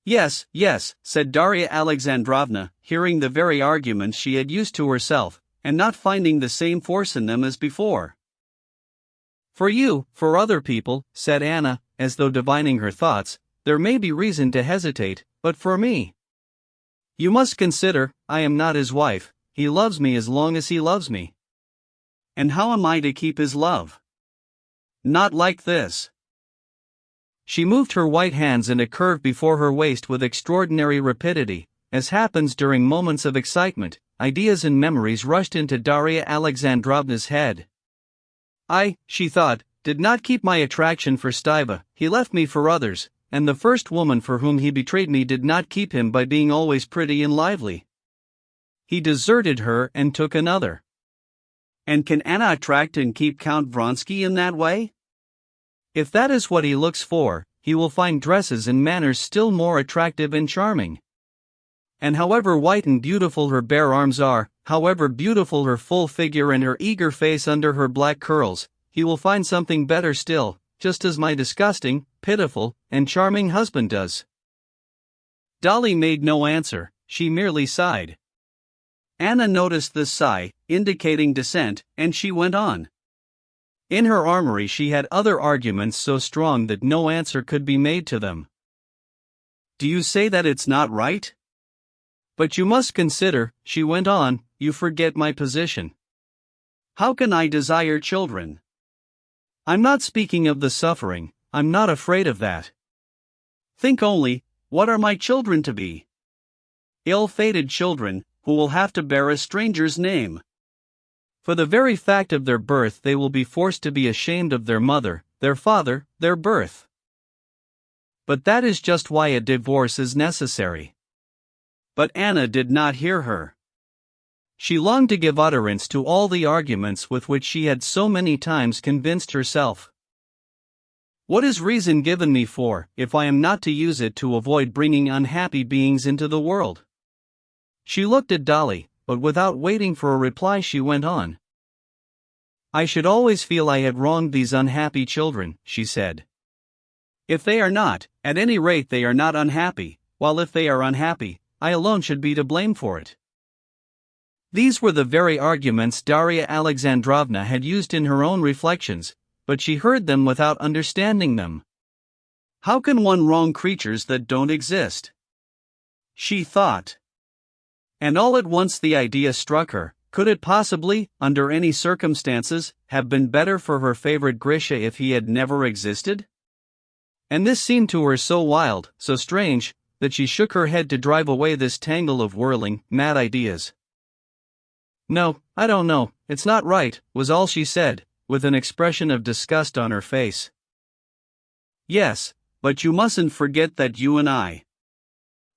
Yes, yes, said Darya Alexandrovna, hearing the very arguments she had used to herself, and not finding the same force in them as before. For you, for other people, said Anna, as though divining her thoughts, there may be reason to hesitate, but for me. You must consider, I am not his wife, he loves me as long as he loves me. And how am I to keep his love? Not like this. She moved her white hands in a curve before her waist with extraordinary rapidity. As happens during moments of excitement, ideas and memories rushed into Darya Alexandrovna's head. She thought, did not keep my attraction for Stiva, he left me for others, and the first woman for whom he betrayed me did not keep him by being always pretty and lively. He deserted her and took another. And can Anna attract and keep Count Vronsky in that way? If that is what he looks for, he will find dresses and manners still more attractive and charming. And however white and beautiful her bare arms are, however beautiful her full figure and her eager face under her black curls, he will find something better still, just as my disgusting, pitiful, and charming husband does. Dolly made no answer, she merely sighed. Anna noticed this sigh, indicating dissent, and she went on. In her armory she had other arguments so strong that no answer could be made to them. Do you say that it's not right? But you must consider, she went on, you forget my position. How can I desire children? I'm not speaking of the suffering, I'm not afraid of that. Think only, what are my children to be? Ill-fated children, who will have to bear a stranger's name. For the very fact of their birth they will be forced to be ashamed of their mother, their father, their birth. But that is just why a divorce is necessary. But Anna did not hear her. She longed to give utterance to all the arguments with which she had so many times convinced herself. What is reason given me for, if I am not to use it to avoid bringing unhappy beings into the world? She looked at Dolly, but without waiting for a reply she went on. I should always feel I had wronged these unhappy children, she said. If they are not, at any rate they are not unhappy, while if they are unhappy, I alone should be to blame for it. These were the very arguments Darya Alexandrovna had used in her own reflections, but she heard them without understanding them. How can one wrong creatures that don't exist? She thought. And all at once the idea struck her, could it possibly, under any circumstances, have been better for her favorite Grisha if he had never existed? And this seemed to her so wild, so strange, that she shook her head to drive away this tangle of whirling, mad ideas. No, I don't know, it's not right, was all she said, with an expression of disgust on her face. Yes, but you mustn't forget that you and I.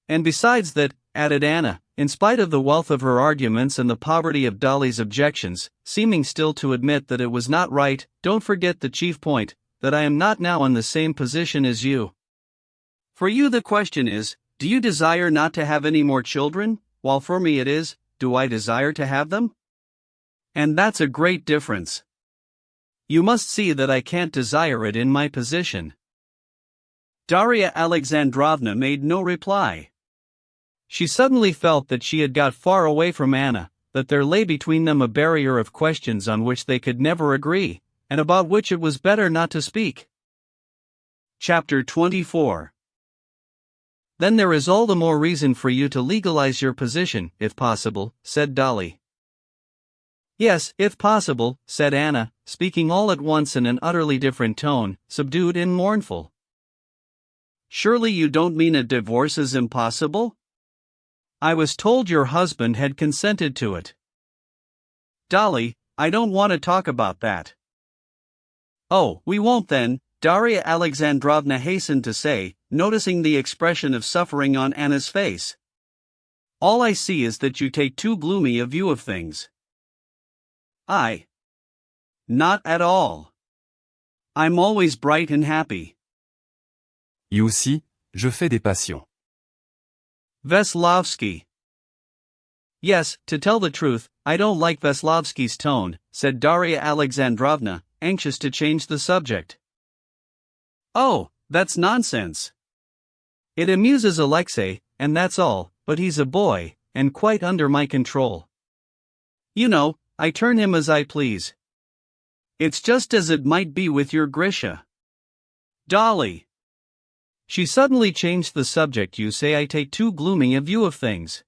And besides that, added Anna, in spite of the wealth of her arguments and the poverty of Dolly's objections, seeming still to admit that it was not right, don't forget the chief point, that I am not now in the same position as you. For you the question is, do you desire not to have any more children, while for me it is, do I desire to have them? And that's a great difference. You must see that I can't desire it in my position. Darya Alexandrovna made no reply. She suddenly felt that she had got far away from Anna, that there lay between them a barrier of questions on which they could never agree, and about which it was better not to speak. Chapter 24. Then there is all the more reason for you to legalize your position, if possible, said Dolly. Yes, if possible, said Anna, speaking all at once in an utterly different tone, subdued and mournful. Surely you don't mean a divorce is impossible? I was told your husband had consented to it. Dolly, I don't want to talk about that. Oh, we won't then, Darya Alexandrovna hastened to say, noticing the expression of suffering on Anna's face. All I see is that you take too gloomy a view of things. Not at all. I'm always bright and happy. Et aussi, je fais des passions. Veslovsky. Yes, to tell the truth, I don't like Veslovsky's tone, said Darya Alexandrovna, anxious to change the subject. Oh, that's nonsense. It amuses Alexei, and that's all, but he's a boy, and quite under my control. You know, I turn him as I please. It's just as it might be with your Grisha. Dolly. She suddenly changed the subject. You say I take too gloomy a view of things.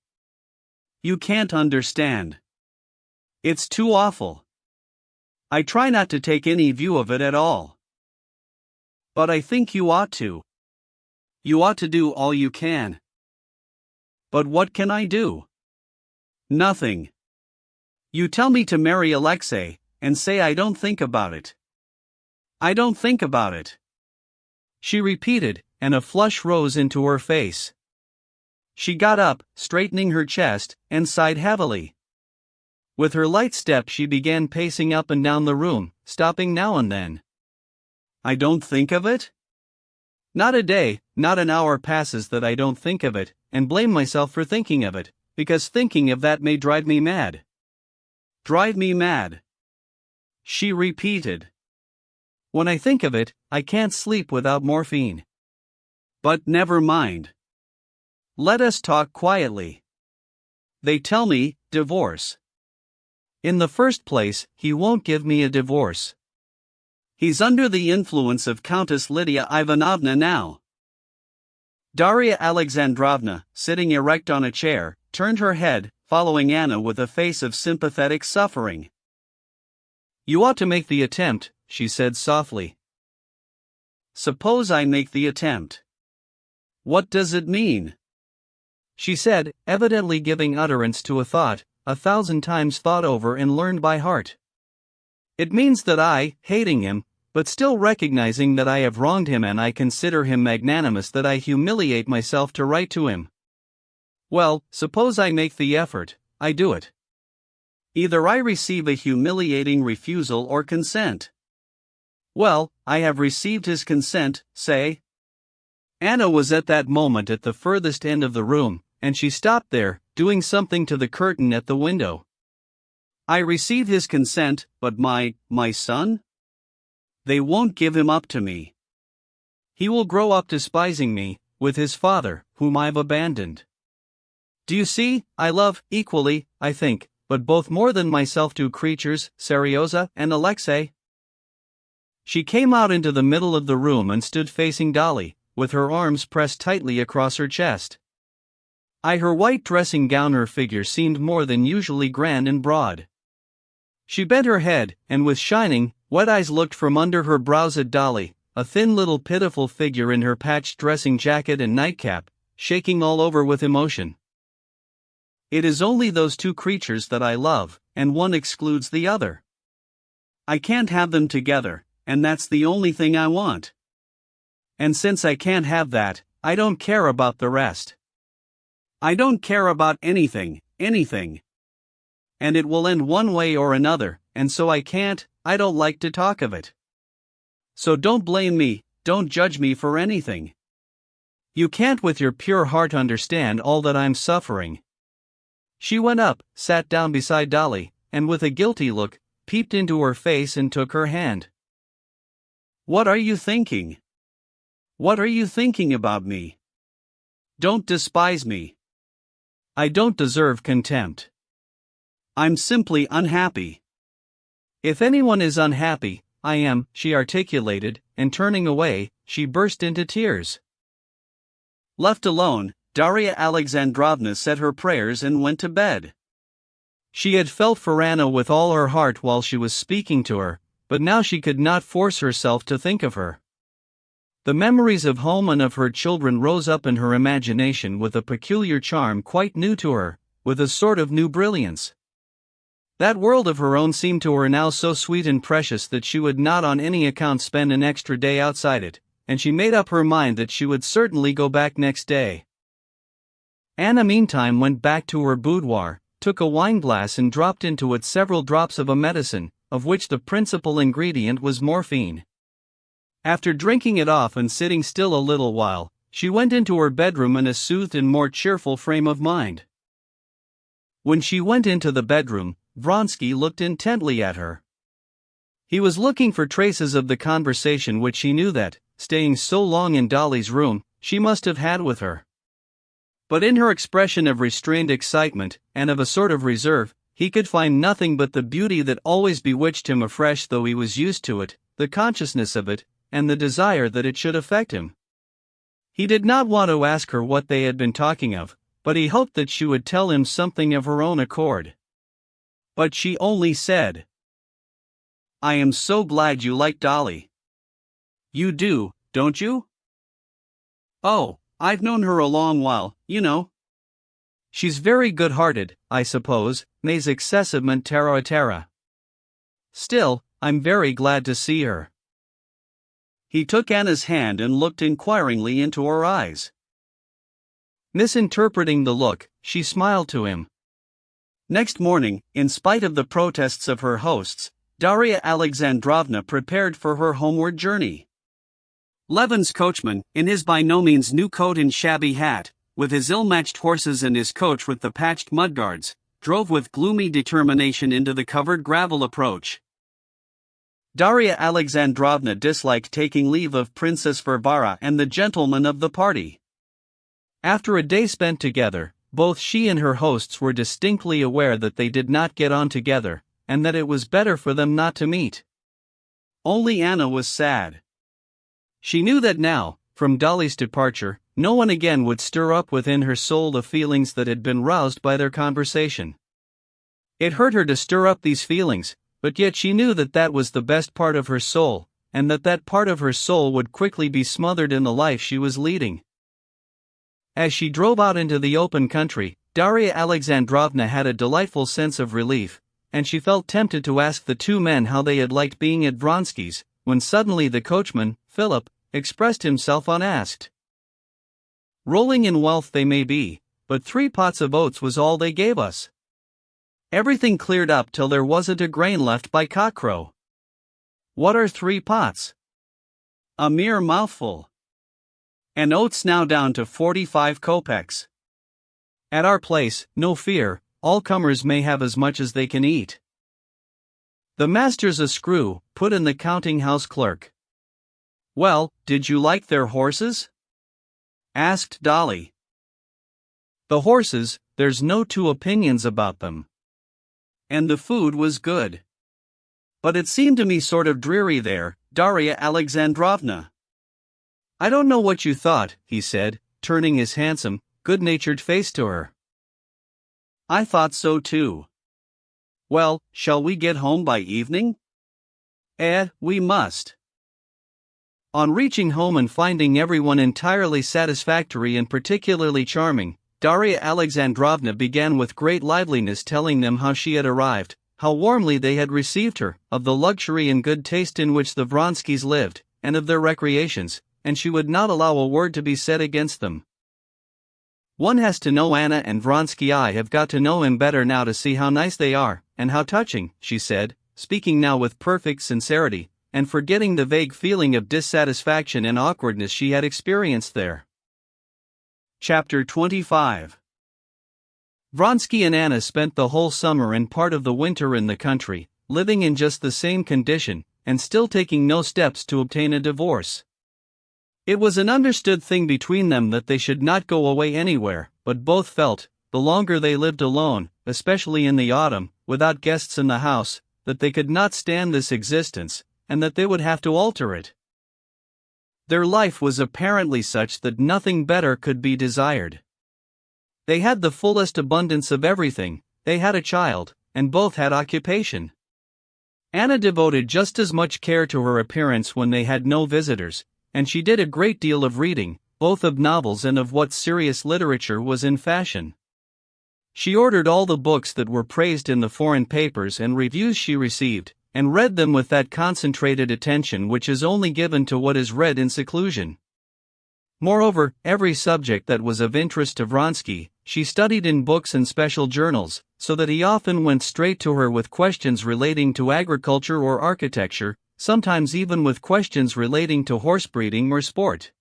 You can't understand. It's too awful. I try not to take any view of it at all. But I think you ought to. You ought to do all you can. But what can I do? Nothing. You tell me to marry Alexei, and say I don't think about it. I don't think about it. She repeated, and a flush rose into her face. She got up, straightening her chest, and sighed heavily. With her light step she began pacing up and down the room, stopping now and then. I don't think of it? Not a day, not an hour passes that I don't think of it, and blame myself for thinking of it, because thinking of that may drive me mad. Drive me mad. She repeated. When I think of it, I can't sleep without morphine. But never mind. Let us talk quietly. They tell me, divorce. In the first place, he won't give me a divorce. He's under the influence of Countess Lydia Ivanovna now. Darya Alexandrovna, sitting erect on a chair, turned her head, following Anna with a face of sympathetic suffering. You ought to make the attempt, she said softly. Suppose I make the attempt. What does it mean? She said, evidently giving utterance to a thought, 1,000 times thought over and learned by heart. It means that I, hating him, but still recognizing that I have wronged him and I consider him magnanimous, that I humiliate myself to write to him. Well, suppose I make the effort, I do it. Either I receive a humiliating refusal or consent. Well, I have received his consent, say. Anna was at that moment at the furthest end of the room, and she stopped there, doing something to the curtain at the window. I receive his consent, but my son? They won't give him up to me. He will grow up despising me, with his father, whom I've abandoned. Do you see, I love, equally, I think, but both more than myself, two creatures, Seryoza and Alexei. She came out into the middle of the room and stood facing Dolly, with her arms pressed tightly across her chest. Her white dressing gown, her figure seemed more than usually grand and broad. She bent her head, and with shining, wet eyes looked from under her brows at Dolly, a thin little pitiful figure in her patched dressing jacket and nightcap, shaking all over with emotion. It is only those two creatures that I love, and one excludes the other. I can't have them together, and that's the only thing I want. And since I can't have that, I don't care about the rest. I don't care about anything. And it will end one way or another, and so I don't like to talk of it. So don't blame me, don't judge me for anything. You can't with your pure heart understand all that I'm suffering. She went up, sat down beside Dolly, and with a guilty look, peeped into her face and took her hand. What are you thinking? What are you thinking about me? Don't despise me. I don't deserve contempt. I'm simply unhappy. If anyone is unhappy, I am, she articulated, and turning away, she burst into tears. Left alone, Darya Alexandrovna said her prayers and went to bed. She had felt for Anna with all her heart while she was speaking to her, but now she could not force herself to think of her. The memories of home and of her children rose up in her imagination with a peculiar charm quite new to her, with a sort of new brilliance. That world of her own seemed to her now so sweet and precious that she would not on any account spend an extra day outside it, and she made up her mind that she would certainly go back next day. Anna meantime went back to her boudoir, took a wineglass and dropped into it several drops of a medicine, of which the principal ingredient was morphine. After drinking it off and sitting still a little while, she went into her bedroom in a soothed and more cheerful frame of mind. When she went into the bedroom, Vronsky looked intently at her. He was looking for traces of the conversation which she knew that, staying so long in Dolly's room, she must have had with her. But in her expression of restrained excitement, and of a sort of reserve, he could find nothing but the beauty that always bewitched him afresh, though he was used to it, the consciousness of it, and the desire that it should affect him. He did not want to ask her what they had been talking of, but he hoped that she would tell him something of her own accord. But she only said, "I am so glad you like Dolly." "You do, don't you?" "Oh, I've known her a long while, you know." "She's very good-hearted, I suppose, mais excessivement terre-à-terre. Still, I'm very glad to see her." He took Anna's hand and looked inquiringly into her eyes. Misinterpreting the look, she smiled to him. Next morning, in spite of the protests of her hosts, Darya Alexandrovna prepared for her homeward journey. Levin's coachman, in his by no means new coat and shabby hat, with his ill-matched horses and his coach with the patched mudguards, drove with gloomy determination into the covered gravel approach. Darya Alexandrovna disliked taking leave of Princess Varvara and the gentlemen of the party. After a day spent together, both she and her hosts were distinctly aware that they did not get on together, and that it was better for them not to meet. Only Anna was sad. She knew that now, from Dolly's departure, no one again would stir up within her soul the feelings that had been roused by their conversation. It hurt her to stir up these feelings, but yet she knew that that was the best part of her soul, and that that part of her soul would quickly be smothered in the life she was leading. As she drove out into the open country, Darya Alexandrovna had a delightful sense of relief, and she felt tempted to ask the two men how they had liked being at Vronsky's, when suddenly the coachman, Philip, expressed himself unasked. "Rolling in wealth they may be, but 3 pots of oats was all they gave us. Everything cleared up till there wasn't a grain left by cockcrow." "What are 3 pots?" "A mere mouthful. And oats now down to 45 kopecks. At our place, no fear, all comers may have as much as they can eat." "The master's a screw," put in the counting-house clerk. "Well, did you like their horses?" asked Dolly. "The horses, there's no two opinions about them. And the food was good. But it seemed to me sort of dreary there, Darya Alexandrovna." "I don't know what you thought," he said, turning his handsome, good-natured face to her. "I thought so too. Well, shall we get home by evening?" We must." On reaching home and finding everyone entirely satisfactory and particularly charming, Darya Alexandrovna began with great liveliness telling them how she had arrived, how warmly they had received her, of the luxury and good taste in which the Vronskys lived, and of their recreations, and she would not allow a word to be said against them. "One has to know Anna and Vronsky. I have got to know him better now to see how nice they are, and how touching," she said, speaking now with perfect sincerity, and forgetting the vague feeling of dissatisfaction and awkwardness she had experienced there. Chapter 25. Vronsky and Anna spent the whole summer and part of the winter in the country, living in just the same condition, and still taking no steps to obtain a divorce. It was an understood thing between them that they should not go away anywhere, but both felt, the longer they lived alone, especially in the autumn, without guests in the house, that they could not stand this existence, and that they would have to alter it. Their life was apparently such that nothing better could be desired. They had the fullest abundance of everything, they had a child, and both had occupation. Anna devoted just as much care to her appearance when they had no visitors, and she did a great deal of reading, both of novels and of what serious literature was in fashion. She ordered all the books that were praised in the foreign papers and reviews she received, and read them with that concentrated attention which is only given to what is read in seclusion. Moreover, every subject that was of interest to Vronsky, she studied in books and special journals, so that he often went straight to her with questions relating to agriculture or architecture, sometimes even with questions relating to horse breeding or sport.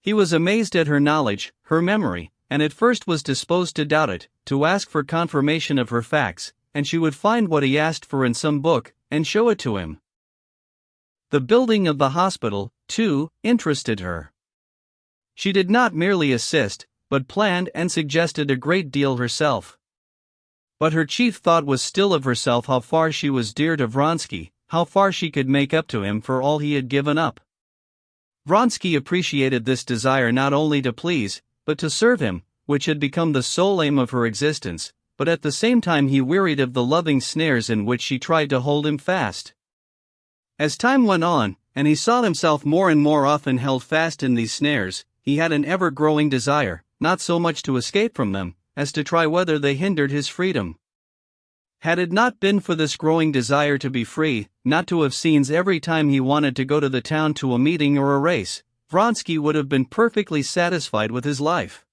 He was amazed at her knowledge, her memory, and at first was disposed to doubt it, to ask for confirmation of her facts, and she would find what he asked for in some book, and show it to him. The building of the hospital, too, interested her. She did not merely assist, but planned and suggested a great deal herself. But her chief thought was still of herself, how far she was dear to Vronsky, how far she could make up to him for all he had given up. Vronsky appreciated this desire not only to please, but to serve him, which had become the sole aim of her existence, but at the same time he wearied of the loving snares in which she tried to hold him fast. As time went on, and he saw himself more and more often held fast in these snares, he had an ever-growing desire, not so much to escape from them, as to try whether they hindered his freedom. Had it not been for this growing desire to be free, not to have scenes every time he wanted to go to the town to a meeting or a race, Vronsky would have been perfectly satisfied with his life.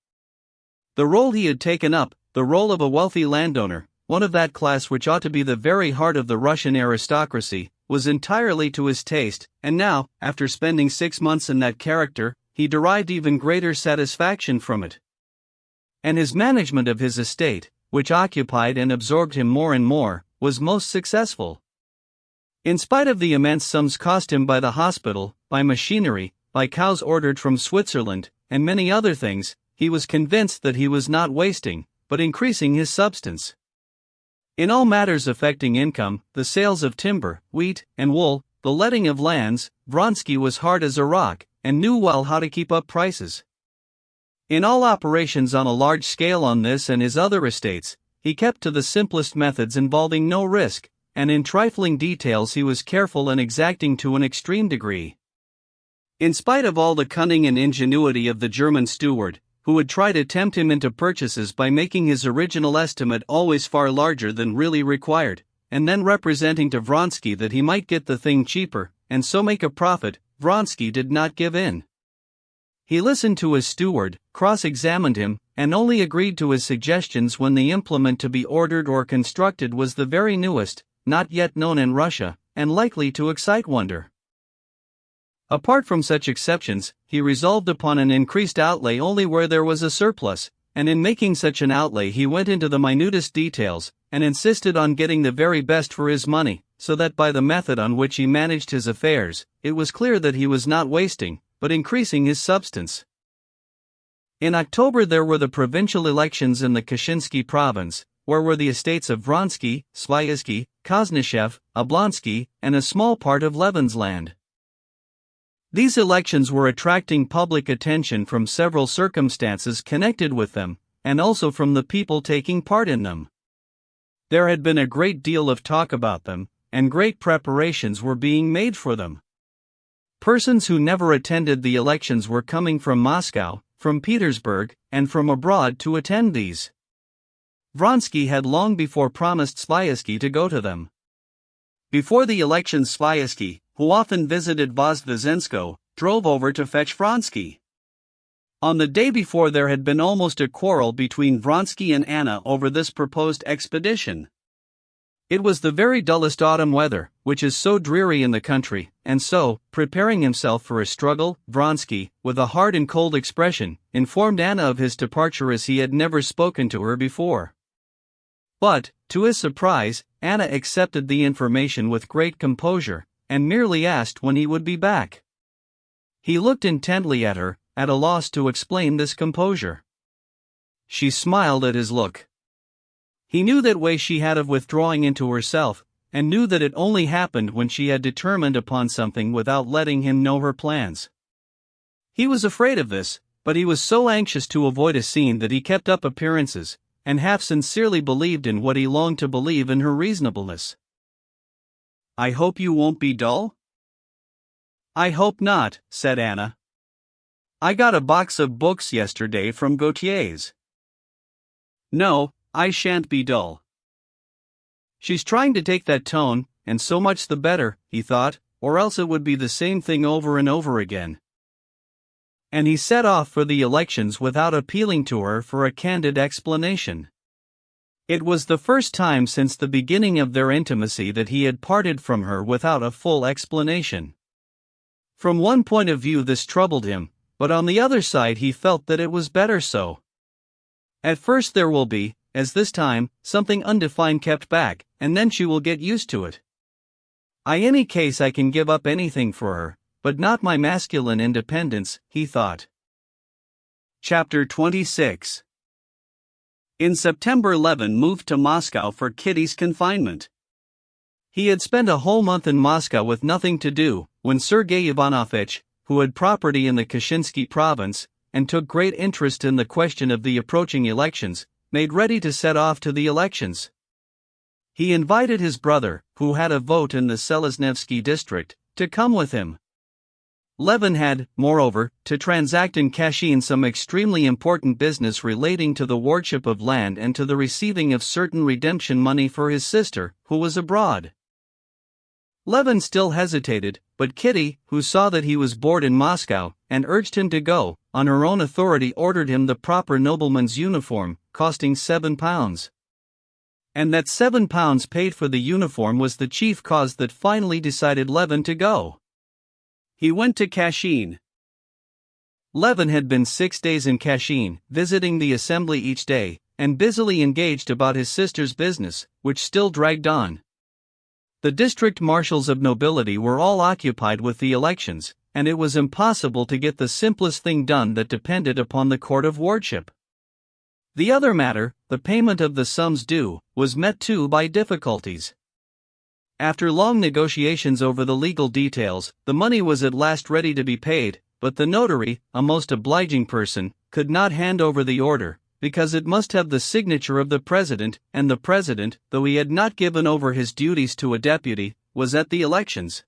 The role he had taken up, the role of a wealthy landowner, one of that class which ought to be the very heart of the Russian aristocracy, was entirely to his taste, and now, after spending 6 months in that character, he derived even greater satisfaction from it. And his management of his estate, which occupied and absorbed him more and more, was most successful. In spite of the immense sums cost him by the hospital, by machinery, by cows ordered from Switzerland, and many other things, he was convinced that he was not wasting, but increasing his substance. In all matters affecting income, the sales of timber, wheat, and wool, the letting of lands, Vronsky was hard as a rock, and knew well how to keep up prices. In all operations on a large scale on this and his other estates, he kept to the simplest methods involving no risk, and in trifling details he was careful and exacting to an extreme degree. In spite of all the cunning and ingenuity of the German steward, who would try to tempt him into purchases by making his original estimate always far larger than really required, and then representing to Vronsky that he might get the thing cheaper, and so make a profit, Vronsky did not give in. He listened to his steward, cross-examined him, and only agreed to his suggestions when the implement to be ordered or constructed was the very newest, not yet known in Russia, and likely to excite wonder. Apart from such exceptions, he resolved upon an increased outlay only where there was a surplus, and in making such an outlay he went into the minutest details, and insisted on getting the very best for his money, so that by the method on which he managed his affairs, it was clear that he was not wasting, but increasing his substance. In October there were the provincial elections in the Kashinsky province, where were the estates of Vronsky, Sviazhsky, Kosnishev, Oblonsky, and a small part of Levin's land. These elections were attracting public attention from several circumstances connected with them, and also from the people taking part in them. There had been a great deal of talk about them, and great preparations were being made for them. Persons who never attended the elections were coming from Moscow, from Petersburg, and from abroad to attend these. Vronsky had long before promised Sviazhsky to go to them. Before the elections Sviazhsky, who often visited Vozdvizhensko, drove over to fetch Vronsky. On the day before there had been almost a quarrel between Vronsky and Anna over this proposed expedition. It was the very dullest autumn weather, which is so dreary in the country, and so, preparing himself for a struggle, Vronsky, with a hard and cold expression, informed Anna of his departure as he had never spoken to her before. But, to his surprise, Anna accepted the information with great composure, and merely asked when he would be back. He looked intently at her, at a loss to explain this composure. She smiled at his look. He knew that way she had of withdrawing into herself, and knew that it only happened when she had determined upon something without letting him know her plans. He was afraid of this, but he was so anxious to avoid a scene that he kept up appearances, and half sincerely believed in what he longed to believe in her reasonableness. "I hope you won't be dull?" "I hope not," said Anna. "I got a box of books yesterday from Gautier's." "No, I shan't be dull." She's trying to take that tone, and so much the better, he thought, or else it would be the same thing over and over again. And he set off for the elections without appealing to her for a candid explanation. It was the first time since the beginning of their intimacy that he had parted from her without a full explanation. From one point of view this troubled him, but on the other side he felt that it was better so. At first there will be, as this time, something undefined kept back, and then she will get used to it. In any case I can give up anything for her, but not my masculine independence, he thought. Chapter 26. In September, Levin moved to Moscow for Kitty's confinement. He had spent a whole month in Moscow with nothing to do, when Sergei Ivanovich, who had property in the Kashinsky province, and took great interest in the question of the approaching elections, made ready to set off to the elections. He invited his brother, who had a vote in the Seleznevsky district, to come with him. Levin had, moreover, to transact in Kashin some extremely important business relating to the wardship of land and to the receiving of certain redemption money for his sister, who was abroad. Levin still hesitated, but Kitty, who saw that he was bored in Moscow, and urged him to go, on her own authority ordered him the proper nobleman's uniform, costing £7. And that £7 paid for the uniform was the chief cause that finally decided Levin to go. He went to Kashin. Levin had been 6 days in Kashin, visiting the assembly each day, and busily engaged about his sister's business, which still dragged on. The district marshals of nobility were all occupied with the elections, and it was impossible to get the simplest thing done that depended upon the court of wardship. The other matter, the payment of the sums due, was met too by difficulties. After long negotiations over the legal details, the money was at last ready to be paid, but the notary, a most obliging person, could not hand over the order, because it must have the signature of the president, and the president, though he had not given over his duties to a deputy, was at the elections.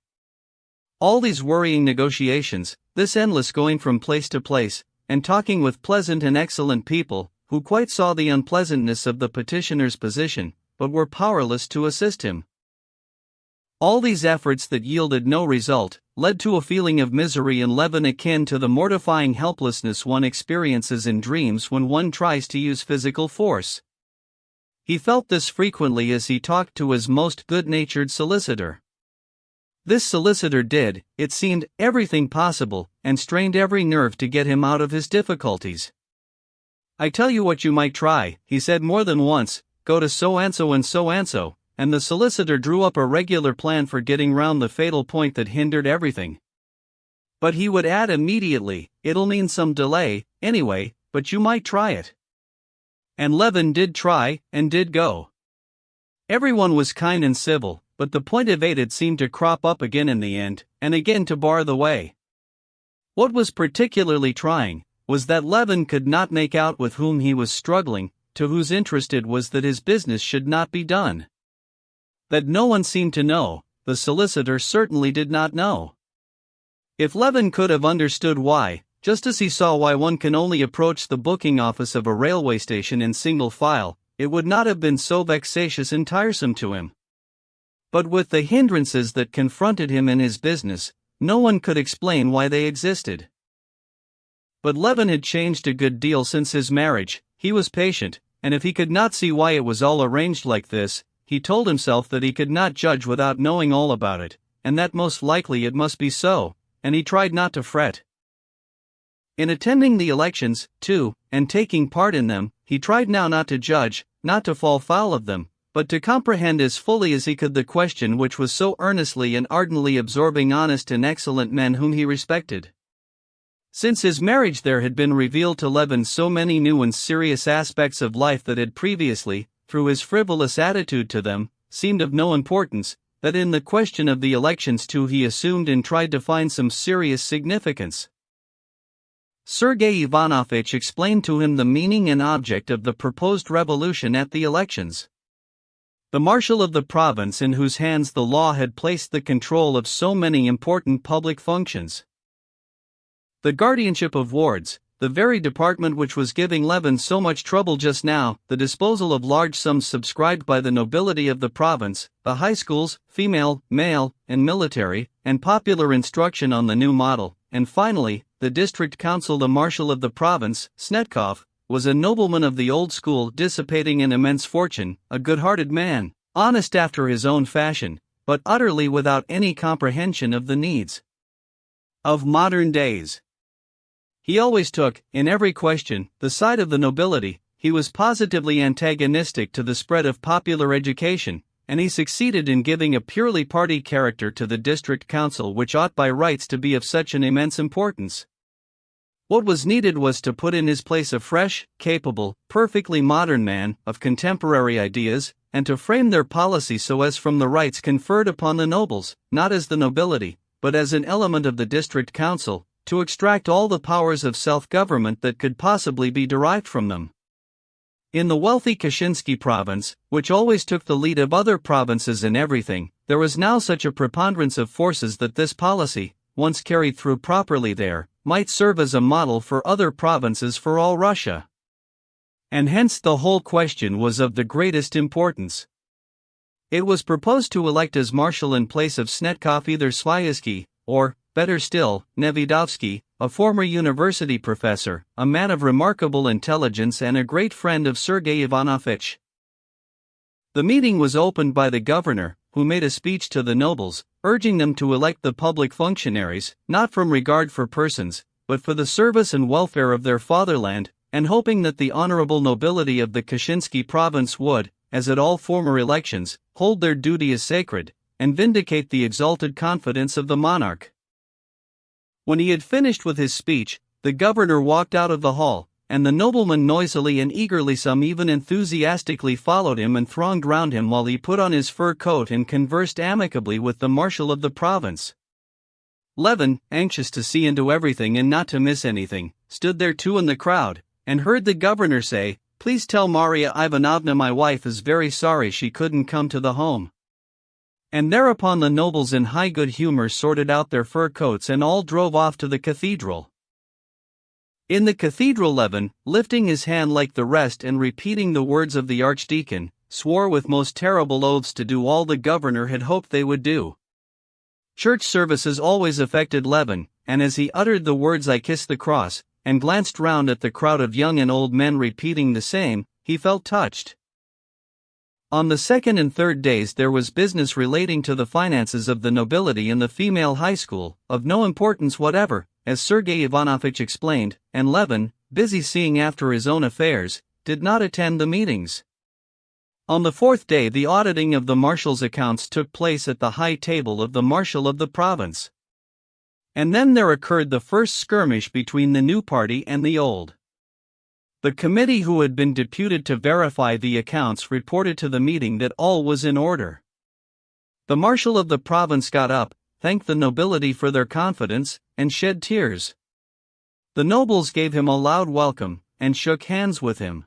All these worrying negotiations, this endless going from place to place, and talking with pleasant and excellent people, who quite saw the unpleasantness of the petitioner's position, but were powerless to assist him. All these efforts that yielded no result, led to a feeling of misery in Levin akin to the mortifying helplessness one experiences in dreams when one tries to use physical force. He felt this frequently as he talked to his most good-natured solicitor. This solicitor did, it seemed, everything possible, and strained every nerve to get him out of his difficulties. "I tell you what you might try," he said more than once, "go to so-and-so and so-and-so," and the solicitor drew up a regular plan for getting round the fatal point that hindered everything. But he would add immediately, "It'll mean some delay, anyway, but you might try it." And Levin did try, and did go. Everyone was kind and civil, but the point evaded seemed to crop up again in the end, and again to bar the way. What was particularly trying was that Levin could not make out with whom he was struggling, to whose interest it was that his business should not be done. That no one seemed to know, the solicitor certainly did not know. If Levin could have understood why, just as he saw why one can only approach the booking office of a railway station in single file, it would not have been so vexatious and tiresome to him. But with the hindrances that confronted him in his business, no one could explain why they existed. But Levin had changed a good deal since his marriage. He was patient, and if he could not see why it was all arranged like this, he told himself that he could not judge without knowing all about it, and that most likely it must be so, and he tried not to fret. In attending the elections, too, and taking part in them, he tried now not to judge, not to fall foul of them, but to comprehend as fully as he could the question which was so earnestly and ardently absorbing honest and excellent men whom he respected. Since his marriage there had been revealed to Levin so many new and serious aspects of life that had previously, through his frivolous attitude to them, seemed of no importance, that in the question of the elections too he assumed and tried to find some serious significance. Sergei Ivanovich explained to him the meaning and object of the proposed revolution at the elections. The marshal of the province in whose hands the law had placed the control of so many important public functions. The guardianship of wards, the very department which was giving Levin so much trouble just now, the disposal of large sums subscribed by the nobility of the province, the high schools, female, male, and military, and popular instruction on the new model, and finally, the district council. The marshal of the province, Snetkov, was a nobleman of the old school, dissipating an immense fortune, a good-hearted man, honest after his own fashion, but utterly without any comprehension of the needs of modern days. He always took, in every question, the side of the nobility. He was positively antagonistic to the spread of popular education, and he succeeded in giving a purely party character to the district council which ought by rights to be of such an immense importance. What was needed was to put in his place a fresh, capable, perfectly modern man, of contemporary ideas, and to frame their policy so as from the rights conferred upon the nobles, not as the nobility, but as an element of the district council, to extract all the powers of self-government that could possibly be derived from them. In the wealthy Kashinsky province, which always took the lead of other provinces in everything, there was now such a preponderance of forces that this policy, once carried through properly there, might serve as a model for other provinces for all Russia. And hence the whole question was of the greatest importance. It was proposed to elect as marshal in place of Snetkov either Sviazhsky, or, better still, Nevidovsky, a former university professor, a man of remarkable intelligence and a great friend of Sergei Ivanovitch. The meeting was opened by the governor, who made a speech to the nobles, urging them to elect the public functionaries, not from regard for persons, but for the service and welfare of their fatherland, and hoping that the honorable nobility of the Kashinsky province would, as at all former elections, hold their duty as sacred, and vindicate the exalted confidence of the monarch. When he had finished with his speech, the governor walked out of the hall, and the noblemen noisily and eagerly, some even enthusiastically, followed him and thronged round him while he put on his fur coat and conversed amicably with the marshal of the province. Levin, anxious to see into everything and not to miss anything, stood there too in the crowd, and heard the governor say, "Please tell Maria Ivanovna my wife is very sorry she couldn't come to the home." And thereupon the nobles in high good humor sorted out their fur coats and all drove off to the cathedral. In the cathedral Levin, lifting his hand like the rest and repeating the words of the archdeacon, swore with most terrible oaths to do all the governor had hoped they would do. Church services always affected Levin, and as he uttered the words "I kiss the cross," and glanced round at the crowd of young and old men repeating the same, he felt touched. On the second and third days there was business relating to the finances of the nobility in the female high school, of no importance whatever, as Sergei Ivanovitch explained, and Levin, busy seeing after his own affairs, did not attend the meetings. On the fourth day the auditing of the marshal's accounts took place at the high table of the marshal of the province. And then there occurred the first skirmish between the new party and the old. The committee who had been deputed to verify the accounts reported to the meeting that all was in order. The marshal of the province got up, thanked the nobility for their confidence, and shed tears. The nobles gave him a loud welcome, and shook hands with him.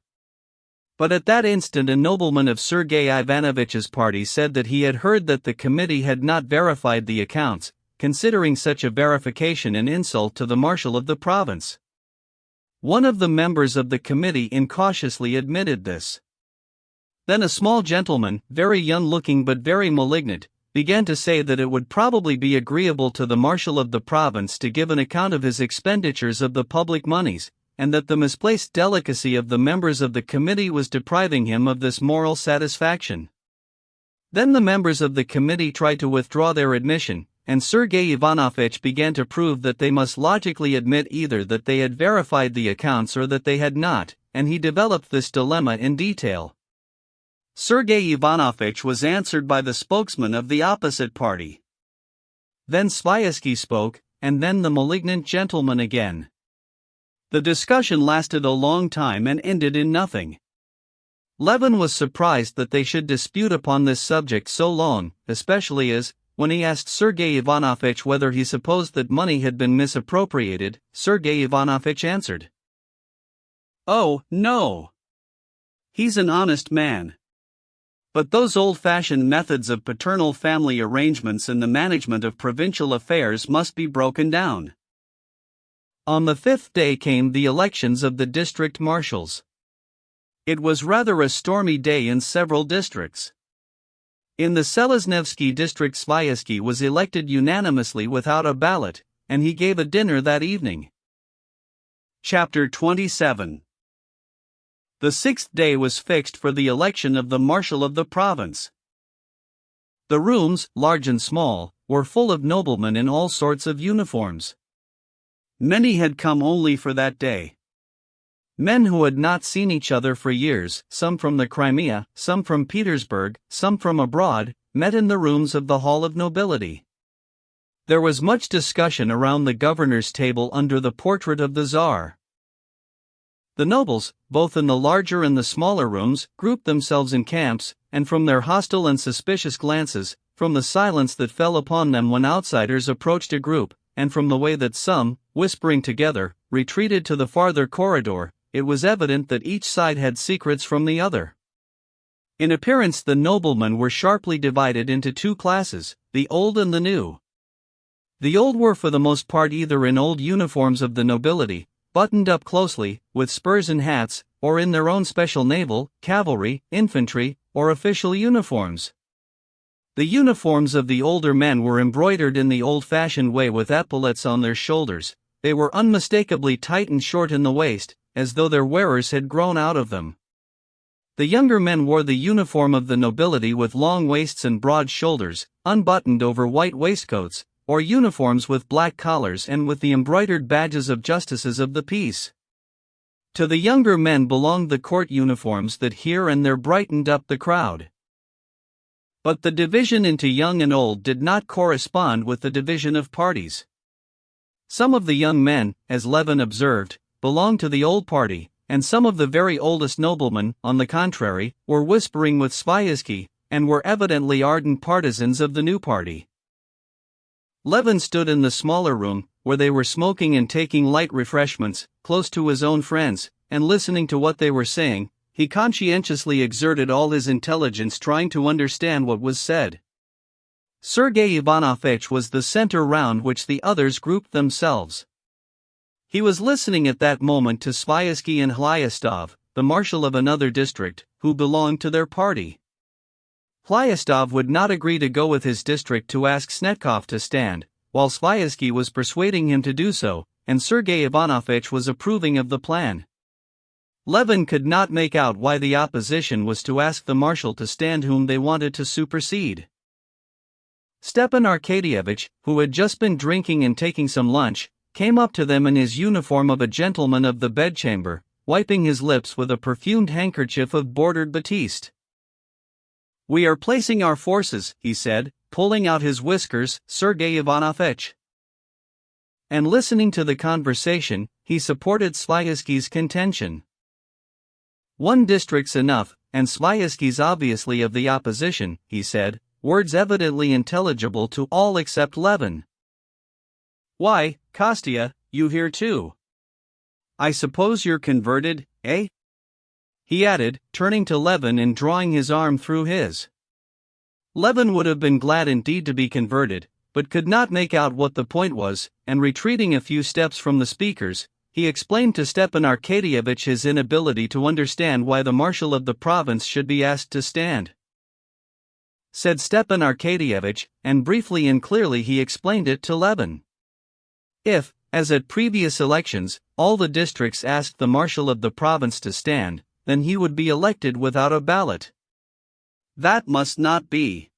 But at that instant a nobleman of Sergei Ivanovitch's party said that he had heard that the committee had not verified the accounts, considering such a verification an insult to the marshal of the province. One of the members of the committee incautiously admitted this. Then a small gentleman, very young-looking but very malignant, began to say that it would probably be agreeable to the marshal of the province to give an account of his expenditures of the public moneys, and that the misplaced delicacy of the members of the committee was depriving him of this moral satisfaction. Then the members of the committee tried to withdraw their admission, and Sergei Ivanovitch began to prove that they must logically admit either that they had verified the accounts or that they had not, and he developed this dilemma in detail. Sergei Ivanovitch was answered by the spokesman of the opposite party. Then Sviazhsky spoke, and then the malignant gentleman again. The discussion lasted a long time and ended in nothing. Levin was surprised that they should dispute upon this subject so long, especially as, when he asked Sergei Ivanovitch whether he supposed that money had been misappropriated, Sergei Ivanovitch answered, "Oh, no. He's an honest man. But those old-fashioned methods of paternal family arrangements in the management of provincial affairs must be broken down." On the fifth day came the elections of the district marshals. It was rather a stormy day in several districts. In the Seleznevsky district Sviazhsky was elected unanimously without a ballot, and he gave a dinner that evening. Chapter 27. The sixth day was fixed for the election of the marshal of the province. The rooms, large and small, were full of noblemen in all sorts of uniforms. Many had come only for that day. Men who had not seen each other for years, some from the Crimea, some from Petersburg, some from abroad, met in the rooms of the Hall of Nobility. There was much discussion around the governor's table under the portrait of the Tsar. The nobles, both in the larger and the smaller rooms, grouped themselves in camps, and from their hostile and suspicious glances, from the silence that fell upon them when outsiders approached a group, and from the way that some, whispering together, retreated to the farther corridor, it was evident that each side had secrets from the other. In appearance, the noblemen were sharply divided into two classes, the old and the new. The old were for the most part either in old uniforms of the nobility, buttoned up closely, with spurs and hats, or in their own special naval, cavalry, infantry, or official uniforms. The uniforms of the older men were embroidered in the old-fashioned way with epaulettes on their shoulders. They were unmistakably tight and short in the waist, as though their wearers had grown out of them. The younger men wore the uniform of the nobility with long waists and broad shoulders, unbuttoned over white waistcoats, or uniforms with black collars and with the embroidered badges of justices of the peace. To the younger men belonged the court uniforms that here and there brightened up the crowd. But the division into young and old did not correspond with the division of parties. Some of the young men, as Levin observed, belonged to the old party, and some of the very oldest noblemen, on the contrary, were whispering with Sviazhsky, and were evidently ardent partisans of the new party. Levin stood in the smaller room, where they were smoking and taking light refreshments, close to his own friends, and listening to what they were saying. He conscientiously exerted all his intelligence trying to understand what was said. Sergei Ivanovich was the center round which the others grouped themselves. He was listening at that moment to Sviazhsky and Hlyastov, the marshal of another district, who belonged to their party. Hlyastov would not agree to go with his district to ask Snetkov to stand, while Sviazhsky was persuading him to do so, and Sergei Ivanovich was approving of the plan. Levin could not make out why the opposition was to ask the marshal to stand whom they wanted to supersede. Stepan Arkadyevitch, who had just been drinking and taking some lunch, came up to them in his uniform of a gentleman of the bedchamber, wiping his lips with a perfumed handkerchief of bordered batiste. "We are placing our forces," he said, pulling out his whiskers, Sergei Ivanovich. And listening to the conversation, he supported Sviazhsky's contention. "One district's enough, and Sviazhsky's obviously of the opposition," he said, words evidently intelligible to all except Levin. "Why, Kostya, you here too? I suppose you're converted, eh?" he added, turning to Levin and drawing his arm through his. Levin would have been glad indeed to be converted, but could not make out what the point was, and retreating a few steps from the speakers, he explained to Stepan Arkadyevitch his inability to understand why the marshal of the province should be asked to stand. Said Stepan Arkadyevitch, and briefly and clearly he explained it to Levin. If, as at previous elections, all the districts asked the marshal of the province to stand, then he would be elected without a ballot. That must not be.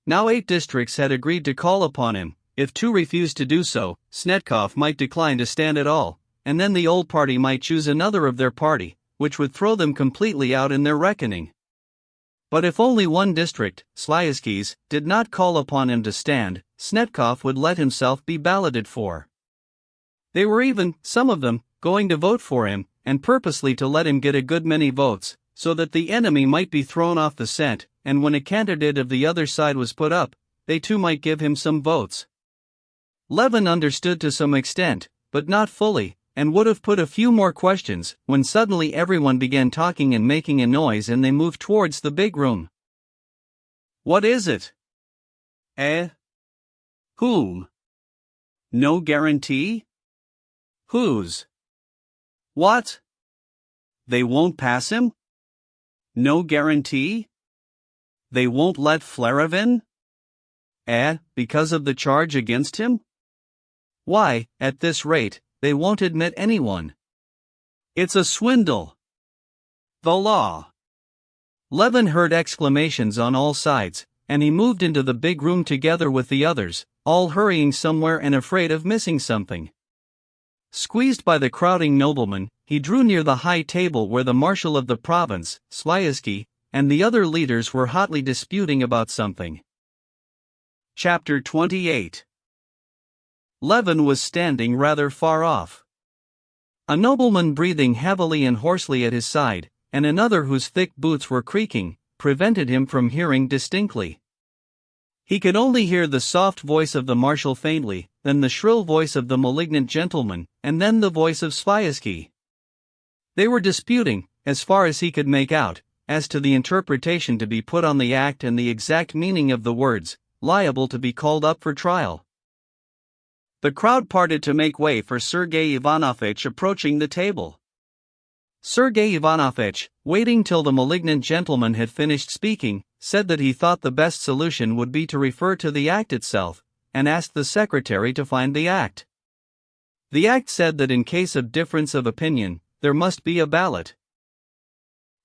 Now 8 districts had agreed to call upon him. If 2 refused to do so, Snetkov might decline to stand at all, and then the old party might choose another of their party, which would throw them completely out in their reckoning. But if only one district, Sviazhsky's, did not call upon him to stand, Snetkov would let himself be balloted for. They were even, some of them, going to vote for him, and purposely to let him get a good many votes, so that the enemy might be thrown off the scent, and when a candidate of the other side was put up, they too might give him some votes. Levin understood to some extent, but not fully, and would have put a few more questions, when suddenly everyone began talking and making a noise and they moved towards the big room. "What is it?" "Eh? Whom? No guarantee? Whose? What? They won't pass him? No guarantee? They won't let Flerov in? Because of the charge against him? Why, at this rate, they won't admit anyone. It's a swindle. The law." Levin heard exclamations on all sides, and he moved into the big room together with the others, all hurrying somewhere and afraid of missing something. Squeezed by the crowding noblemen, he drew near the high table where the marshal of the province, Sviazhsky, and the other leaders were hotly disputing about something. Chapter 28. Levin was standing rather far off. A nobleman breathing heavily and hoarsely at his side, and another whose thick boots were creaking, prevented him from hearing distinctly. He could only hear the soft voice of the marshal faintly, then the shrill voice of the malignant gentleman, and then the voice of Sviazhsky. They were disputing, as far as he could make out, as to the interpretation to be put on the act and the exact meaning of the words, liable to be called up for trial. The crowd parted to make way for Sergei Ivanovitch approaching the table. Sergei Ivanovitch, waiting till the malignant gentleman had finished speaking, said that he thought the best solution would be to refer to the act itself, and asked the secretary to find the act. The act said that in case of difference of opinion, there must be a ballot.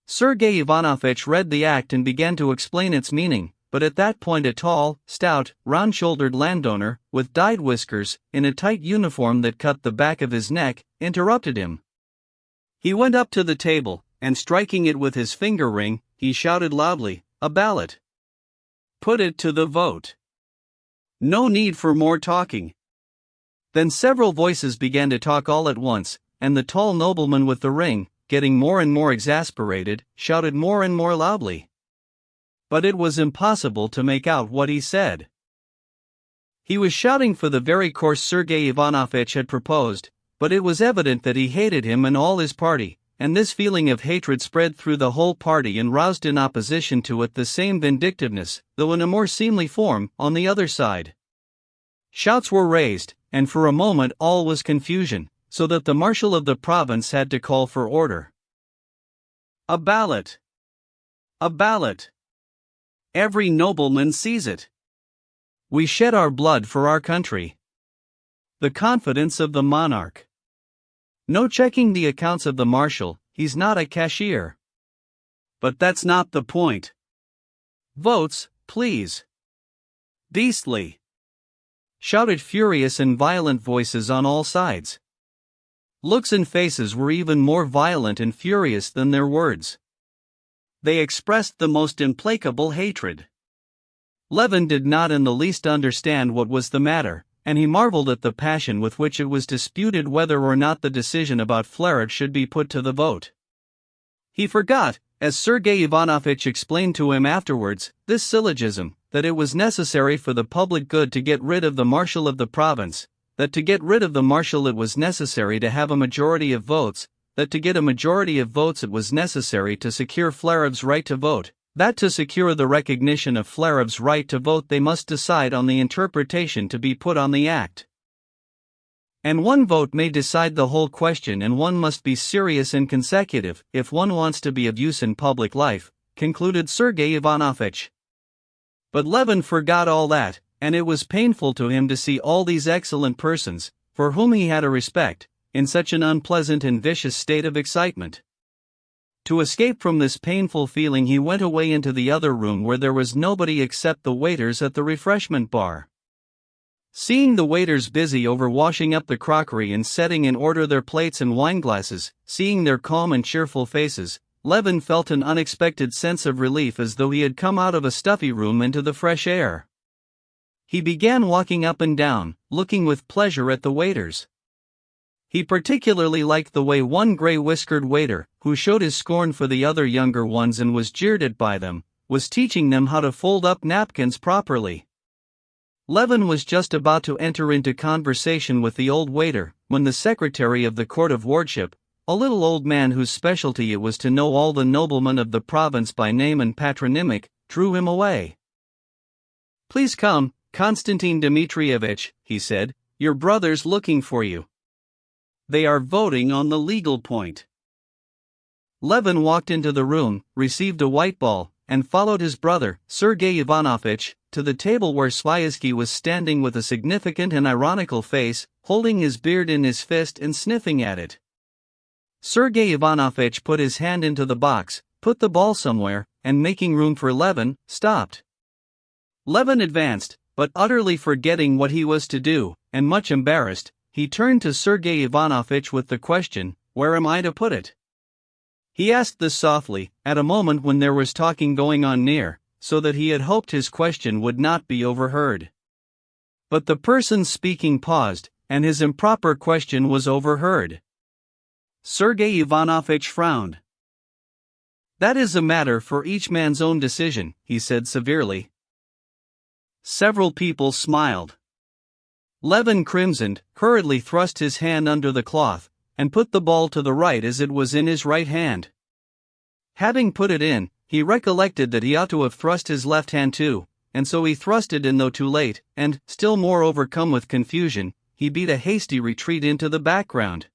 Sergei Ivanovitch read the act and began to explain its meaning, but at that point a tall, stout, round-shouldered landowner, with dyed whiskers, in a tight uniform that cut the back of his neck, interrupted him. He went up to the table, and striking it with his finger ring, he shouted loudly, "A ballot! Put it to the vote! No need for more talking!" Then several voices began to talk all at once, and the tall nobleman with the ring, getting more and more exasperated, shouted more and more loudly. But it was impossible to make out what he said. He was shouting for the very course Sergei Ivanovitch had proposed, but it was evident that he hated him and all his party, and this feeling of hatred spread through the whole party and roused in opposition to it the same vindictiveness, though in a more seemly form, on the other side. Shouts were raised, and for a moment all was confusion, so that the marshal of the province had to call for order. "A ballot! A ballot! Every nobleman sees it. We shed our blood for our country. The confidence of the monarch. No checking the accounts of the marshal, he's not a cashier. But that's not the point. Votes, please. Beastly!" shouted furious and violent voices on all sides. Looks and faces were even more violent and furious than their words. They expressed the most implacable hatred. Levin did not in the least understand what was the matter, and he marveled at the passion with which it was disputed whether or not the decision about Flerov should be put to the vote. He forgot, as Sergei Ivanovitch explained to him afterwards, this syllogism, that it was necessary for the public good to get rid of the marshal of the province, that to get rid of the marshal it was necessary to have a majority of votes, that to get a majority of votes it was necessary to secure Flerov's right to vote, that to secure the recognition of Flerov's right to vote they must decide on the interpretation to be put on the act. And one vote may decide the whole question, and one must be serious and consecutive if one wants to be of use in public life, concluded Sergei Ivanovitch. But Levin forgot all that, and it was painful to him to see all these excellent persons, for whom he had a respect, in such an unpleasant and vicious state of excitement. To escape from this painful feeling he went away into the other room where there was nobody except the waiters at the refreshment bar. Seeing the waiters busy over washing up the crockery and setting in order their plates and wineglasses, seeing their calm and cheerful faces, Levin felt an unexpected sense of relief as though he had come out of a stuffy room into the fresh air. He began walking up and down, looking with pleasure at the waiters. He particularly liked the way one grey-whiskered waiter, who showed his scorn for the other younger ones and was jeered at by them, was teaching them how to fold up napkins properly. Levin was just about to enter into conversation with the old waiter, when the secretary of the court of wardship, a little old man whose specialty it was to know all the noblemen of the province by name and patronymic, drew him away. "Please come, Konstantin Dmitrievich," he said, "your brother's looking for you. They are voting on the legal point." Levin walked into the room, received a white ball, and followed his brother, Sergei Ivanovitch, to the table where Sviazhsky was standing with a significant and ironical face, holding his beard in his fist and sniffing at it. Sergei Ivanovitch put his hand into the box, put the ball somewhere, and making room for Levin, stopped. Levin advanced, but utterly forgetting what he was to do, and much embarrassed, he turned to Sergei Ivanovitch with the question, "Where am I to put it?" He asked this softly, at a moment when there was talking going on near, so that he had hoped his question would not be overheard. But the person speaking paused, and his improper question was overheard. Sergei Ivanovich frowned. "That is a matter for each man's own decision," he said severely. Several people smiled. Levin crimsoned, hurriedly thrust his hand under the cloth, and put the ball to the right as it was in his right hand. Having put it in, he recollected that he ought to have thrust his left hand too, and so he thrust it in though too late, and, still more overcome with confusion, he beat a hasty retreat into the background.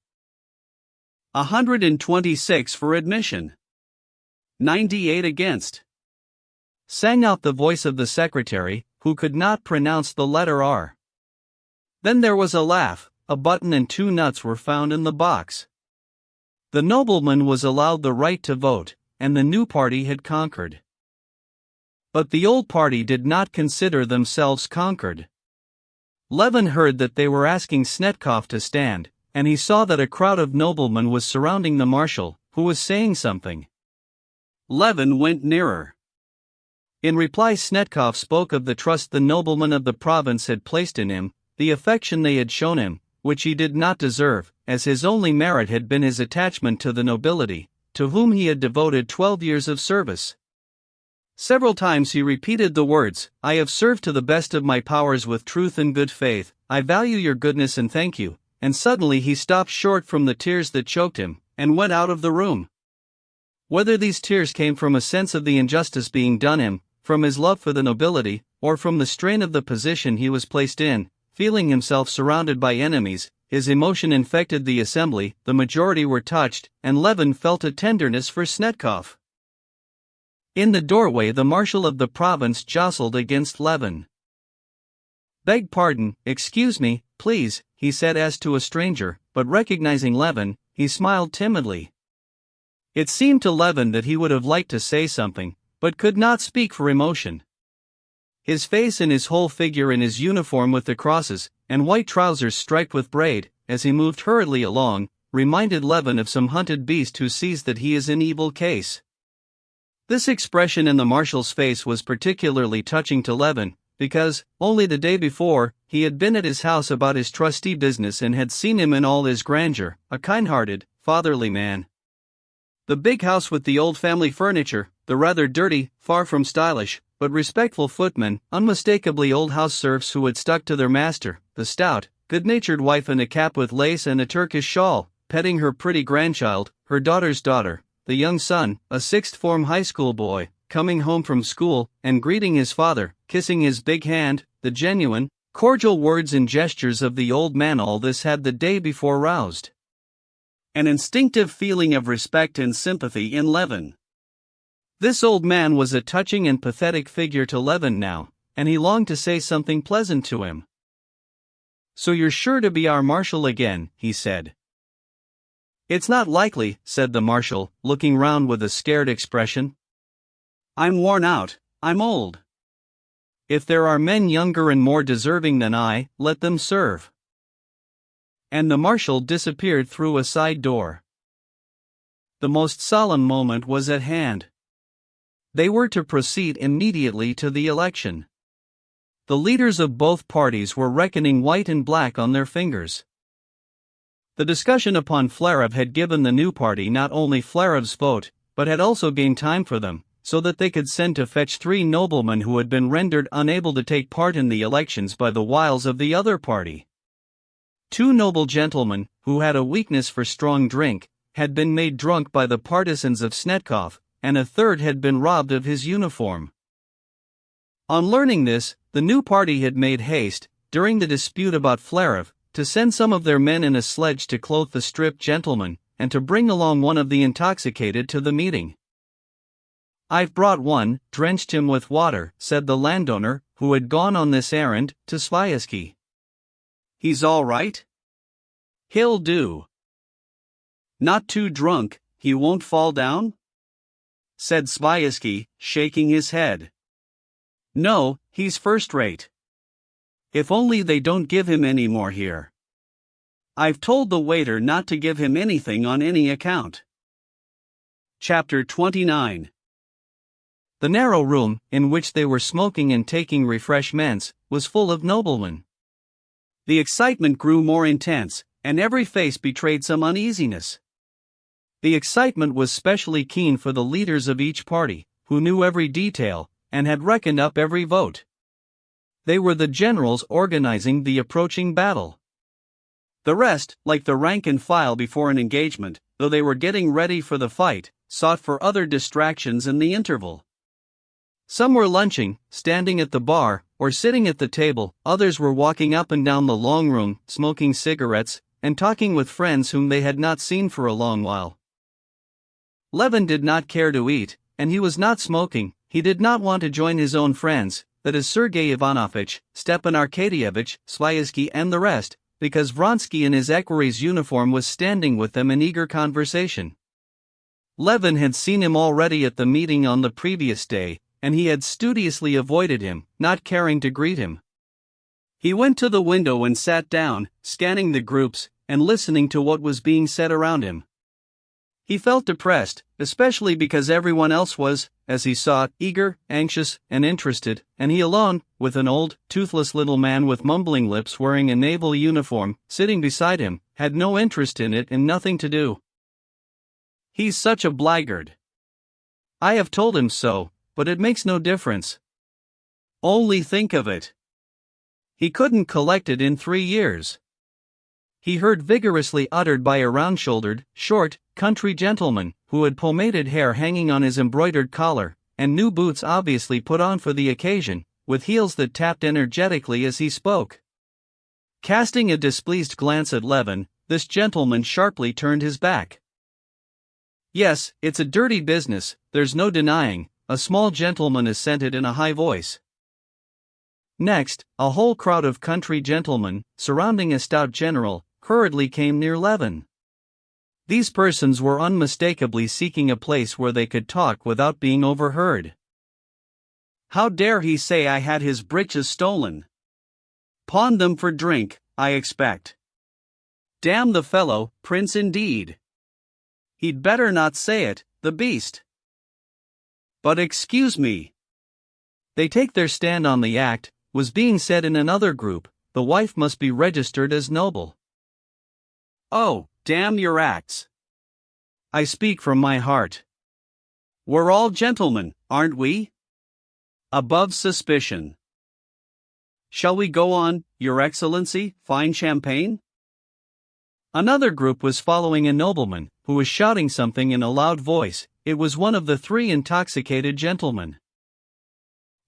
126 for admission. 98 against. Sang out the voice of the secretary, who could not pronounce the letter R. Then there was a laugh, a button and 2 nuts were found in the box. The nobleman was allowed the right to vote, and the new party had conquered. But the old party did not consider themselves conquered. Levin heard that they were asking Snetkov to stand, and he saw that a crowd of noblemen was surrounding the marshal, who was saying something. Levin went nearer. In reply, Snetkov spoke of the trust the noblemen of the province had placed in him, the affection they had shown him, which he did not deserve, as his only merit had been his attachment to the nobility, to whom he had devoted 12 years of service. Several times he repeated the words, "I have served to the best of my powers with truth and good faith, I value your goodness and thank you," and suddenly he stopped short from the tears that choked him, and went out of the room. Whether these tears came from a sense of the injustice being done him, from his love for the nobility, or from the strain of the position he was placed in, feeling himself surrounded by enemies, his emotion infected the assembly, the majority were touched, and Levin felt a tenderness for Snetkov. In the doorway the marshal of the province jostled against Levin. "Beg pardon, excuse me, please," he said as to a stranger, but recognizing Levin, he smiled timidly. It seemed to Levin that he would have liked to say something, but could not speak for emotion. His face and his whole figure in his uniform with the crosses, and white trousers striped with braid, as he moved hurriedly along, reminded Levin of some hunted beast who sees that he is in evil case. This expression in the marshal's face was particularly touching to Levin, because, only the day before, he had been at his house about his trustee business and had seen him in all his grandeur, a kind-hearted, fatherly man. The big house with the old family furniture, the rather dirty, far from stylish, but respectful footmen, unmistakably old house serfs who had stuck to their master, the stout, good-natured wife in a cap with lace and a Turkish shawl, petting her pretty grandchild, her daughter's daughter, the young son, a sixth-form high school boy, coming home from school, and greeting his father, kissing his big hand, the genuine, cordial words and gestures of the old man. All this had the day before roused an instinctive feeling of respect and sympathy in Levin. This old man was a touching and pathetic figure to Levin now, and he longed to say something pleasant to him. "So you're sure to be our marshal again," he said. "It's not likely," said the marshal, looking round with a scared expression. "I'm worn out, I'm old. If there are men younger and more deserving than I, let them serve." And the marshal disappeared through a side door. The most solemn moment was at hand. They were to proceed immediately to the election. The leaders of both parties were reckoning white and black on their fingers. The discussion upon Flarev had given the new party not only Flarev's vote, but had also gained time for them, so that they could send to fetch 3 noblemen who had been rendered unable to take part in the elections by the wiles of the other party. 2 noble gentlemen, who had a weakness for strong drink, had been made drunk by the partisans of Snetkov, and a third had been robbed of his uniform. On learning this, the new party had made haste, during the dispute about Flarev, to send some of their men in a sledge to clothe the stripped gentleman, and to bring along one of the intoxicated to the meeting. "I've brought one, drenched him with water," said the landowner, who had gone on this errand, to Sviazhsky. "He's all right? He'll do. Not too drunk, he won't fall down?" said Sviazhsky, shaking his head. "No, he's first-rate. If only they don't give him any more here. I've told the waiter not to give him anything on any account." Chapter 29. The narrow room, in which they were smoking and taking refreshments, was full of noblemen. The excitement grew more intense, and every face betrayed some uneasiness. The excitement was specially keen for the leaders of each party, who knew every detail, and had reckoned up every vote. They were the generals organizing the approaching battle. The rest, like the rank and file before an engagement, though they were getting ready for the fight, sought for other distractions in the interval. Some were lunching, standing at the bar, or sitting at the table. Others were walking up and down the long room, smoking cigarettes, and talking with friends whom they had not seen for a long while. Levin did not care to eat, and he was not smoking. He did not want to join his own friends, that is Sergei Ivanovich, Stepan Arkadyevich, Sviazhsky and the rest, because Vronsky in his equerry's uniform was standing with them in eager conversation. Levin had seen him already at the meeting on the previous day, and he had studiously avoided him, not caring to greet him. He went to the window and sat down, scanning the groups, and listening to what was being said around him. He felt depressed, especially because everyone else was, as he saw, eager, anxious, and interested, and he alone, with an old, toothless little man with mumbling lips wearing a naval uniform, sitting beside him, had no interest in it and nothing to do. "He's such a blackguard. I have told him so, but it makes no difference. Only think of it. He couldn't collect it in 3 years." He heard vigorously uttered by a round-shouldered, short, country gentleman, who had pomaded hair hanging on his embroidered collar, and new boots obviously put on for the occasion, with heels that tapped energetically as he spoke. Casting a displeased glance at Levin, this gentleman sharply turned his back. "Yes, it's a dirty business, there's no denying," a small gentleman assented in a high voice. Next, a whole crowd of country gentlemen, surrounding a stout general, hurriedly came near Levin. These persons were unmistakably seeking a place where they could talk without being overheard. "How dare he say I had his breeches stolen? Pawned them for drink, I expect. Damn the fellow, prince indeed. He'd better not say it, the beast. But excuse me. They take their stand on the act," was being said in another group. "The wife must be registered as noble." "Oh, damn your acts. I speak from my heart. We're all gentlemen, aren't we? Above suspicion. Shall we go on, Your Excellency, fine champagne?" Another group was following a nobleman, who was shouting something in a loud voice. It was one of the 3 intoxicated gentlemen.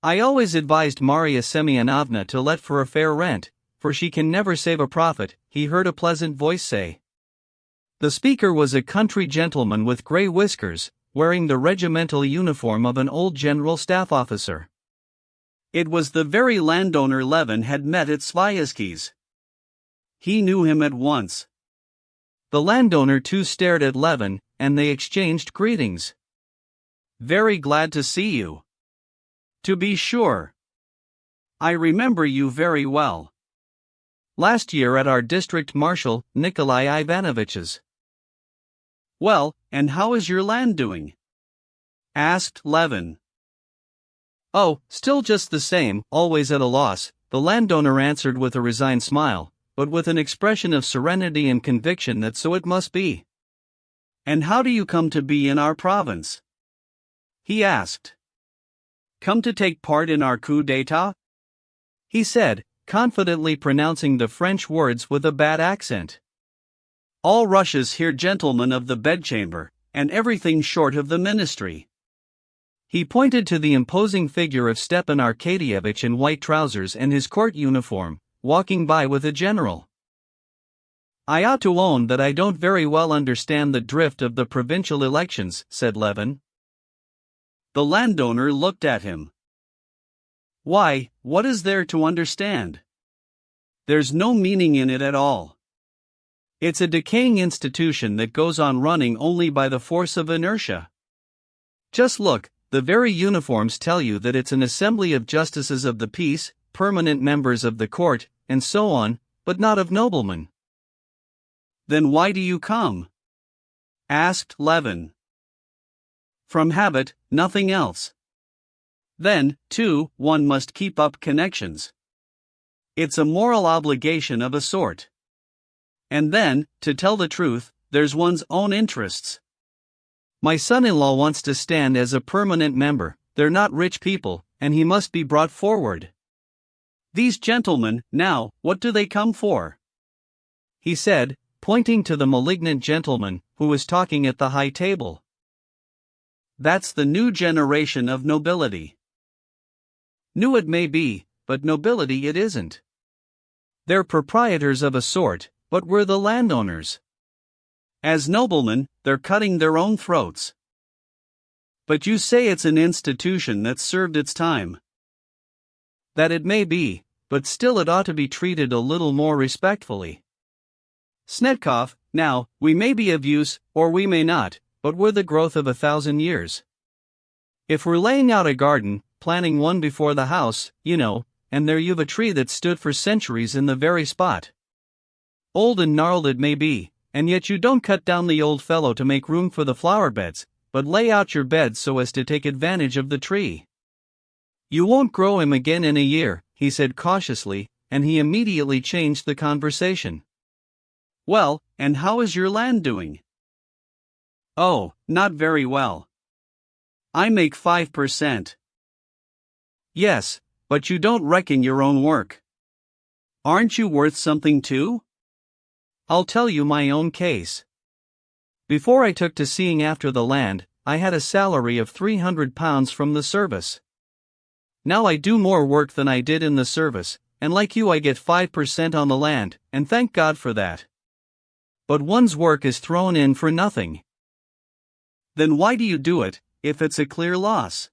"I always advised Maria Semyonovna to let for a fair rent, for she can never save a profit," he heard a pleasant voice say. The speaker was a country gentleman with grey whiskers, wearing the regimental uniform of an old general staff officer. It was the very landowner Levin had met at Sviazhsky's. He knew him at once. The landowner too stared at Levin, and they exchanged greetings. "Very glad to see you." "To be sure. I remember you very well. Last year at our district marshal, Nikolai Ivanovich's." "Well, and how is your land doing?" asked Levin. "Oh, still just the same, always at a loss," the landowner answered with a resigned smile, but with an expression of serenity and conviction that so it must be. "And how do you come to be in our province?" he asked. "Come to take part in our coup d'état?" he said, confidently pronouncing the French words with a bad accent. "All Russia's here gentlemen of the bedchamber, and everything short of the ministry." He pointed to the imposing figure of Stepan Arkadyevich in white trousers and his court uniform, walking by with a general. "I ought to own that I don't very well understand the drift of the provincial elections," said Levin. The landowner looked at him. "Why, what is there to understand? There's no meaning in it at all. It's a decaying institution that goes on running only by the force of inertia. Just look, the very uniforms tell you that it's an assembly of justices of the peace, permanent members of the court, and so on, but not of noblemen." "Then why do you come?" asked Levin. "From habit, nothing else. Then, too, one must keep up connections. It's a moral obligation of a sort. And then, to tell the truth, there's one's own interests. My son-in-law wants to stand as a permanent member. They're not rich people, and he must be brought forward. These gentlemen, now, what do they come for? He said, pointing to the malignant gentleman who was talking at the high table. That's the new generation of nobility. New it may be, but nobility it isn't. They're proprietors of a sort, but we're the landowners. As noblemen, they're cutting their own throats. But you say it's an institution that's served its time. That it may be, but still it ought to be treated a little more respectfully. Snetkov, now, we may be of use, or we may not, but we're the growth of 1,000 years. If we're laying out a garden, planting one before the house, you know, and there you've a tree that's stood for centuries in the very spot. Old and gnarled it may be, and yet you don't cut down the old fellow to make room for the flower beds, but lay out your beds so as to take advantage of the tree. You won't grow him again in a year, he said cautiously, and he immediately changed the conversation. Well, and how is your land doing? Oh, not very well. I make 5%. Yes, but you don't reckon your own work. Aren't you worth something too? I'll tell you my own case. Before I took to seeing after the land, I had a salary of £300 from the service. Now I do more work than I did in the service, and like you I get 5% on the land, and thank God for that. But one's work is thrown in for nothing. Then why do you do it, if it's a clear loss?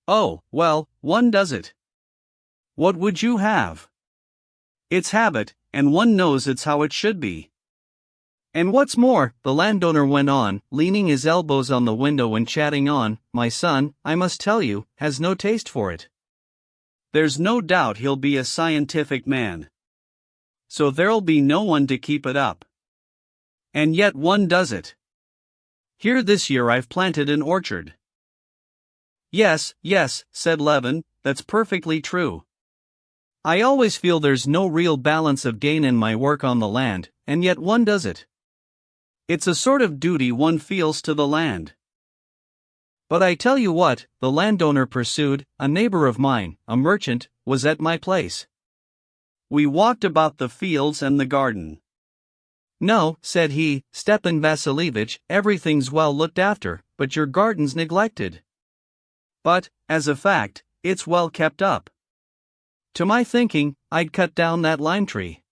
Oh, well, one does it. What would you have? It's habit, and one knows it's how it should be. And what's more, the landowner went on, leaning his elbows on the window and chatting on, my son, I must tell you, has no taste for it. There's no doubt he'll be a scientific man. So there'll be no one to keep it up. And yet one does it. Here this year I've planted an orchard. Yes, said Levin, that's perfectly true. I always feel there's no real balance of gain in my work on the land, and yet one does it. It's a sort of duty one feels to the land. But I tell you what, the landowner pursued, a neighbor of mine, a merchant, was at my place. We walked about the fields and the garden. No, said he, Stepan Vasilievich, everything's well looked after, but your garden's neglected. But, as a fact, it's well kept up. To my thinking, I'd cut down that lime tree.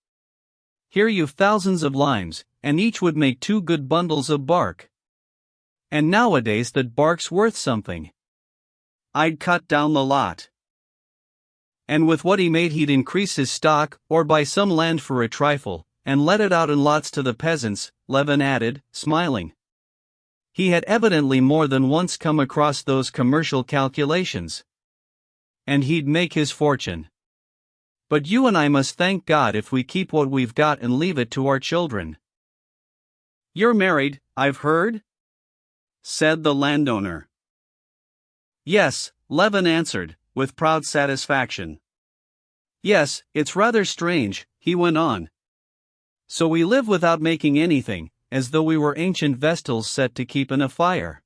Here you've thousands of limes, and each would make 2 good bundles of bark. And nowadays that bark's worth something. I'd cut down the lot. And with what he made he'd increase his stock, or buy some land for a trifle, and let it out in lots to the peasants, Levin added, smiling. He had evidently more than once come across those commercial calculations. And he'd make his fortune. But you and I must thank God if we keep what we've got and leave it to our children. You're married, I've heard? Said the landowner. Yes, Levin answered, with proud satisfaction. Yes, it's rather strange, he went on. So we live without making anything, as though we were ancient vestals set to keep in a fire.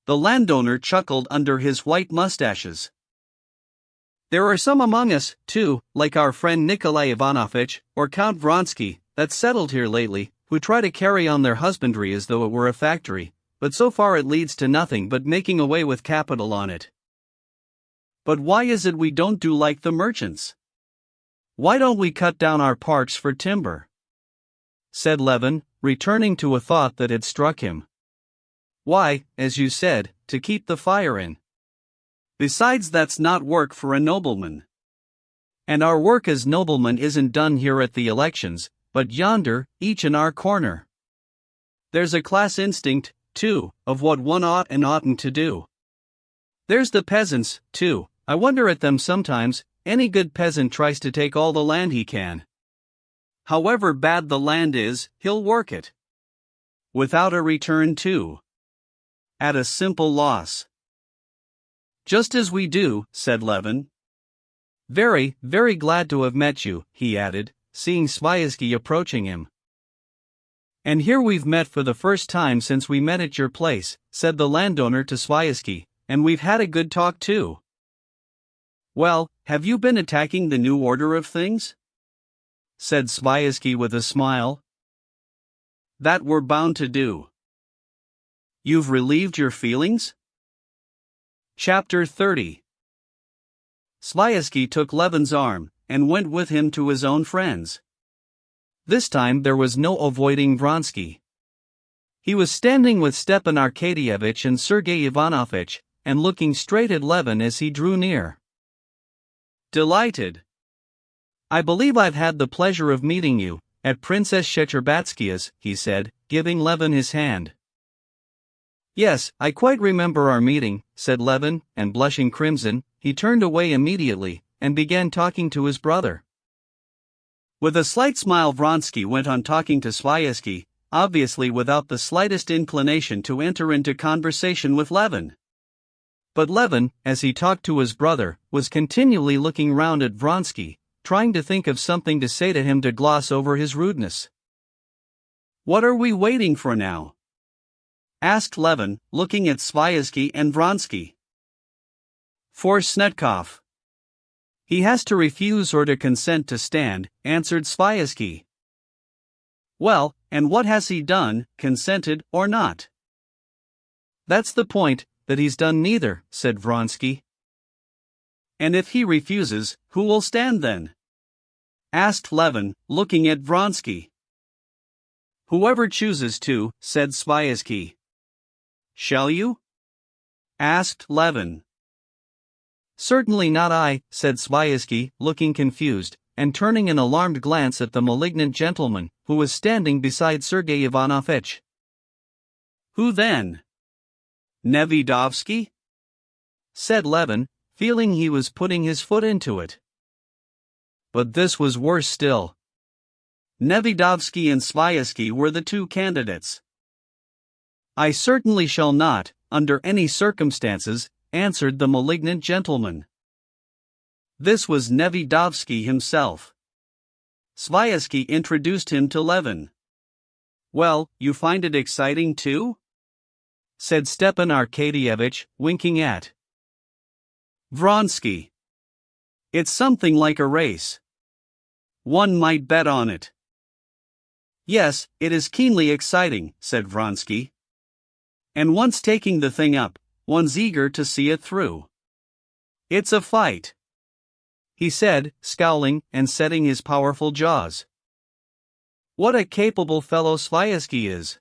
The landowner chuckled under his white mustaches. There are some among us, too, like our friend Nikolai Ivanovitch, or Count Vronsky, that's settled here lately, who try to carry on their husbandry as though it were a factory, but so far it leads to nothing but making away with capital on it. But why is it we don't do like the merchants? Why don't we cut down our parks for timber? Said Levin, returning to a thought that had struck him. Why, as you said, to keep the fire in. Besides, that's not work for a nobleman. And our work as noblemen isn't done here at the elections, but yonder, each in our corner. There's a class instinct, too, of what one ought and oughtn't to do. There's the peasants, too. I wonder at them sometimes. Any good peasant tries to take all the land he can. However bad the land is, he'll work it. Without a return too. At a simple loss. Just as we do, said Levin. Very, very glad to have met you, he added, seeing Sviazhsky approaching him. And here we've met for the first time since we met at your place, said the landowner to Sviazhsky, and we've had a good talk too. Well, have you been attacking the new order of things? Said Sviazhsky with a smile. That we're bound to do. You've relieved your feelings? Chapter 30. Sviazhsky took Levin's arm, and went with him to his own friends. This time there was no avoiding Vronsky. He was standing with Stepan Arkadyevitch and Sergei Ivanovitch, and looking straight at Levin as he drew near. Delighted. I believe I've had the pleasure of meeting you, at Princess Shcherbatatsky's, he said, giving Levin his hand. Yes, I quite remember our meeting, said Levin, and blushing crimson, he turned away immediately, and began talking to his brother. With a slight smile Vronsky went on talking to Sviazhsky, obviously without the slightest inclination to enter into conversation with Levin. But Levin, as he talked to his brother, was continually looking round at Vronsky, trying to think of something to say to him to gloss over his rudeness. What are we waiting for now? Asked Levin, looking at Sviazhsky and Vronsky. For Snetkov. He has to refuse or to consent to stand, answered Sviazhsky. Well, and what has he done, consented or not? That's the point, that he's done neither, said Vronsky. And if he refuses, who will stand then? Asked Levin, looking at Vronsky. Whoever chooses to, said Sviazhsky. Shall you? Asked Levin. Certainly not I, said Sviazhsky, looking confused, and turning an alarmed glance at the malignant gentleman, who was standing beside Sergei Ivanovitch. Who then? Nevidovsky? Said Levin, feeling he was putting his foot into it. But this was worse still. Nevidovsky and Sviazhsky were the two candidates. I certainly shall not, under any circumstances, answered the malignant gentleman. This was Nevidovsky himself. Sviazhsky introduced him to Levin. Well, you find it exciting too? Said Stepan Arkadyevitch, winking at Vronsky. It's something like a race. One might bet on it. Yes, it is keenly exciting, said Vronsky. And once taking the thing up, one's eager to see it through. It's a fight, he said, scowling and setting his powerful jaws. What a capable fellow Sviazhsky is.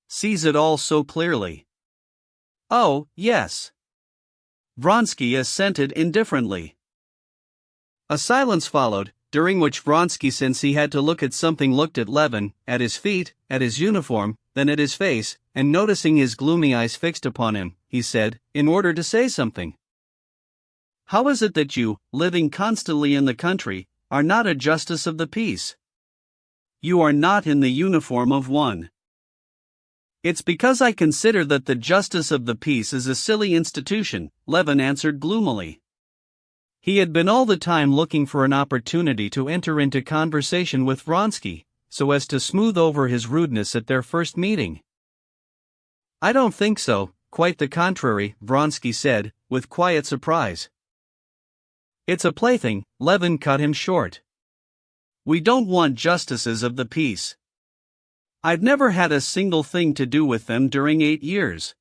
Sees it all so clearly. Oh, yes. Vronsky assented indifferently. A silence followed, during which Vronsky, since he had to look at something, looked at Levin, at his feet, at his uniform, then at his face, and noticing his gloomy eyes fixed upon him, he said, in order to say something. How is it that you, living constantly in the country, are not a justice of the peace? You are not in the uniform of one. It's because I consider that the justice of the peace is a silly institution, Levin answered gloomily. He had been all the time looking for an opportunity to enter into conversation with Vronsky, so as to smooth over his rudeness at their first meeting. I don't think so, quite the contrary, Vronsky said, with quiet surprise. It's a plaything, Levin cut him short. We don't want justices of the peace. I've never had a single thing to do with them during 8 years.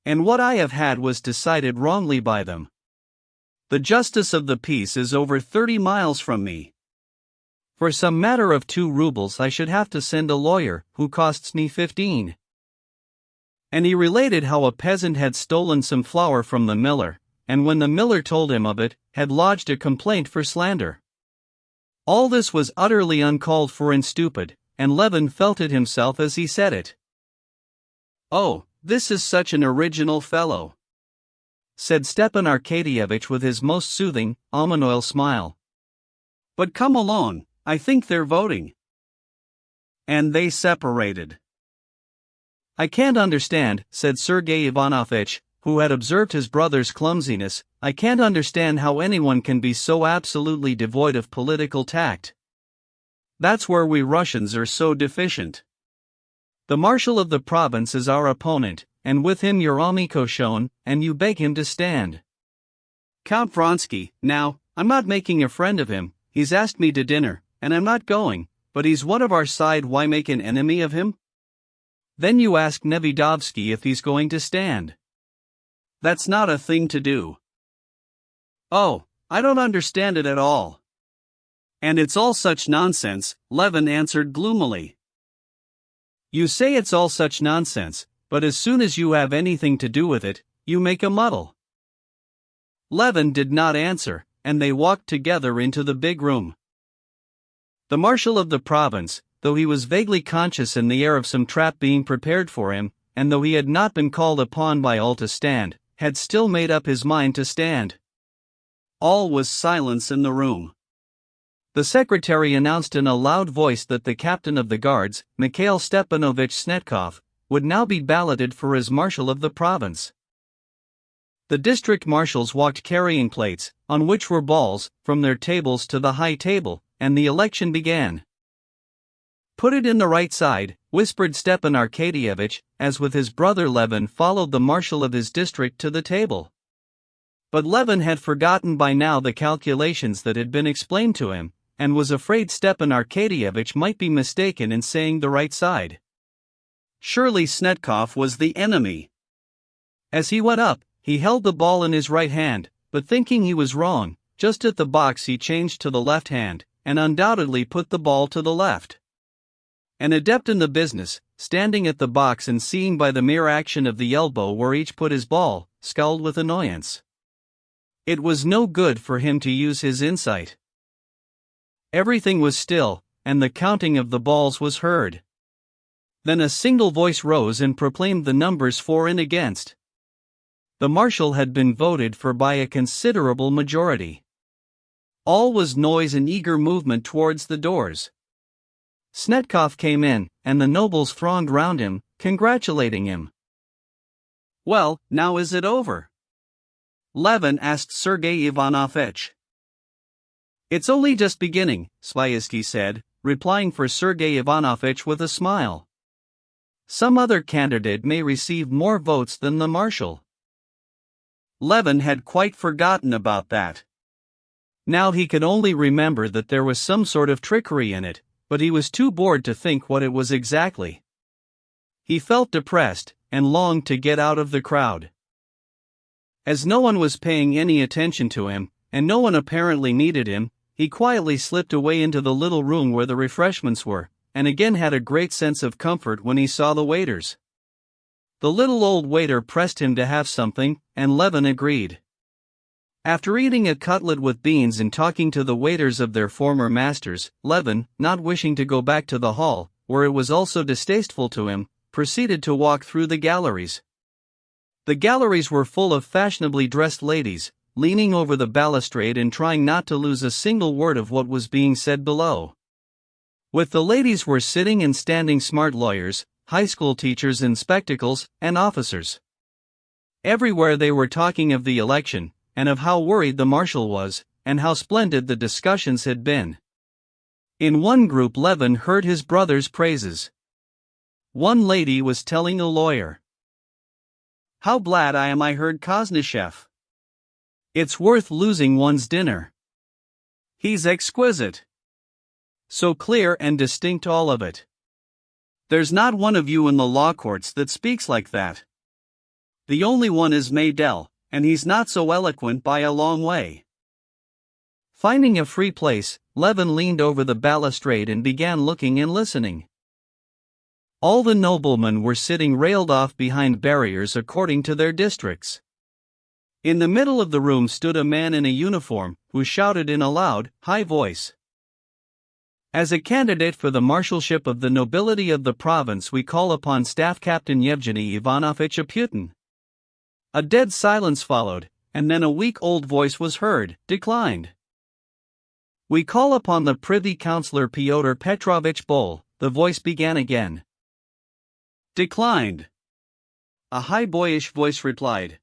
And what I have had was decided wrongly by them. The justice of the peace is over 30 miles from me. For some matter of 2 rubles I should have to send a lawyer, who costs me 15. And he related how a peasant had stolen some flour from the miller, and when the miller told him of it, had lodged a complaint for slander. All this was utterly uncalled for and stupid, and Levin felt it himself as he said it. Oh, this is such an original fellow, said Stepan Arkadyevitch with his most soothing, almond oil smile. But come along, I think they're voting. And they separated. I can't understand, said Sergei Ivanovitch, who had observed his brother's clumsiness, "I can't understand how anyone can be so absolutely devoid of political tact. That's where we Russians are so deficient. The marshal of the province is our opponent, and with him your amico shown, and you beg him to stand. Count Vronsky, now, I'm not making a friend of him, he's asked me to dinner, and I'm not going, but he's one of our side, why make an enemy of him? Then you ask Nevidovsky if he's going to stand. That's not a thing to do. Oh, I don't understand it at all. And it's all such nonsense," Levin answered gloomily. "You say it's all such nonsense, but as soon as you have anything to do with it, you make a muddle." Levin did not answer, and they walked together into the big room. The marshal of the province, though he was vaguely conscious in the air of some trap being prepared for him, and though he had not been called upon by all to stand, had still made up his mind to stand. All was silence in the room. The secretary announced in a loud voice that the captain of the guards, Mikhail Stepanovich Snetkov, would now be balloted for as marshal of the province. The district marshals walked carrying plates, on which were balls, from their tables to the high table, and the election began. "Put it in the right side," whispered Stepan Arkadyevich, as with his brother Levin followed the marshal of his district to the table. But Levin had forgotten by now the calculations that had been explained to him, and was afraid Stepan Arkadyevich might be mistaken in saying the right side. Surely Snetkov was the enemy. As he went up, he held the ball in his right hand, but thinking he was wrong, just at the box he changed to the left hand, and undoubtedly put the ball to the left. An adept in the business, standing at the box and seeing by the mere action of the elbow where each put his ball, scowled with annoyance. It was no good for him to use his insight. Everything was still, and the counting of the balls was heard. Then a single voice rose and proclaimed the numbers for and against. The marshal had been voted for by a considerable majority. All was noise and eager movement towards the doors. Snetkov came in, and the nobles thronged round him, congratulating him. "Well, now is it over?" Levin asked Sergei Ivanovich. "It's only just beginning," Sviazhsky said, replying for Sergei Ivanovich with a smile. "Some other candidate may receive more votes than the marshal." Levin had quite forgotten about that. Now he could only remember that there was some sort of trickery in it, but he was too bored to think what it was exactly. He felt depressed, and longed to get out of the crowd. As no one was paying any attention to him, and no one apparently needed him, he quietly slipped away into the little room where the refreshments were, and again had a great sense of comfort when he saw the waiters. The little old waiter pressed him to have something, and Levin agreed. After eating a cutlet with beans and talking to the waiters of their former masters, Levin, not wishing to go back to the hall, where it was also distasteful to him, proceeded to walk through the galleries. The galleries were full of fashionably dressed ladies, leaning over the balustrade and trying not to lose a single word of what was being said below. With the ladies were sitting and standing smart lawyers, high school teachers in spectacles, and officers. Everywhere they were talking of the election, and of how worried the marshal was, and how splendid the discussions had been. In one group Levin heard his brother's praises. One lady was telling a lawyer, "How glad I am I heard Koznishev. It's worth losing one's dinner. He's exquisite. So clear and distinct all of it. There's not one of you in the law courts that speaks like that. The only one is Maydell, and he's not so eloquent by a long way." Finding a free place, Levin leaned over the balustrade and began looking and listening. All the noblemen were sitting railed off behind barriers according to their districts. In the middle of the room stood a man in a uniform, who shouted in a loud, high voice, "As a candidate for the marshalship of the nobility of the province we call upon Staff Captain Yevgeny Ivanovich Aputin." A dead silence followed, and then a weak old voice was heard, "Declined." "We call upon the Privy Councillor Pyotr Petrovich Bol," the voice began again. "Declined." A high boyish voice replied,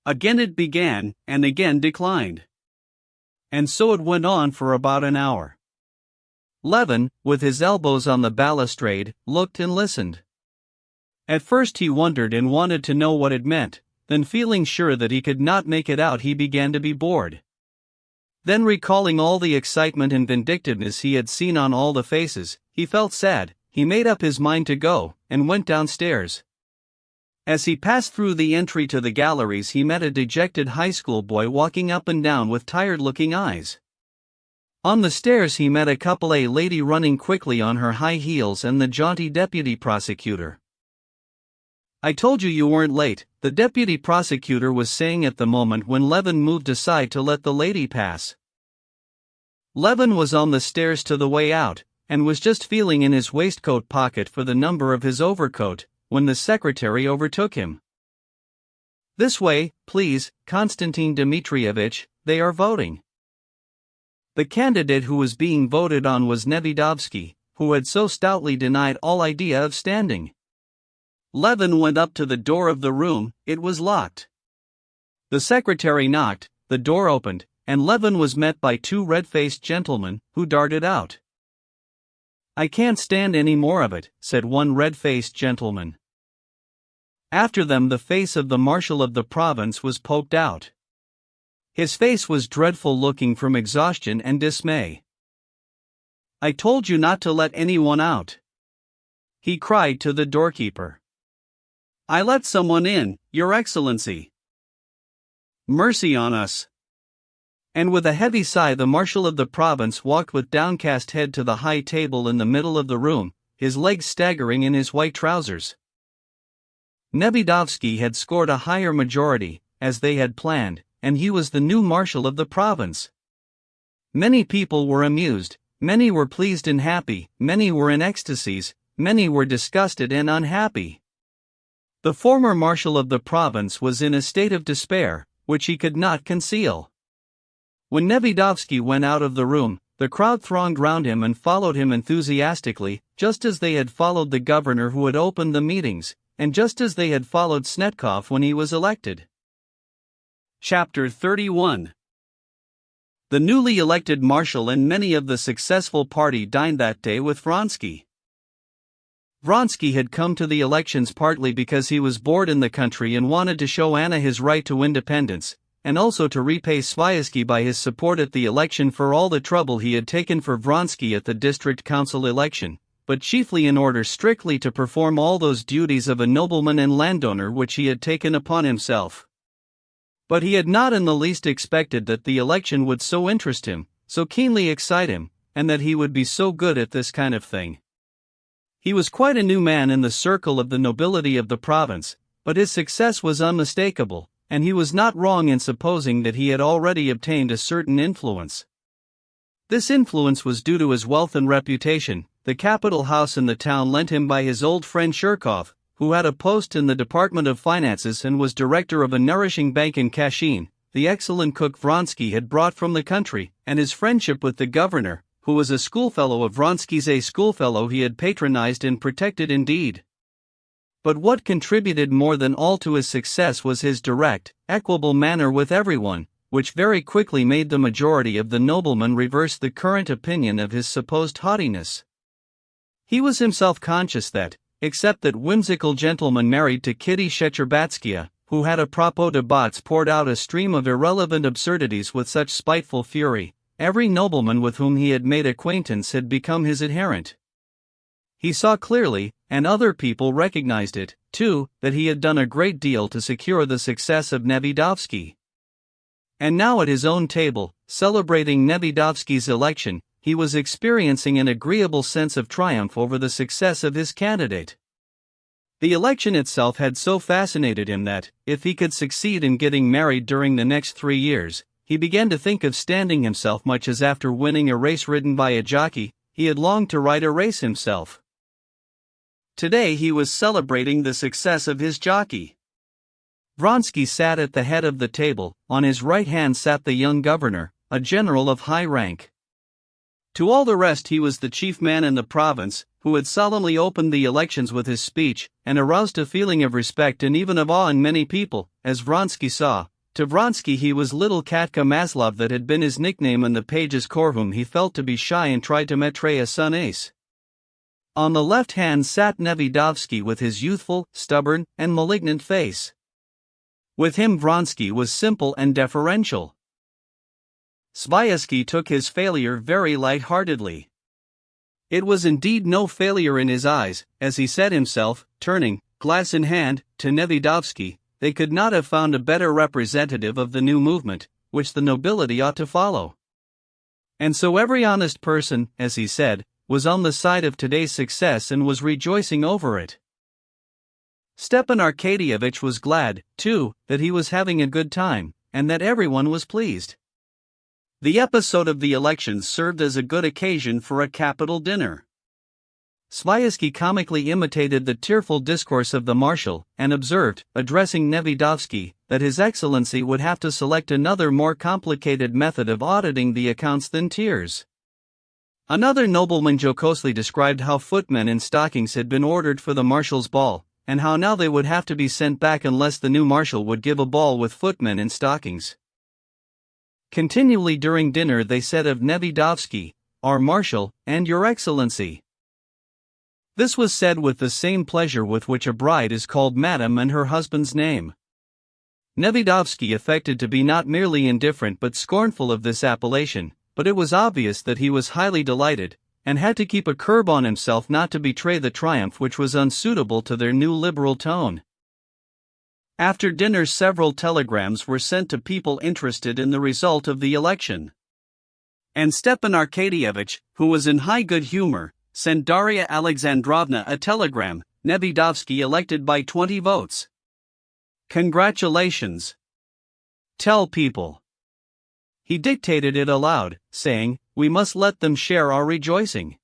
Again it began, and again declined. And so it went on for about an hour. Levin, with his elbows on the balustrade, looked and listened. At first he wondered and wanted to know what it meant, then feeling sure that he could not make it out he began to be bored. Then recalling all the excitement and vindictiveness he had seen on all the faces, he felt sad. He made up his mind to go, and went downstairs. As he passed through the entry to the galleries he met a dejected high school boy walking up and down with tired-looking eyes. On the stairs he met a lady running quickly on her high heels and the jaunty deputy prosecutor. "I told you weren't late," the deputy prosecutor was saying at the moment when Levin moved aside to let the lady pass. Levin was on the stairs to the way out, and was just feeling in his waistcoat pocket for the number of his overcoat, when the secretary overtook him. "This way, please, Konstantin Dmitrievich, they are voting." The candidate who was being voted on was Nevidovsky, who had so stoutly denied all idea of standing. Levin went up to the door of the room. It was locked. The secretary knocked, the door opened, and Levin was met by two red-faced gentlemen, who darted out. "I can't stand any more of it," said one red-faced gentleman. After them the face of the marshal of the province was poked out. His face was dreadful looking from exhaustion and dismay. "I told you not to let anyone out," he cried to the doorkeeper. "I let someone in, Your Excellency." "Mercy on us." And with a heavy sigh the marshal of the province walked with downcast head to the high table in the middle of the room, his legs staggering in his white trousers. Nevidovsky had scored a higher majority, as they had planned, and he was the new marshal of the province. Many people were amused, many were pleased and happy, many were in ecstasies, many were disgusted and unhappy. The former marshal of the province was in a state of despair, which he could not conceal. When Nevidovsky went out of the room, the crowd thronged round him and followed him enthusiastically, just as they had followed the governor who had opened the meetings, and just as they had followed Snetkov when he was elected. Chapter 31. The newly elected marshal and many of the successful party dined that day with Vronsky. Vronsky had come to the elections partly because he was bored in the country and wanted to show Anna his right to independence, and also to repay Sviazhsky by his support at the election for all the trouble he had taken for Vronsky at the district council election, but chiefly in order strictly to perform all those duties of a nobleman and landowner which he had taken upon himself. But he had not in the least expected that the election would so interest him, so keenly excite him, and that he would be so good at this kind of thing. He was quite a new man in the circle of the nobility of the province, but his success was unmistakable, and he was not wrong in supposing that he had already obtained a certain influence. This influence was due to his wealth and reputation. The capital house in the town lent him by his old friend Shirkov, who had a post in the Department of Finances and was director of a nourishing bank in Kashin, the excellent cook Vronsky had brought from the country, and his friendship with the governor, who was a schoolfellow of Vronsky's, a schoolfellow he had patronized and protected indeed. But what contributed more than all to his success was his direct, equable manner with everyone, which very quickly made the majority of the noblemen reverse the current opinion of his supposed haughtiness. He was himself conscious that, except that whimsical gentleman married to Kitty Shcherbátskia, who had a propos de bottes poured out a stream of irrelevant absurdities with such spiteful fury, every nobleman with whom he had made acquaintance had become his adherent. He saw clearly, and other people recognized it, too, that he had done a great deal to secure the success of Nevidovsky. And now at his own table, celebrating Nevidovsky's election, he was experiencing an agreeable sense of triumph over the success of his candidate. The election itself had so fascinated him that, if he could succeed in getting married during the next 3 years, he began to think of standing himself, much as after winning a race ridden by a jockey, he had longed to ride a race himself. Today he was celebrating the success of his jockey. Vronsky sat at the head of the table. On his right hand sat the young governor, a general of high rank. To all the rest he was the chief man in the province, who had solemnly opened the elections with his speech, and aroused a feeling of respect and even of awe in many people, as Vronsky saw, To Vronsky he was little Katka Maslov, that had been his nickname in the pages' corps, whom he felt to be shy and tried to mettre a son ace. On the left hand sat Nevidovsky with his youthful, stubborn, and malignant face. With him Vronsky was simple and deferential. Sviazhsky took his failure very light-heartedly. It was indeed no failure in his eyes, as he said himself, turning, glass in hand, to Nevidovsky. They could not have found a better representative of the new movement, which the nobility ought to follow. And so every honest person, as he said, was on the side of today's success and was rejoicing over it. Stepan Arkadyevitch was glad, too, that he was having a good time, and that everyone was pleased. The episode of the elections served as a good occasion for a capital dinner. Sviazhsky comically imitated the tearful discourse of the marshal, and observed, addressing Nevidovsky, that His Excellency would have to select another more complicated method of auditing the accounts than tears. Another nobleman jocosely described how footmen in stockings had been ordered for the marshal's ball, and how now they would have to be sent back unless the new marshal would give a ball with footmen in stockings. Continually during dinner they said of Nevidovsky, "Our Marshal, and Your Excellency." This was said with the same pleasure with which a bride is called Madam and her husband's name. Nevidovsky affected to be not merely indifferent but scornful of this appellation, but it was obvious that he was highly delighted, and had to keep a curb on himself not to betray the triumph which was unsuitable to their new liberal tone. After dinner several telegrams were sent to people interested in the result of the election. And Stepan Arkadyevitch, who was in high good humor, sent Darya Alexandrovna a telegram, "Nevidovsky elected by 20 votes. Congratulations. Tell people." He dictated it aloud, saying, "We must let them share our rejoicing."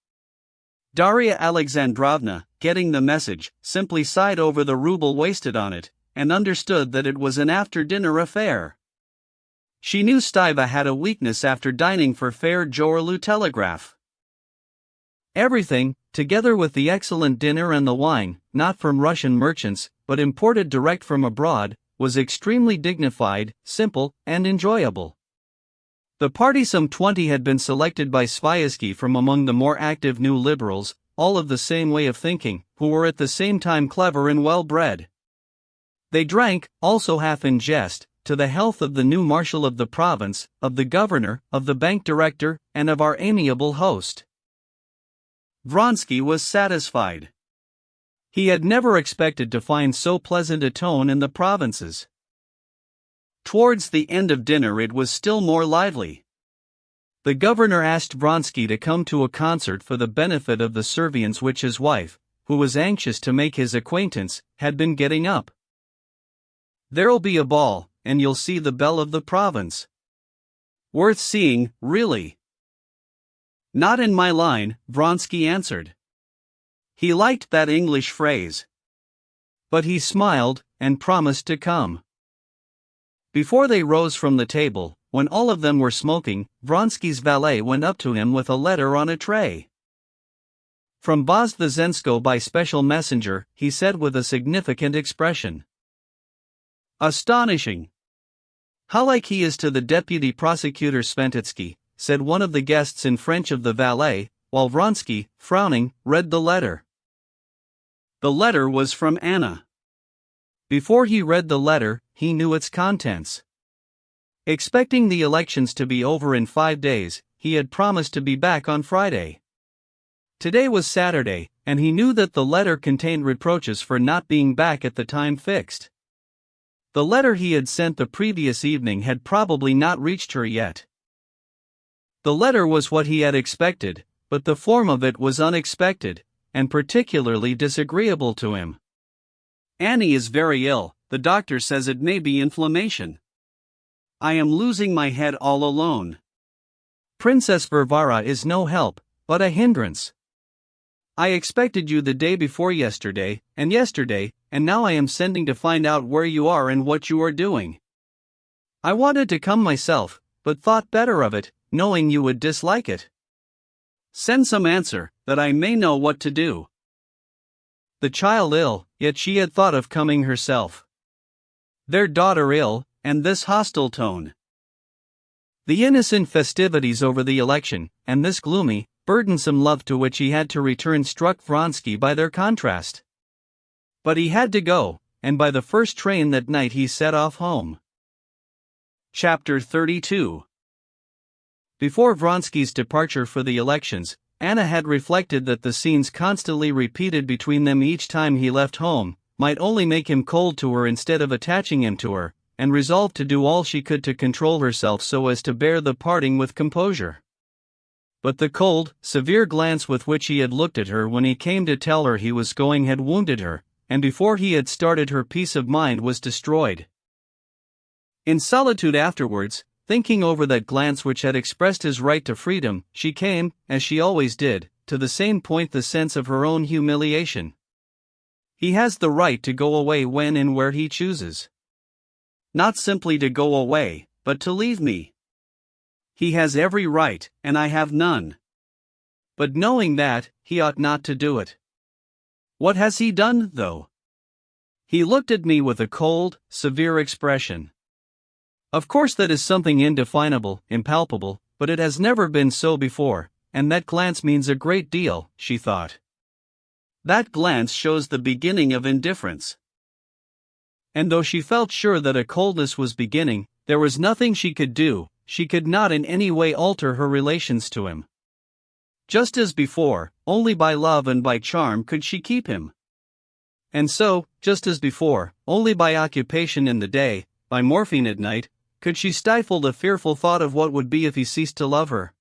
Darya Alexandrovna, getting the message, simply sighed over the ruble wasted on it, and understood that it was an after-dinner affair. She knew Stiva had a weakness after dining for fair Jorlu telegraph. Everything, together with the excellent dinner and the wine, not from Russian merchants, but imported direct from abroad, was extremely dignified, simple, and enjoyable. The party, some 20, had been selected by Sviazhsky from among the more active new liberals, all of the same way of thinking, who were at the same time clever and well-bred. They drank, also half in jest, to the health of the new marshal of the province, of the governor, of the bank director, and of our amiable host. Vronsky was satisfied. He had never expected to find so pleasant a tone in the provinces. Towards the end of dinner it was still more lively. The governor asked Vronsky to come to a concert for the benefit of the Servians which his wife, who was anxious to make his acquaintance, had been getting up. "There'll be a ball, and you'll see the belle of the province. Worth seeing, really." "Not in my line," Vronsky answered. He liked that English phrase. But he smiled, and promised to come. Before they rose from the table, when all of them were smoking, Vronsky's valet went up to him with a letter on a tray. "From Vozdvizhensko by special messenger," he said with a significant expression. "Astonishing! How like he is to the deputy prosecutor Sventitsky," said one of the guests in French of the valet, while Vronsky, frowning, read the letter. The letter was from Anna. Before he read the letter, he knew its contents. Expecting the elections to be over in 5 days, he had promised to be back on Friday. Today was Saturday, and he knew that the letter contained reproaches for not being back at the time fixed. The letter he had sent the previous evening had probably not reached her yet. The letter was what he had expected, but the form of it was unexpected, and particularly disagreeable to him. "Annie is very ill, the doctor says it may be inflammation. I am losing my head all alone. Princess Varvara is no help, but a hindrance. I expected you the day before yesterday, and now I am sending to find out where you are and what you are doing. I wanted to come myself, but thought better of it, knowing you would dislike it. Send some answer, that I may know what to do." The child ill, yet she had thought of coming herself. Their daughter ill, and this hostile tone. The innocent festivities over the election, and this gloomy, burdensome love to which he had to return struck Vronsky by their contrast. But he had to go, and by the first train that night he set off home. Chapter 32. Before Vronsky's departure for the elections, Anna had reflected that the scenes constantly repeated between them each time he left home might only make him cold to her instead of attaching him to her, and resolved to do all she could to control herself so as to bear the parting with composure. But the cold, severe glance with which he had looked at her when he came to tell her he was going had wounded her, and before he had started her peace of mind was destroyed. In solitude afterwards, thinking over that glance which had expressed his right to freedom, she came, as she always did, to the same point, the sense of her own humiliation. He has the right to go away when and where he chooses. Not simply to go away, but to leave me. He has every right, and I have none. But knowing that, he ought not to do it. What has he done, though? He looked at me with a cold, severe expression. Of course that is something indefinable, impalpable, but it has never been so before, and that glance means a great deal, she thought. That glance shows the beginning of indifference. And though she felt sure that a coldness was beginning, there was nothing she could do. She could not in any way alter her relations to him. Just as before, only by love and by charm could she keep him. And so, just as before, only by occupation in the day, by morphine at night, could she stifle the fearful thought of what would be if he ceased to love her.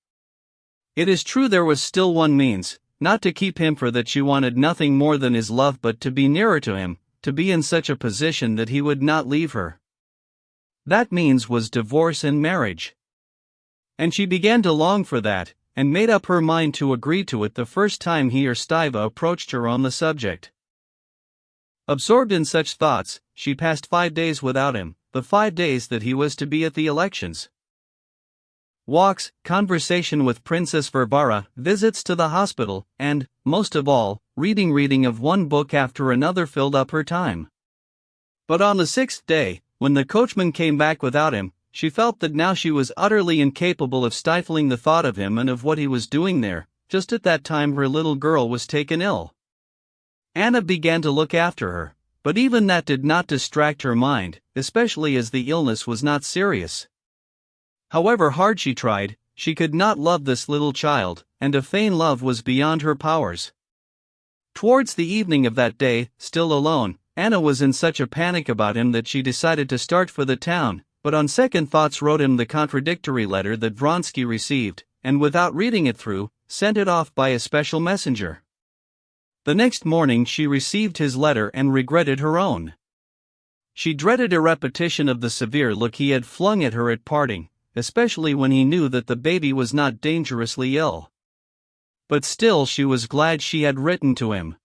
It is true there was still one means, not to keep him, for that she wanted nothing more than his love, but to be nearer to him, to be in such a position that he would not leave her. That means was divorce and marriage. And she began to long for that, and made up her mind to agree to it the first time he or Stiva approached her on the subject. Absorbed in such thoughts, she passed 5 days without him, the 5 days that he was to be at the elections. Walks, conversation with Princess Varvara, visits to the hospital, and, most of all, reading of one book after another filled up her time. But on the 6th day, when the coachman came back without him, she felt that now she was utterly incapable of stifling the thought of him and of what he was doing there. Just at that time her little girl was taken ill. Anna began to look after her, but even that did not distract her mind, especially as the illness was not serious. However hard she tried, she could not love this little child, and to feign love was beyond her powers. Towards the evening of that day, still alone, Anna was in such a panic about him that she decided to start for the town, but on second thoughts wrote him the contradictory letter that Vronsky received, and without reading it through, sent it off by a special messenger. The next morning she received his letter and regretted her own. She dreaded a repetition of the severe look he had flung at her at parting, especially when he knew that the baby was not dangerously ill. But still she was glad she had written to him.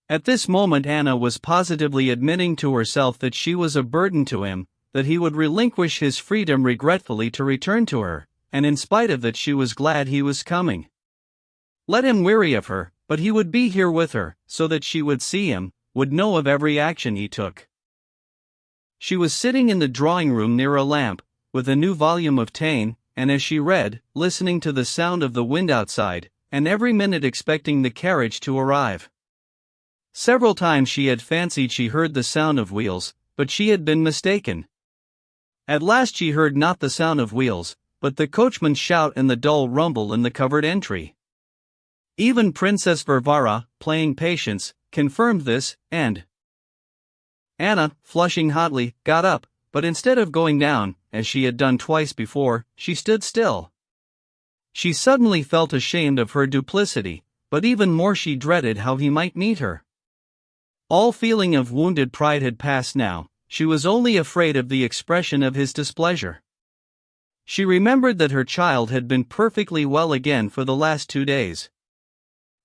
At this moment Anna was positively admitting to herself that she was a burden to him, that he would relinquish his freedom regretfully to return to her, and in spite of that she was glad he was coming. Let him weary of her, but he would be here with her, so that she would see him, would know of every action he took. She was sitting in the drawing-room near a lamp, with a new volume of Taine, and as she read, listening to the sound of the wind outside, and every minute expecting the carriage to arrive. Several times she had fancied she heard the sound of wheels, but she had been mistaken. At last she heard not the sound of wheels, but the coachman's shout and the dull rumble in the covered entry. Even Princess Varvara, playing patience, confirmed this, and Anna, flushing hotly, got up, but instead of going down, as she had done twice before, she stood still. She suddenly felt ashamed of her duplicity, but even more she dreaded how he might meet her. All feeling of wounded pride had passed now, she was only afraid of the expression of his displeasure. She remembered that her child had been perfectly well again for the last 2 days.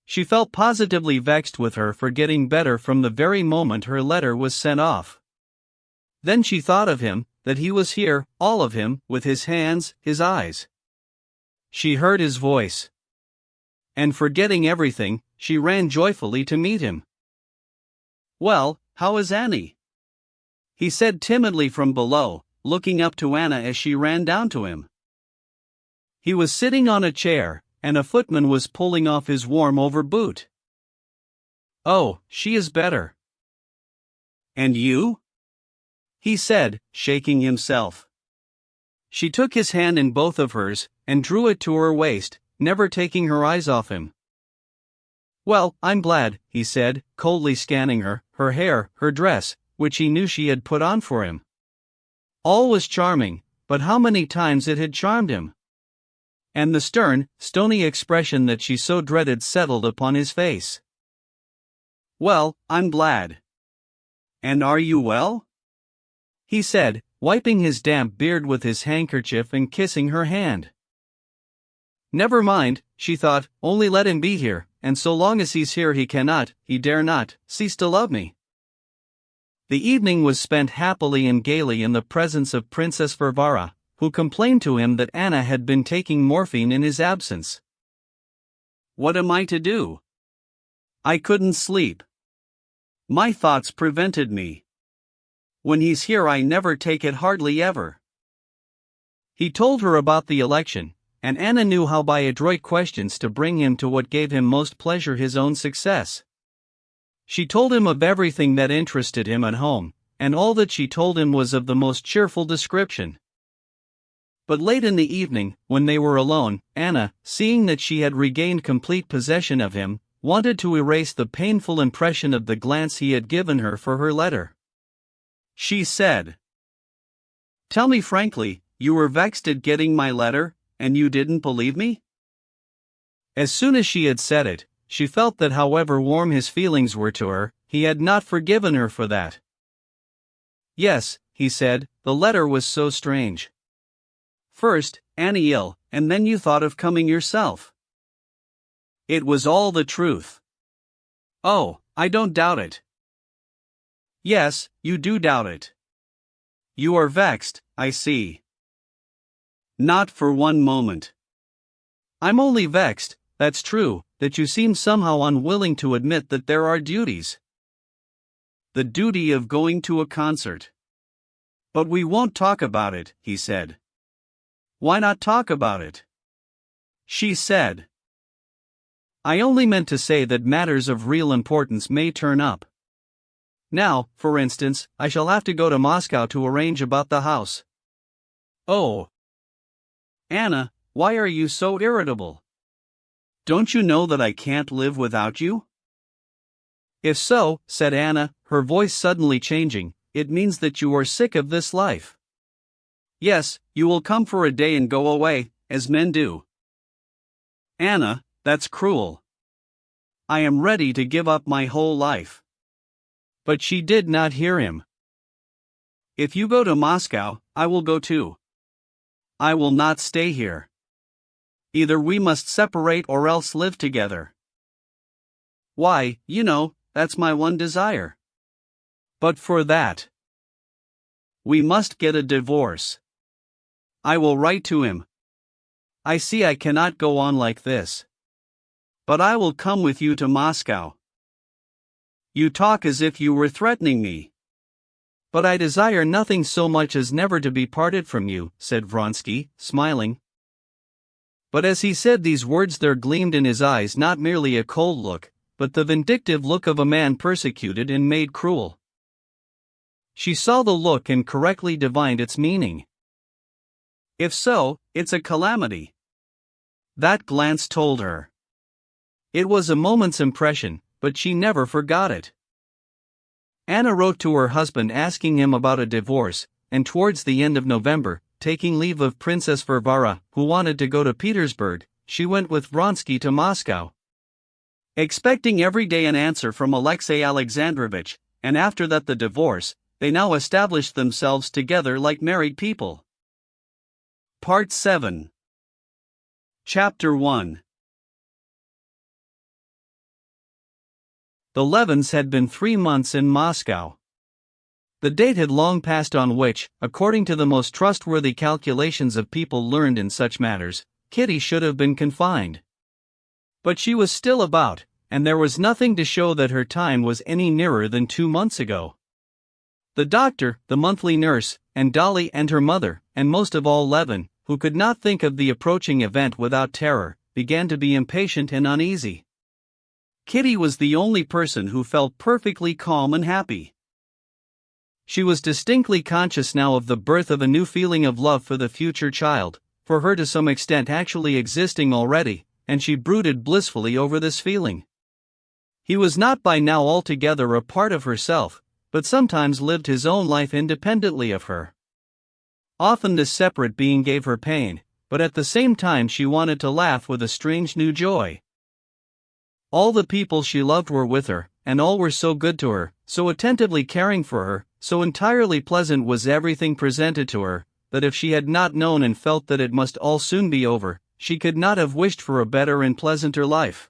She felt positively vexed with her for getting better from the very moment her letter was sent off. Then she thought of him, that he was here, all of him, with his hands, his eyes. She heard his voice. And forgetting everything, she ran joyfully to meet him. "Well, how is Annie?" he said timidly from below, looking up to Anna as she ran down to him. He was sitting on a chair, and a footman was pulling off his warm overboot. "Oh, she is better." "And you?" he said, shaking himself. She took his hand in both of hers, and drew it to her waist, never taking her eyes off him. "Well, I'm glad," he said, coldly scanning her hair, her dress, which he knew she had put on for him. All was charming, but how many times it had charmed him! And the stern, stony expression that she so dreaded settled upon his face. "Well, I'm glad. And are you well?" he said, wiping his damp beard with his handkerchief and kissing her hand. Never mind, she thought, only let him be here, and so long as he's here he dare not, cease to love me. The evening was spent happily and gaily in the presence of Princess Varvara, who complained to him that Anna had been taking morphine in his absence. "What am I to do? I couldn't sleep. My thoughts prevented me. When he's here I never take it, hardly ever." He told her about the election, and Anna knew how by adroit questions to bring him to what gave him most pleasure, his own success. She told him of everything that interested him at home, and all that she told him was of the most cheerful description. But late in the evening, when they were alone, Anna, seeing that she had regained complete possession of him, wanted to erase the painful impression of the glance he had given her for her letter. She said, "Tell me frankly, you were vexed at getting my letter, and you didn't believe me?" As soon as she had said it, she felt that however warm his feelings were to her, he had not forgiven her for that. "Yes," he said, "the letter was so strange. First, Annie ill, and then you thought of coming yourself. It was all the truth." "Oh, I don't doubt it." "Yes, you do doubt it. You are vexed, I see." "Not for one moment. I'm only vexed, that's true, that you seem somehow unwilling to admit that there are duties. The duty of going to a concert. But we won't talk about it," he said. "Why not talk about it?" she said. "I only meant to say that matters of real importance may turn up. Now, for instance, I shall have to go to Moscow to arrange about the house." "Oh, Anna, why are you so irritable? Don't you know that I can't live without you?" "If so," said Anna, her voice suddenly changing, "it means that you are sick of this life. Yes, you will come for a day and go away, as men do." "Anna, that's cruel. I am ready to give up my whole life." But she did not hear him. "If you go to Moscow, I will go too. I will not stay here. Either we must separate or else live together. Why, you know, that's my one desire. But for that, we must get a divorce. I will write to him. I see I cannot go on like this. But I will come with you to Moscow." "You talk as if you were threatening me." "But I desire nothing so much as never to be parted from you," said Vronsky, smiling. But as he said these words there gleamed in his eyes not merely a cold look, but the vindictive look of a man persecuted and made cruel. She saw the look and correctly divined its meaning. If so, it's a calamity. That glance told her. It was a moment's impression, but she never forgot it. Anna wrote to her husband asking him about a divorce, and towards the end of November, taking leave of Princess Varvara, who wanted to go to Petersburg, she went with Vronsky to Moscow. Expecting every day an answer from Alexei Alexandrovich, and after that the divorce, they now established themselves together like married people. Part 7. Chapter 1. The Levins had been 3 months in Moscow. The date had long passed on which, according to the most trustworthy calculations of people learned in such matters, Kitty should have been confined. But she was still about, and there was nothing to show that her time was any nearer than 2 months ago. The doctor, the monthly nurse, and Dolly and her mother, and most of all Levin, who could not think of the approaching event without terror, began to be impatient and uneasy. Kitty was the only person who felt perfectly calm and happy. She was distinctly conscious now of the birth of a new feeling of love for the future child, for her to some extent actually existing already, and she brooded blissfully over this feeling. He was not by now altogether a part of herself, but sometimes lived his own life independently of her. Often this separate being gave her pain, but at the same time she wanted to laugh with a strange new joy. All the people she loved were with her, and all were so good to her, so attentively caring for her, so entirely pleasant was everything presented to her, that if she had not known and felt that it must all soon be over, she could not have wished for a better and pleasanter life.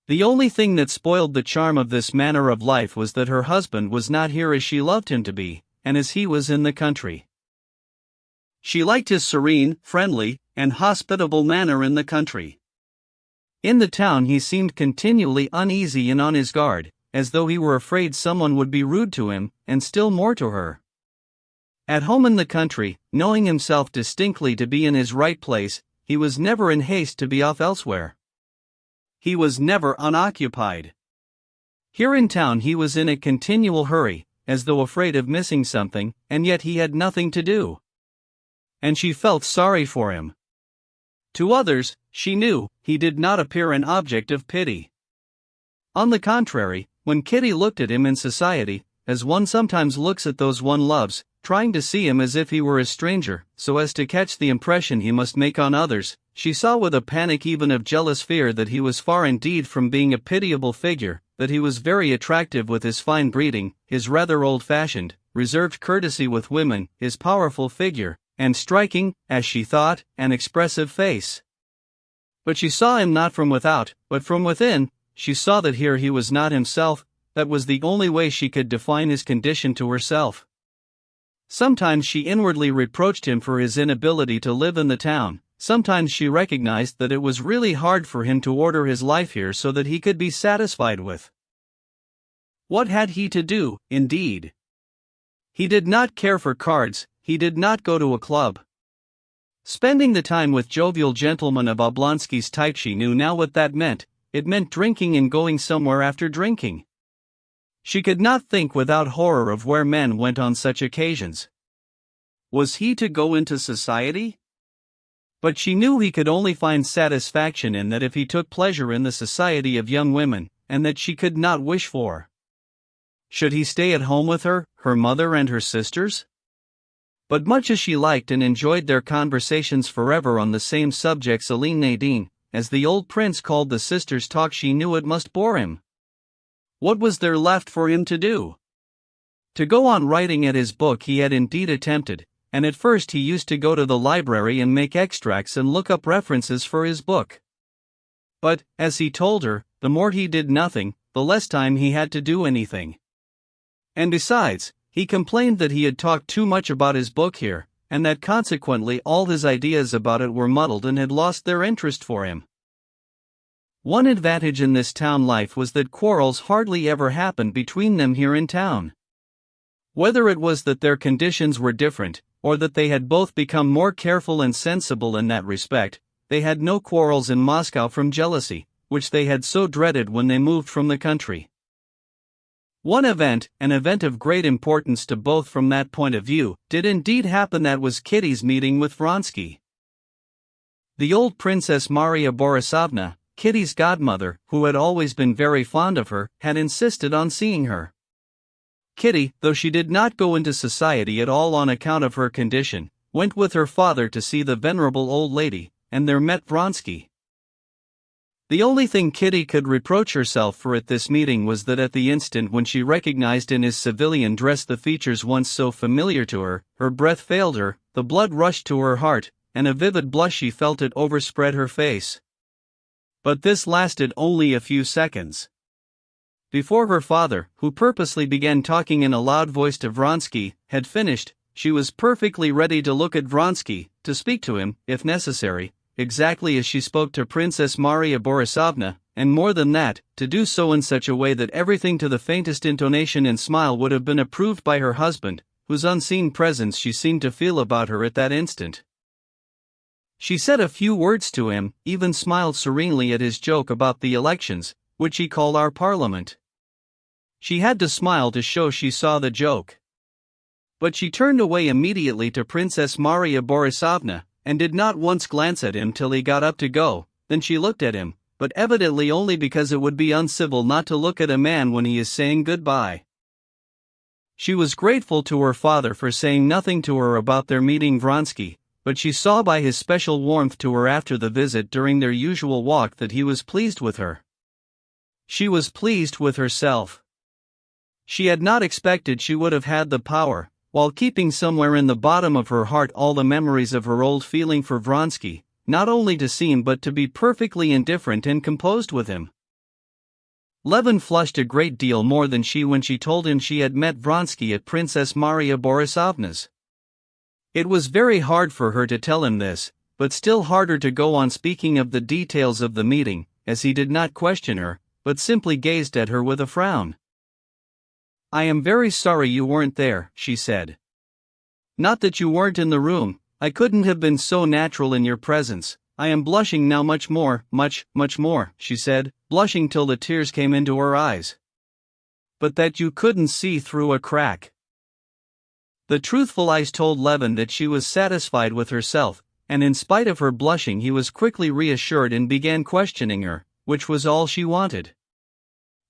The only thing that spoiled the charm of this manner of life was that her husband was not here as she loved him to be, and as he was in the country. She liked his serene, friendly, and hospitable manner in the country. In the town he seemed continually uneasy and on his guard, as though he were afraid someone would be rude to him, and still more to her. At home in the country, knowing himself distinctly to be in his right place, he was never in haste to be off elsewhere. He was never unoccupied. Here in town he was in a continual hurry, as though afraid of missing something, and yet he had nothing to do. And she felt sorry for him. To others, she knew, he did not appear an object of pity. On the contrary, when Kitty looked at him in society, as one sometimes looks at those one loves, trying to see him as if he were a stranger, so as to catch the impression he must make on others, she saw with a panic even of jealous fear that he was far indeed from being a pitiable figure, that he was very attractive with his fine breeding, his rather old-fashioned, reserved courtesy with women, his powerful figure, and striking, as she thought, an expressive face. But she saw him not from without, but from within. She saw that here he was not himself. That was the only way she could define his condition to herself. Sometimes she inwardly reproached him for his inability to live in the town, sometimes she recognized that it was really hard for him to order his life here so that he could be satisfied with. What had he to do, indeed? He did not care for cards, he did not go to a club. Spending the time with jovial gentlemen of Oblonsky's type, she knew now what that meant. It meant drinking and going somewhere after drinking. She could not think without horror of where men went on such occasions. Was he to go into society? But she knew he could only find satisfaction in that if he took pleasure in the society of young women, and that she could not wish for. Should he stay at home with her, her mother and her sisters? But much as she liked and enjoyed their conversations forever on the same subjects, Aline Nadine, as the old prince called the sisters' talk, she knew it must bore him. What was there left for him to do? To go on writing at his book he had indeed attempted, and at first he used to go to the library and make extracts and look up references for his book. But, as he told her, the more he did nothing, the less time he had to do anything. And besides, he complained that he had talked too much about his book here, and that consequently all his ideas about it were muddled and had lost their interest for him. One advantage in this town life was that quarrels hardly ever happened between them here in town. Whether it was that their conditions were different, or that they had both become more careful and sensible in that respect, they had no quarrels in Moscow from jealousy, which they had so dreaded when they moved from the country. One event, an event of great importance to both from that point of view, did indeed happen. That was Kitty's meeting with Vronsky. The old Princess Maria Borisovna, Kitty's godmother, who had always been very fond of her, had insisted on seeing her. Kitty, though she did not go into society at all on account of her condition, went with her father to see the venerable old lady, and there met Vronsky. The only thing Kitty could reproach herself for at this meeting was that at the instant when she recognized in his civilian dress the features once so familiar to her, her breath failed her, the blood rushed to her heart, and a vivid blush she felt it overspread her face. But this lasted only a few seconds. Before her father, who purposely began talking in a loud voice to Vronsky, had finished, she was perfectly ready to look at Vronsky, to speak to him, if necessary, exactly as she spoke to Princess Maria Borisovna, and more than that, to do so in such a way that everything to the faintest intonation and smile would have been approved by her husband, whose unseen presence she seemed to feel about her at that instant. She said a few words to him, even smiled serenely at his joke about the elections, which he called our parliament. She had to smile to show she saw the joke. But she turned away immediately to Princess Maria Borisovna, and did not once glance at him till he got up to go. Then she looked at him, but evidently only because it would be uncivil not to look at a man when he is saying goodbye. She was grateful to her father for saying nothing to her about their meeting Vronsky, but she saw by his special warmth to her after the visit during their usual walk that he was pleased with her. She was pleased with herself. She had not expected she would have had the power, while keeping somewhere in the bottom of her heart all the memories of her old feeling for Vronsky, not only to seem but to be perfectly indifferent and composed with him. Levin flushed a great deal more than she when she told him she had met Vronsky at Princess Maria Borisovna's. It was very hard for her to tell him this, but still harder to go on speaking of the details of the meeting, as he did not question her, but simply gazed at her with a frown. "I am very sorry you weren't there," she said. "Not that you weren't in the room, I couldn't have been so natural in your presence. I am blushing now much more, much more," she said, blushing till the tears came into her eyes. "But that you couldn't see through a crack." The truthful eyes told Levin that she was satisfied with herself, and in spite of her blushing he was quickly reassured and began questioning her, which was all she wanted.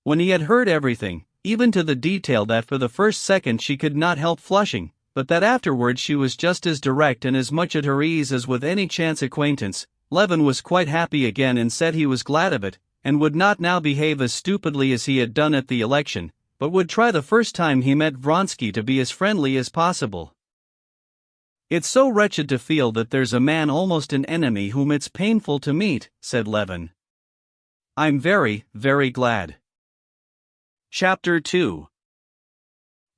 When he had heard everything, even to the detail that for the first second she could not help flushing, but that afterwards she was just as direct and as much at her ease as with any chance acquaintance, Levin was quite happy again and said he was glad of it, and would not now behave as stupidly as he had done at the election, but would try the first time he met Vronsky to be as friendly as possible. "It's so wretched to feel that there's a man almost an enemy whom it's painful to meet," said Levin. "I'm very, very glad." Chapter 2.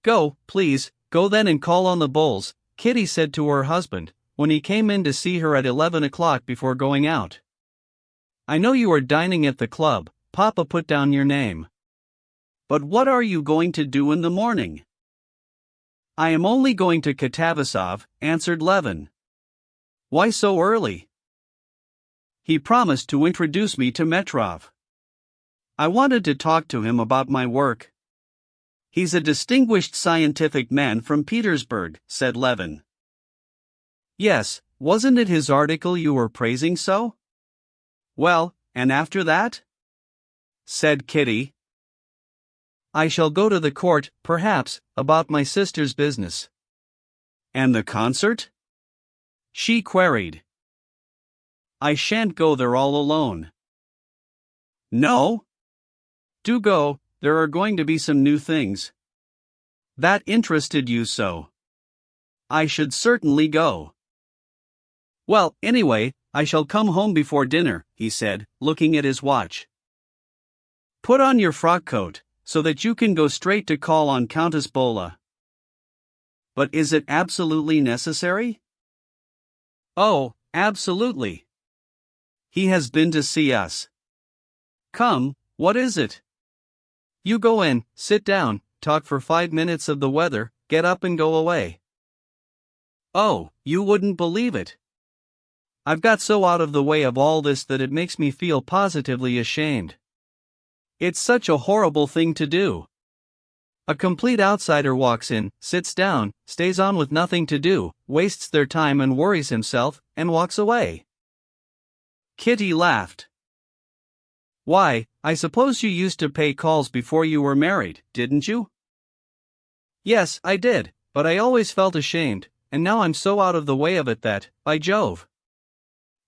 "Go, please, go then and call on the Bulls," Kitty said to her husband, when he came in to see her at 11 o'clock before going out. "I know you are dining at the club, Papa put down your name. But what are you going to do in the morning?" "I am only going to Katavasov," answered Levin. "Why so early?" "He promised to introduce me to Metrov. I wanted to talk to him about my work. He's a distinguished scientific man from Petersburg," said Levin. "Yes, wasn't it his article you were praising so?" "Well, and after that?" said Kitty. "I shall go to the court, perhaps, about my sister's business." "And the concert?" she queried. "I shan't go there all alone." "No? Do go, there are going to be some new things." "That interested you so." "I should certainly go." "Well, anyway, I shall come home before dinner," he said, looking at his watch. "Put on your frock coat, so that you can go straight to call on Countess Bola." "But is it absolutely necessary?" "Oh, absolutely. He has been to see us." "Come, what is it?" "You go in, sit down, talk for 5 minutes of the weather, get up and go away." "Oh, you wouldn't believe it. I've got so out of the way of all this that it makes me feel positively ashamed. It's such a horrible thing to do. A complete outsider walks in, sits down, stays on with nothing to do, wastes their time and worries himself, and walks away." Kitty laughed. "Why, I suppose you used to pay calls before you were married, didn't you?" "Yes, I did, but I always felt ashamed, and now I'm so out of the way of it that, by Jove,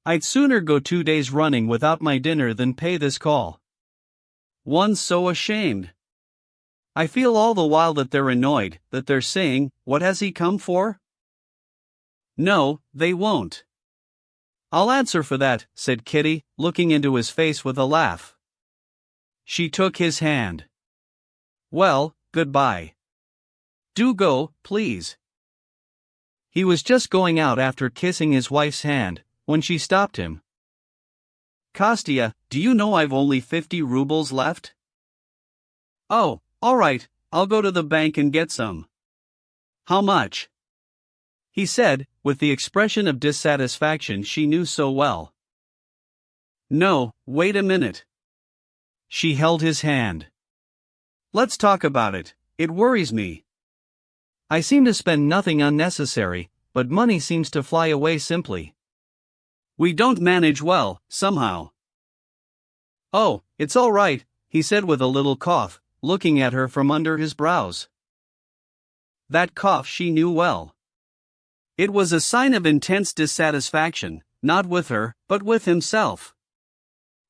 I'd sooner go 2 days running without my dinner than pay this call. One's so ashamed. I feel all the while that they're annoyed, that they're saying, 'What has he come for?' No, they won't." "I'll answer for that," said Kitty, looking into his face with a laugh. She took his hand. "Well, goodbye. Do go, please." He was just going out after kissing his wife's hand, when she stopped him. Kostya, do you know I've only 50 rubles left? Oh, all right, I'll go to the bank and get some. How much? He said, with the expression of dissatisfaction she knew so well. No, wait a minute. She held his hand. Let's talk about it, it worries me. I seem to spend nothing unnecessary, but money seems to fly away simply. We don't manage well, somehow. Oh, it's all right, he said with a little cough, looking at her from under his brows. That cough she knew well. It was a sign of intense dissatisfaction, not with her, but with himself.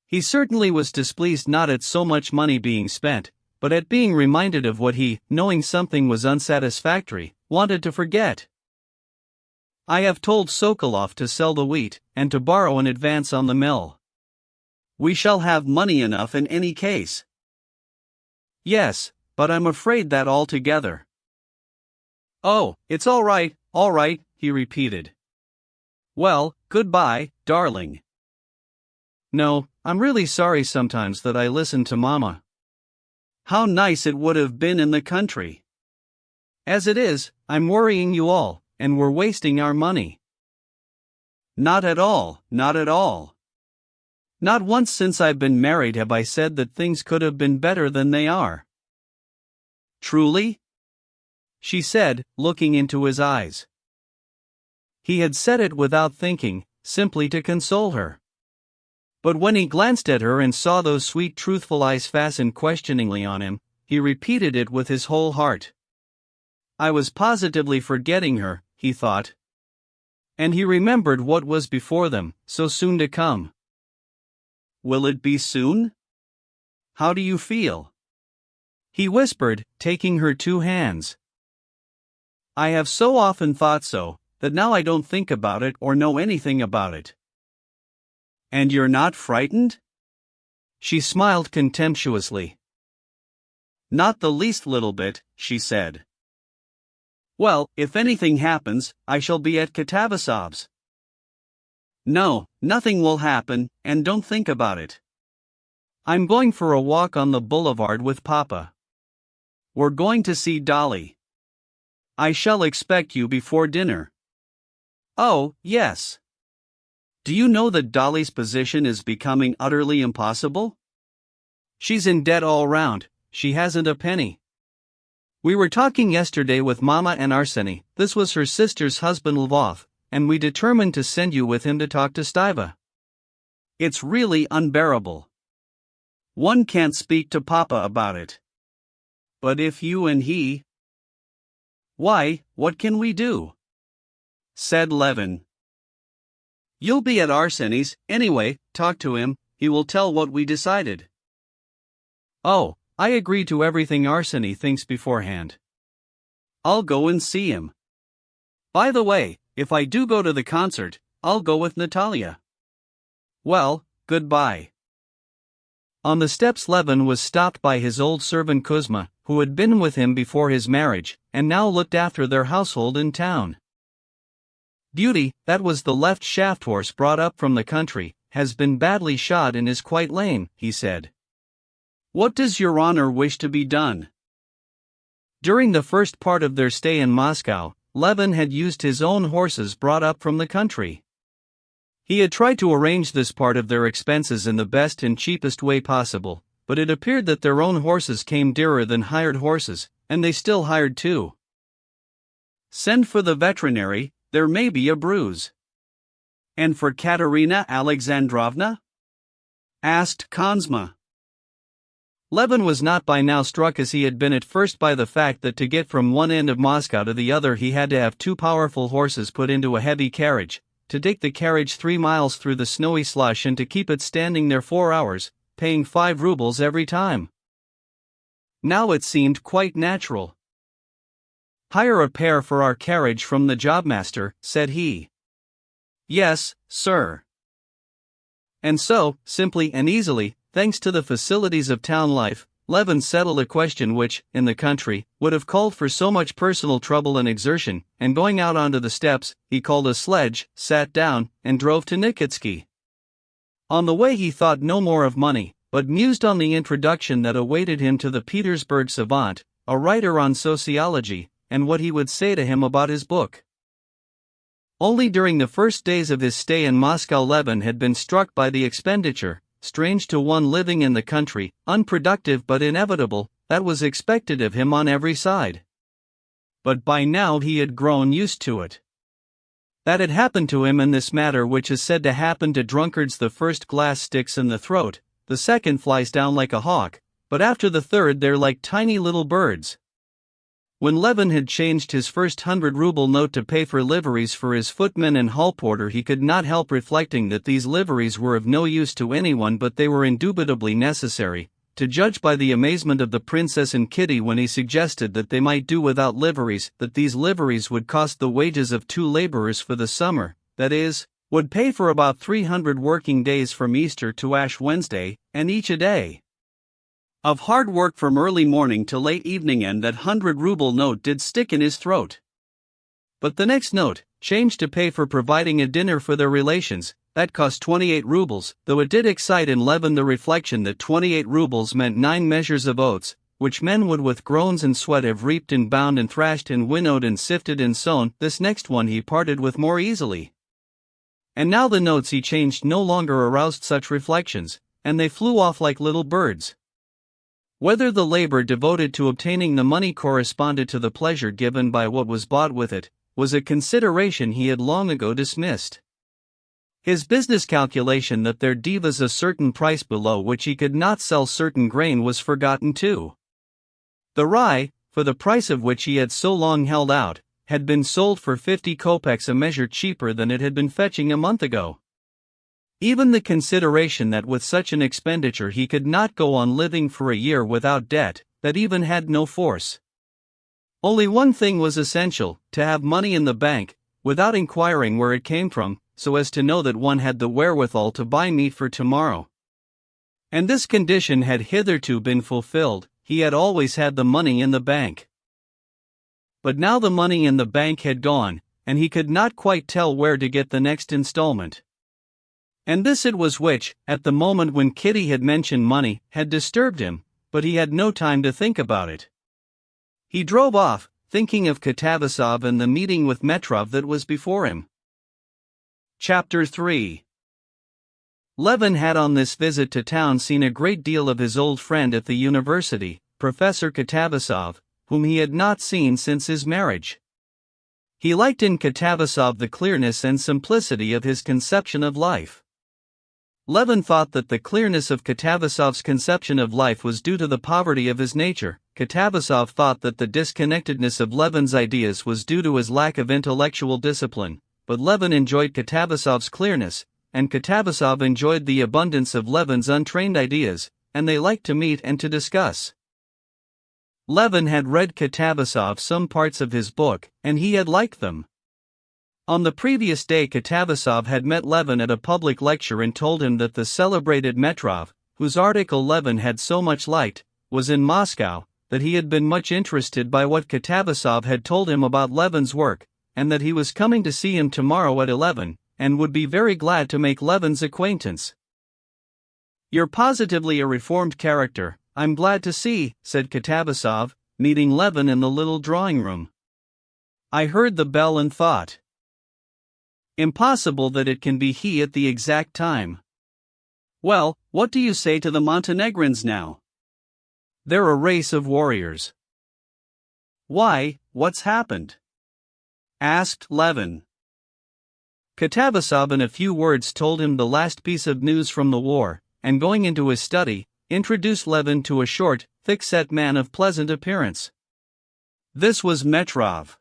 He certainly was displeased not at so much money being spent, but at being reminded of what he, knowing something was unsatisfactory, wanted to forget. I have told Sokolov to sell the wheat, and to borrow an advance on the mill. We shall have money enough in any case. Yes, but I'm afraid that altogether. Oh, it's all right, he repeated. Well, goodbye, darling. No, I'm really sorry sometimes that I listen to Mama. How nice it would have been in the country. As it is, I'm worrying you all, and we're wasting our money. Not at all, not at all. Not once since I've been married have I said that things could have been better than they are. Truly? She said, looking into his eyes. He had said it without thinking, simply to console her. But when he glanced at her and saw those sweet truthful eyes fastened questioningly on him, he repeated it with his whole heart. I was positively forgetting her, he thought. And he remembered what was before them, so soon to come. Will it be soon? How do you feel? He whispered, taking her two hands. I have so often thought so, that now I don't think about it or know anything about it. And you're not frightened? She smiled contemptuously. Not the least little bit, she said. Well, if anything happens, I shall be at Katavasov's. No, nothing will happen, and don't think about it. I'm going for a walk on the boulevard with Papa. We're going to see Dolly. I shall expect you before dinner. Oh, yes. Do you know that Dolly's position is becoming utterly impossible? She's in debt all round, she hasn't a penny. We were talking yesterday with Mama and Arseny, this was her sister's husband Lvov, and we determined to send you with him to talk to Stiva. It's really unbearable. One can't speak to Papa about it. But if you and he... Why, what can we do? Said Levin. You'll be at Arseny's, anyway, talk to him, he will tell what we decided. Oh, I agree to everything Arseny thinks beforehand. I'll go and see him. By the way, if I do go to the concert, I'll go with Natalia. Well, goodbye. On the steps Levin was stopped by his old servant Kuzma, who had been with him before his marriage, and now looked after their household in town. Beauty, that was the left shaft horse brought up from the country, has been badly shod and is quite lame, he said. What does your honor wish to be done? During the first part of their stay in Moscow, Levin had used his own horses brought up from the country. He had tried to arrange this part of their expenses in the best and cheapest way possible, but it appeared that their own horses came dearer than hired horses, and they still hired too. Send for the veterinary, there may be a bruise. And for Katerina Alexandrovna? Asked Kuzma. Levin was not by now struck as he had been at first by the fact that to get from one end of Moscow to the other he had to have two powerful horses put into a heavy carriage, to take the carriage 3 miles through the snowy slush and to keep it standing there 4 hours, paying 5 rubles every time. Now it seemed quite natural. Hire a pair for our carriage from the jobmaster, said he. Yes, sir. And so, simply and easily, thanks to the facilities of town life, Levin settled a question which, in the country, would have called for so much personal trouble and exertion, and going out onto the steps, he called a sledge, sat down, and drove to Nikitsky. On the way he thought no more of money, but mused on the introduction that awaited him to the Petersburg savant, a writer on sociology, and what he would say to him about his book. Only during the first days of his stay in Moscow Levin had been struck by the expenditure, strange to one living in the country, unproductive but inevitable, that was expected of him on every side. But by now he had grown used to it. That had happened to him in this matter which is said to happen to drunkards: the first glass sticks in the throat, the second flies down like a hawk, but after the third they're like tiny little birds. When Levin had changed his first 100-ruble note to pay for liveries for his footman and hall porter, he could not help reflecting that these liveries were of no use to anyone, but they were indubitably necessary, to judge by the amazement of the princess and Kitty when he suggested that they might do without liveries, that these liveries would cost the wages of 2 laborers for the summer, that is, would pay for about 300 working days from Easter to Ash Wednesday, and each a day of hard work from early morning to late evening, and that 100-ruble note did stick in his throat. But the next note, changed to pay for providing a dinner for their relations, that cost 28 rubles, though it did excite in Levin the reflection that 28 rubles meant 9 measures of oats, which men would with groans and sweat have reaped and bound and thrashed and winnowed and sifted and sown. This next one he parted with more easily. And now the notes he changed no longer aroused such reflections, and they flew off like little birds. Whether the labor devoted to obtaining the money corresponded to the pleasure given by what was bought with it, was a consideration he had long ago dismissed. His business calculation that there was a certain price below which he could not sell certain grain was forgotten too. The rye, for the price of which he had so long held out, had been sold for 50 kopecks, a measure cheaper than it had been fetching a month ago. Even the consideration that with such an expenditure he could not go on living for a year without debt, that even had no force. Only one thing was essential: to have money in the bank, without inquiring where it came from, so as to know that one had the wherewithal to buy meat for tomorrow. And this condition had hitherto been fulfilled. He had always had the money in the bank. But now the money in the bank had gone, and he could not quite tell where to get the next installment. And this it was which, at the moment when Kitty had mentioned money, had disturbed him, but he had no time to think about it. He drove off, thinking of Katavasov and the meeting with Metrov that was before him. Chapter 3. Levin had on this visit to town seen a great deal of his old friend at the university, Professor Katavasov, whom he had not seen since his marriage. He liked in Katavasov the clearness and simplicity of his conception of life. Levin thought that the clearness of Katavasov's conception of life was due to the poverty of his nature. Katavasov thought that the disconnectedness of Levin's ideas was due to his lack of intellectual discipline, but Levin enjoyed Katavasov's clearness, and Katavasov enjoyed the abundance of Levin's untrained ideas, and they liked to meet and to discuss. Levin had read Katavasov some parts of his book, and he had liked them. On the previous day Katavasov had met Levin at a public lecture and told him that the celebrated Metrov, whose article Levin had so much liked, was in Moscow, that he had been much interested by what Katavasov had told him about Levin's work, and that he was coming to see him tomorrow at 11, and would be very glad to make Levin's acquaintance. "You're positively a reformed character, I'm glad to see," said Katavasov, meeting Levin in the little drawing room. "I heard the bell and thought, impossible that it can be he at the exact time. Well, what do you say to the Montenegrins now? They're a race of warriors." "Why, what's happened?" asked Levin. Katavasov in a few words told him the last piece of news from the war, and going into his study, introduced Levin to a short, thick-set man of pleasant appearance. This was Metrov.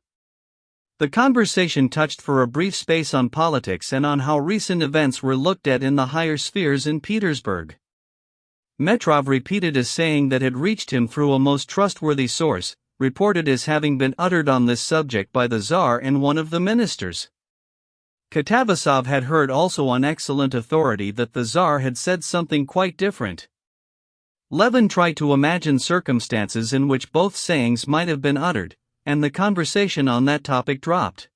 The conversation touched for a brief space on politics and on how recent events were looked at in the higher spheres in Petersburg. Metrov repeated a saying that had reached him through a most trustworthy source, reported as having been uttered on this subject by the Tsar and one of the ministers. Katavasov had heard also on excellent authority that the Tsar had said something quite different. Levin tried to imagine circumstances in which both sayings might have been uttered, and the conversation on that topic dropped.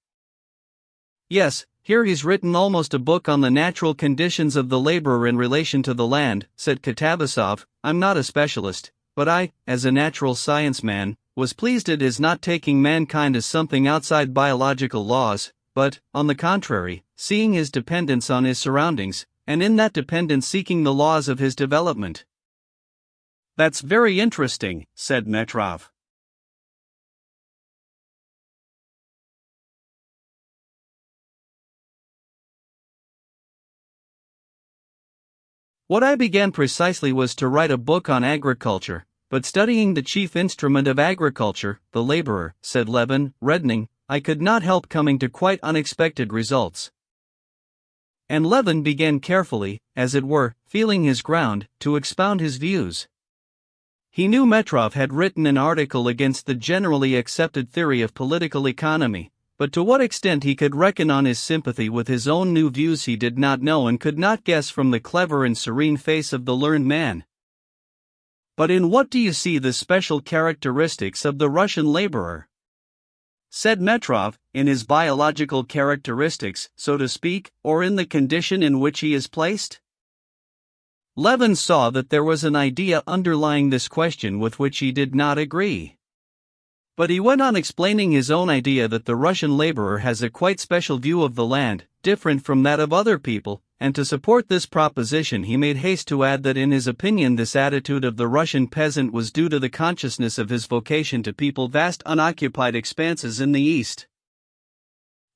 Yes, here he's written almost a book on the natural conditions of the laborer in relation to the land, said Katavasov. I'm not a specialist, but I, as a natural science man, was pleased at his not taking mankind as something outside biological laws, but, on the contrary, seeing his dependence on his surroundings, and in that dependence seeking the laws of his development. That's very interesting, said Metrov. What I began precisely was to write a book on agriculture, but studying the chief instrument of agriculture, the laborer, said Levin, reddening, I could not help coming to quite unexpected results. And Levin began carefully, as it were, feeling his ground, to expound his views. He knew Metrov had written an article against the generally accepted theory of political economy, but to what extent he could reckon on his sympathy with his own new views he did not know and could not guess from the clever and serene face of the learned man. But in what do you see the special characteristics of the Russian laborer? Said Metrov, in his biological characteristics, so to speak, or in the condition in which he is placed? Levin saw that there was an idea underlying this question with which he did not agree. But he went on explaining his own idea that the Russian laborer has a quite special view of the land, different from that of other people, and to support this proposition he made haste to add that in his opinion this attitude of the Russian peasant was due to the consciousness of his vocation to people vast unoccupied expanses in the East.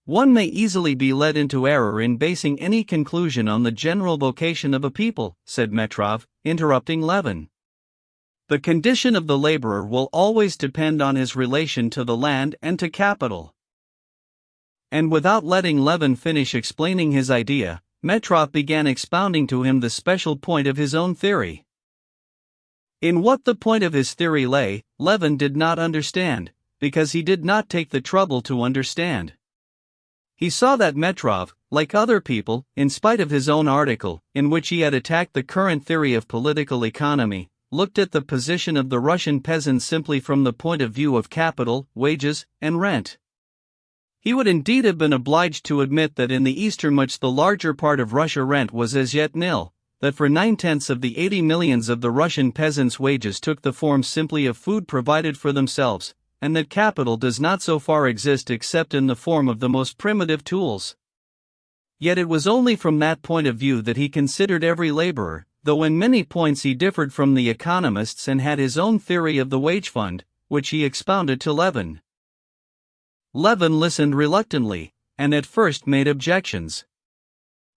One may easily be led into error in basing any conclusion on the general vocation of a people, said Metrov, interrupting Levin. The condition of the laborer will always depend on his relation to the land and to capital. And without letting Levin finish explaining his idea, Metrov began expounding to him the special point of his own theory. In what the point of his theory lay, Levin did not understand, because he did not take the trouble to understand. He saw that Metrov, like other people, in spite of his own article, in which he had attacked the current theory of political economy, looked at the position of the Russian peasant simply from the point of view of capital, wages, and rent. He would indeed have been obliged to admit that in the eastern much the larger part of Russia rent was as yet nil, that for 9/10 of the 80 millions of the Russian peasants' wages took the form simply of food provided for themselves, and that capital does not so far exist except in the form of the most primitive tools. Yet it was only from that point of view that he considered every laborer, though in many points he differed from the economists and had his own theory of the wage fund, which he expounded to Levin. Levin listened reluctantly, and at first made objections.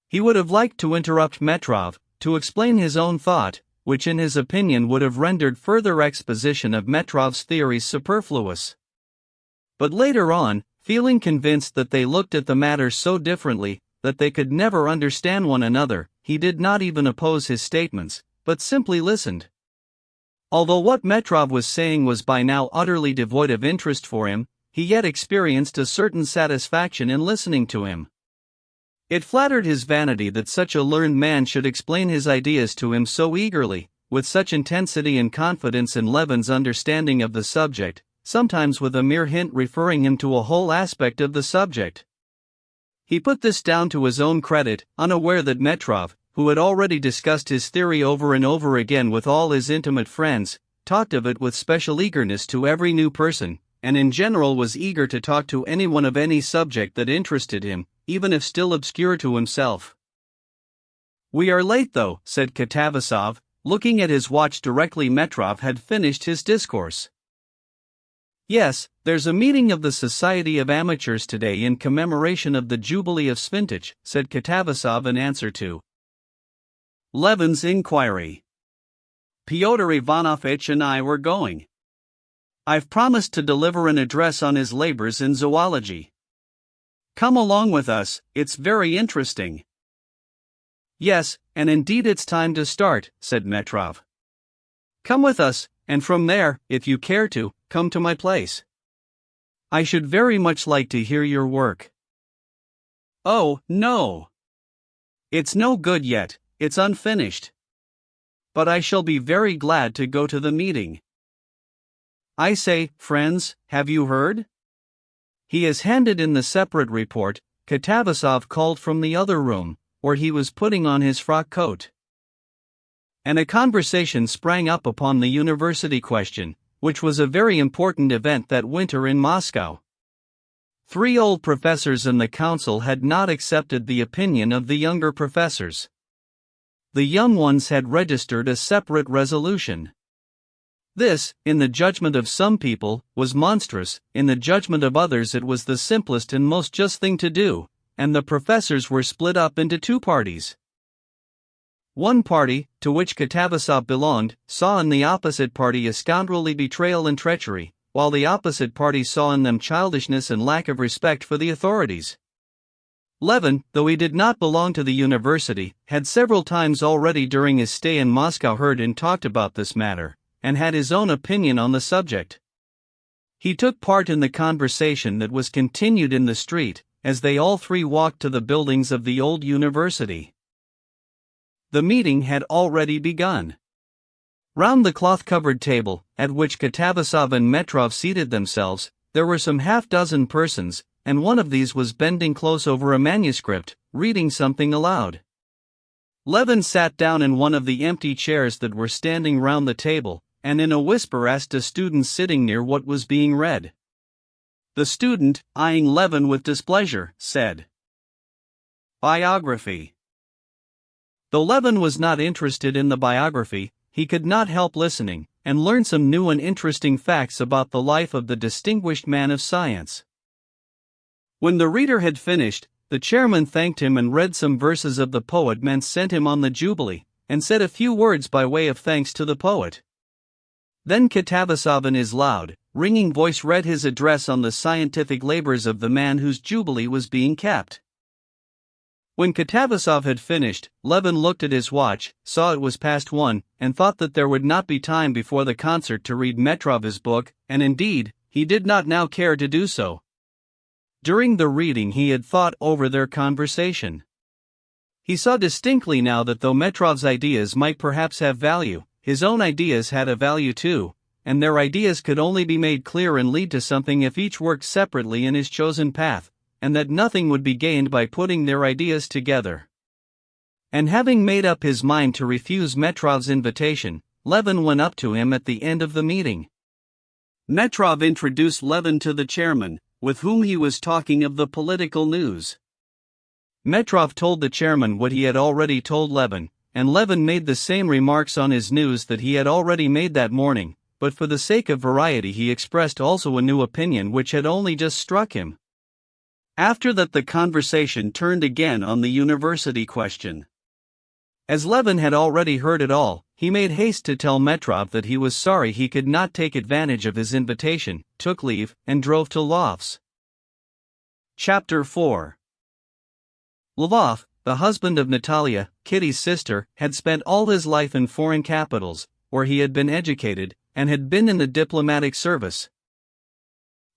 He would have liked to interrupt Metrov, to explain his own thought, which in his opinion would have rendered further exposition of Metrov's theories superfluous. But later on, feeling convinced that they looked at the matter so differently, that they could never understand one another, he did not even oppose his statements, but simply listened. Although what Metrov was saying was by now utterly devoid of interest for him, he yet experienced a certain satisfaction in listening to him. It flattered his vanity that such a learned man should explain his ideas to him so eagerly, with such intensity and confidence in Levin's understanding of the subject, sometimes with a mere hint referring him to a whole aspect of the subject. He put this down to his own credit, unaware that Metrov, who had already discussed his theory over and over again with all his intimate friends, talked of it with special eagerness to every new person, and in general was eager to talk to anyone of any subject that interested him, even if still obscure to himself. "We are late though," said Katavasov, looking at his watch directly Metrov had finished his discourse. "Yes, there's a meeting of the Society of Amateurs today in commemoration of the Jubilee of Svintage," said Katavasov in answer to Levin's inquiry. "Pyotr Ivanovitch and I were going. I've promised to deliver an address on his labors in zoology. Come along with us, it's very interesting." "Yes, and indeed it's time to start," said Metrov. "Come with us, and from there, if you care to, come to my place. I should very much like to hear your work." "Oh, no. It's no good yet, it's unfinished. But I shall be very glad to go to the meeting. I say, friends, have you heard? He has handed in the separate report, Katavasov called from the other room, where he was putting on his frock coat. And a conversation sprang up upon the university question, which was a very important event that winter in Moscow. 3 old professors in the council had not accepted the opinion of the younger professors. The young ones had registered a separate resolution. This, in the judgment of some people, was monstrous, in the judgment of others it was the simplest and most just thing to do, and the professors were split up into 2 parties. One party, to which Katavasov belonged, saw in the opposite party a scoundrelly betrayal and treachery, while the opposite party saw in them childishness and lack of respect for the authorities. Levin, though he did not belong to the university, had several times already during his stay in Moscow heard and talked about this matter, and had his own opinion on the subject. He took part in the conversation that was continued in the street, as they all 3 walked to the buildings of the old university. The meeting had already begun. Round the cloth-covered table, at which Katavasov and Metrov seated themselves, there were some half-dozen persons, and one of these was bending close over a manuscript, reading something aloud. Levin sat down in one of the empty chairs that were standing round the table, and in a whisper asked a student sitting near what was being read. The student, eyeing Levin with displeasure, said, "Biography." Though Levin was not interested in the biography, he could not help listening, and learn some new and interesting facts about the life of the distinguished man of science. When the reader had finished, the chairman thanked him and read some verses of the poet men sent him on the Jubilee, and said a few words by way of thanks to the poet. Then Katavasov in his loud, ringing voice read his address on the scientific labors of the man whose Jubilee was being kept. When Katavasov had finished, Levin looked at his watch, saw it was past 1, and thought that there would not be time before the concert to read Metrov's book, and indeed, he did not now care to do so. During the reading he had thought over their conversation. He saw distinctly now that though Metrov's ideas might perhaps have value, his own ideas had a value too, and their ideas could only be made clear and lead to something if each worked separately in his chosen path, and that nothing would be gained by putting their ideas together. And having made up his mind to refuse Metrov's invitation, Levin went up to him at the end of the meeting. Metrov introduced Levin to the chairman, with whom he was talking of the political news. Metrov told the chairman what he had already told Levin, and Levin made the same remarks on his news that he had already made that morning, but for the sake of variety he expressed also a new opinion which had only just struck him. After that the conversation turned again on the university question. As Levin had already heard it all, he made haste to tell Metrov that he was sorry he could not take advantage of his invitation, took leave, and drove to Lvov's. Chapter 4. Lvov, the husband of Natalia, Kitty's sister, had spent all his life in foreign capitals, where he had been educated, and had been in the diplomatic service.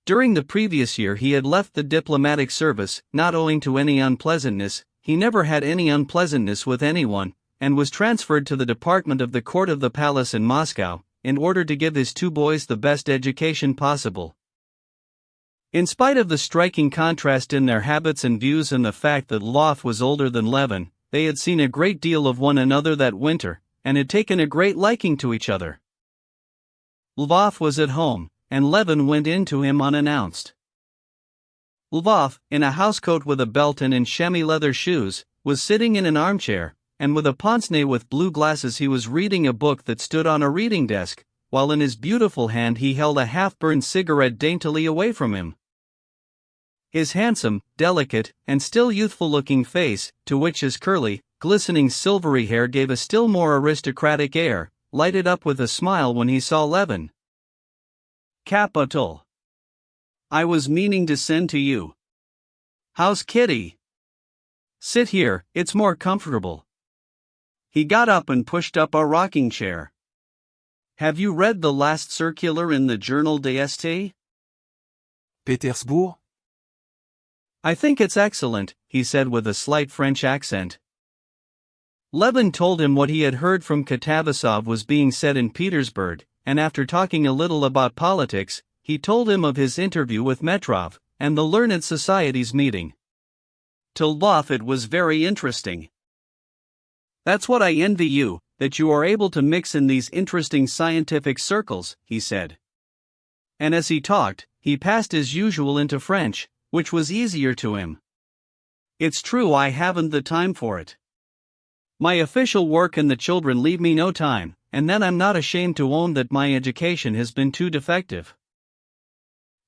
During the previous year he had left the diplomatic service, not owing to any unpleasantness, he never had any unpleasantness with anyone, and was transferred to the department of the court of the palace in Moscow, in order to give his 2 boys the best education possible. In spite of the striking contrast in their habits and views and the fact that Lvov was older than Levin, they had seen a great deal of one another that winter, and had taken a great liking to each other. Lvov was at home, and Levin went in to him unannounced. Lvov, in a housecoat with a belt and in chamois leather shoes, was sitting in an armchair, and with a pince-nez with blue glasses he was reading a book that stood on a reading desk, while in his beautiful hand he held a half-burned cigarette daintily away from him. His handsome, delicate, and still youthful-looking face, to which his curly, glistening silvery hair gave a still more aristocratic air, lighted up with a smile when he saw Levin. "Capital. I was meaning to send to you. How's Kitty? Sit here, it's more comfortable." He got up and pushed up a rocking chair. "Have you read the last circular in the Journal d'Est? Pétersbourg? I think it's excellent," he said with a slight French accent. Levin told him what he had heard from Katavasov was being said in Petersburg, and after talking a little about politics, he told him of his interview with Metrov, and the Learned Society's meeting. To Lvov it was very interesting. "That's what I envy you, that you are able to mix in these interesting scientific circles," he said. And as he talked, he passed as usual into French, which was easier to him. "It's true I haven't the time for it. My official work and the children leave me no time, and then I'm not ashamed to own that my education has been too defective."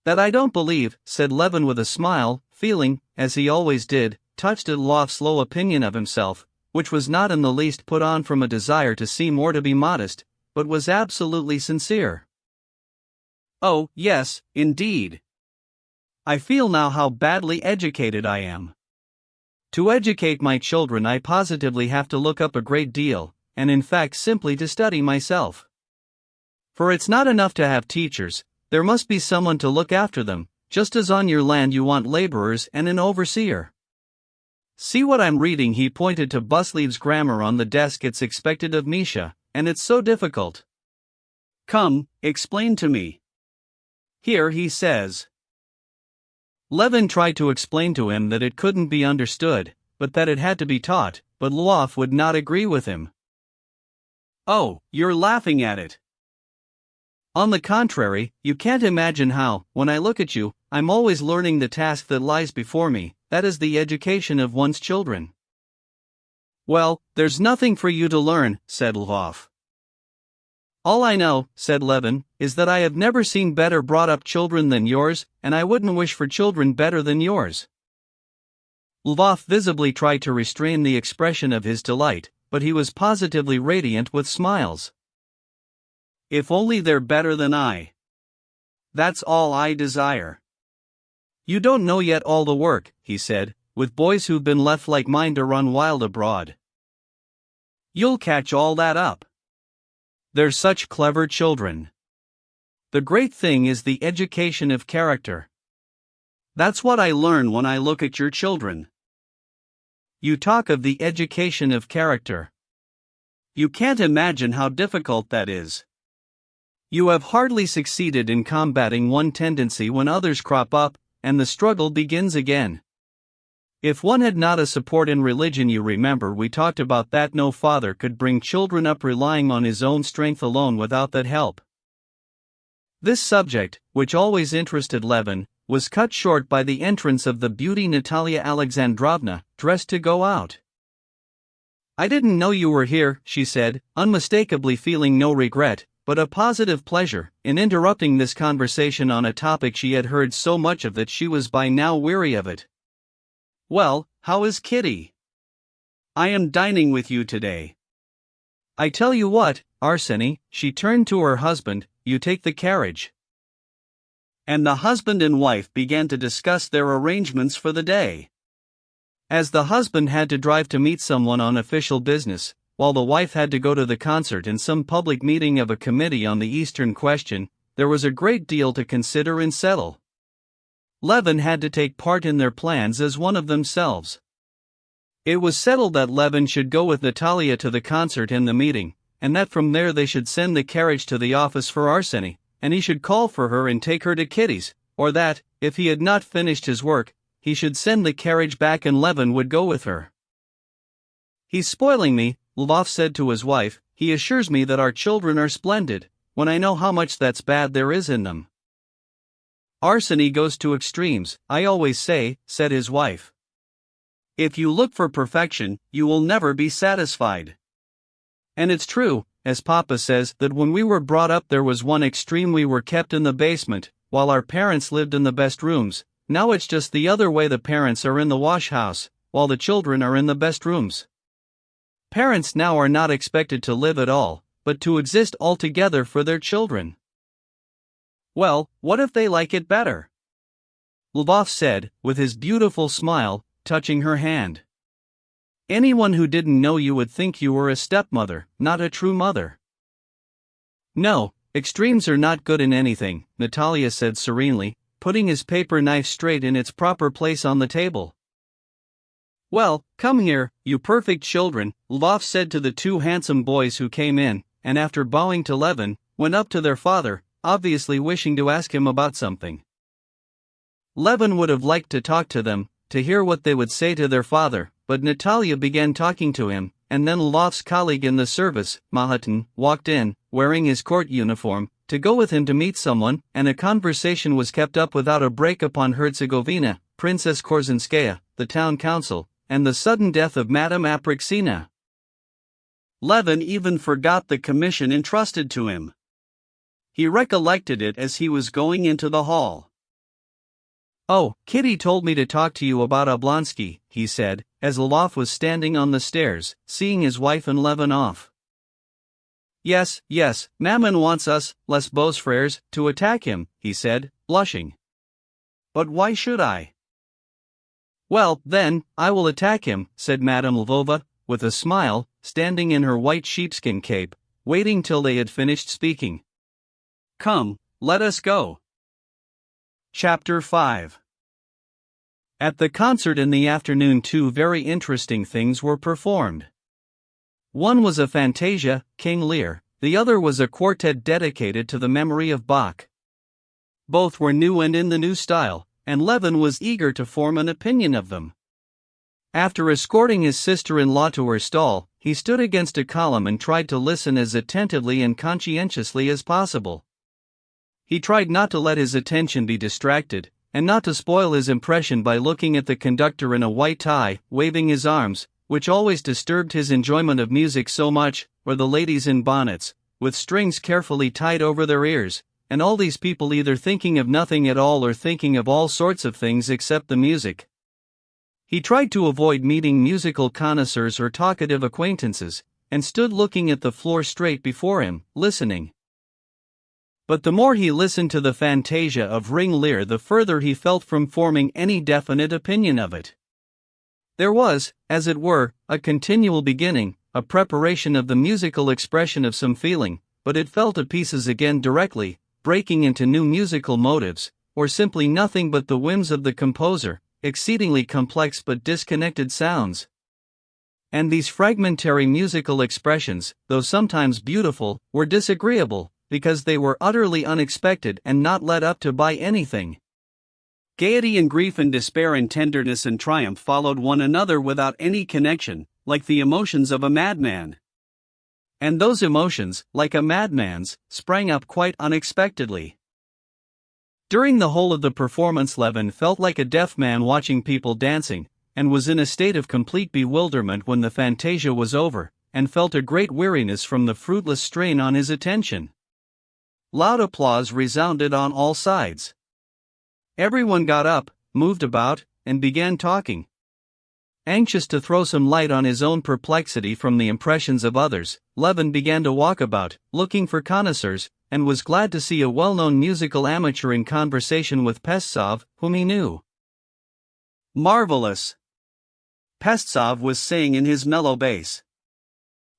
"That I don't believe," said Levin with a smile, feeling, as he always did, touched at Lvov's low opinion of himself, which was not in the least put on from a desire to seem or to be modest, but was absolutely sincere. "Oh, yes, indeed. I feel now how badly educated I am. To educate my children I positively have to look up a great deal, and in fact simply to study myself. For it's not enough to have teachers, there must be someone to look after them, just as on your land you want laborers and an overseer. See what I'm reading." He pointed to Buslev's grammar on the desk. "It's expected of Misha, and it's so difficult." "Come, explain to me. Here he says." Levin tried to explain to him that it couldn't be understood, but that it had to be taught, but Lvov would not agree with him. "Oh, you're laughing at it. On the contrary, you can't imagine how, when I look at you, I'm always learning the task that lies before me, that is the education of one's children." "Well, there's nothing for you to learn," said Lvov. "All I know," said Levin, "is that I have never seen better brought up children than yours, and I wouldn't wish for children better than yours." Lvov visibly tried to restrain the expression of his delight, but he was positively radiant with smiles. "If only they're better than I. That's all I desire." "You don't know yet all the work," he said, "with boys who've been left like mine to run wild abroad. You'll catch all that up. They're such clever children. The great thing is the education of character. That's what I learn when I look at your children. You talk of the education of character. You can't imagine how difficult that is. You have hardly succeeded in combating one tendency when others crop up, and the struggle begins again. If one had not a support in religion, you remember we talked about that, no father could bring children up relying on his own strength alone without that help." This subject, which always interested Levin, was cut short by the entrance of the beauty Natalia Alexandrovna, dressed to go out. "I didn't know you were here," she said, unmistakably feeling no regret, but a positive pleasure, in interrupting this conversation on a topic she had heard so much of that she was by now weary of it. "Well, how is Kitty? I am dining with you today. I tell you what, Arseny," she turned to her husband, "you take the carriage." And the husband and wife began to discuss their arrangements for the day. As the husband had to drive to meet someone on official business, while the wife had to go to the concert and some public meeting of a committee on the Eastern question, there was a great deal to consider and settle. Levin had to take part in their plans as one of themselves. It was settled that Levin should go with Natalia to the concert and the meeting, and that from there they should send the carriage to the office for Arseny, and he should call for her and take her to Kitty's, or that, if he had not finished his work, he should send the carriage back and Levin would go with her. "He's spoiling me," Lvov said to his wife. "He assures me that our children are splendid, when I know how much that's bad there is in them." "Arseny goes to extremes, I always say," said his wife. "If you look for perfection, you will never be satisfied. And it's true, as Papa says, that when we were brought up there was one extreme: we were kept in the basement, while our parents lived in the best rooms. Now it's just the other way: the parents are in the wash house, while the children are in the best rooms. Parents now are not expected to live at all, but to exist altogether for their children." "Well, what if they like it better?" Lvov said, with his beautiful smile, touching her hand. "Anyone who didn't know you would think you were a stepmother, not a true mother." "No, extremes are not good in anything," Natalia said serenely, putting his paper knife straight in its proper place on the table. "Well, come here, you perfect children," Lvov said to the two handsome boys who came in, and after bowing to Levin, went up to their father, obviously wishing to ask him about something. Levin would have liked to talk to them, to hear what they would say to their father, but Natalia began talking to him, and then Lvov's colleague in the service, Mahatin, walked in, wearing his court uniform, to go with him to meet someone, and a conversation was kept up without a break upon Herzegovina, Princess Korzinskaya, the town council, and the sudden death of Madame Apraxina. Levin even forgot the commission entrusted to him. He recollected it as he was going into the hall. "Oh, Kitty told me to talk to you about Oblonsky," he said, as Lvov was standing on the stairs, seeing his wife and Levin off. Yes, Maman wants us, les beaux frères, to attack him," he said, blushing. "But why should I?" "Well, then, I will attack him," said Madame Lvova, with a smile, standing in her white sheepskin cape, waiting till they had finished speaking. "Come, let us go." Chapter 5. At the concert in the afternoon, two very interesting things were performed. One was a fantasia, King Lear, the other was a quartet dedicated to the memory of Bach. Both were new and in the new style, and Levin was eager to form an opinion of them. After escorting his sister-in-law to her stall, he stood against a column and tried to listen as attentively and conscientiously as possible. He tried not to let his attention be distracted, and not to spoil his impression by looking at the conductor in a white tie, waving his arms, which always disturbed his enjoyment of music so much, or the ladies in bonnets, with strings carefully tied over their ears, and all these people either thinking of nothing at all or thinking of all sorts of things except the music. He tried to avoid meeting musical connoisseurs or talkative acquaintances, and stood looking at the floor straight before him, listening. But the more he listened to the fantasia of Ring Lear, the further he felt from forming any definite opinion of it. There was, as it were, a continual beginning, a preparation of the musical expression of some feeling, but it fell to pieces again directly, breaking into new musical motives, or simply nothing but the whims of the composer, exceedingly complex but disconnected sounds. And these fragmentary musical expressions, though sometimes beautiful, were disagreeable, because they were utterly unexpected and not led up to by anything. Gaiety and grief and despair and tenderness and triumph followed one another without any connection, like the emotions of a madman. And those emotions, like a madman's, sprang up quite unexpectedly. During the whole of the performance Levin felt like a deaf man watching people dancing, and was in a state of complete bewilderment when the fantasia was over, and felt a great weariness from the fruitless strain on his attention. Loud applause resounded on all sides. Everyone got up, moved about, and began talking. Anxious to throw some light on his own perplexity from the impressions of others, Levin began to walk about, looking for connoisseurs, and was glad to see a well-known musical amateur in conversation with Pestsov, whom he knew. "Marvelous!" Pestsov was saying in his mellow bass.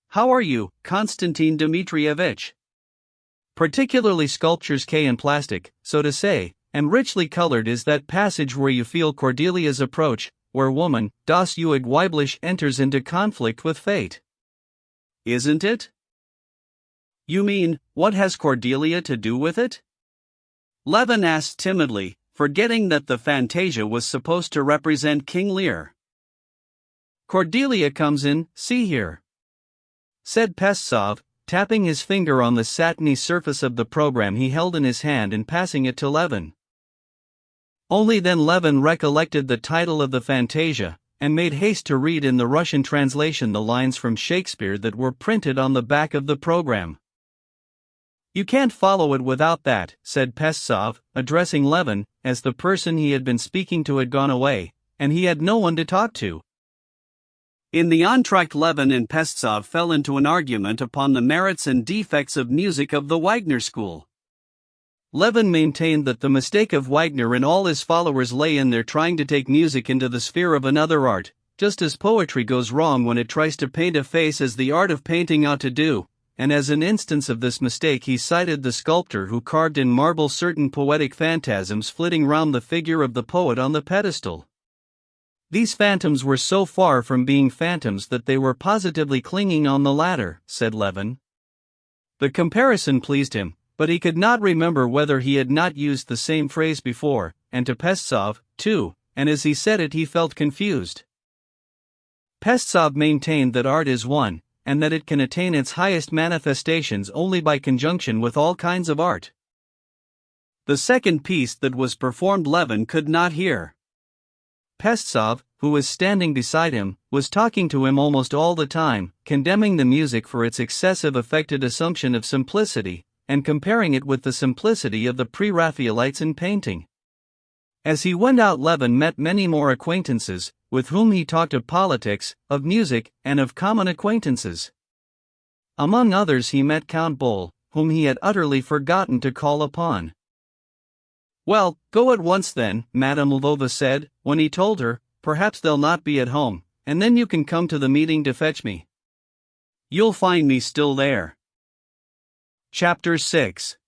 "How are you, Konstantin Dmitrievich? Particularly sculptures K and plastic, so to say, and richly colored is that passage where you feel Cordelia's approach, where woman, das Uig Weiblich, enters into conflict with fate. Isn't it?" "You mean, what has Cordelia to do with it?" Levin asked timidly, forgetting that the fantasia was supposed to represent King Lear. "Cordelia comes in, see here," said Pestsov, tapping his finger on the satiny surface of the program he held in his hand and passing it to Levin. Only then Levin recollected the title of the fantasia, and made haste to read in the Russian translation the lines from Shakespeare that were printed on the back of the program. "You can't follow it without that," said Pestsov, addressing Levin, as the person he had been speaking to had gone away, and he had no one to talk to. In the entr'acte Levin and Pestsov fell into an argument upon the merits and defects of music of the Wagner school. Levin maintained that the mistake of Wagner and all his followers lay in their trying to take music into the sphere of another art, just as poetry goes wrong when it tries to paint a face as the art of painting ought to do, and as an instance of this mistake he cited the sculptor who carved in marble certain poetic phantasms flitting round the figure of the poet on the pedestal. These phantoms were so far from being phantoms that they were positively clinging on the ladder, said Levin. The comparison pleased him, but he could not remember whether he had not used the same phrase before, and to Pestsov, too, and as he said it he felt confused. Pestsov maintained that art is one, and that it can attain its highest manifestations only by conjunction with all kinds of art. The second piece that was performed Levin could not hear. Pestsov, who was standing beside him, was talking to him almost all the time, condemning the music for its excessive affected assumption of simplicity, and comparing it with the simplicity of the pre-Raphaelites in painting. As he went out Levin met many more acquaintances, with whom he talked of politics, of music, and of common acquaintances. Among others he met Count Bol, whom he had utterly forgotten to call upon. "Well, go at once then," Madame Lvova said, when he told her, "perhaps they'll not be at home, and then you can come to the meeting to fetch me. You'll find me still there." Chapter 6.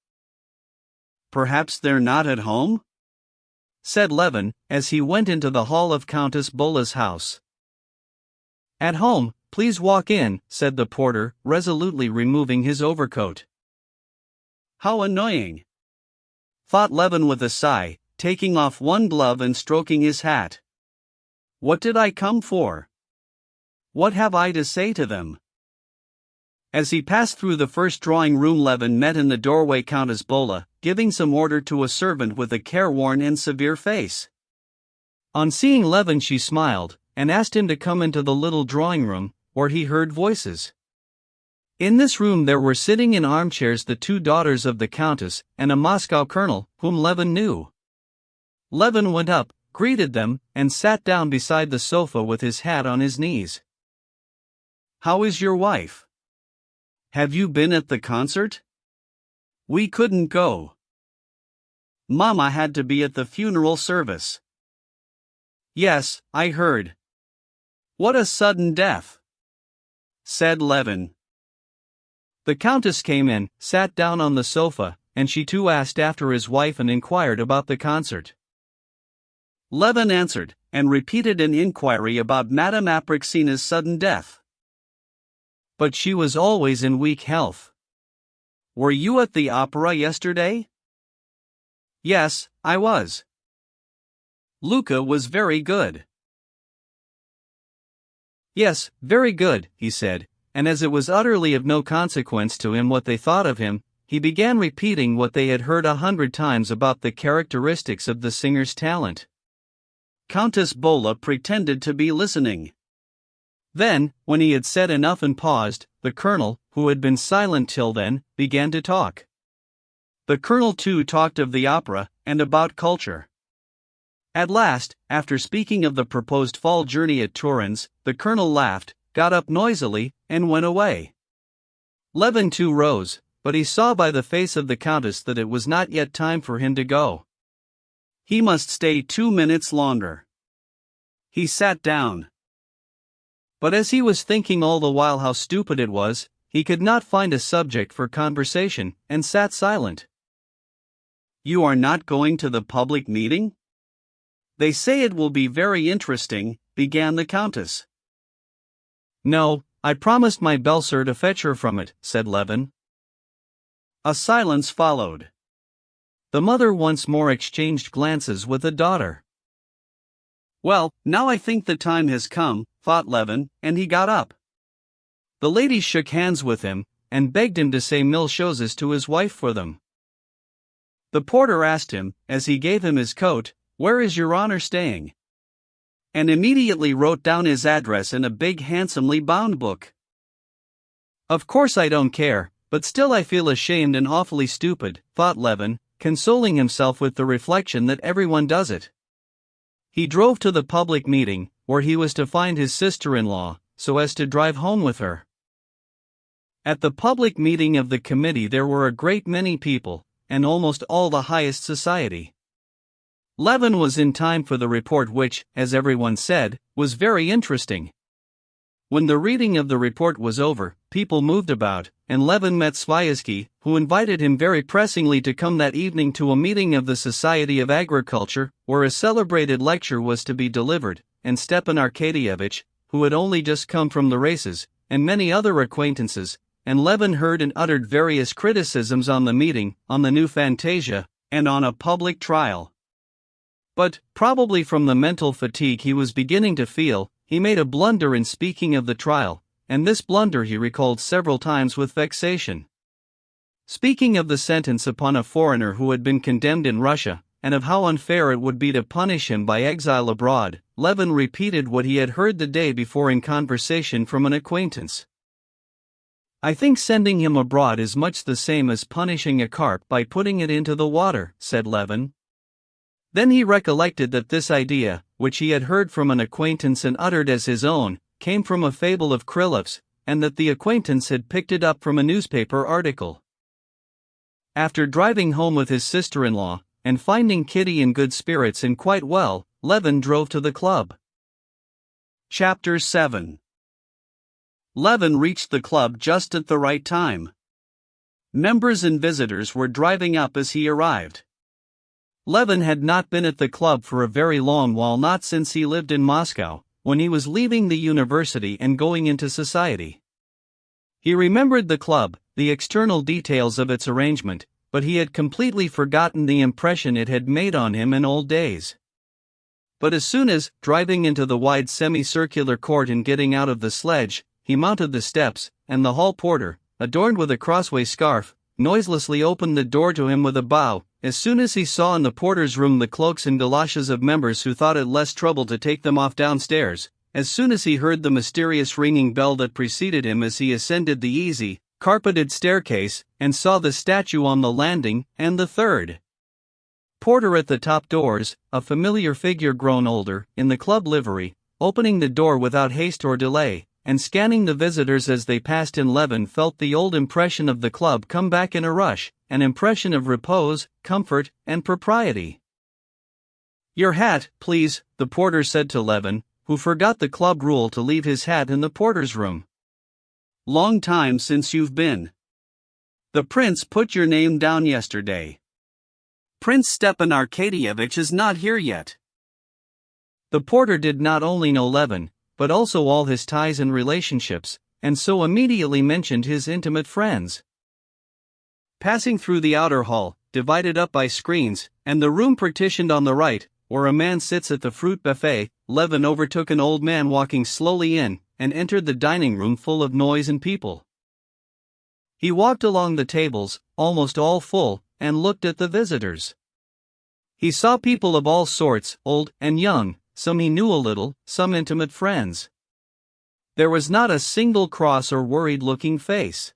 "Perhaps they're not at home?" said Levin, as he went into the hall of Countess Bola's house. "At home, please walk in," said the porter, resolutely removing his overcoat. "How annoying!" thought Levin with a sigh, taking off one glove and stroking his hat. "What did I come for? What have I to say to them?" As he passed through the first drawing room Levin met in the doorway Countess Bola, giving some order to a servant with a careworn and severe face. On seeing Levin she smiled, and asked him to come into the little drawing room, where he heard voices. In this room there were sitting in armchairs the two daughters of the countess, and a Moscow colonel, whom Levin knew. Levin went up, greeted them, and sat down beside the sofa with his hat on his knees. "How is your wife? Have you been at the concert?" "We couldn't go. Mama had to be at the funeral service." "Yes, I heard. What a sudden death," said Levin. The countess came in, sat down on the sofa, and she too asked after his wife and inquired about the concert. Levin answered, and repeated an inquiry about Madame Apraxina's sudden death. "But she was always in weak health. Were you at the opera yesterday?" "Yes, I was. Luca was very good." "Yes, very good," he said, and as it was utterly of no consequence to him what they thought of him, he began repeating what they had heard 100 times about the characteristics of the singer's talent. Countess Bola pretended to be listening. Then, when he had said enough and paused, the colonel, who had been silent till then, began to talk. The colonel too talked of the opera, and about culture. At last, after speaking of the proposed fall journey at Turin's, the colonel laughed, got up noisily, and went away. Levin too rose, but he saw by the face of the countess that it was not yet time for him to go. He must stay 2 minutes longer. He sat down. But as he was thinking all the while how stupid it was, he could not find a subject for conversation, and sat silent. "You are not going to the public meeting? They say it will be very interesting," began the countess. "No, I promised my Belsir to fetch her from it," said Levin. A silence followed. The mother once more exchanged glances with the daughter. "Well, now I think the time has come," thought Levin, and he got up. The ladies shook hands with him, and begged him to say 1000 choses to his wife for them. The porter asked him, as he gave him his coat, "Where is your honor staying?" and immediately wrote down his address in a big handsomely bound book. "Of course I don't care, but still I feel ashamed and awfully stupid," thought Levin, consoling himself with the reflection that everyone does it. He drove to the public meeting, where he was to find his sister-in-law, so as to drive home with her. At the public meeting of the committee there were a great many people, and almost all the highest society. Levin was in time for the report which, as everyone said, was very interesting. When the reading of the report was over, people moved about, and Levin met Sviazhsky, who invited him very pressingly to come that evening to a meeting of the Society of Agriculture, where a celebrated lecture was to be delivered, and Stepan Arkadyevitch, who had only just come from the races, and many other acquaintances, and Levin heard and uttered various criticisms on the meeting, on the new fantasia, and on a public trial. But, probably from the mental fatigue he was beginning to feel, he made a blunder in speaking of the trial, and this blunder he recalled several times with vexation. Speaking of the sentence upon a foreigner who had been condemned in Russia, and of how unfair it would be to punish him by exile abroad, Levin repeated what he had heard the day before in conversation from an acquaintance. "I think sending him abroad is much the same as punishing a carp by putting it into the water," said Levin. Then he recollected that this idea, which he had heard from an acquaintance and uttered as his own, came from a fable of Krylov's, and that the acquaintance had picked it up from a newspaper article. After driving home with his sister-in-law, and finding Kitty in good spirits and quite well, Levin drove to the club. Chapter 7. Levin reached the club just at the right time. Members and visitors were driving up as he arrived. Levin had not been at the club for a very long while, not since he lived in Moscow, when he was leaving the university and going into society. He remembered the club, the external details of its arrangement, but he had completely forgotten the impression it had made on him in old days. But as soon as, driving into the wide semicircular court and getting out of the sledge, he mounted the steps, and the hall porter, adorned with a crossway scarf, noiselessly opened the door to him with a bow, as soon as he saw in the porter's room the cloaks and galoshes of members who thought it less trouble to take them off downstairs, as soon as he heard the mysterious ringing bell that preceded him as he ascended the easy, carpeted staircase, and saw the statue on the landing, and the third porter at the top doors, a familiar figure grown older, in the club livery, opening the door without haste or delay, and scanning the visitors as they passed in. Levin felt the old impression of the club come back in a rush, an impression of repose, comfort, and propriety. "Your hat, please," the porter said to Levin, who forgot the club rule to leave his hat in the porter's room. "Long time since you've been. The prince put your name down yesterday. Prince Stepan Arkadyevitch is not here yet." The porter did not only know Levin, but also all his ties and relationships, and so immediately mentioned his intimate friends. Passing through the outer hall, divided up by screens, and the room partitioned on the right, where a man sits at the fruit buffet, Levin overtook an old man walking slowly in, and entered the dining room full of noise and people. He walked along the tables, almost all full, and looked at the visitors. He saw people of all sorts, old and young, some he knew a little, some intimate friends. There was not a single cross or worried-looking face.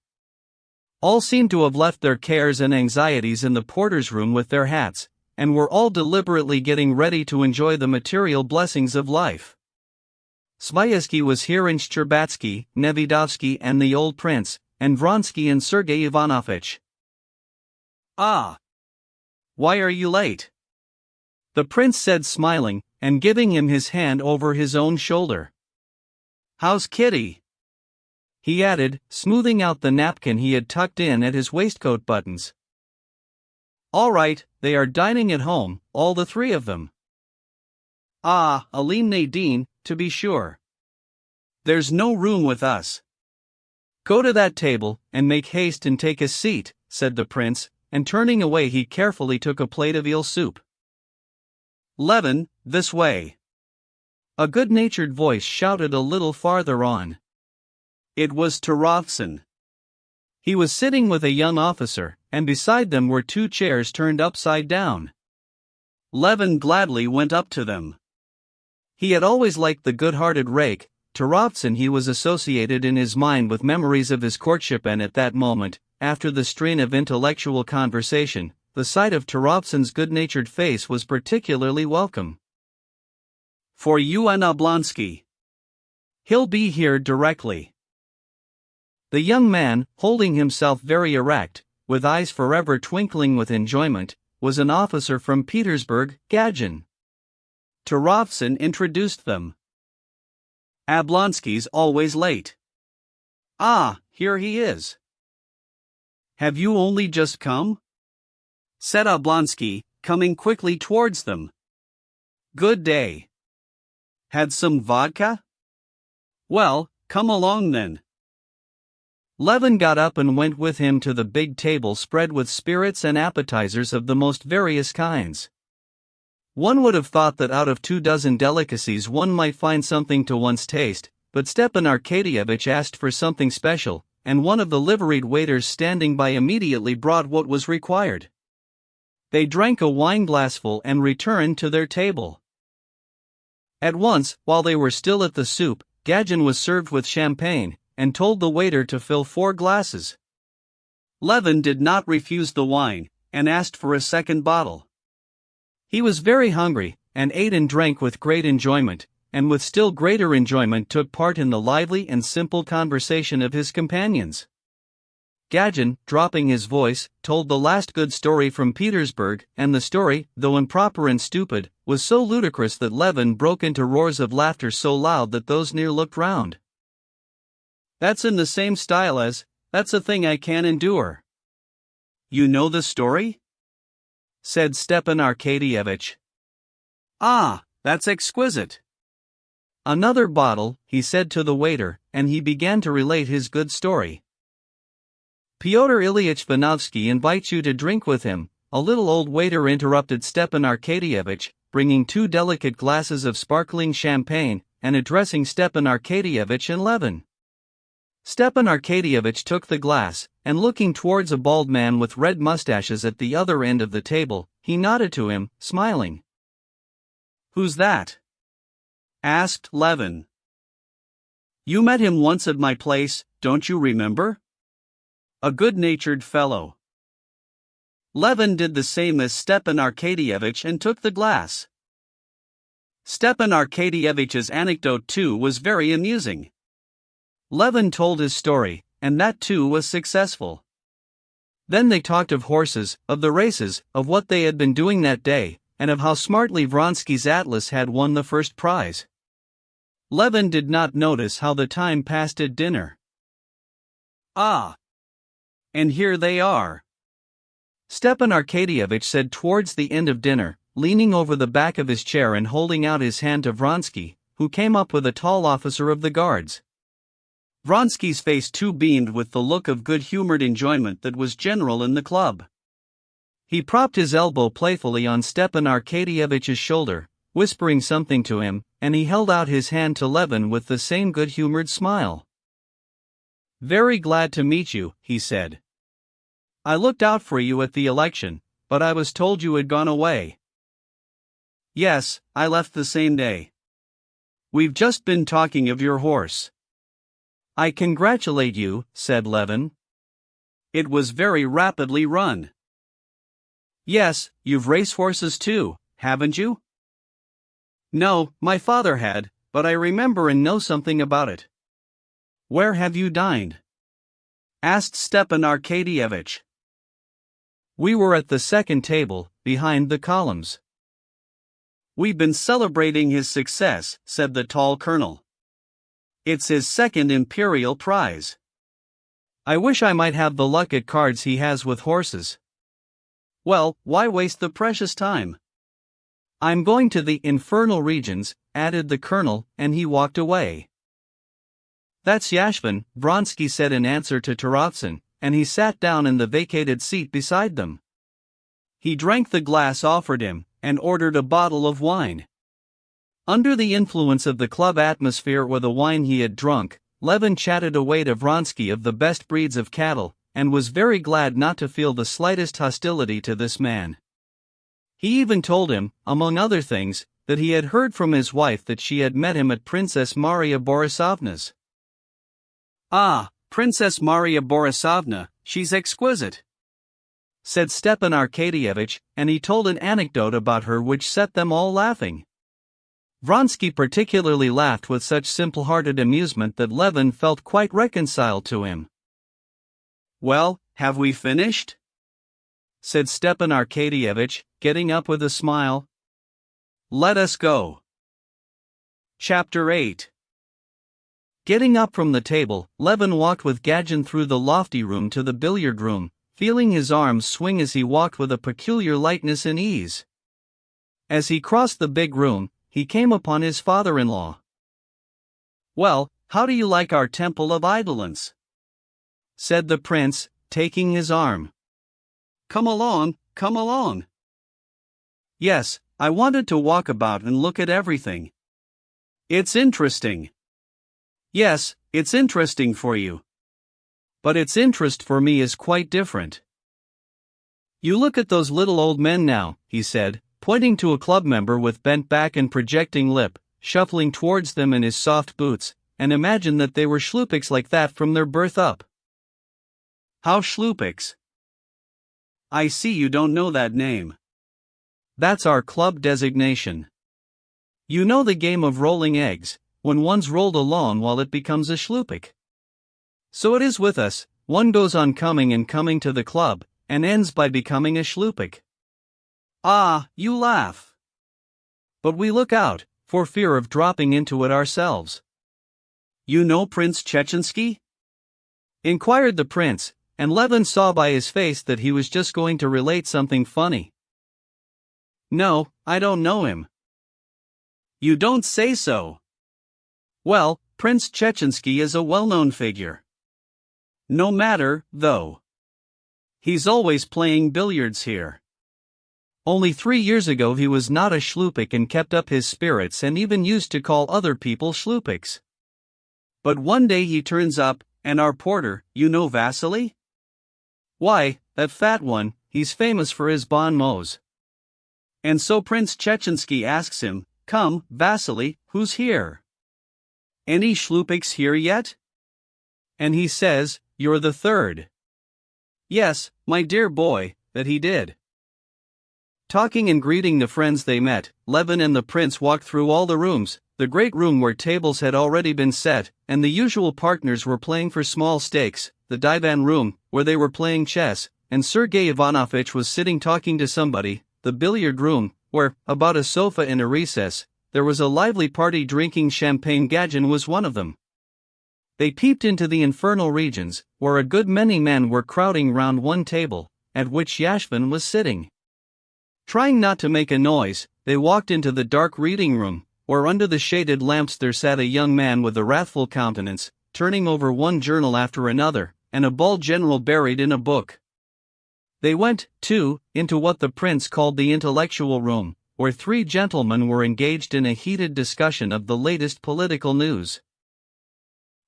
All seemed to have left their cares and anxieties in the porter's room with their hats, and were all deliberately getting ready to enjoy the material blessings of life. Sviazhsky was here, and Shcherbatsky, Nevidovsky and the old prince, and Vronsky and Sergei Ivanovitch. "Ah! Why are you late?" the prince said, smiling, and giving him his hand over his own shoulder. "How's Kitty?" he added, smoothing out the napkin he had tucked in at his waistcoat buttons. "All right, they are dining at home, all the three of them." "Ah, Aline Nadine, to be sure. There's no room with us." "Go to that table, and make haste and take a seat," said the prince, and turning away he carefully took a plate of eel soup. "Levin, this way," a good-natured voice shouted a little farther on. It was Turovtsin. He was sitting with a young officer, and beside them were two chairs turned upside down. Levin gladly went up to them. He had always liked the good-hearted rake, Turovtsin. He was associated in his mind with memories of his courtship, and at that moment, after the strain of intellectual conversation, the sight of Turovtsin's good-natured face was particularly welcome. "For you and Oblonsky. He'll be here directly." The young man, holding himself very erect, with eyes forever twinkling with enjoyment, was an officer from Petersburg, Gadjin. Turovtsin introduced them. "Oblonsky's always late." "Ah, here he is." "Have you only just come?" said Oblonsky, coming quickly towards them. "Good day. Had some vodka? Well, come along then." Levin got up and went with him to the big table spread with spirits and appetizers of the most various kinds. One would have thought that out of 24 delicacies one might find something to one's taste, but Stepan Arkadyevitch asked for something special, and one of the liveried waiters standing by immediately brought what was required. They drank a wineglassful and returned to their table. At once, while they were still at the soup, Gadjin was served with champagne, and told the waiter to fill 4 glasses. Levin did not refuse the wine, and asked for a second bottle. He was very hungry, and ate and drank with great enjoyment, and with still greater enjoyment took part in the lively and simple conversation of his companions. Gadjin, dropping his voice, told the last good story from Petersburg, and the story, though improper and stupid, was so ludicrous that Levin broke into roars of laughter so loud that those near looked round. "That's in the same style as, 'That's a thing I can't endure.'" "You know the story?" said Stepan Arkadyevitch. "Ah, that's exquisite." "Another bottle," he said to the waiter, and he began to relate his good story. "Pyotr Ilyitch Vanovsky invites you to drink with him," a little old waiter interrupted Stepan Arkadyevitch, bringing 2 delicate glasses of sparkling champagne, and addressing Stepan Arkadyevitch and Levin. Stepan Arkadyevitch took the glass, and looking towards a bald man with red mustaches at the other end of the table, he nodded to him, smiling. "Who's that?" asked Levin. "You met him once at my place, don't you remember? A good-natured fellow." Levin did the same as Stepan Arkadyevitch and took the glass. Stepan Arkadyevitch's anecdote too was very amusing. Levin told his story, and that too was successful. Then they talked of horses, of the races, of what they had been doing that day, and of how smartly Vronsky's atlas had won the first prize. Levin did not notice how the time passed at dinner. "Ah! And here they are," Stepan Arkadyevitch said towards the end of dinner, leaning over the back of his chair and holding out his hand to Vronsky, who came up with a tall officer of the guards. Vronsky's face too beamed with the look of good-humored enjoyment that was general in the club. He propped his elbow playfully on Stepan Arkadyevitch's shoulder, whispering something to him, and he held out his hand to Levin with the same good-humored smile. "Very glad to meet you," he said. "I looked out for you at the election, but I was told you had gone away." "Yes, I left the same day. We've just been talking of your horse." "I congratulate you," said Levin. "It was very rapidly run." "Yes, you've racehorses too, haven't you?" "No, my father had, but I remember and know something about it." "Where have you dined?" asked Stepan Arkadyevitch. "We were at the second table, behind the columns." "We've been celebrating his success," said the tall colonel. "It's his second imperial prize. I wish I might have the luck at cards he has with horses." "Well, why waste the precious time?" "I'm going to the infernal regions," added the colonel, and he walked away. "That's Yashvin," Vronsky said in answer to Turovtsin, and he sat down in the vacated seat beside them. He drank the glass offered him, and ordered a bottle of wine. Under the influence of the club atmosphere or the wine he had drunk, Levin chatted away to Vronsky of the best breeds of cattle, and was very glad not to feel the slightest hostility to this man. He even told him, among other things, that he had heard from his wife that she had met him at Princess Maria Borisovna's. "Ah, Princess Maria Borisovna, she's exquisite," said Stepan Arkadyevitch, and he told an anecdote about her which set them all laughing. Vronsky particularly laughed with such simple-hearted amusement that Levin felt quite reconciled to him. "Well, have we finished?" said Stepan Arkadyevitch, getting up with a smile. "Let us go." Chapter 8. Getting up from the table, Levin walked with Gadjin through the lofty room to the billiard room, feeling his arms swing as he walked with a peculiar lightness and ease. As he crossed the big room, he came upon his father-in-law. "Well, how do you like our temple of idolence?" said the prince, taking his arm. Come along, come along." "Yes, I wanted to walk about and look at everything. It's interesting. Yes, it's interesting for you. But its interest for me is quite different. You look at those little old men now, he said, pointing to a club member with bent back and projecting lip, shuffling towards them in his soft boots, and imagine that they were schlupix like that from their birth up. How schlupix? I see you don't know that name. That's our club designation. You know the game of rolling eggs, when one's rolled along while it becomes a schlupik. So it is with us, one goes on coming and coming to the club, and ends by becoming a schlupik. Ah, you laugh. But we look out, for fear of dropping into it ourselves. You know Prince Chechensky? Inquired the prince, and Levin saw by his face that he was just going to relate something funny. No, I don't know him. You don't say so. Well, Prince Chechensky is a well-known figure. No matter, though. He's always playing billiards here. Only 3 years ago he was not a schlupik and kept up his spirits and even used to call other people schlupiks. But one day he turns up, and our porter, you know Vasily? Why, that fat one, he's famous for his bon mots. And so Prince Chechensky asks him, "Come, Vasily, who's here? Any schlupiks here yet?" And he says, "You're the third." Yes, my dear boy, that he did. Talking and greeting the friends they met, Levin and the prince walked through all the rooms, the great room where tables had already been set, and the usual partners were playing for small stakes, the divan room, where they were playing chess, and Sergei Ivanovitch was sitting talking to somebody, the billiard room, where, about a sofa in a recess, there was a lively party drinking champagne. Gadjin was one of them. They peeped into the infernal regions, where a good many men were crowding round one table, at which Yashvin was sitting. Trying not to make a noise, they walked into the dark reading room, where under the shaded lamps there sat a young man with a wrathful countenance, turning over one journal after another, and a bald general buried in a book. They went, too, into what the prince called the intellectual room, where 3 gentlemen were engaged in a heated discussion of the latest political news.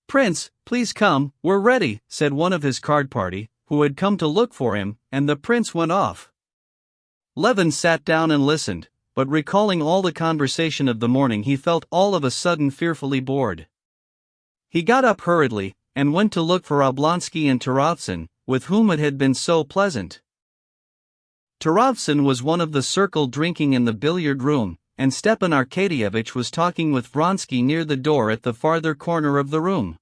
"Prince, please come, we're ready," said one of his card party, who had come to look for him, and the prince went off. Levin sat down and listened, but recalling all the conversation of the morning he felt all of a sudden fearfully bored. He got up hurriedly, and went to look for Oblonsky and Turovtsin, with whom it had been so pleasant. Turovtsin was one of the circle drinking in the billiard room, and Stepan Arkadyevitch was talking with Vronsky near the door at the farther corner of the room.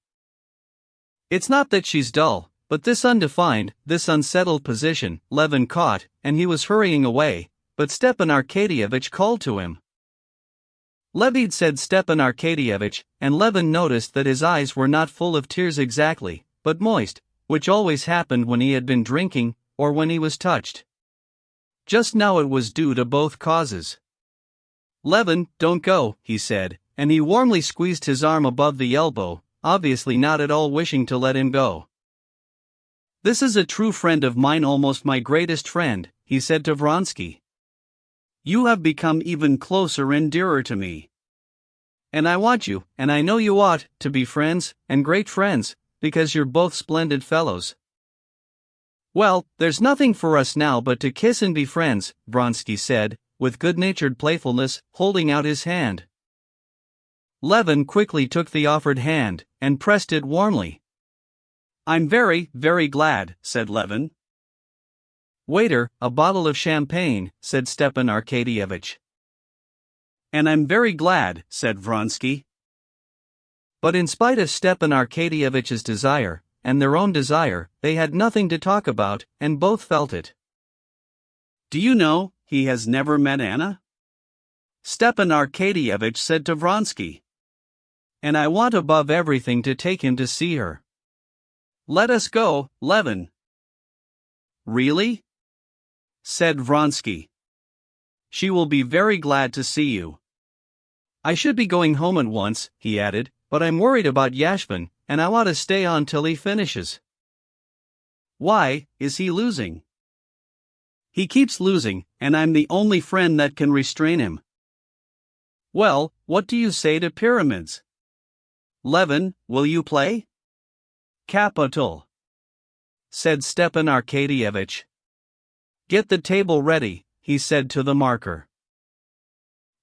It's not that she's dull, but this undefined, this unsettled position, Levin caught, and he was hurrying away, but Stepan Arkadyevitch called to him. Levid, said Stepan Arkadyevitch, and Levin noticed that his eyes were not full of tears exactly, but moist, which always happened when he had been drinking, or when he was touched. Just now it was due to both causes. "Levin, don't go," he said, and he warmly squeezed his arm above the elbow, obviously not at all wishing to let him go. "This is a true friend of mine, almost my greatest friend," he said to Vronsky. "You have become even closer and dearer to me. And I want you, and I know you ought, to be friends, and great friends, because you're both splendid fellows." "Well, there's nothing for us now but to kiss and be friends," Vronsky said, with good-natured playfulness, holding out his hand. Levin quickly took the offered hand, and pressed it warmly. "I'm very, very glad," said Levin. "Waiter, a bottle of champagne," said Stepan Arkadyevitch. "And I'm very glad," said Vronsky. But in spite of Stepan Arkadyevitch's desire, and their own desire, they had nothing to talk about, and both felt it. "Do you know, he has never met Anna?" Stepan Arkadyevitch said to Vronsky. "And I want above everything to take him to see her. Let us go, Levin." "Really?" said Vronsky. "She will be very glad to see you. I should be going home at once," he added, "but I'm worried about Yashvin, and I want to stay on till he finishes." "Why, is he losing?" He keeps losing, and I'm the only friend that can restrain him. Well, what do you say to pyramids? Levin, will you play? Capital, said Stepan Arkadyevitch. Get the table ready, he said to the marker.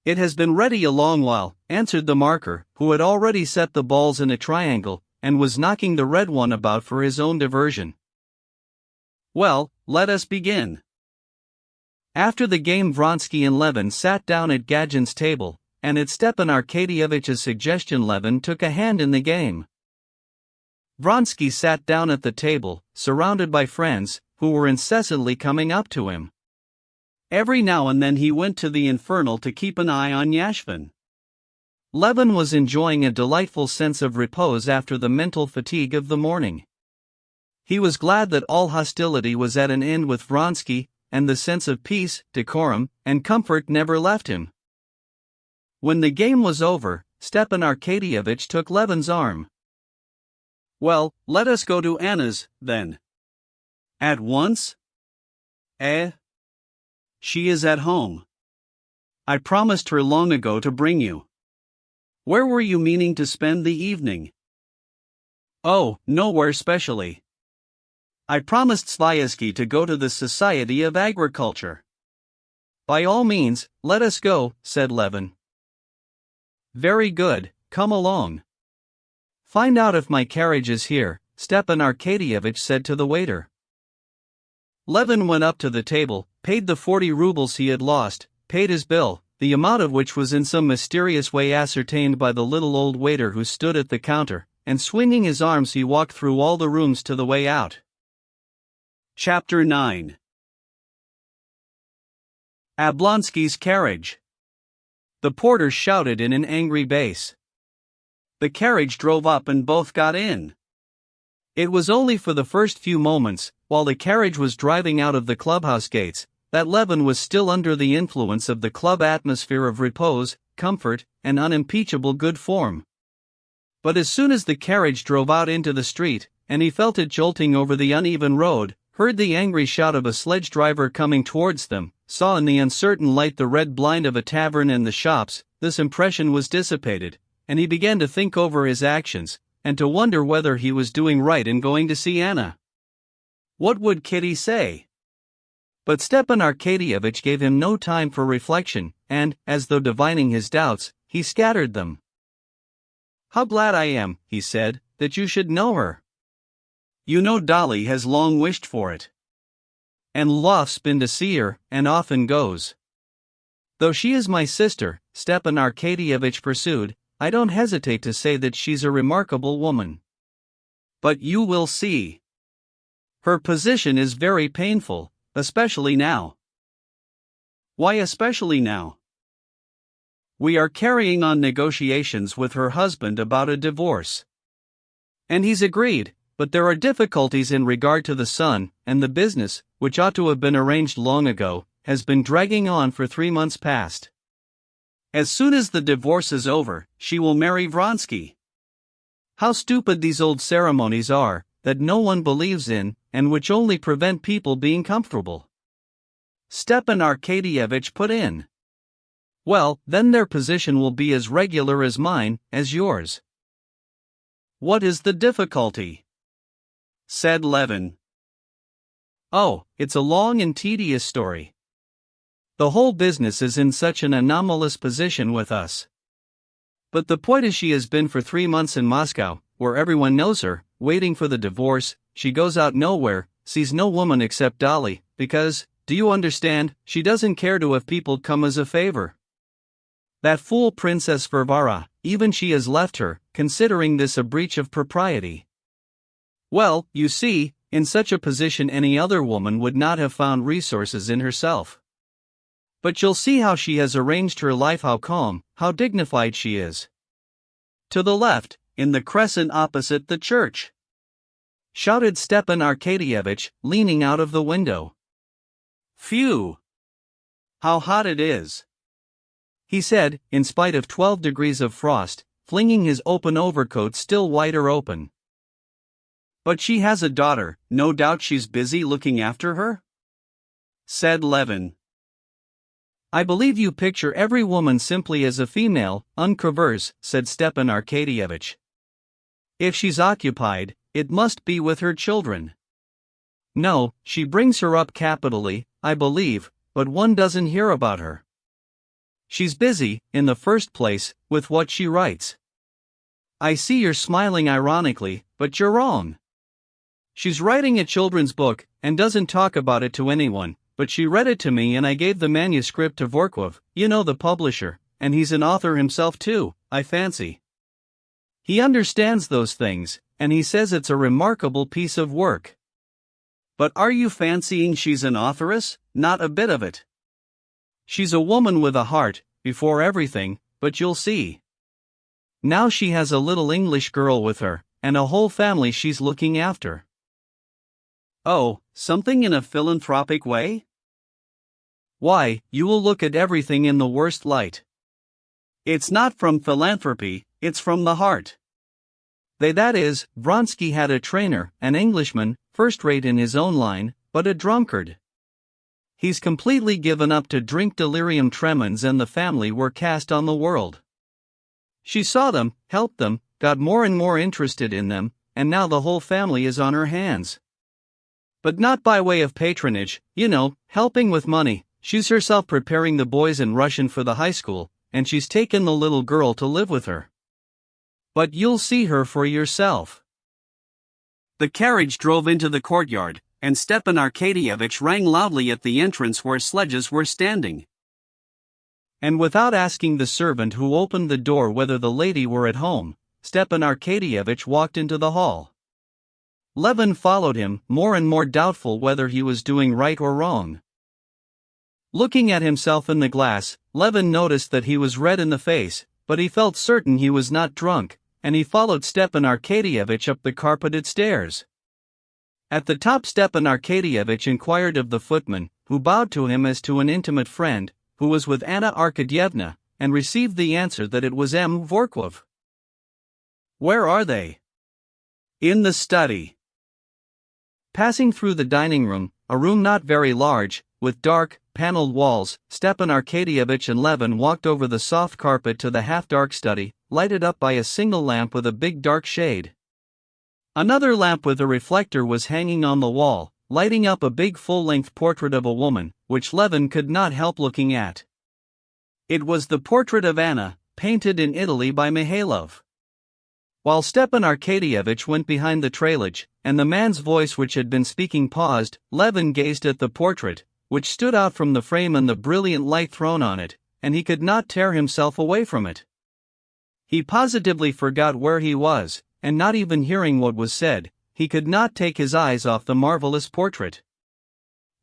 It has been ready a long while, answered the marker, who had already set the balls in a triangle, and was knocking the red one about for his own diversion. Well, let us begin. After the game, Vronsky and Levin sat down at Gadzin's table, and at Stepan Arkadyevitch's suggestion Levin took a hand in the game. Vronsky sat down at the table, surrounded by friends, who were incessantly coming up to him. Every now and then he went to the infernal to keep an eye on Yashvin. Levin was enjoying a delightful sense of repose after the mental fatigue of the morning. He was glad that all hostility was at an end with Vronsky, and the sense of peace, decorum, and comfort never left him. When the game was over, Stepan Arkadyevitch took Levin's arm. Well, let us go to Anna's, then. At once? She is at home. I promised her long ago to bring you. Where were you meaning to spend the evening? Oh, nowhere specially. I promised Sviazhsky to go to the Society of Agriculture. By all means, let us go, said Levin. Very good, come along. Find out if my carriage is here, Stepan Arkadyevitch said to the waiter. Levin went up to the table, paid the 40 rubles he had lost, paid his bill, the amount of which was in some mysterious way ascertained by the little old waiter who stood at the counter, and swinging his arms he walked through all the rooms to the way out. Chapter 9. Oblonsky's carriage. The porter shouted in an angry bass. The carriage drove up and both got in. It was only for the first few moments, while the carriage was driving out of the clubhouse gates, that Levin was still under the influence of the club atmosphere of repose, comfort, and unimpeachable good form. But as soon as the carriage drove out into the street, and he felt it jolting over the uneven road, heard the angry shout of a sledge driver coming towards them, saw in the uncertain light the red blind of a tavern and the shops, this impression was dissipated, and he began to think over his actions, and to wonder whether he was doing right in going to see Anna. What would Kitty say? But Stepan Arkadyevitch gave him no time for reflection, and, as though divining his doubts, he scattered them. How glad I am, he said, that you should know her. You know Dolly has long wished for it. And Lof's been to see her, and often goes. Though she is my sister, Stepan Arkadyevitch pursued, I don't hesitate to say that she's a remarkable woman. But you will see. Her position is very painful, especially now. Why especially now? We are carrying on negotiations with her husband about a divorce. And he's agreed, but there are difficulties in regard to the son, and the business, which ought to have been arranged long ago, has been dragging on for 3 months past. As soon as the divorce is over, she will marry Vronsky. How stupid these old ceremonies are, that no one believes in, and which only prevent people being comfortable. Stepan Arkadyevitch put in. Well, then their position will be as regular as mine, as yours. What is the difficulty? Said Levin. Oh, it's a long and tedious story. The whole business is in such an anomalous position with us. But the point is she has been for 3 months in Moscow, where everyone knows her, waiting for the divorce. She goes out nowhere, sees no woman except Dolly, because, do you understand, she doesn't care to have people come as a favor. That fool Princess Varvara, even she has left her, considering this a breach of propriety. Well, you see, in such a position any other woman would not have found resources in herself. But you'll see how she has arranged her life, how calm, how dignified she is. To the left, in the crescent opposite the church, shouted Stepan Arkadyevitch, leaning out of the window. Phew! How hot it is! He said, in spite of 12 degrees of frost, flinging his open overcoat still wider open. But she has a daughter, no doubt she's busy looking after her? said Levin. I believe you picture every woman simply as a female, uncovers, said Stepan Arkadyevitch. If she's occupied, it must be with her children. No, she brings her up capitally, I believe, but one doesn't hear about her. She's busy, in the first place, with what she writes. I see you're smiling ironically, but you're wrong. She's writing a children's book, and doesn't talk about it to anyone, but she read it to me and I gave the manuscript to Vorkov, you know, the publisher, and he's an author himself too, I fancy. He understands those things, and he says it's a remarkable piece of work. But are you fancying she's an authoress? Not a bit of it. She's a woman with a heart, before everything, but you'll see. Now she has a little English girl with her, and a whole family she's looking after. Oh, something in a philanthropic way? Why, you will look at everything in the worst light. It's not from philanthropy, it's from the heart. That is, Vronsky had a trainer, an Englishman, first-rate in his own line, but a drunkard. He's completely given up to drink delirium tremens and the family were cast on the world. She saw them, helped them, got more and more interested in them, and now the whole family is on her hands. But not by way of patronage, you know, helping with money. She's herself preparing the boys in Russian for the high school, and she's taken the little girl to live with her. But you'll see her for yourself. The carriage drove into the courtyard, and Stepan Arkadyevitch rang loudly at the entrance where sledges were standing. And without asking the servant who opened the door whether the lady were at home, Stepan Arkadyevitch walked into the hall. Levin followed him, more and more doubtful whether he was doing right or wrong. Looking at himself in the glass, Levin noticed that he was red in the face, but he felt certain he was not drunk, and he followed Stepan Arkadyevitch up the carpeted stairs. At the top Stepan Arkadyevitch inquired of the footman, who bowed to him as to an intimate friend, who was with Anna Arkadyevna, and received the answer that it was M. Vorkov. Where are they? In the study. Passing through the dining room, a room not very large, with dark, paneled walls, Stepan Arkadyevitch and Levin walked over the soft carpet to the half-dark study, lighted up by a single lamp with a big dark shade. Another lamp with a reflector was hanging on the wall, lighting up a big full-length portrait of a woman, which Levin could not help looking at. It was the portrait of Anna, painted in Italy by Mihailov. While Stepan Arkadyevitch went behind the trailage, and the man's voice which had been speaking paused, Levin gazed at the portrait, which stood out from the frame and the brilliant light thrown on it, and he could not tear himself away from it. He positively forgot where he was, and not even hearing what was said, he could not take his eyes off the marvelous portrait.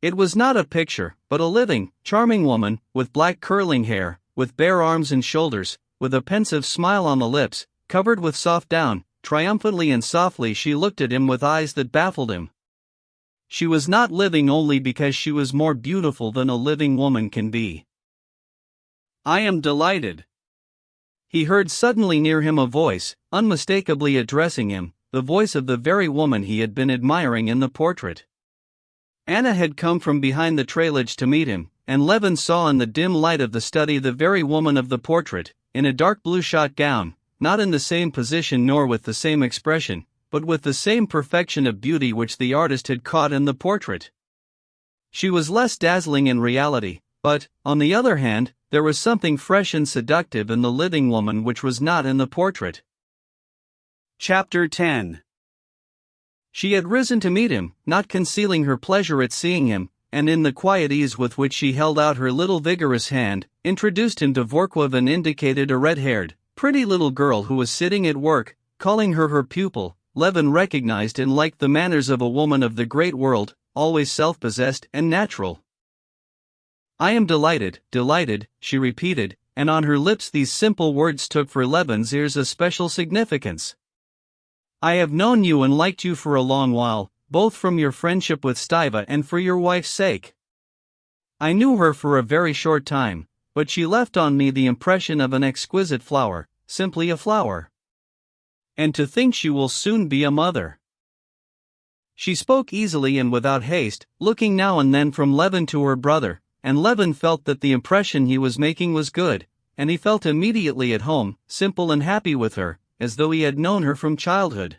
It was not a picture, but a living, charming woman, with black curling hair, with bare arms and shoulders, with a pensive smile on the lips, covered with soft down. Triumphantly and softly she looked at him with eyes that baffled him. She was not living only because she was more beautiful than a living woman can be. I am delighted. He heard suddenly near him a voice, unmistakably addressing him, the voice of the very woman he had been admiring in the portrait. Anna had come from behind the trailage to meet him, and Levin saw in the dim light of the study the very woman of the portrait, in a dark blue shot gown, not in the same position nor with the same expression, but with the same perfection of beauty which the artist had caught in the portrait. She was less dazzling in reality, but, on the other hand, there was something fresh and seductive in the living woman which was not in the portrait. Chapter 10. She had risen to meet him, not concealing her pleasure at seeing him, and in the quiet ease with which she held out her little vigorous hand, introduced him to Vorkov and indicated a red-haired, pretty little girl who was sitting at work, calling her her pupil. Levin recognized and liked the manners of a woman of the great world, always self-possessed and natural. I am delighted, she repeated, and on her lips these simple words took for Levin's ears a special significance. I have known you and liked you for a long while, both from your friendship with Stiva and for your wife's sake. I knew her for a very short time, but she left on me the impression of an exquisite flower, simply a flower. And to think she will soon be a mother. She spoke easily and without haste, looking now and then from Levin to her brother, and Levin felt that the impression he was making was good, and he felt immediately at home, simple and happy with her, as though he had known her from childhood.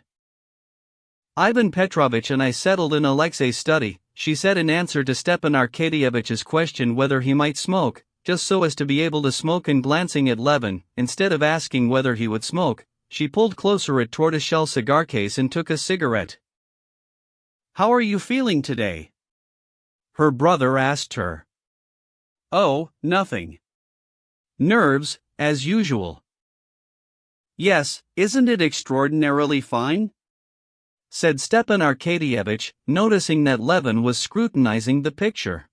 "Ivan Petrovitch and I settled in Alexei's study," she said in answer to Stepan Arkadyevitch's question whether he might smoke, just so as to be able to smoke, and glancing at Levin, instead of asking whether he would smoke, she pulled closer a tortoiseshell cigar case and took a cigarette. "How are you feeling today?" her brother asked her. "Oh, nothing. Nerves, as usual." "Yes, isn't it extraordinarily fine?" said Stepan Arkadyevitch, noticing that Levin was scrutinizing the picture.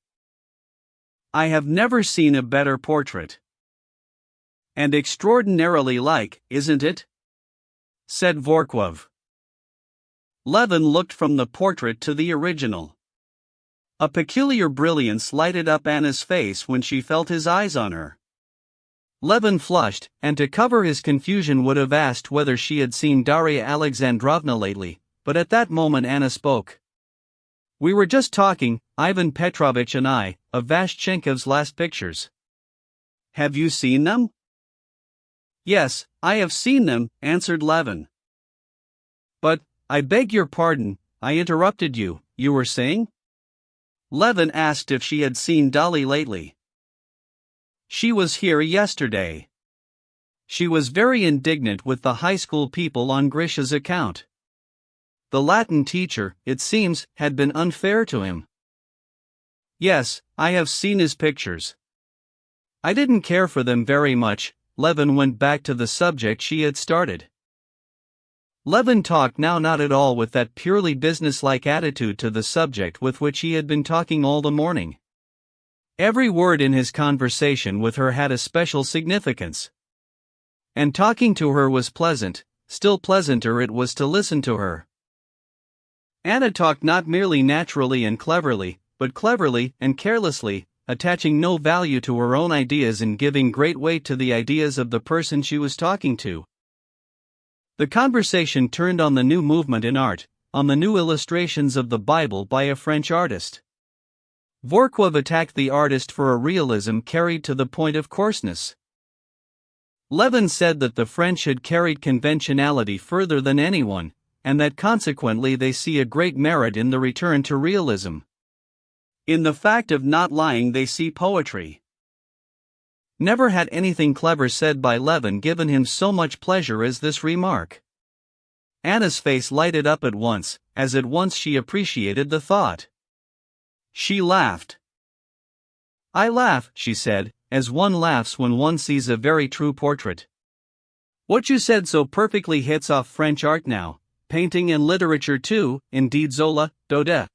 "I have never seen a better portrait." "And extraordinarily like, isn't it?" said Vorkov. Levin looked from the portrait to the original. A peculiar brilliance lighted up Anna's face when she felt his eyes on her. Levin flushed, and to cover his confusion would have asked whether she had seen Darya Alexandrovna lately, but at that moment Anna spoke. "We were just talking, Ivan Petrovitch and I, of Vashchenkov's last pictures." "Have you seen them?" "Yes, I have seen them," answered Levin. "But, I beg your pardon, I interrupted you, you were saying?" Levin asked if she had seen Dolly lately. "She was here yesterday. She was very indignant with the high school people on Grisha's account. The Latin teacher, it seems, had been unfair to him." "Yes, I have seen his pictures. I didn't care for them very much." Levin went back to the subject she had started. Levin talked now not at all with that purely businesslike attitude to the subject with which he had been talking all the morning. Every word in his conversation with her had a special significance. And talking to her was pleasant, still pleasanter it was to listen to her. Anna talked not merely naturally and cleverly, but cleverly and carelessly, attaching no value to her own ideas and giving great weight to the ideas of the person she was talking to. The conversation turned on the new movement in art, on the new illustrations of the Bible by a French artist. Vorkov attacked the artist for a realism carried to the point of coarseness. Levin said that the French had carried conventionality further than anyone, and that consequently they see a great merit in the return to realism. In the fact of not lying they see poetry. Never had anything clever said by Levin given him so much pleasure as this remark. Anna's face lighted up at once, as at once she appreciated the thought. She laughed. "I laugh," she said, "as one laughs when one sees a very true portrait. What you said so perfectly hits off French art now, painting and literature too, indeed Zola, Daudet.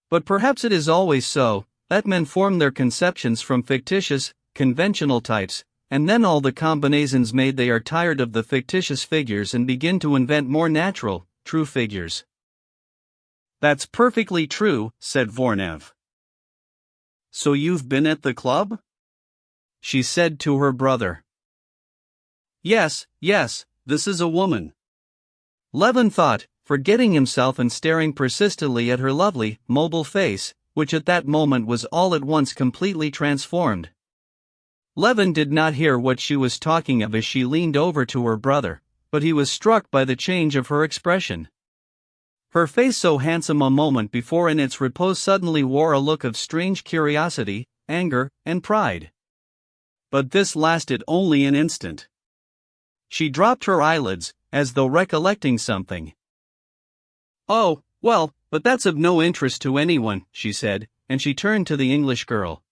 But perhaps it is always so, that men form their conceptions from fictitious, conventional types, and then all the combinaisons made they are tired of the fictitious figures and begin to invent more natural, true figures." "That's perfectly true," said Vornev. "So you've been at the club?" she said to her brother. Yes, this is a woman." Levin thought, forgetting himself and staring persistently at her lovely, mobile face, which at that moment was all at once completely transformed. Levin did not hear what she was talking of as she leaned over to her brother, but he was struck by the change of her expression. Her face, so handsome a moment before in its repose, suddenly wore a look of strange curiosity, anger, and pride. But this lasted only an instant. She dropped her eyelids, as though recollecting something. "Oh, well, but that's of no interest to anyone," she said, and she turned to the English girl.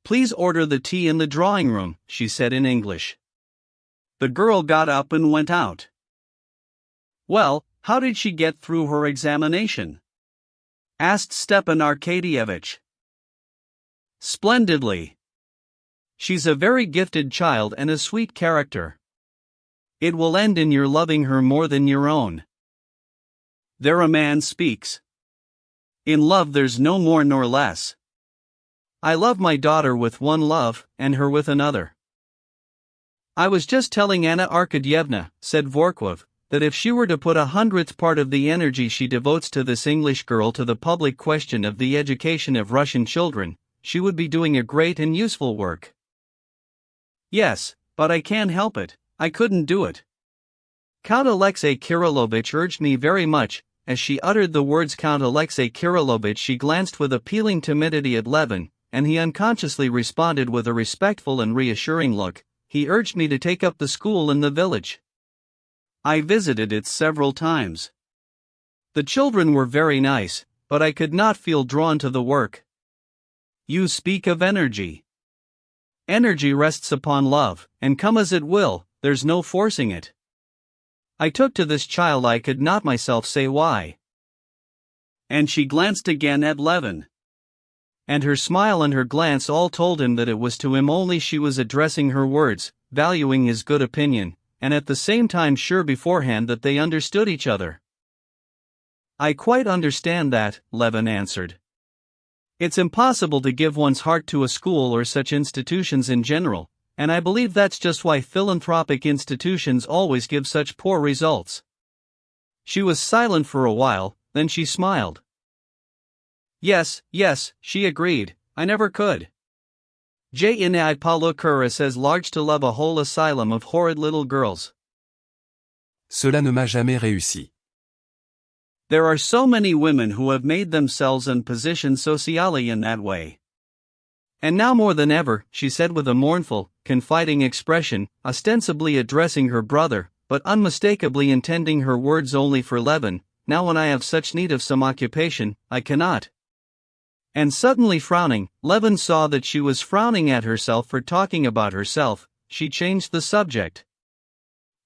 "Please order the tea in the drawing room," she said in English. The girl got up and went out. "Well, how did she get through her examination?" asked Stepan Arkadyevitch. "Splendidly. She's a very gifted child and a sweet character. It will end in your loving her more than your own." There a man speaks. In love there's no more nor less. I love my daughter with one love, and her with another. "I was just telling Anna Arkadyevna," said Vorkov, that if she were to put 100th part of the energy she devotes to this English girl to the public question of the education of Russian children, she would be doing a great and useful work. Yes, but I can't help it, I couldn't do it. Count Alexei Kirillovich urged me very much. As she uttered the words Count Alexei Kirillovich, she glanced with appealing timidity at Levin, and he unconsciously responded with a respectful and reassuring look. He urged me to take up the school in the village. I visited it several times. The children were very nice, but I could not feel drawn to the work. You speak of energy. Energy rests upon love, and come as it will, there's no forcing it. I took to this child, I could not myself say why. And she glanced again at Levin. And her smile and her glance all told him that it was to him only she was addressing her words, valuing his good opinion, and at the same time sure beforehand that they understood each other. I quite understand that, Levin answered. It's impossible to give one's heart to a school or such institutions in general, and I believe that's just why philanthropic institutions always give such poor results. She was silent for a while, then she smiled. Yes, she agreed, I never could. Je n'ai pas le cœur as large to love a whole asylum of horrid little girls. Cela ne m'a jamais réussi. There are so many women who have made themselves and positioned socially in that way. And now more than ever, she said with a mournful, confiding expression, ostensibly addressing her brother, but unmistakably intending her words only for Levin, now when I have such need of some occupation, I cannot. And suddenly frowning, Levin saw that she was frowning at herself for talking about herself. She changed the subject.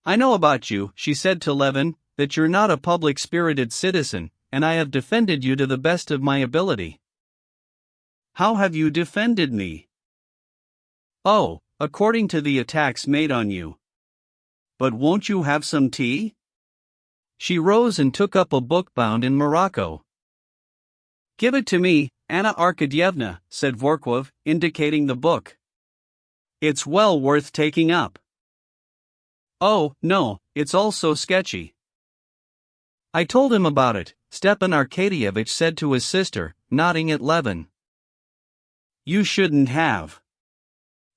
I know about you, she said to Levin, that you're not a public-spirited citizen, and I have defended you to the best of my ability. How have you defended me? Oh, according to the attacks made on you. But won't you have some tea? She rose and took up a book bound in morocco. Give it to me, Anna Arkadyevna, said Vorkov, indicating the book. It's well worth taking up. Oh, no, it's all so sketchy. I told him about it, Stepan Arkadyevich said to his sister, nodding at Levin. You shouldn't have.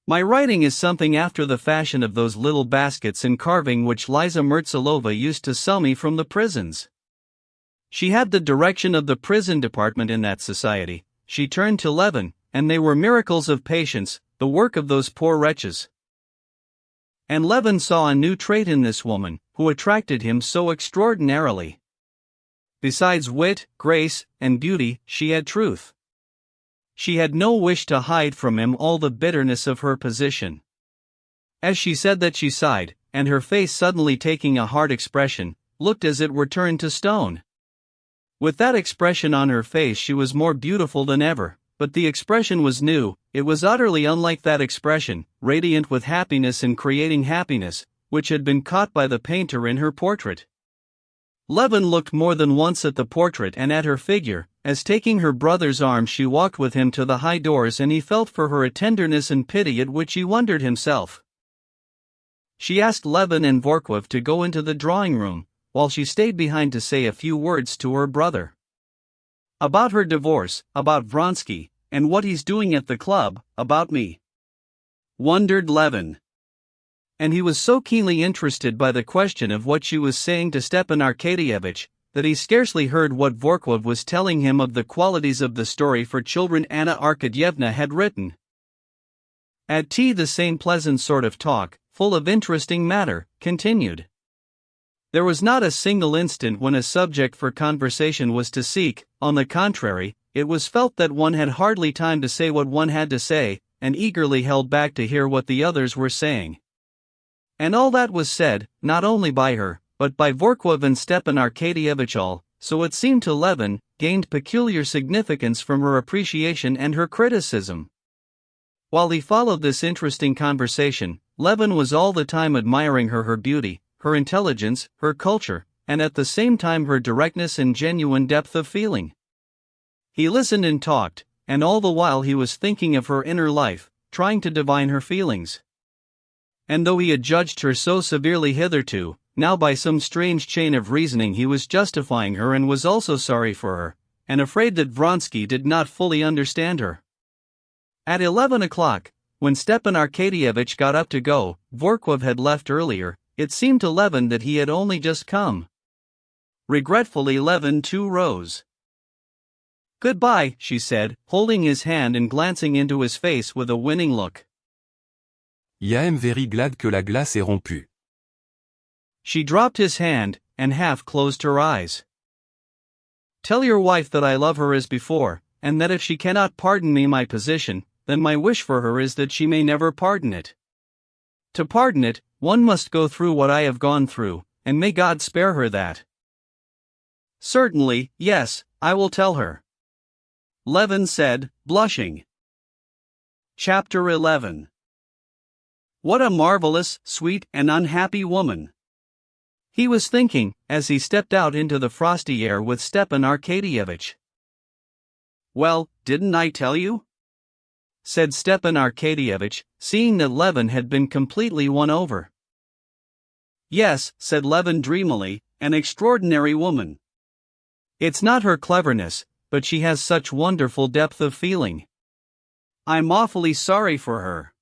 My writing is something after the fashion of those little baskets in carving which Liza Mertzalova used to sell me from the prisons. She had the direction of the prison department in that society. She turned to Levin, and they were miracles of patience, the work of those poor wretches. And Levin saw a new trait in this woman, who attracted him so extraordinarily. Besides wit, grace, and beauty, she had truth. She had no wish to hide from him all the bitterness of her position. As she said that she sighed, and her face suddenly taking a hard expression, looked as it were turned to stone. With that expression on her face she was more beautiful than ever, but the expression was new, it was utterly unlike that expression, radiant with happiness and creating happiness, which had been caught by the painter in her portrait. Levin looked more than once at the portrait and at her figure, as taking her brother's arm she walked with him to the high doors, and he felt for her a tenderness and pity at which he wondered himself. She asked Levin and Vorkov to go into the drawing room, while she stayed behind to say a few words to her brother. About her divorce, about Vronsky, and what he's doing at the club, about me. Wondered Levin. And he was so keenly interested by the question of what she was saying to Stepan Arkadyevich, that he scarcely heard what Vorkov was telling him of the qualities of the story for children Anna Arkadyevna had written. At tea the same pleasant sort of talk, full of interesting matter, continued. There was not a single instant when a subject for conversation was to seek, on the contrary, it was felt that one had hardly time to say what one had to say, and eagerly held back to hear what the others were saying. And all that was said, not only by her, but by Vorkov and Stepan Arkadyevich, all, so it seemed to Levin, gained peculiar significance from her appreciation and her criticism. While he followed this interesting conversation, Levin was all the time admiring her beauty, her intelligence, her culture, and at the same time her directness and genuine depth of feeling. He listened and talked, and all the while he was thinking of her inner life, trying to divine her feelings. And though he had judged her so severely hitherto, now by some strange chain of reasoning he was justifying her and was also sorry for her, and afraid that Vronsky did not fully understand her. At 11 o'clock, when Stepan Arkadyevitch got up to go, Vorkov had left earlier. It seemed to Levin that he had only just come. Regretfully, Levin too rose. "Goodbye," she said, holding his hand and glancing into his face with a winning look. I am very glad que la glace est rompue. She dropped his hand, and half closed her eyes. "Tell your wife that I love her as before, and that if she cannot pardon me my position, then my wish for her is that she may never pardon it. To pardon it, one must go through what I have gone through, and may God spare her that." "Certainly, yes, I will tell her," Levin said, blushing. Chapter 11. What a marvelous, sweet, and unhappy woman! He was thinking, as he stepped out into the frosty air with Stepan Arkadyevitch. "Well, didn't I tell you?" said Stepan Arkadyevitch, seeing that Levin had been completely won over. "Yes," said Levin dreamily, "an extraordinary woman. It's not her cleverness, but she has such wonderful depth of feeling. I'm awfully sorry for her.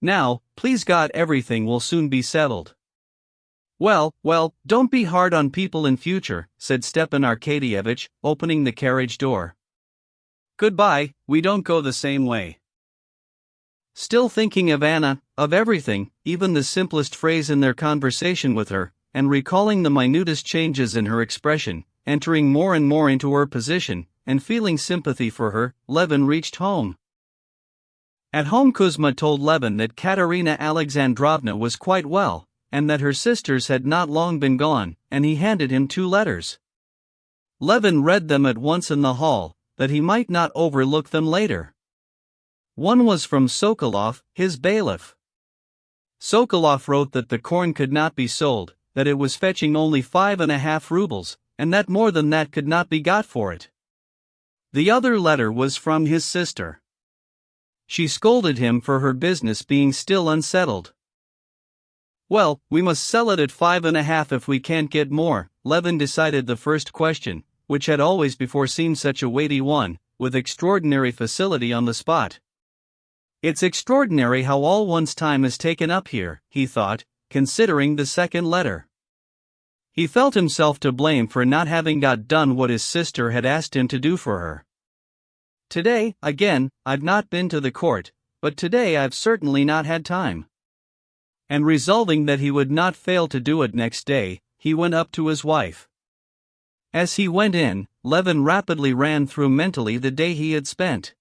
Now, please God, everything will soon be settled." Well, don't be hard on people in future," said Stepan Arkadyevitch, opening the carriage door. "Goodbye, we don't go the same way." Still thinking of Anna, of everything, even the simplest phrase in their conversation with her, and recalling the minutest changes in her expression, entering more and more into her position, and feeling sympathy for her, Levin reached home. At home Kuzma told Levin that Katerina Alexandrovna was quite well, and that her sisters had not long been gone, and he handed him 2 letters. Levin read them at once in the hall, that he might not overlook them later. One was from Sokolov, his bailiff. Sokolov wrote that the corn could not be sold, that it was fetching only 5.5 rubles, and that more than that could not be got for it. The other letter was from his sister. She scolded him for her business being still unsettled. "Well, we must sell it at 5.5 if we can't get more," Levin decided the first question, which had always before seemed such a weighty one, with extraordinary facility on the spot. "It's extraordinary how all one's time is taken up here," he thought, considering the second letter. He felt himself to blame for not having got done what his sister had asked him to do for her. "Today, again, I've not been to the court, but today I've certainly not had time." And resolving that he would not fail to do it next day, he went up to his wife. As he went in, Levin rapidly ran through mentally the day he had spent.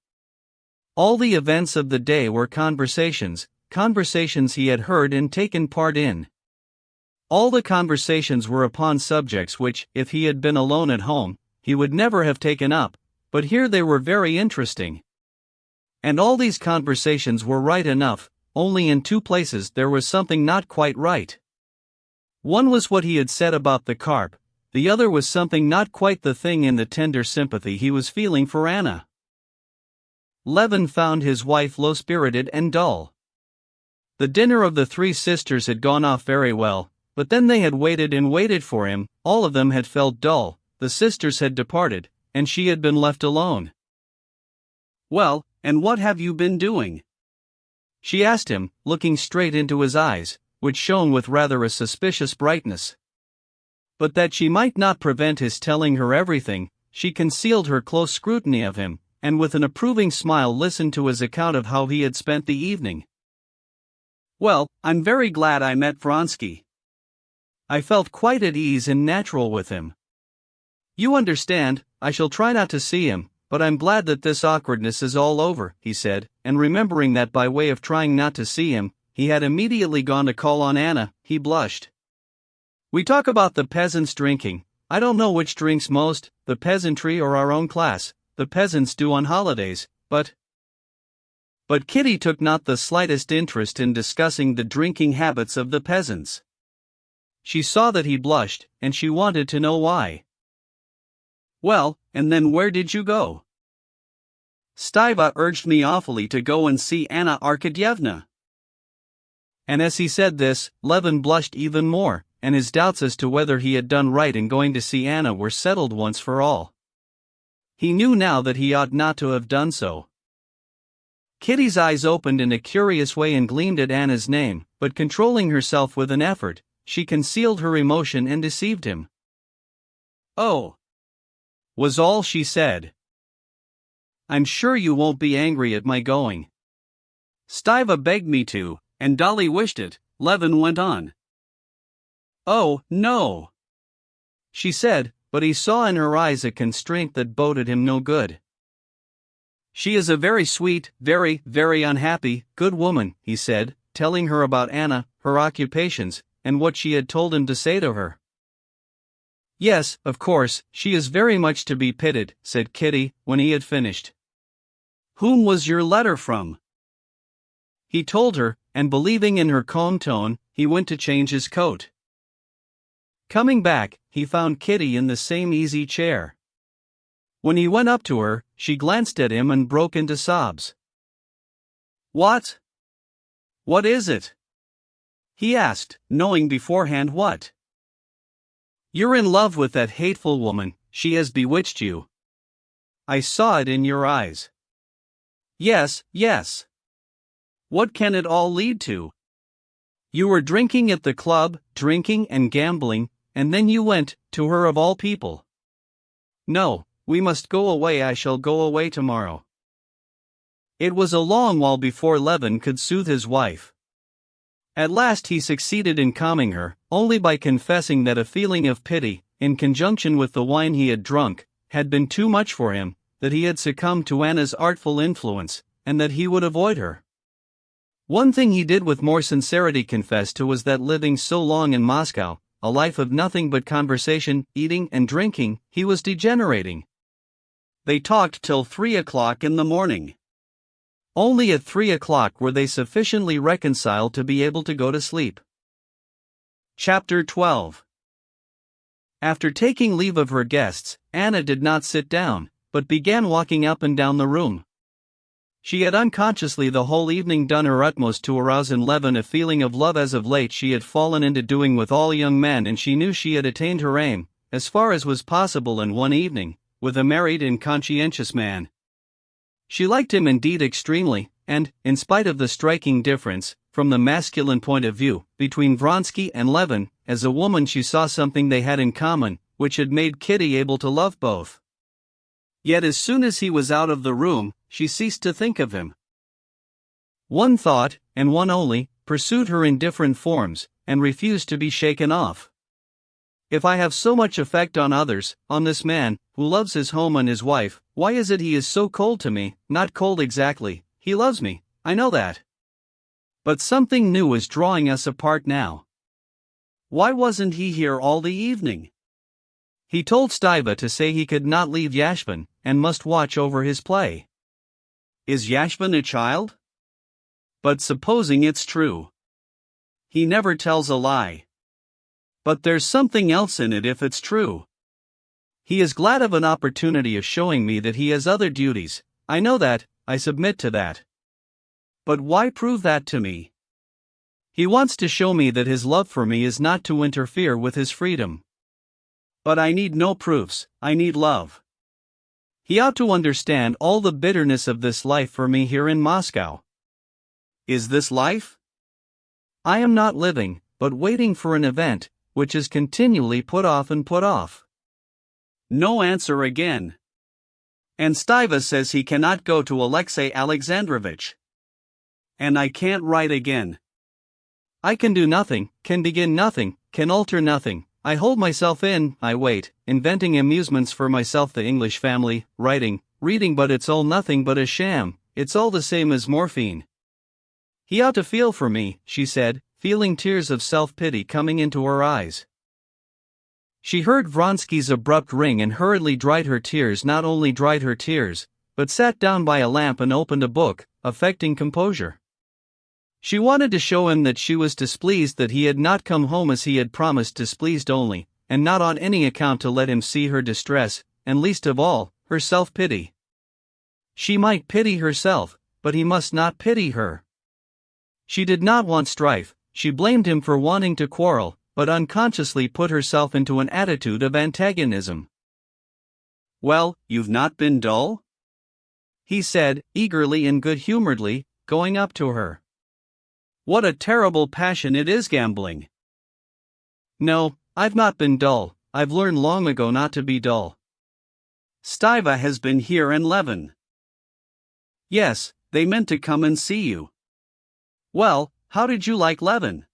All the events of the day were conversations he had heard and taken part in. All the conversations were upon subjects which, if he had been alone at home, he would never have taken up, but here they were very interesting. And all these conversations were right enough, only in 2 places there was something not quite right. One was what he had said about the carp, the other was something not quite the thing in the tender sympathy he was feeling for Anna. Levin found his wife low-spirited and dull. The dinner of the 3 sisters had gone off very well, but then they had waited and waited for him, all of them had felt dull, the sisters had departed, and she had been left alone. "Well, and what have you been doing?" she asked him, looking straight into his eyes, which shone with rather a suspicious brightness. But that she might not prevent his telling her everything, she concealed her close scrutiny of him, and with an approving smile listened to his account of how he had spent the evening. "Well, I'm very glad I met Vronsky. I felt quite at ease and natural with him. You understand, I shall try not to see him, but I'm glad that this awkwardness is all over," he said, and remembering that by way of trying not to see him, he had immediately gone to call on Anna, he blushed. "We talk about the peasants drinking. I don't know which drinks most, the peasantry or our own class. The peasants do on holidays, but Kitty took not the slightest interest in discussing the drinking habits of the peasants. She saw that he blushed, and she wanted to know why. "Well, and then where did you go?" "Stiva urged me awfully to go and see Anna Arkadyevna." And as he said this, Levin blushed even more, and his doubts as to whether he had done right in going to see Anna were settled once for all. He knew now that he ought not to have done so. Kitty's eyes opened in a curious way and gleamed at Anna's name, but controlling herself with an effort, she concealed her emotion and deceived him. "Oh," was all she said. "I'm sure you won't be angry at my going. Stiva begged me to, and Dolly wished it," Levin went on. "Oh, no," she said, but he saw in her eyes a constraint that boded him no good. "She is a very sweet, very, very unhappy, good woman," he said, telling her about Anna, her occupations, and what she had told him to say to her. "Yes, of course, she is very much to be pitied," said Kitty, when he had finished. "Whom was your letter from?" He told her, and believing in her calm tone, he went to change his coat. Coming back, he found Kitty in the same easy chair. When he went up to her, she glanced at him and broke into sobs. "What? What is it?" he asked, knowing beforehand what. "You're in love with that hateful woman, she has bewitched you. I saw it in your eyes." "Yes, yes. What can it all lead to? You were drinking at the club, drinking and gambling, and then you went to her of all people." "No, we must go away. I shall go away tomorrow." It was a long while before Levin could soothe his wife. At last he succeeded in calming her, only by confessing that a feeling of pity, in conjunction with the wine he had drunk, had been too much for him, that he had succumbed to Anna's artful influence, and that he would avoid her. One thing he did with more sincerity confess to was that living so long in Moscow, a life of nothing but conversation, eating and drinking, he was degenerating. They talked till 3 o'clock in the morning. Only at 3 o'clock were they sufficiently reconciled to be able to go to sleep. Chapter 12. After taking leave of her guests, Anna did not sit down, but began walking up and down the room. She had unconsciously the whole evening done her utmost to arouse in Levin a feeling of love as of late she had fallen into doing with all young men, and she knew she had attained her aim, as far as was possible in one evening, with a married and conscientious man. She liked him indeed extremely, and, in spite of the striking difference, from the masculine point of view, between Vronsky and Levin, as a woman she saw something they had in common, which had made Kitty able to love both. Yet as soon as he was out of the room, she ceased to think of him. One thought, and one only, pursued her in different forms, and refused to be shaken off. If I have so much effect on others, on this man, who loves his home and his wife, why is it he is so cold to me? Not cold exactly, he loves me, I know that. But something new is drawing us apart now. Why wasn't he here all the evening? He told Stiva to say he could not leave Yashvin, and must watch over his play. Is Yashvin a child? But supposing it's true. He never tells a lie. But there's something else in it if it's true. He is glad of an opportunity of showing me that he has other duties. I know that, I submit to that. But why prove that to me? He wants to show me that his love for me is not to interfere with his freedom. But I need no proofs, I need love. He ought to understand all the bitterness of this life for me here in Moscow. Is this life? I am not living, but waiting for an event, which is continually put off and put off. No answer again. And Stiva says he cannot go to Alexey Alexandrovich. And I can't write again. I can do nothing, can begin nothing, can alter nothing. I hold myself in, I wait, inventing amusements for myself, the English family, writing, reading, but it's all nothing but a sham, it's all the same as morphine. He ought to feel for me, she said, feeling tears of self-pity coming into her eyes. She heard Vronsky's abrupt ring and hurriedly dried her tears, not only dried her tears, but sat down by a lamp and opened a book, affecting composure. She wanted to show him that she was displeased that he had not come home as he had promised, displeased only, and not on any account to let him see her distress, and least of all, her self-pity. She might pity herself, but he must not pity her. She did not want strife, she blamed him for wanting to quarrel, but unconsciously put herself into an attitude of antagonism. "Well, you've not been dull?" he said, eagerly and good-humoredly, going up to her. "What a terrible passion it is, gambling." "No, I've not been dull, I've learned long ago not to be dull." "Stiva has been here and Levin." "Yes, they meant to come and see you." "Well, how did you like Levin?"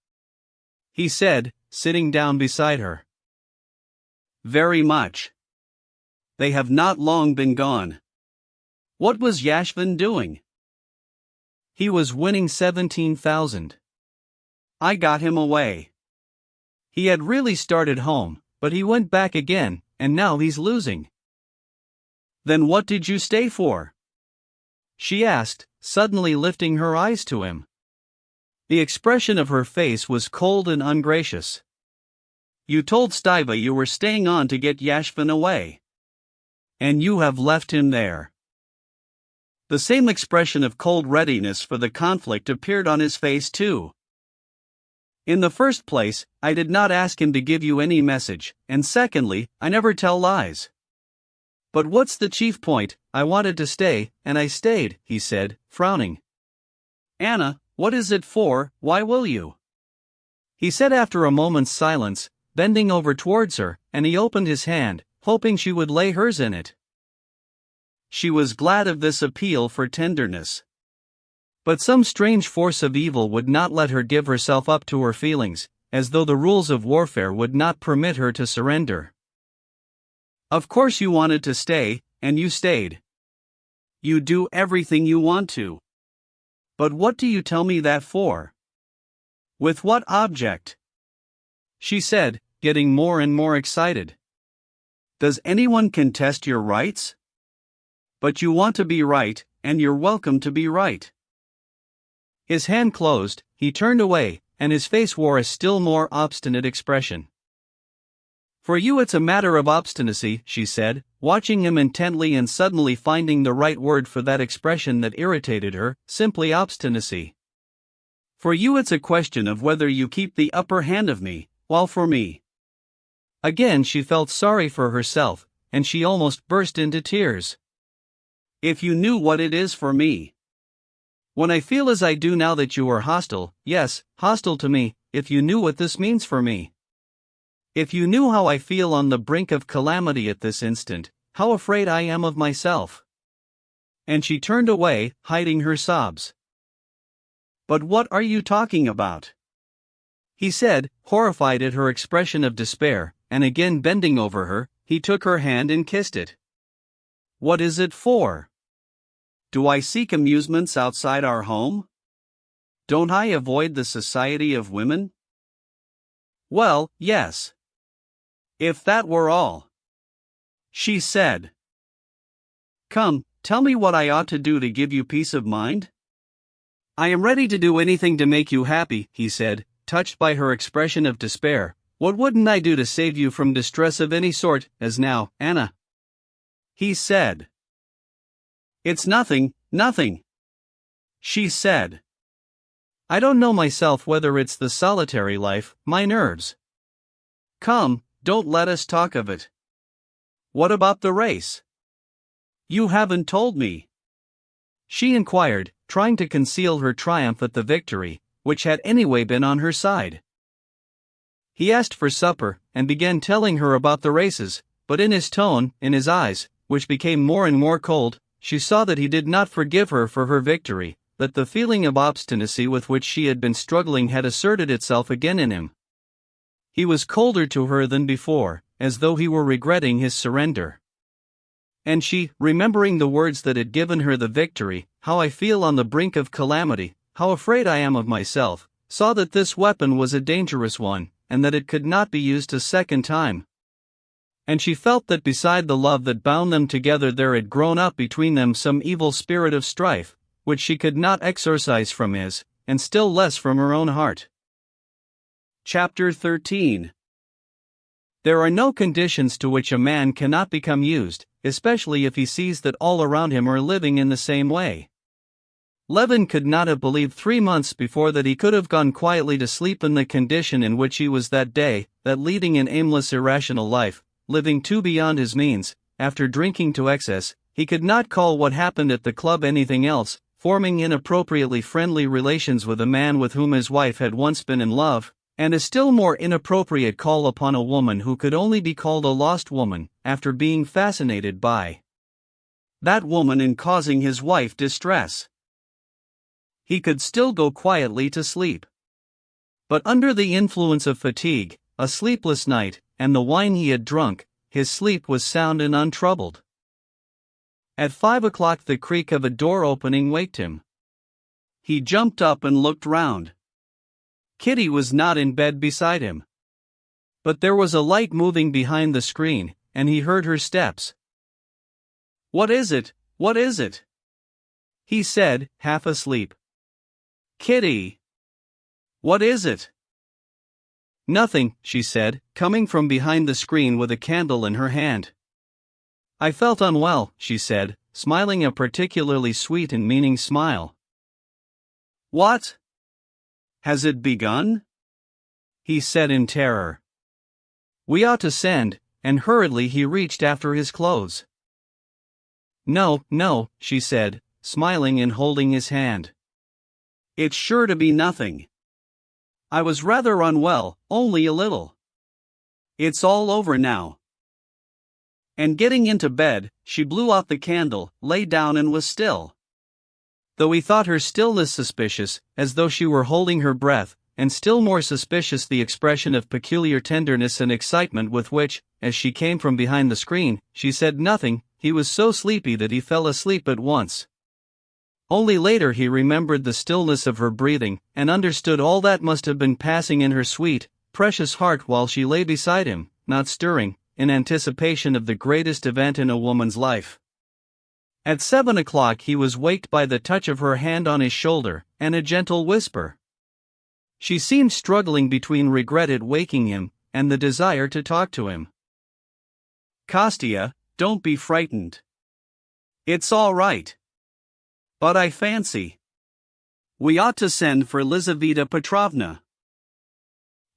he said, sitting down beside her. "Very much. They have not long been gone." "What was Yashvin doing?" "He was winning 17,000. I got him away. He had really started home, but he went back again, and now he's losing." "Then what did you stay for?" she asked, suddenly lifting her eyes to him. The expression of her face was cold and ungracious. "You told Stiva you were staying on to get Yashvin away. And you have left him there." The same expression of cold readiness for the conflict appeared on his face too. "In the first place, I did not ask him to give you any message, and secondly, I never tell lies. But what's the chief point, I wanted to stay, and I stayed," he said, frowning. "Anna, what is it for, why will you?" he said after a moment's silence, bending over towards her, and he opened his hand, hoping she would lay hers in it. She was glad of this appeal for tenderness. But some strange force of evil would not let her give herself up to her feelings, as though the rules of warfare would not permit her to surrender. "Of course you wanted to stay, and you stayed. You do everything you want to. But what do you tell me that for? With what object?" she said, getting more and more excited. "Does anyone contest your rights? But you want to be right, and you're welcome to be right." His hand closed, he turned away, and his face wore a still more obstinate expression. "For you it's a matter of obstinacy," she said, watching him intently and suddenly finding the right word for that expression that irritated her, simply obstinacy. "For you it's a question of whether you keep the upper hand of me, while for me—" Again she felt sorry for herself, and she almost burst into tears. "If you knew what it is for me. When I feel as I do now that you are hostile, yes, hostile to me, if you knew what this means for me. If you knew how I feel on the brink of calamity at this instant, how afraid I am of myself." And she turned away, hiding her sobs. "But what are you talking about?" he said, horrified at her expression of despair, and again bending over her, he took her hand and kissed it. "What is it for? Do I seek amusements outside our home? Don't I avoid the society of women?" "Well, yes. If that were all," she said. "Come, tell me what I ought to do to give you peace of mind?" "I am ready to do anything to make you happy," he said, touched by her expression of despair. "What wouldn't I do to save you from distress of any sort, as now, Anna?" he said. "It's nothing, nothing," she said. "I don't know myself whether it's the solitary life, my nerves. Come, don't let us talk of it. What about the race? You haven't told me," she inquired, trying to conceal her triumph at the victory, which had anyway been on her side. He asked for supper, and began telling her about the races, but in his tone, in his eyes, which became more and more cold, she saw that he did not forgive her for her victory, that the feeling of obstinacy with which she had been struggling had asserted itself again in him. He was colder to her than before, as though he were regretting his surrender. And she, remembering the words that had given her the victory, "How I feel on the brink of calamity, how afraid I am of myself," saw that this weapon was a dangerous one, and that it could not be used a second time. And she felt that beside the love that bound them together there had grown up between them some evil spirit of strife, which she could not exorcise from his, and still less from her own heart. Chapter 13. There are no conditions to which a man cannot become used, especially if he sees that all around him are living in the same way. Levin could not have believed 3 months before that he could have gone quietly to sleep in the condition in which he was that day, that leading an aimless irrational life, living too beyond his means, after drinking to excess, he could not call what happened at the club anything else, forming inappropriately friendly relations with a man with whom his wife had once been in love, and a still more inappropriate call upon a woman who could only be called a lost woman, after being fascinated by that woman in causing his wife distress. He could still go quietly to sleep. But under the influence of fatigue, a sleepless night, and the wine he had drunk, his sleep was sound and untroubled. At 5 o'clock the creak of a door opening waked him. He jumped up and looked round. Kitty was not in bed beside him. But there was a light moving behind the screen, and he heard her steps. "What is it? What is it?" he said, half asleep. "Kitty! What is it?" "Nothing," she said, coming from behind the screen with a candle in her hand. "I felt unwell," she said, smiling a particularly sweet and meaning smile. "What? Has it begun?" he said in terror. "We ought to send," and hurriedly he reached after his clothes. "No, no," she said, smiling and holding his hand. "It's sure to be nothing. I was rather unwell, only a little. It's all over now." And getting into bed, she blew out the candle, lay down and was still. Though he thought her stillness suspicious, as though she were holding her breath, and still more suspicious the expression of peculiar tenderness and excitement with which, as she came from behind the screen, she said nothing, he was so sleepy that he fell asleep at once. Only later he remembered the stillness of her breathing, and understood all that must have been passing in her sweet, precious heart while she lay beside him, not stirring, in anticipation of the greatest event in a woman's life. At 7 o'clock he was waked by the touch of her hand on his shoulder, and a gentle whisper. She seemed struggling between regret at waking him, and the desire to talk to him. "Kostya, don't be frightened. It's all right. But I fancy we ought to send for Lizaveta Petrovna."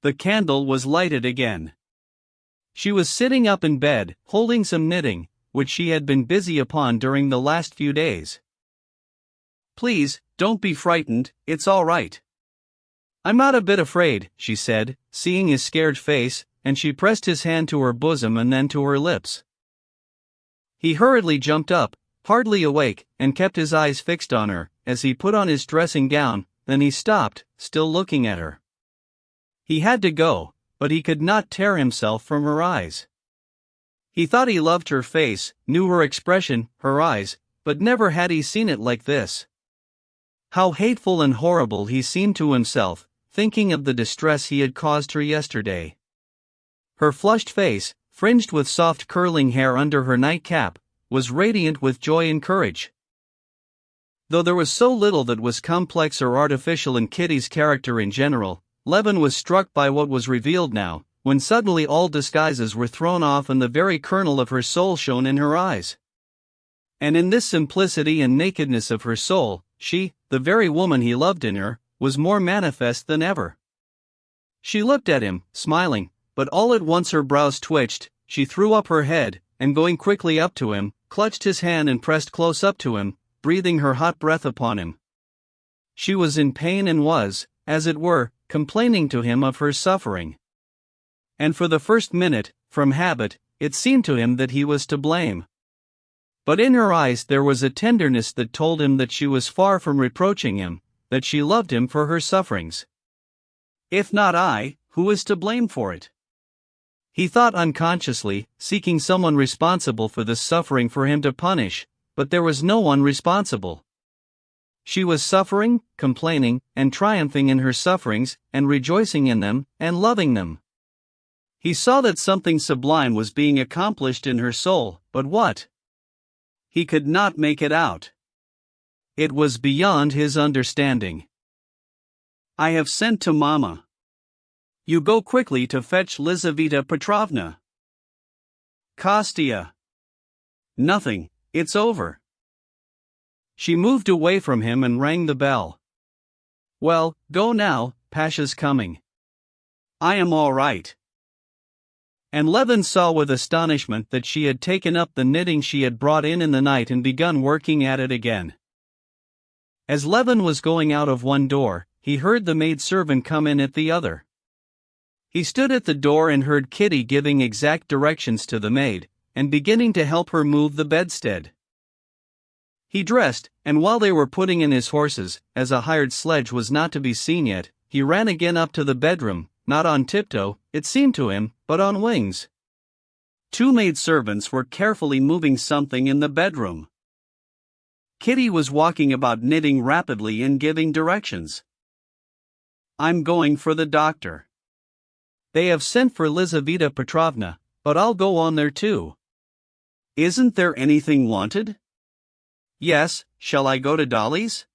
The candle was lighted again. She was sitting up in bed, holding some knitting, which she had been busy upon during the last few days. "Please, don't be frightened, it's all right." "I'm not a bit afraid," she said, seeing his scared face, and she pressed his hand to her bosom and then to her lips. He hurriedly jumped up, hardly awake, and kept his eyes fixed on her, as he put on his dressing gown, then he stopped, still looking at her. He had to go, but he could not tear himself from her eyes. He thought he loved her face, knew her expression, her eyes, but never had he seen it like this. How hateful and horrible he seemed to himself, thinking of the distress he had caused her yesterday. Her flushed face, fringed with soft curling hair under her nightcap, was radiant with joy and courage. Though there was so little that was complex or artificial in Kitty's character in general, Levin was struck by what was revealed now, when suddenly all disguises were thrown off and the very kernel of her soul shone in her eyes. And in this simplicity and nakedness of her soul, she, the very woman he loved in her, was more manifest than ever. She looked at him, smiling, but all at once her brows twitched, she threw up her head, and going quickly up to him, clutched his hand and pressed close up to him, breathing her hot breath upon him. She was in pain and was, as it were, complaining to him of her suffering. And for the first minute, from habit, it seemed to him that he was to blame. But in her eyes there was a tenderness that told him that she was far from reproaching him, that she loved him for her sufferings. "If not I, who is to blame for it?" He thought unconsciously, seeking someone responsible for this suffering for him to punish, but there was no one responsible. She was suffering, complaining, and triumphing in her sufferings, and rejoicing in them, and loving them. He saw that something sublime was being accomplished in her soul, but what? He could not make it out. It was beyond his understanding. "I have sent to Mama. You go quickly to fetch Lizaveta Petrovna." "Kostya." "Nothing, it's over." She moved away from him and rang the bell. "Well, go now, Pasha's coming." "I am all right." And Levin saw with astonishment that she had taken up the knitting she had brought in the night and begun working at it again. As Levin was going out of one door, he heard the maidservant come in at the other. He stood at the door and heard Kitty giving exact directions to the maid, and beginning to help her move the bedstead. He dressed, and while they were putting in his horses, as a hired sledge was not to be seen yet, he ran again up to the bedroom, not on tiptoe, it seemed to him, but on wings. Two maidservants were carefully moving something in the bedroom. Kitty was walking about knitting rapidly and giving directions. "I'm going for the doctor. They have sent for Lizaveta Petrovna, but I'll go on there too." "Isn't there anything wanted?" "Yes, shall I go to Dolly's?"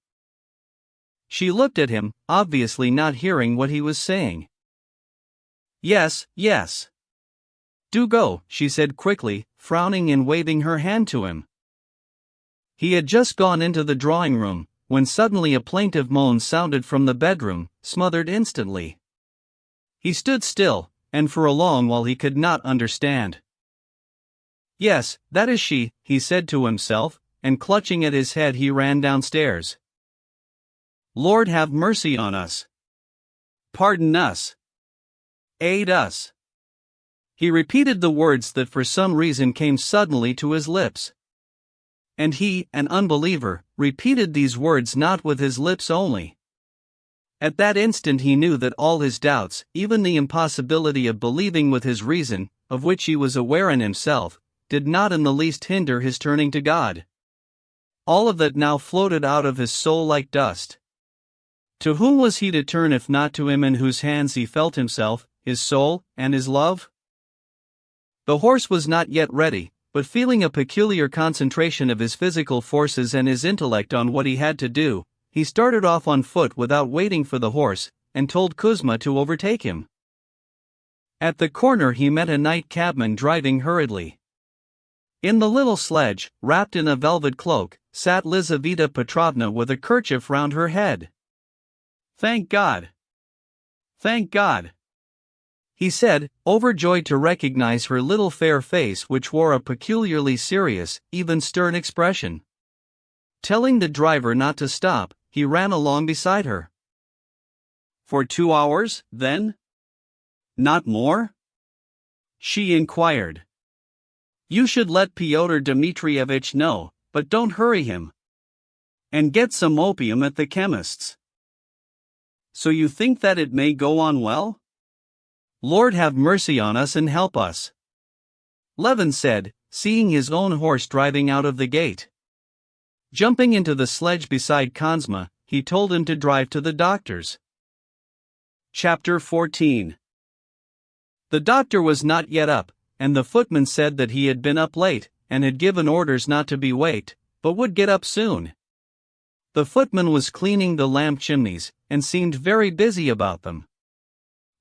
She looked at him, obviously not hearing what he was saying. "Yes, yes. Do go," she said quickly, frowning and waving her hand to him. He had just gone into the drawing room, when suddenly a plaintive moan sounded from the bedroom, smothered instantly. He stood still, and for a long while he could not understand. "Yes, that is she," he said to himself, and clutching at his head he ran downstairs. "Lord have mercy on us. Pardon us. Aid us." He repeated the words that for some reason came suddenly to his lips. And he, an unbeliever, repeated these words not with his lips only. At that instant he knew that all his doubts, even the impossibility of believing with his reason, of which he was aware in himself, did not in the least hinder his turning to God. All of that now floated out of his soul like dust. To whom was he to turn if not to him in whose hands he felt himself, his soul, and his love? The horse was not yet ready, but feeling a peculiar concentration of his physical forces and his intellect on what he had to do, he started off on foot without waiting for the horse, and told Kuzma to overtake him. At the corner he met a night cabman driving hurriedly. In the little sledge, wrapped in a velvet cloak, sat Lizaveta Petrovna with a kerchief round her head. "Thank God! Thank God!" he said, overjoyed to recognize her little fair face, which wore a peculiarly serious, even stern expression. Telling the driver not to stop, he ran along beside her. "For 2 hours, then? Not more?" she inquired. "You should let Pyotr Dmitrievich know, but don't hurry him. And get some opium at the chemist's." "So you think that it may go on well?" "Lord have mercy on us and help us," Levin said, seeing his own horse driving out of the gate. Jumping into the sledge beside Kuzma, he told him to drive to the doctor's. Chapter 14. The doctor was not yet up, and the footman said that he had been up late, and had given orders not to be waked, but would get up soon. The footman was cleaning the lamp chimneys, and seemed very busy about them.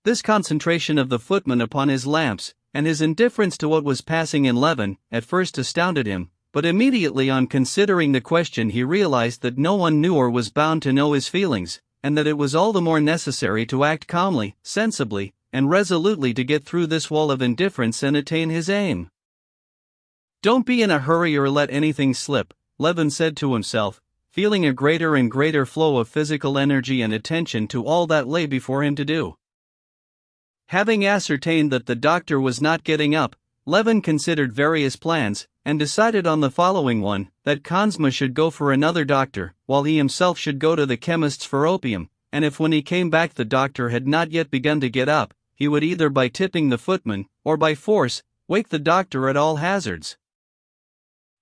This concentration of the footman upon his lamps, and his indifference to what was passing in Levin, at first astounded him, but immediately on considering the question he realized that no one knew or was bound to know his feelings, and that it was all the more necessary to act calmly, sensibly, and resolutely to get through this wall of indifference and attain his aim. "Don't be in a hurry or let anything slip," Levin said to himself, feeling a greater and greater flow of physical energy and attention to all that lay before him to do. Having ascertained that the doctor was not getting up, Levin considered various plans, and decided on the following one, that Kuzma should go for another doctor, while he himself should go to the chemist's for opium, and if when he came back the doctor had not yet begun to get up, he would either by tipping the footman, or by force, wake the doctor at all hazards.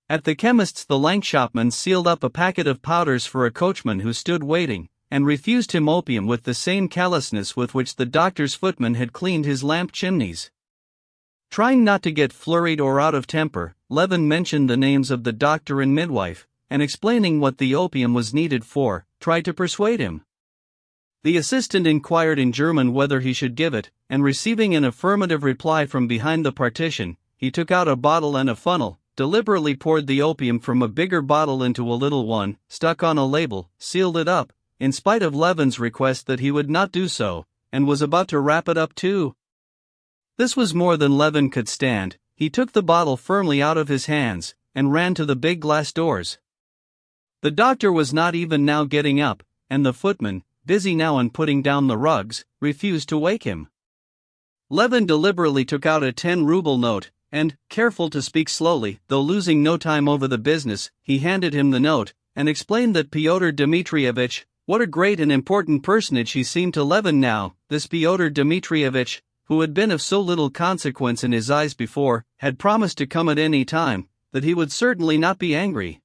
At the chemist's the lank shopman sealed up a packet of powders for a coachman who stood waiting, and refused him opium with the same callousness with which the doctor's footman had cleaned his lamp chimneys. Trying not to get flurried or out of temper, Levin mentioned the names of the doctor and midwife, and explaining what the opium was needed for, tried to persuade him. The assistant inquired in German whether he should give it, and receiving an affirmative reply from behind the partition, he took out a bottle and a funnel, deliberately poured the opium from a bigger bottle into a little one, stuck on a label, sealed it up, in spite of Levin's request that he would not do so, and was about to wrap it up too. This was more than Levin could stand. He took the bottle firmly out of his hands, and ran to the big glass doors. The doctor was not even now getting up, and the footman, busy now in putting down the rugs, refused to wake him. Levin deliberately took out a 10-ruble note, and, careful to speak slowly, though losing no time over the business, he handed him the note, and explained that Pyotr Dmitrievich, what a great and important personage he seemed to Levin now, this Pyotr Dmitrievich, who had been of so little consequence in his eyes before, had promised to come at any time, that he would certainly not be angry,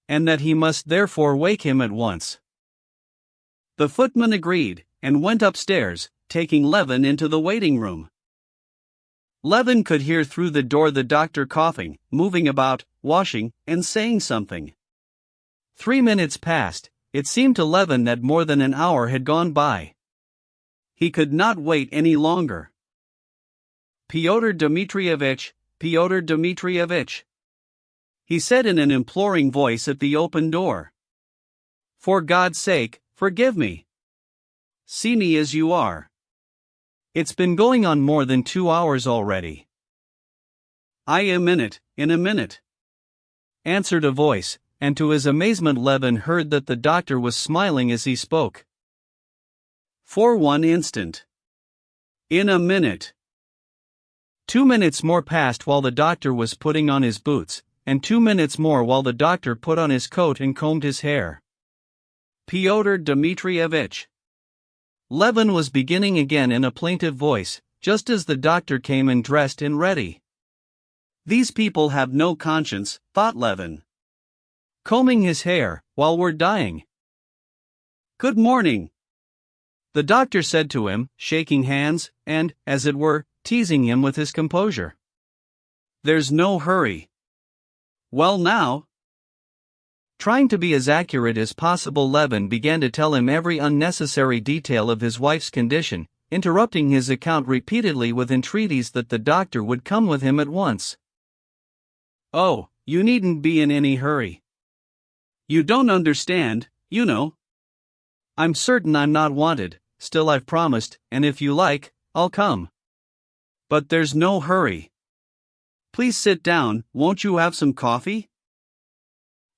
and that he must therefore wake him at once. The footman agreed, and went upstairs, taking Levin into the waiting room. Levin could hear through the door the doctor coughing, moving about, washing, and saying something. 3 minutes passed. It seemed to Levin that more than an hour had gone by. He could not wait any longer. Pyotr Dmitrievich, Pyotr Dmitrievich, he said in an imploring voice at the open door. For God's sake, forgive me. See me as you are. It's been going on more than 2 hours already. I am in a minute, answered a voice, and to his amazement Levin heard that the doctor was smiling as he spoke. For one instant. In a minute. 2 minutes more passed while the doctor was putting on his boots, and 2 minutes more while the doctor put on his coat and combed his hair. Pyotr Dmitrievich. Levin was beginning again in a plaintive voice, just as the doctor came in dressed and ready. These people have no conscience, thought Levin. Combing his hair, while we're dying. Good morning, the doctor said to him, shaking hands, and, as it were, teasing him with his composure. There's no hurry. Well now. Trying to be as accurate as possible, Levin began to tell him every unnecessary detail of his wife's condition, interrupting his account repeatedly with entreaties that the doctor would come with him at once. Oh, you needn't be in any hurry. You don't understand, you know. I'm certain I'm not wanted, still I've promised, and if you like, I'll come. But there's no hurry. Please sit down, won't you have some coffee?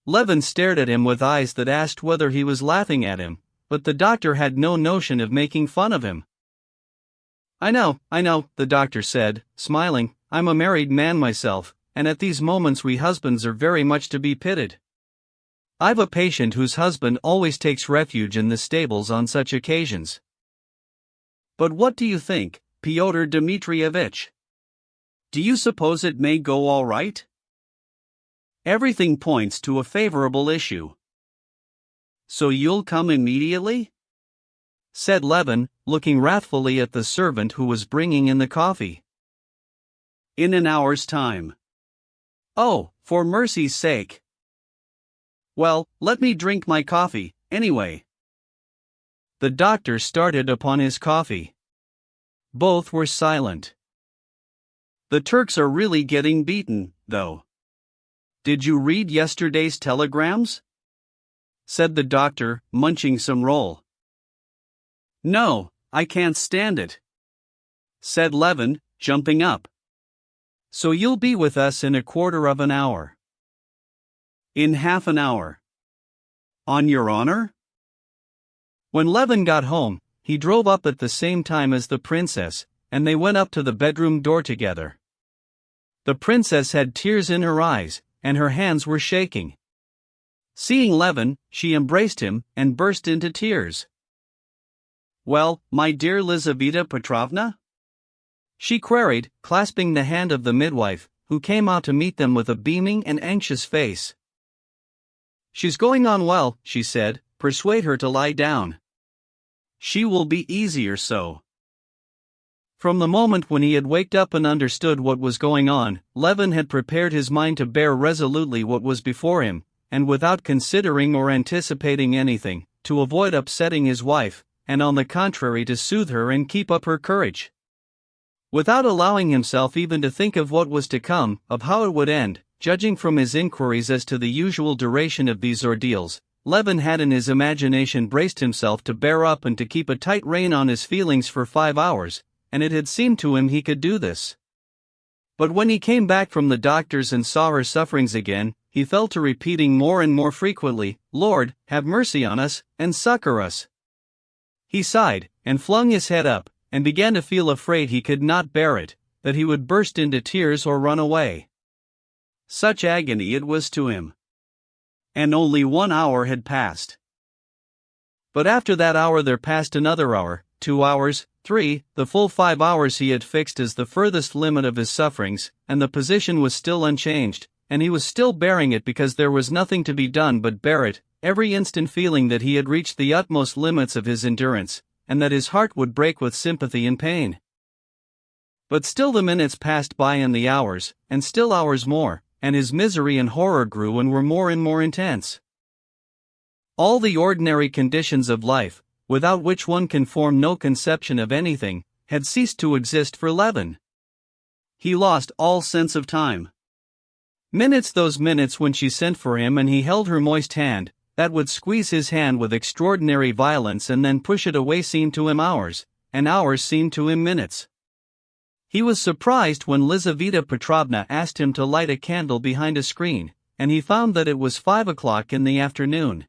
Levin stared at him with eyes that asked whether he was laughing at him, but the doctor had no notion of making fun of him. I know, the doctor said, smiling, I'm a married man myself, and at these moments we husbands are very much to be pitied. I've a patient whose husband always takes refuge in the stables on such occasions. But what do you think, Pyotr Dmitrievich? Do you suppose it may go all right? Everything points to a favorable issue. So you'll come immediately? Said Levin, looking wrathfully at the servant who was bringing in the coffee. In an hour's time. Oh, for mercy's sake. Well, let me drink my coffee, anyway. The doctor started upon his coffee. Both were silent. The Turks are really getting beaten, though. Did you read yesterday's telegrams? Said the doctor, munching some roll. No, I can't stand it. Said Levin, jumping up. So you'll be with us in a quarter of an hour. In half an hour. On your honor? When Levin got home, he drove up at the same time as the princess, and they went up to the bedroom door together. The princess had tears in her eyes, and her hands were shaking. Seeing Levin, she embraced him, and burst into tears. Well, my dear Lizaveta Petrovna? She queried, clasping the hand of the midwife, who came out to meet them with a beaming and anxious face. She's going on well, she said, persuade her to lie down. She will be easier so. From the moment when he had waked up and understood what was going on, Levin had prepared his mind to bear resolutely what was before him, and without considering or anticipating anything, to avoid upsetting his wife, and on the contrary to soothe her and keep up her courage. Without allowing himself even to think of what was to come, of how it would end, judging from his inquiries as to the usual duration of these ordeals, Levin had in his imagination braced himself to bear up and to keep a tight rein on his feelings for 5 hours, and it had seemed to him he could do this. But when he came back from the doctor's and saw her sufferings again, he fell to repeating more and more frequently, "Lord, have mercy on us, and succor us." He sighed, and flung his head up, and began to feel afraid he could not bear it, that he would burst into tears or run away. Such agony it was to him. And only 1 hour had passed. But after that hour there passed another hour, 2 hours, 3, the full 5 hours he had fixed as the furthest limit of his sufferings, and the position was still unchanged, and he was still bearing it because there was nothing to be done but bear it, every instant feeling that he had reached the utmost limits of his endurance, and that his heart would break with sympathy and pain. But still the minutes passed by and the hours, and still hours more, and his misery and horror grew and were more and more intense. All the ordinary conditions of life, without which one can form no conception of anything, had ceased to exist for Levin. He lost all sense of time. Minutes, those minutes when she sent for him and he held her moist hand, that would squeeze his hand with extraordinary violence and then push it away, seemed to him hours, and hours seemed to him minutes. He was surprised when Lizaveta Petrovna asked him to light a candle behind a screen, and he found that it was 5 o'clock in the afternoon.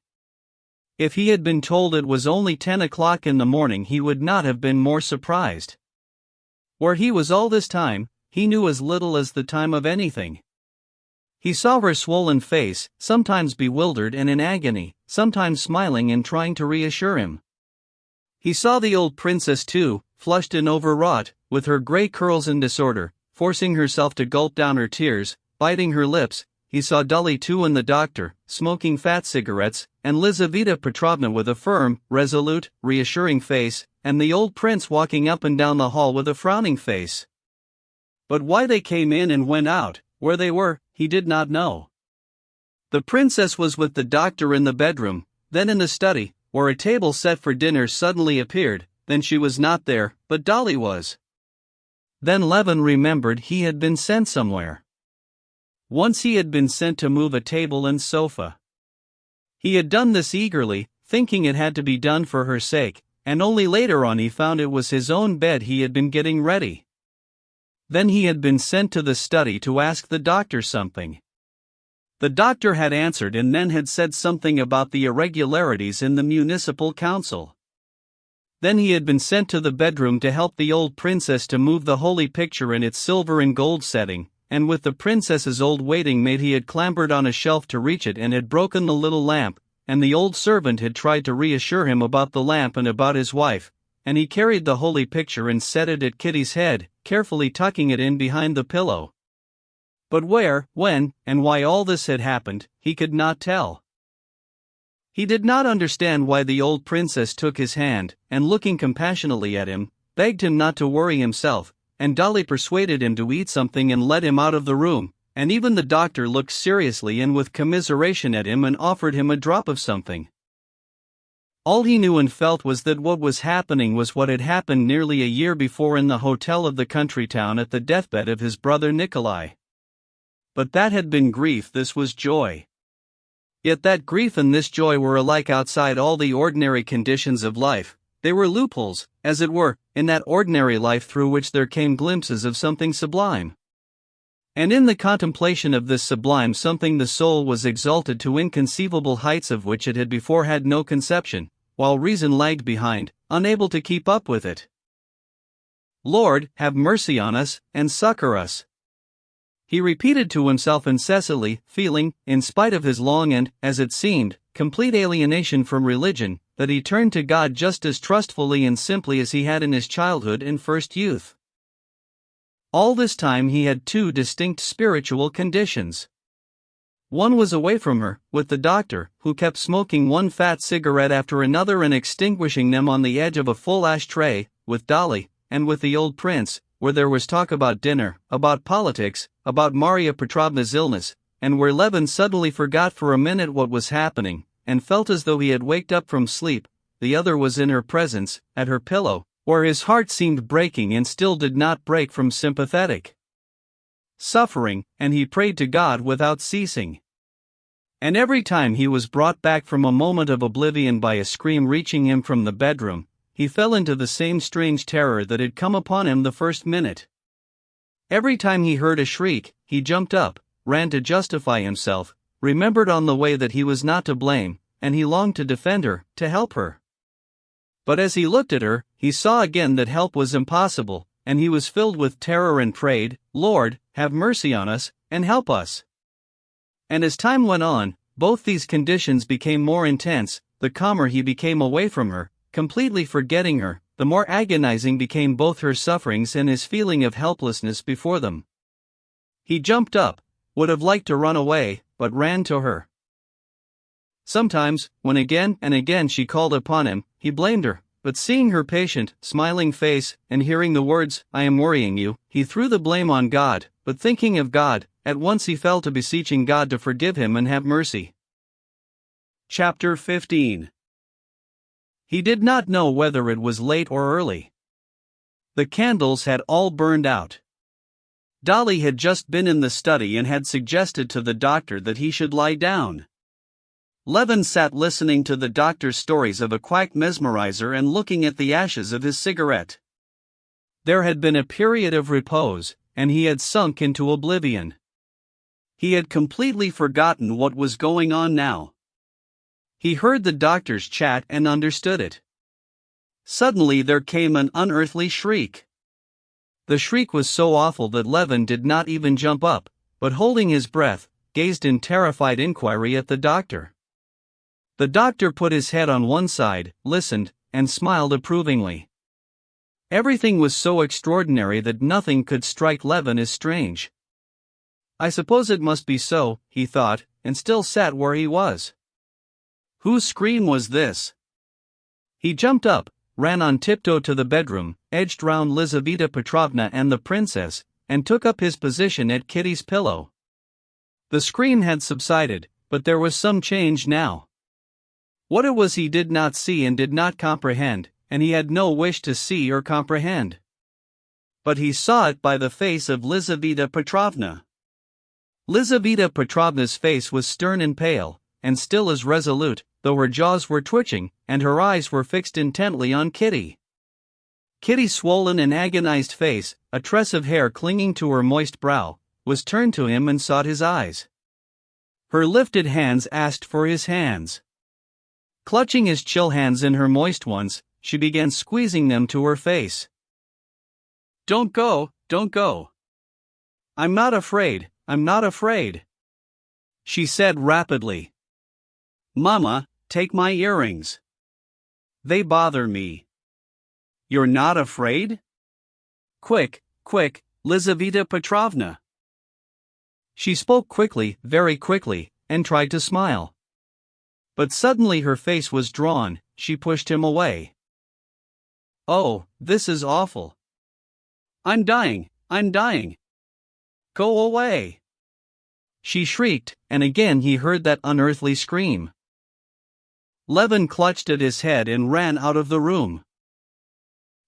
If he had been told it was only 10 o'clock in the morning, he would not have been more surprised. Where he was all this time, he knew as little as the time of anything. He saw her swollen face, sometimes bewildered and in agony, sometimes smiling and trying to reassure him. He saw the old princess too, flushed and overwrought, with her grey curls in disorder, forcing herself to gulp down her tears, biting her lips. He saw Dolly too and the doctor, smoking fat cigarettes, and Lizaveta Petrovna with a firm, resolute, reassuring face, and the old prince walking up and down the hall with a frowning face. But why they came in and went out, where they were, he did not know. The princess was with the doctor in the bedroom, then in the study, where a table set for dinner suddenly appeared, then she was not there, but Dolly was. Then Levin remembered he had been sent somewhere. Once he had been sent to move a table and sofa. He had done this eagerly, thinking it had to be done for her sake, and only later on he found it was his own bed he had been getting ready. Then he had been sent to the study to ask the doctor something. The doctor had answered and then had said something about the irregularities in the municipal council. Then he had been sent to the bedroom to help the old princess to move the holy picture in its silver and gold setting, and with the princess's old waiting maid he had clambered on a shelf to reach it and had broken the little lamp, and the old servant had tried to reassure him about the lamp and about his wife, and he carried the holy picture and set it at Kitty's head, carefully tucking it in behind the pillow. But where, when, and why all this had happened, he could not tell. He did not understand why the old princess took his hand, and looking compassionately at him, begged him not to worry himself, and Dolly persuaded him to eat something and let him out of the room, and even the doctor looked seriously and with commiseration at him and offered him a drop of something. All he knew and felt was that what was happening was what had happened nearly a year before in the hotel of the country town at the deathbed of his brother Nikolai. But that had been grief, this was joy. Yet that grief and this joy were alike outside all the ordinary conditions of life. They were loopholes, as it were, in that ordinary life through which there came glimpses of something sublime. And in the contemplation of this sublime something the soul was exalted to inconceivable heights of which it had before had no conception, while reason lagged behind, unable to keep up with it. "Lord, have mercy on us, and succor us," he repeated to himself incessantly, feeling, in spite of his long and, as it seemed, complete alienation from religion, that he turned to God just as trustfully and simply as he had in his childhood and first youth. All this time he had two distinct spiritual conditions. One was away from her, with the doctor, who kept smoking one fat cigarette after another and extinguishing them on the edge of a full ashtray, with Dolly, and with the old prince, where there was talk about dinner, about politics, about Maria Petrovna's illness, and where Levin suddenly forgot for a minute what was happening, and felt as though he had waked up from sleep. The other was in her presence, at her pillow, where his heart seemed breaking and still did not break from sympathetic suffering, and he prayed to God without ceasing. And every time he was brought back from a moment of oblivion by a scream reaching him from the bedroom, he fell into the same strange terror that had come upon him the first minute. Every time he heard a shriek, he jumped up, ran to justify himself, remembered on the way that he was not to blame, and he longed to defend her, to help her. But as he looked at her, he saw again that help was impossible, and he was filled with terror and prayed, "Lord, have mercy on us, and help us." And as time went on, both these conditions became more intense. The calmer he became away from her, completely forgetting her, the more agonizing became both her sufferings and his feeling of helplessness before them. He jumped up, would have liked to run away, but ran to her. Sometimes, when again and again she called upon him, he blamed her, but seeing her patient, smiling face, and hearing the words, "I am worrying you," he threw the blame on God, but thinking of God, at once he fell to beseeching God to forgive him and have mercy. Chapter 15. He did not know whether it was late or early. The candles had all burned out. Dolly had just been in the study and had suggested to the doctor that he should lie down. Levin sat listening to the doctor's stories of a quack mesmerizer and looking at the ashes of his cigarette. There had been a period of repose, and he had sunk into oblivion. He had completely forgotten what was going on now. He heard the doctor's chat and understood it. Suddenly there came an unearthly shriek. The shriek was so awful that Levin did not even jump up, but holding his breath, gazed in terrified inquiry at the doctor. The doctor put his head on one side, listened, and smiled approvingly. Everything was so extraordinary that nothing could strike Levin as strange. I suppose it must be so, he thought, and still sat where he was. Whose scream was this? He jumped up, ran on tiptoe to the bedroom, edged round Lizaveta Petrovna and the princess, and took up his position at Kitty's pillow. The scream had subsided, but there was some change now. What it was he did not see and did not comprehend, and he had no wish to see or comprehend. But he saw it by the face of Lizaveta Petrovna. Lizaveta Petrovna's face was stern and pale, and still as resolute, though her jaws were twitching, and her eyes were fixed intently on Kitty. Kitty's swollen and agonized face, a tress of hair clinging to her moist brow, was turned to him and sought his eyes. Her lifted hands asked for his hands. Clutching his chill hands in her moist ones, she began squeezing them to her face. "Don't go, don't go. I'm not afraid, I'm not afraid," she said rapidly. "Mama, take my earrings. They bother me." "You're not afraid? Quick, quick, Lizaveta Petrovna." She spoke quickly, very quickly, and tried to smile. But suddenly her face was drawn, she pushed him away. "Oh, this is awful. I'm dying, I'm dying. Go away," she shrieked, and again he heard that unearthly scream. Levin clutched at his head and ran out of the room.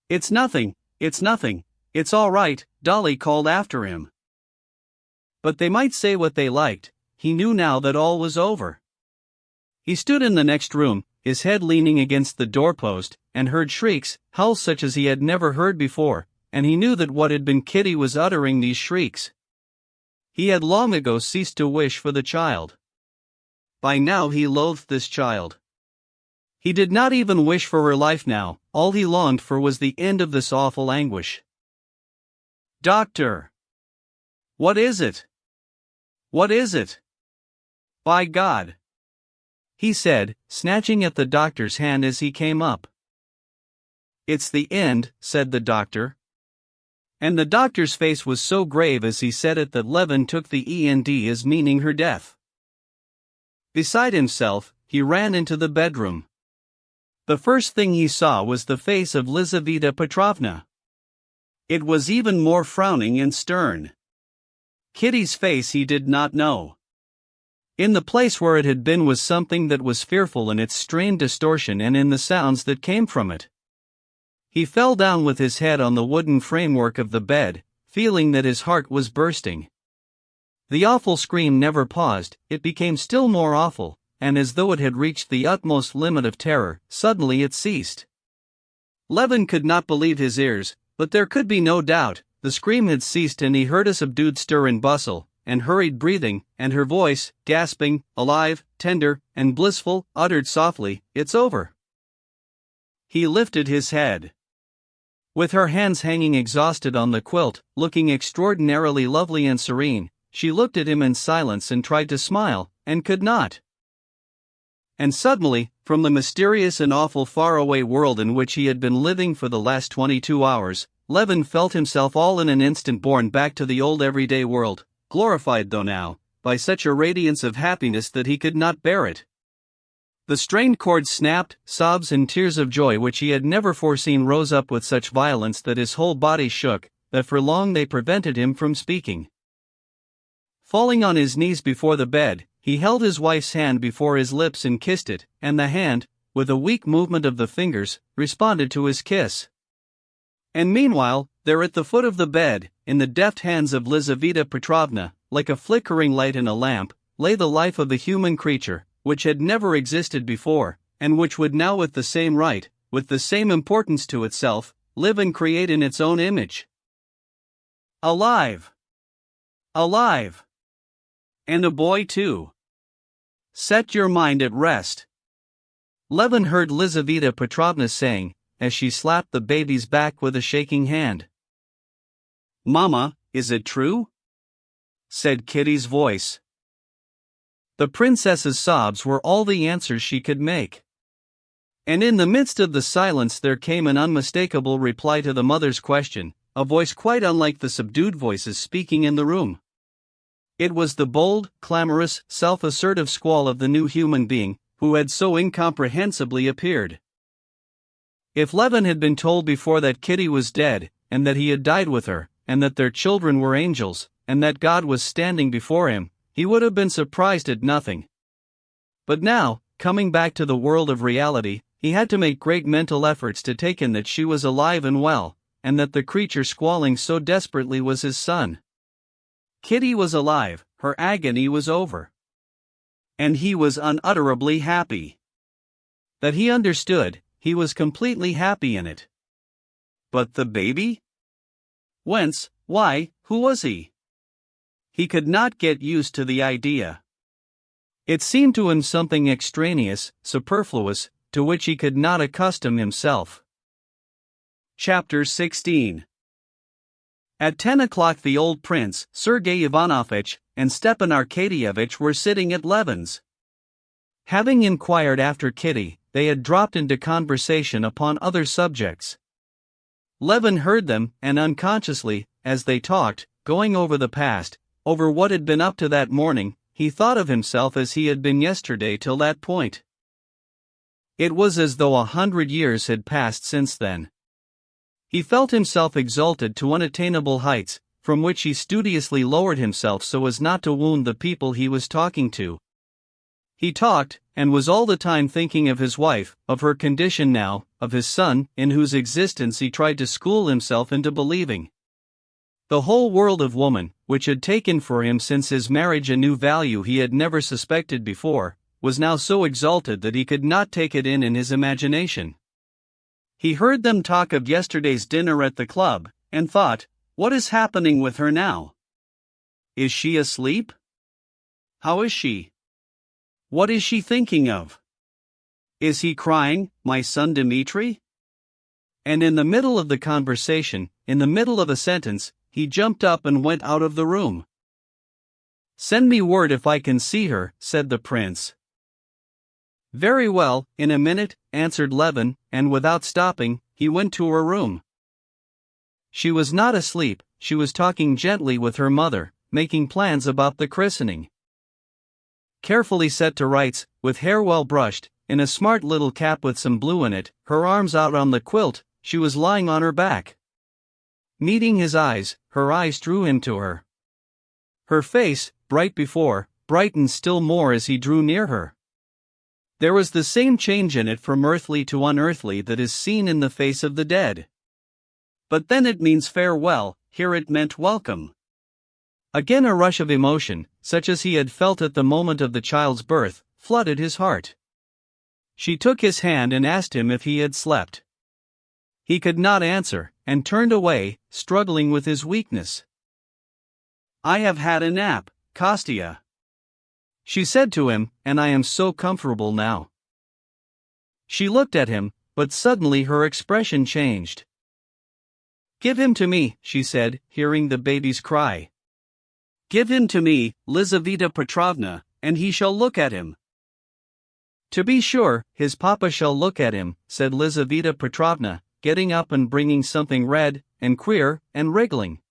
"It's nothing, it's nothing, it's all right," Dolly called after him. But they might say what they liked, he knew now that all was over. He stood in the next room, his head leaning against the doorpost, and heard shrieks, howls such as he had never heard before, and he knew that what had been Kitty was uttering these shrieks. He had long ago ceased to wish for the child. By now he loathed this child. He did not even wish for her life now, all he longed for was the end of this awful anguish. "Doctor! What is it? What is it? By God!" he said, snatching at the doctor's hand as he came up. "It's the end," said the doctor. And the doctor's face was so grave as he said it that Levin took the end as meaning her death. Beside himself, he ran into the bedroom. The first thing he saw was the face of Lizaveta Petrovna. It was even more frowning and stern. Kitty's face he did not know. In the place where it had been was something that was fearful in its strained distortion and in the sounds that came from it. He fell down with his head on the wooden framework of the bed, feeling that his heart was bursting. The awful scream never paused, it became still more awful, and as though it had reached the utmost limit of terror, suddenly it ceased. Levin could not believe his ears, but there could be no doubt, the scream had ceased and he heard a subdued stir and bustle, and hurried breathing, and her voice, gasping, alive, tender, and blissful, uttered softly, "It's over." He lifted his head. With her hands hanging exhausted on the quilt, looking extraordinarily lovely and serene, she looked at him in silence and tried to smile, and could not. And suddenly, from the mysterious and awful faraway world in which he had been living for the last 22 hours, Levin felt himself all in an instant borne back to the old everyday world, glorified though now, by such a radiance of happiness that he could not bear it. The strained chords snapped, sobs and tears of joy which he had never foreseen rose up with such violence that his whole body shook, that for long they prevented him from speaking. Falling on his knees before the bed, he held his wife's hand before his lips and kissed it, and the hand, with a weak movement of the fingers, responded to his kiss. And meanwhile, there at the foot of the bed, in the deft hands of Lizaveta Petrovna, like a flickering light in a lamp, lay the life of the human creature, which had never existed before, and which would now with the same right, with the same importance to itself, live and create in its own image. Alive! Alive! And a boy too. Set your mind at rest. Levin heard Lizaveta Petrovna saying, as she slapped the baby's back with a shaking hand. "Mama, is it true?" said Kitty's voice. The princess's sobs were all the answers she could make. And in the midst of the silence there came an unmistakable reply to the mother's question, a voice quite unlike the subdued voices speaking in the room. It was the bold, clamorous, self-assertive squall of the new human being, who had so incomprehensibly appeared. If Levin had been told before that Kitty was dead, and that he had died with her, and that their children were angels, and that God was standing before him, he would have been surprised at nothing. But now, coming back to the world of reality, he had to make great mental efforts to take in that she was alive and well, and that the creature squalling so desperately was his son. Kitty was alive, her agony was over. And he was unutterably happy. That he understood, he was completely happy in it. But the baby? Whence, why, who was he? He could not get used to the idea. It seemed to him something extraneous, superfluous, to which he could not accustom himself. Chapter 16. At 10 o'clock the old prince, Sergei Ivanovitch, and Stepan Arkadyevitch were sitting at Levin's. Having inquired after Kitty, they had dropped into conversation upon other subjects. Levin heard them, and unconsciously, as they talked, going over the past, over what had been up to that morning, he thought of himself as he had been yesterday till that point. It was as though 100 years had passed since then. He felt himself exalted to unattainable heights, from which he studiously lowered himself so as not to wound the people he was talking to. He talked, and was all the time thinking of his wife, of her condition now, of his son, in whose existence he tried to school himself into believing. The whole world of woman, which had taken for him since his marriage a new value he had never suspected before, was now so exalted that he could not take it in his imagination. He heard them talk of yesterday's dinner at the club, and thought, what is happening with her now? Is she asleep? How is she? What is she thinking of? Is he crying, my son Dmitri? And in the middle of the conversation, in the middle of a sentence, he jumped up and went out of the room. Send me word if I can see her, said the prince. Very well, in a minute, answered Levin, and without stopping, he went to her room. She was not asleep, she was talking gently with her mother, making plans about the christening. Carefully set to rights, with hair well brushed, in a smart little cap with some blue in it, her arms out on the quilt, she was lying on her back. Meeting his eyes, her eyes drew him to her. Her face, bright before, brightened still more as he drew near her. There was the same change in it from earthly to unearthly that is seen in the face of the dead. But then it means farewell, here it meant welcome. Again a rush of emotion, such as he had felt at the moment of the child's birth, flooded his heart. She took his hand and asked him if he had slept. He could not answer, and turned away, struggling with his weakness. "I have had a nap, Kostya," she said to him, "and I am so comfortable now." She looked at him, but suddenly her expression changed. "Give him to me," she said, hearing the baby's cry. "Give him to me, Lizaveta Petrovna, and he shall look at him." "To be sure, his papa shall look at him," said Lizaveta Petrovna, getting up and bringing something red, and queer, and wriggling.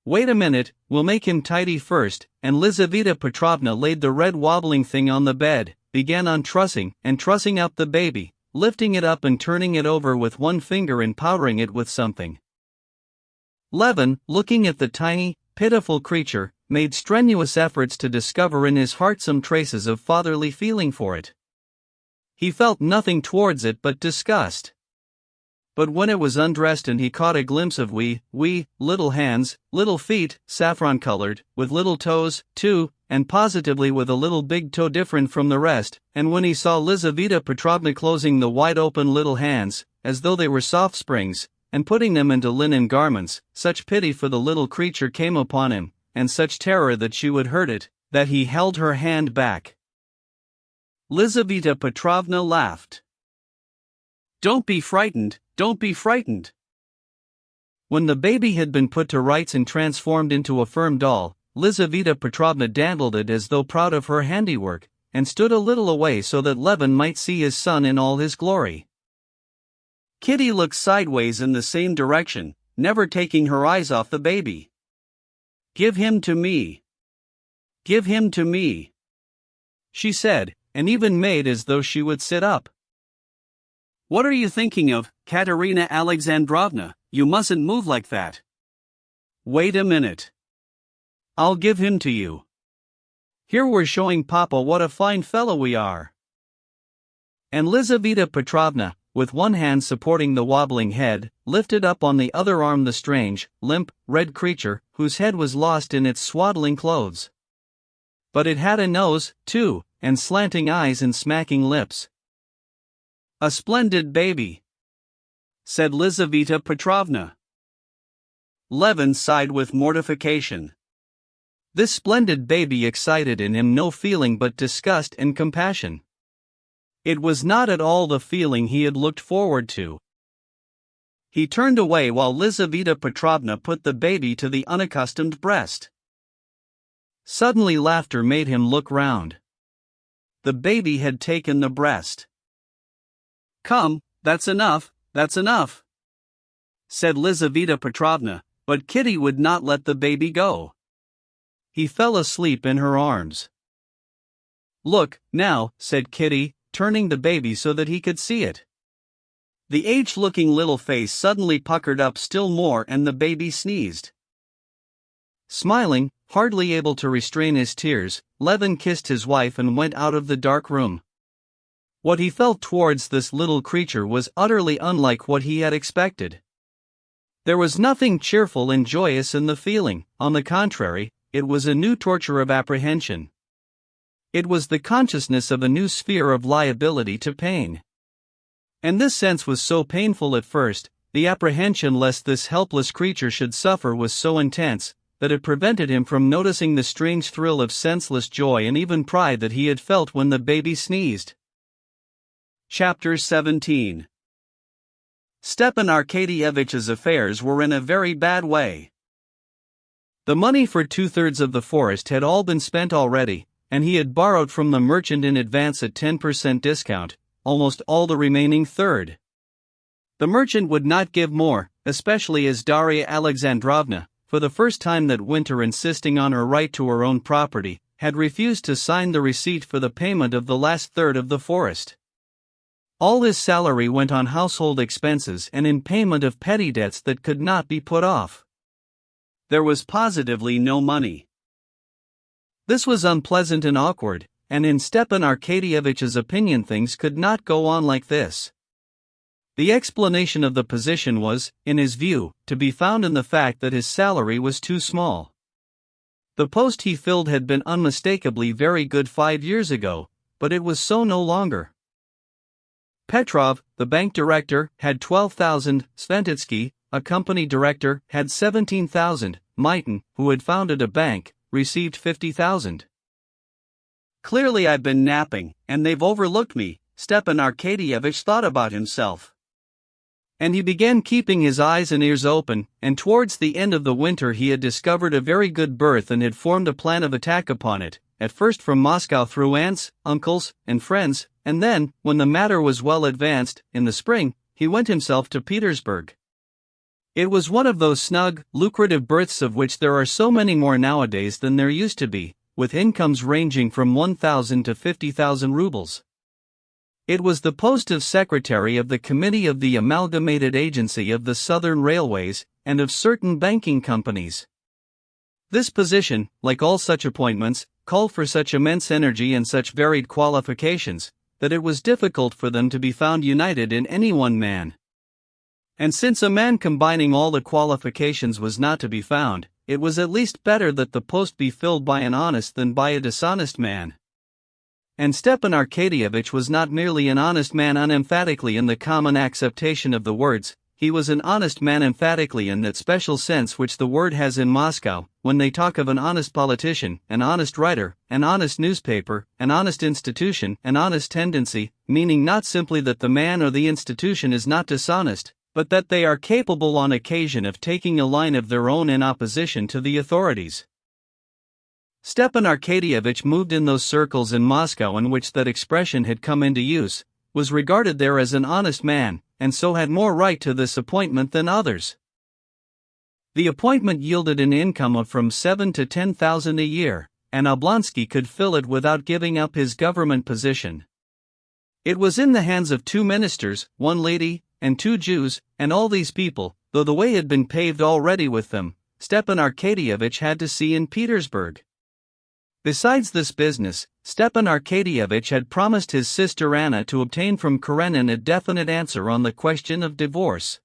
"Wait a minute, we'll make him tidy first," and Lizaveta Petrovna laid the red wobbling thing on the bed, began untrussing and trussing up the baby, lifting it up and turning it over with one finger and powdering it with something. Levin, looking at the tiny, pitiful creature, made strenuous efforts to discover in his heart some traces of fatherly feeling for it. He felt nothing towards it but disgust. But when it was undressed and he caught a glimpse of wee, little hands, little feet, saffron-colored, with little toes, too, and positively with a little big toe different from the rest, and when he saw Lizaveta Petrovna closing the wide-open little hands, as though they were soft springs, and putting them into linen garments, such pity for the little creature came upon him, and such terror that she would hurt it, that he held her hand back. Lizaveta Petrovna laughed. "Don't be frightened, don't be frightened." When the baby had been put to rights and transformed into a firm doll, Lizaveta Petrovna dandled it as though proud of her handiwork, and stood a little away so that Levin might see his son in all his glory. Kitty looked sideways in the same direction, never taking her eyes off the baby. "Give him to me. Give him to me," she said, and even made as though she would sit up. "What are you thinking of, Katerina Alexandrovna? You mustn't move like that." "Wait a minute. I'll give him to you. Here we're showing Papa what a fine fellow we are." And Lizaveta Petrovna, with one hand supporting the wobbling head, lifted up on the other arm the strange, limp, red creature, whose head was lost in its swaddling clothes. But it had a nose, too, and slanting eyes and smacking lips. "A splendid baby," said Lizaveta Petrovna. Levin sighed with mortification. This splendid baby excited in him no feeling but disgust and compassion. It was not at all the feeling he had looked forward to. He turned away while Lizaveta Petrovna put the baby to the unaccustomed breast. Suddenly laughter made him look round. The baby had taken the breast. "Come, that's enough, said Lizaveta Petrovna, but Kitty would not let the baby go. He fell asleep in her arms. "Look, now," said Kitty, turning the baby so that he could see it. The aged-looking little face suddenly puckered up still more and the baby sneezed. Smiling, hardly able to restrain his tears, Levin kissed his wife and went out of the dark room. What he felt towards this little creature was utterly unlike what he had expected. There was nothing cheerful and joyous in the feeling, on the contrary, it was a new torture of apprehension. It was the consciousness of a new sphere of liability to pain. And this sense was so painful at first, the apprehension lest this helpless creature should suffer was so intense, that it prevented him from noticing the strange thrill of senseless joy and even pride that he had felt when the baby sneezed. Chapter 17. Stepan Arkadyevich's affairs were in a very bad way. The money for 2/3 of the forest had all been spent already, and he had borrowed from the merchant in advance at 10% discount, almost all the remaining third. The merchant would not give more, especially as Darya Alexandrovna, for the first time that winter insisting on her right to her own property, had refused to sign the receipt for the payment of the last third of the forest. All his salary went on household expenses and in payment of petty debts that could not be put off. There was positively no money. This was unpleasant and awkward, and in Stepan Arkadyevich's opinion things could not go on like this. The explanation of the position was, in his view, to be found in the fact that his salary was too small. The post he filled had been unmistakably very good 5 years ago, but it was so no longer. Petrov, the bank director, had 12,000, Sventitsky, a company director, had 17,000, Mighton, who had founded a bank, received 50,000. Clearly I've been napping, and they've overlooked me, Stepan Arkadyevich thought about himself. And he began keeping his eyes and ears open, and towards the end of the winter he had discovered a very good berth and had formed a plan of attack upon it, at first from Moscow through aunts, uncles, and friends, and then, when the matter was well advanced, in the spring, he went himself to Petersburg. It was one of those snug, lucrative berths of which there are so many more nowadays than there used to be, with incomes ranging from 1,000 to 50,000 rubles. It was the post of secretary of the committee of the Amalgamated Agency of the Southern Railways, and of certain banking companies. This position, like all such appointments, called for such immense energy and such varied qualifications, that it was difficult for them to be found united in any one man. And since a man combining all the qualifications was not to be found, it was at least better that the post be filled by an honest than by a dishonest man. And Stepan Arkadyevich was not merely an honest man unemphatically in the common acceptation of the words, he was an honest man emphatically in that special sense which the word has in Moscow, when they talk of an honest politician, an honest writer, an honest newspaper, an honest institution, an honest tendency, meaning not simply that the man or the institution is not dishonest, but that they are capable on occasion of taking a line of their own in opposition to the authorities. Stepan Arkadyevich moved in those circles in Moscow in which that expression had come into use, was regarded there as an honest man, and so had more right to this appointment than others. The appointment yielded an income of from 7 to 10,000 a year, and Oblonsky could fill it without giving up his government position. It was in the hands of 2 ministers, 1 lady, and 2 Jews, and all these people, though the way had been paved already with them, Stepan Arkadyevich had to see in Petersburg. Besides this business, Stepan Arkadyevich had promised his sister Anna to obtain from Karenin a definite answer on the question of divorce.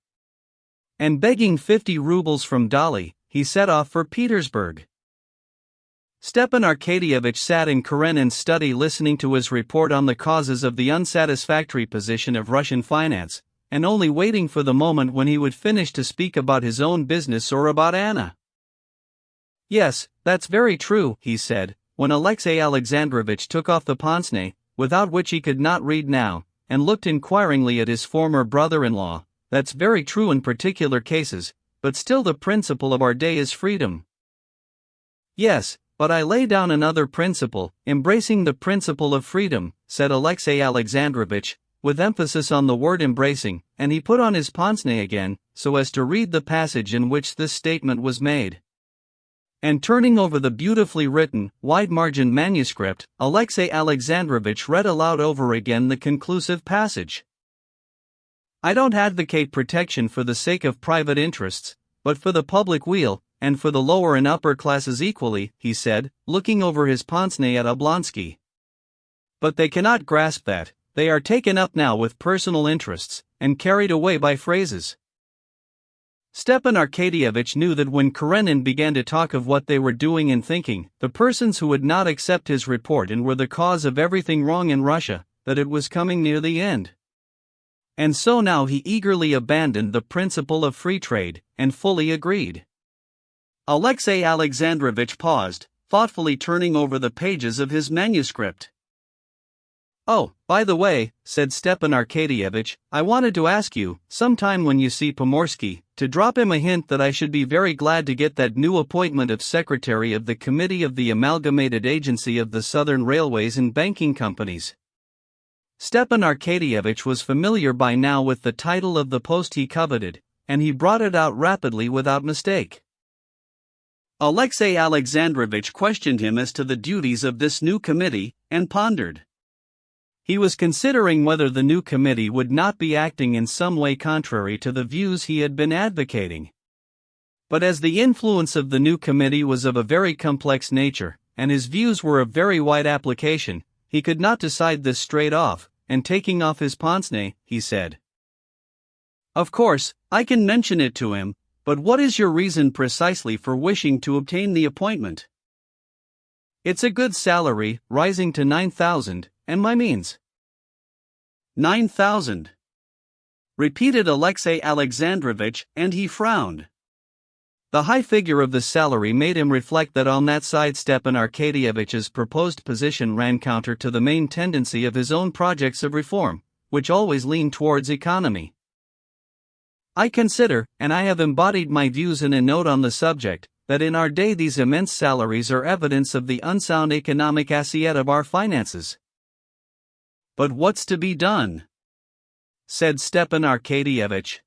And begging 50 rubles from Dolly, he set off for Petersburg. Stepan Arkadyevich sat in Karenin's study listening to his report on the causes of the unsatisfactory position of Russian finance, and only waiting for the moment when he would finish to speak about his own business or about Anna. "Yes, that's very true," he said, when Alexey Alexandrovich took off the pince-nez, without which he could not read now, and looked inquiringly at his former brother-in-law. "That's very true in particular cases, but still the principle of our day is freedom." "Yes, but I lay down another principle, embracing the principle of freedom," said Alexey Alexandrovich, with emphasis on the word embracing, and he put on his pince-nez again, so as to read the passage in which this statement was made. And turning over the beautifully written, wide-margined manuscript, Alexey Alexandrovich read aloud over again the conclusive passage. "I don't advocate protection for the sake of private interests, but for the public weal, and for the lower and upper classes equally," he said, looking over his pince-nez at Oblonsky. "But they cannot grasp that. They are taken up now with personal interests, and carried away by phrases." Stepan Arkadyevich knew that when Karenin began to talk of what they were doing and thinking, the persons who would not accept his report and were the cause of everything wrong in Russia, that it was coming near the end. And so now he eagerly abandoned the principle of free trade, and fully agreed. Alexey Alexandrovich paused, thoughtfully turning over the pages of his manuscript. "Oh, by the way," said Stepan Arkadyevich, "I wanted to ask you, sometime when you see Pomorsky, to drop him a hint that I should be very glad to get that new appointment of secretary of the committee of the Amalgamated Agency of the Southern Railways and Banking Companies." Stepan Arkadyevich was familiar by now with the title of the post he coveted, and he brought it out rapidly without mistake. Alexey Alexandrovich questioned him as to the duties of this new committee, and pondered. He was considering whether the new committee would not be acting in some way contrary to the views he had been advocating. But as the influence of the new committee was of a very complex nature, and his views were of very wide application, he could not decide this straight off, and taking off his pince-nez, he said, "Of course, I can mention it to him, but what is your reason precisely for wishing to obtain the appointment?" It's a good salary, rising to 9,000, and my means. 9,000. Repeated Alexei Alexandrovich, and he frowned. The high figure of the salary made him reflect that on that side Stepan Arkadyevitch's proposed position ran counter to the main tendency of his own projects of reform, which always leaned towards economy. I consider, and I have embodied my views in a note on the subject, that in our day these immense salaries are evidence of the unsound economic assiette of our finances. But what's to be done? Said Stepan Arkadyevitch.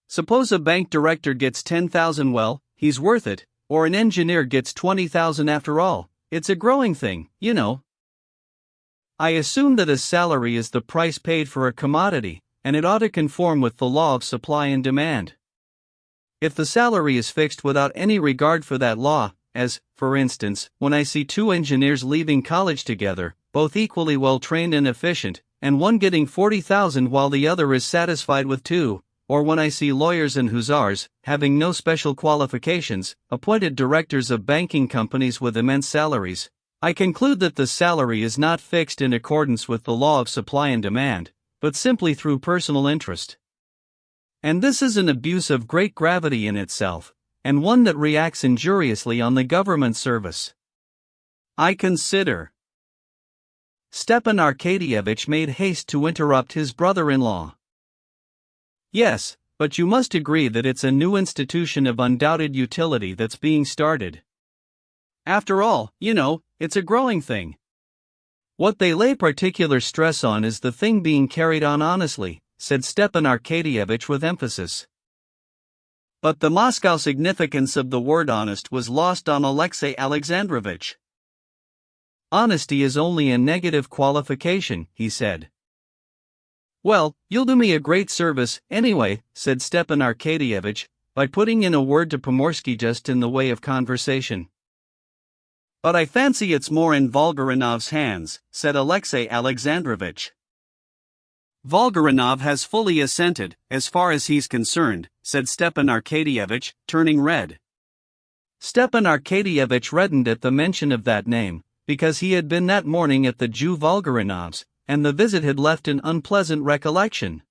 Suppose a bank director gets 10,000, well, he's worth it, or an engineer gets 20,000 after all, it's a growing thing, you know. I assume that a salary is the price paid for a commodity, and it ought to conform with the law of supply and demand. If the salary is fixed without any regard for that law, as, for instance, when I see two engineers leaving college together, both equally well trained and efficient, and one getting 40,000 while the other is satisfied with 2, or when I see lawyers and hussars, having no special qualifications, appointed directors of banking companies with immense salaries, I conclude that the salary is not fixed in accordance with the law of supply and demand, but simply through personal interest. And this is an abuse of great gravity in itself, and one that reacts injuriously on the government service. I consider. Stepan Arkadyevitch made haste to interrupt his brother-in-law. Yes, but you must agree that it's a new institution of undoubted utility that's being started. After all, you know, it's a growing thing. What they lay particular stress on is the thing being carried on honestly, said Stepan Arkadyevitch with emphasis. But the Moscow significance of the word honest was lost on Alexei Alexandrovich. Honesty is only a negative qualification, he said. Well, you'll do me a great service, anyway, said Stepan Arkadyevitch, by putting in a word to Pomorsky just in the way of conversation. But I fancy it's more in Volgarinov's hands, said Alexei Alexandrovich. Volgarinov has fully assented, as far as he's concerned, said Stepan Arkadyevitch, turning red. Stepan Arkadyevitch reddened at the mention of that name, because he had been that morning at the Jew Volgarinov's, and the visit had left an unpleasant recollection.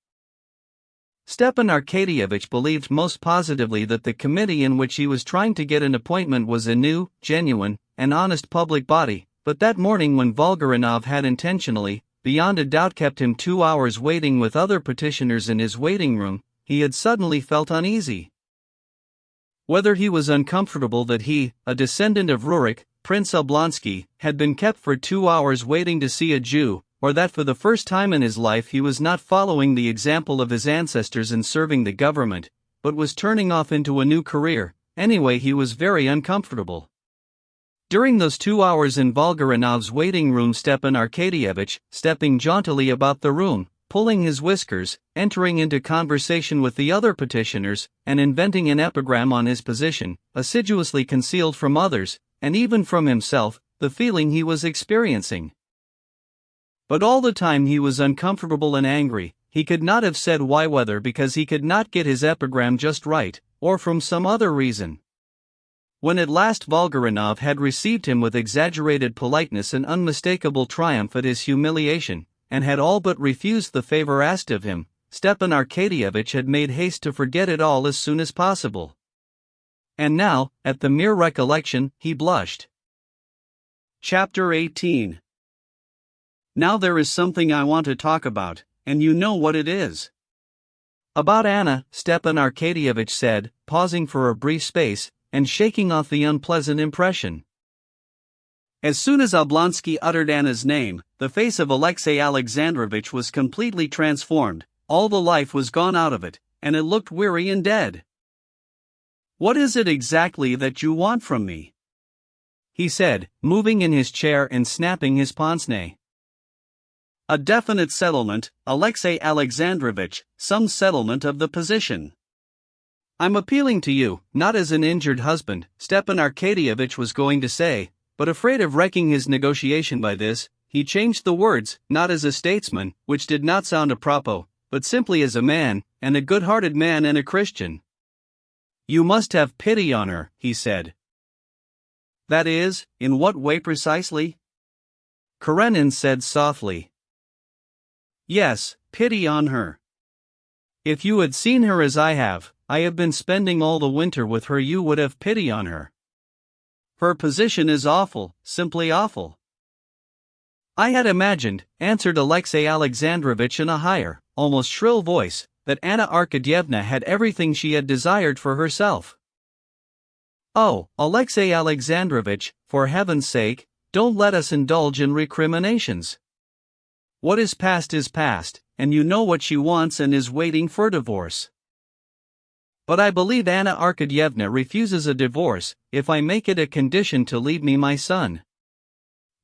Stepan Arkadyevitch believed most positively that the committee in which he was trying to get an appointment was a new, genuine, and honest public body, but that morning when Volgarinov had intentionally, beyond a doubt, kept him 2 hours waiting with other petitioners in his waiting room, he had suddenly felt uneasy. Whether he was uncomfortable that he, a descendant of Rurik, Prince Oblonsky, had been kept for 2 hours waiting to see a Jew, or that for the first time in his life he was not following the example of his ancestors in serving the government, but was turning off into a new career, anyway he was very uncomfortable. During those 2 hours in Volgarinov's waiting room, Stepan Arkadyevitch, stepping jauntily about the room, pulling his whiskers, entering into conversation with the other petitioners, and inventing an epigram on his position, assiduously concealed from others, and even from himself, the feeling he was experiencing. But all the time he was uncomfortable and angry. He could not have said why, whether because he could not get his epigram just right, or from some other reason. When at last Volgarinov had received him with exaggerated politeness and unmistakable triumph at his humiliation, and had all but refused the favor asked of him, Stepan Arkadyevitch had made haste to forget it all as soon as possible. And now, at the mere recollection, he blushed. Chapter 18. Now there is something I want to talk about, and you know what it is. About Anna, Stepan Arkadyevitch said, pausing for a brief space, and shaking off the unpleasant impression. As soon as Oblonsky uttered Anna's name, the face of Alexei Alexandrovich was completely transformed, all the life was gone out of it, and it looked weary and dead. What is it exactly that you want from me? He said, moving in his chair and snapping his pince-nez. A definite settlement, Alexei Alexandrovich, some settlement of the position. I'm appealing to you, not as an injured husband, Stepan Arkadyevitch was going to say, but afraid of wrecking his negotiation by this, he changed the words, not as a statesman, which did not sound apropos, but simply as a man, and a good-hearted man and a Christian. You must have pity on her, he said. That is, in what way precisely? Karenin said softly. Yes, pity on her. If you had seen her as I have been spending all the winter with her, you would have pity on her. Her position is awful, simply awful. I had imagined, answered Alexey Alexandrovich in a higher, almost shrill voice, that Anna Arkadyevna had everything she had desired for herself. Oh, Alexey Alexandrovich, for heaven's sake, don't let us indulge in recriminations. What is past, and you know what she wants and is waiting for divorce. But I believe Anna Arkadyevna refuses a divorce, if I make it a condition to leave me my son.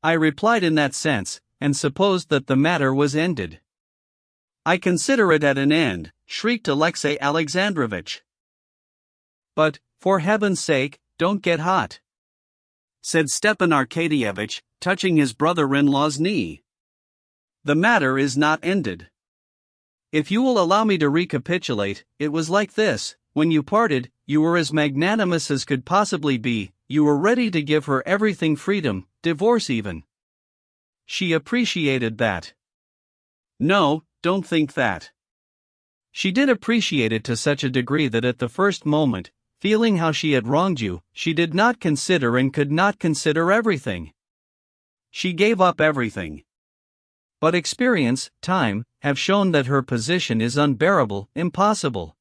I replied in that sense, and supposed that the matter was ended. I consider it at an end, shrieked Alexey Alexandrovich. But, for heaven's sake, don't get hot, said Stepan Arkadyevich, touching his brother-in-law's knee. The matter is not ended. If you will allow me to recapitulate, it was like this: when you parted, you were as magnanimous as could possibly be, you were ready to give her everything, freedom, divorce even. She appreciated that. No, don't think that. She did appreciate it to such a degree that at the first moment, feeling how she had wronged you, she did not consider and could not consider everything. She gave up everything. But experience, time, have shown that her position is unbearable, impossible.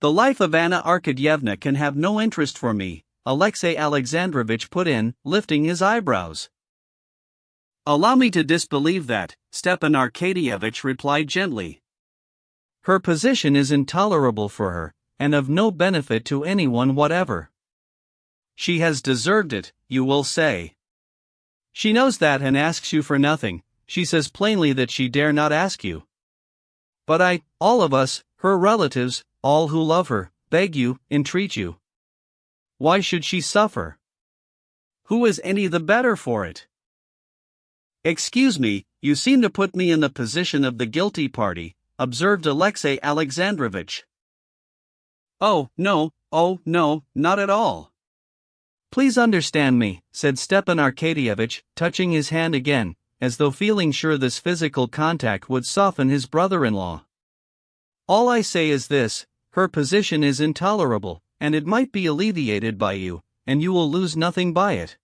The life of Anna Arkadyevna can have no interest for me, Alexey Alexandrovich put in, lifting his eyebrows. Allow me to disbelieve that, Stepan Arkadyevich replied gently. Her position is intolerable for her, and of no benefit to anyone whatever. She has deserved it, you will say. She knows that and asks you for nothing. She says plainly that she dare not ask you. But all of us, her relatives, all who love her, beg you, entreat you. Why should she suffer? Who is any the better for it? Excuse me, you seem to put me in the position of the guilty party, observed Alexey Alexandrovich. Oh no, not at all. Please understand me, said Stepan Arkadyevich, touching his hand again, as though feeling sure this physical contact would soften his brother-in-law. All I say is this: her position is intolerable, and it might be alleviated by you, and you will lose nothing by it.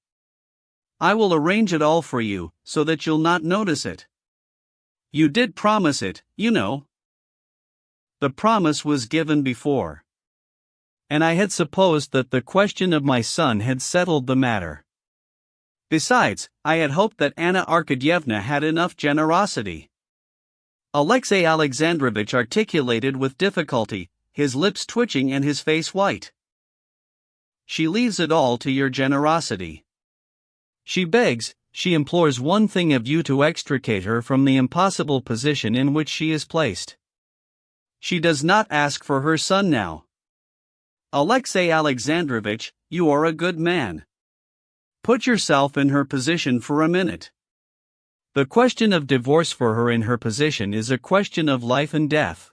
I will arrange it all for you, so that you'll not notice it. You did promise it, you know. The promise was given before. And I had supposed that the question of my son had settled the matter. Besides, I had hoped that Anna Arkadyevna had enough generosity. Alexey Alexandrovich articulated with difficulty, his lips twitching and his face white. She leaves it all to your generosity. She begs, she implores one thing of you: to extricate her from the impossible position in which she is placed. She does not ask for her son now. Alexey Alexandrovich, you are a good man. Put yourself in her position for a minute. The question of divorce for her in her position is a question of life and death.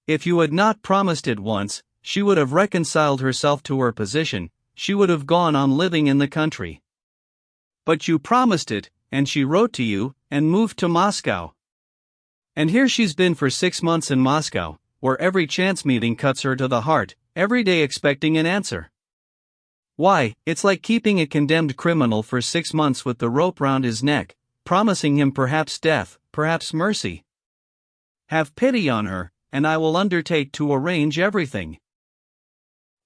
If you had not promised it once, she would have reconciled herself to her position, she would have gone on living in the country. But you promised it, and she wrote to you, and moved to Moscow. And here she's been for 6 months in Moscow, where every chance meeting cuts her to the heart, every day expecting an answer. Why, it's like keeping a condemned criminal for 6 months with the rope round his neck, promising him perhaps death, perhaps mercy. Have pity on her, and I will undertake to arrange everything.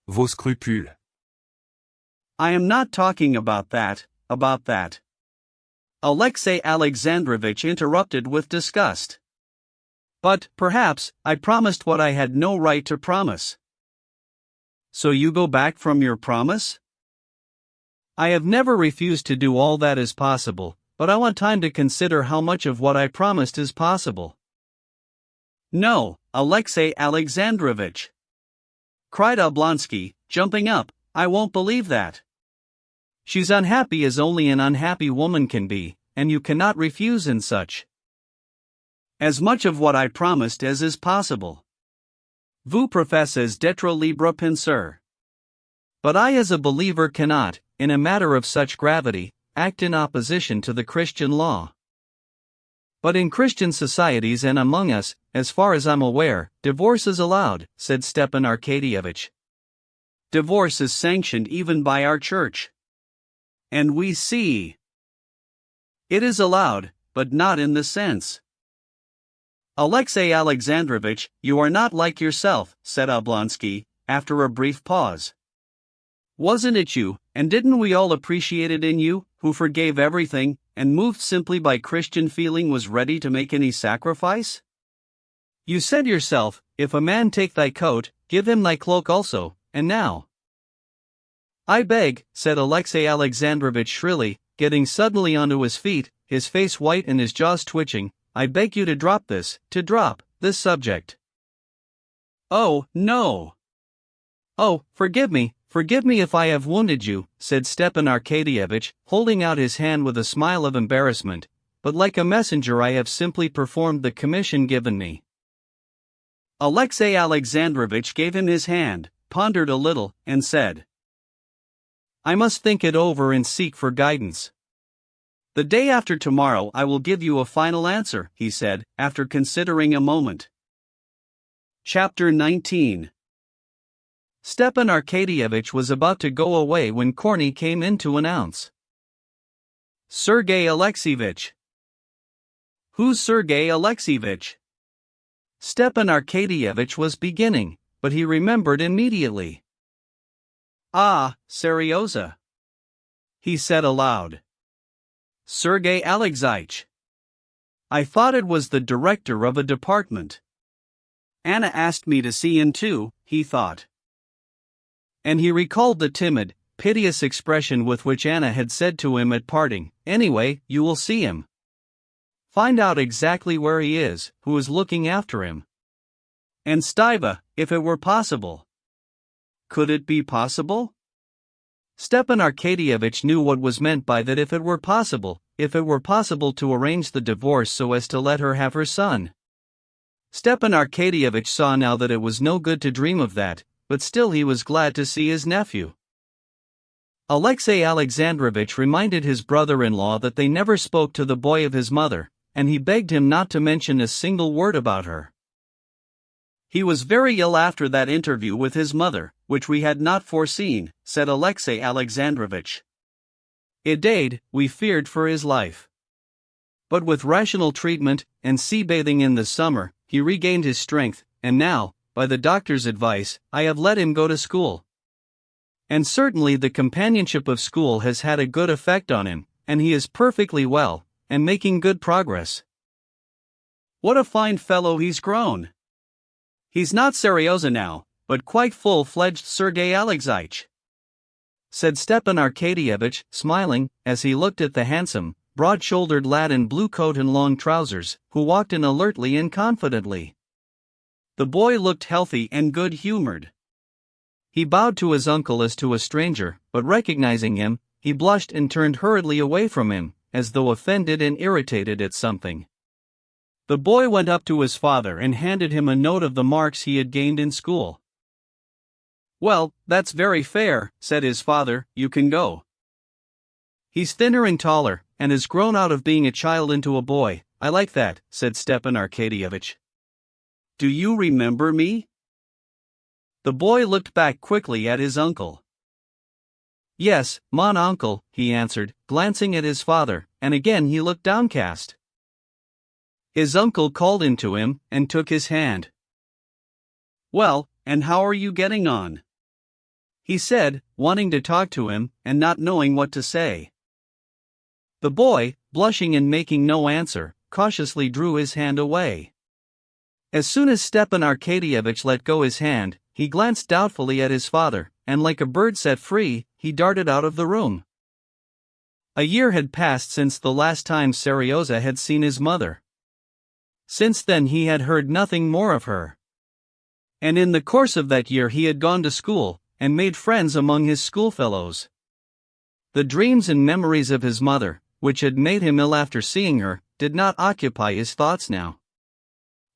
Vos scrupules. I am not talking about that. Alexey Alexandrovich interrupted with disgust. But, perhaps, I promised what I had no right to promise. So you go back from your promise? I have never refused to do all that is possible, but I want time to consider how much of what I promised is possible. No, Alexey Alexandrovich, cried Oblonsky, jumping up, I won't believe that. She's unhappy as only an unhappy woman can be, and you cannot refuse in such. As much of what I promised as is possible. Vous professez d'être libre penseur. But I as a believer cannot, in a matter of such gravity, act in opposition to the Christian law. But in Christian societies and among us, as far as I'm aware, divorce is allowed, said Stepan Arkadyevitch. Divorce is sanctioned even by our church. And we see. It is allowed, but not in the sense. Alexey Alexandrovitch, you are not like yourself, said Oblonsky, after a brief pause. Wasn't it you, and didn't we all appreciate it in you, who forgave everything, and moved simply by Christian feeling was ready to make any sacrifice? You said yourself, if a man take thy coat, give him thy cloak also, and now. I beg, said Alexey Alexandrovitch shrilly, getting suddenly onto his feet, his face white and his jaws twitching, I beg you to drop this subject. Oh, no. Oh, forgive me if I have wounded you, said Stepan Arkadyevitch, holding out his hand with a smile of embarrassment, but like a messenger I have simply performed the commission given me. Alexey Alexandrovitch gave him his hand, pondered a little, and said, I must think it over and seek for guidance. The day after tomorrow I will give you a final answer, he said, after considering a moment. Chapter 19. Stepan Arkadyevitch was about to go away when Korny came in to announce. Sergei Alexeyevich. Who's Sergei Alexeyevich? Stepan Arkadyevitch was beginning, but he remembered immediately. Ah, Seryoza, he said aloud. Sergei Alexeyevich. I thought it was the director of a department. Anna asked me to see him too, he thought. And he recalled the timid, piteous expression with which Anna had said to him at parting, anyway, you will see him. Find out exactly where he is, who is looking after him. And Stiva, if it were possible. Could it be possible? Stepan Arkadyevitch knew what was meant by that if it were possible to arrange the divorce so as to let her have her son. Stepan Arkadyevitch saw now that it was no good to dream of that, but still he was glad to see his nephew. Alexey Alexandrovitch reminded his brother-in-law that they never spoke to the boy of his mother, and he begged him not to mention a single word about her. He was very ill after that interview with his mother, which we had not foreseen, said Alexey Alexandrovitch. Indeed, we feared for his life. But with rational treatment, and sea-bathing in the summer, he regained his strength, and now, by the doctor's advice, I have let him go to school. And certainly the companionship of school has had a good effect on him, and he is perfectly well, and making good progress. What a fine fellow he's grown! He's not Seryoza now, but quite full-fledged Sergei Alexeyevich, said Stepan Arkadyevitch, smiling, as he looked at the handsome, broad-shouldered lad in blue coat and long trousers, who walked in alertly and confidently. The boy looked healthy and good-humored. He bowed to his uncle as to a stranger, but recognizing him, he blushed and turned hurriedly away from him, as though offended and irritated at something. The boy went up to his father and handed him a note of the marks he had gained in school. Well, that's very fair, said his father, you can go. He's thinner and taller, and has grown out of being a child into a boy, I like that, said Stepan Arkadyevitch. Do you remember me? The boy looked back quickly at his uncle. Yes, mon uncle, he answered, glancing at his father, and again he looked downcast. His uncle called him to him, and took his hand. Well, and how are you getting on? He said, wanting to talk to him, and not knowing what to say. The boy, blushing and making no answer, cautiously drew his hand away. As soon as Stepan Arkadyevitch let go his hand, he glanced doubtfully at his father, and like a bird set free, he darted out of the room. A year had passed since the last time Seryoza had seen his mother. Since then he had heard nothing more of her. And in the course of that year he had gone to school, and made friends among his schoolfellows. The dreams and memories of his mother, which had made him ill after seeing her, did not occupy his thoughts now.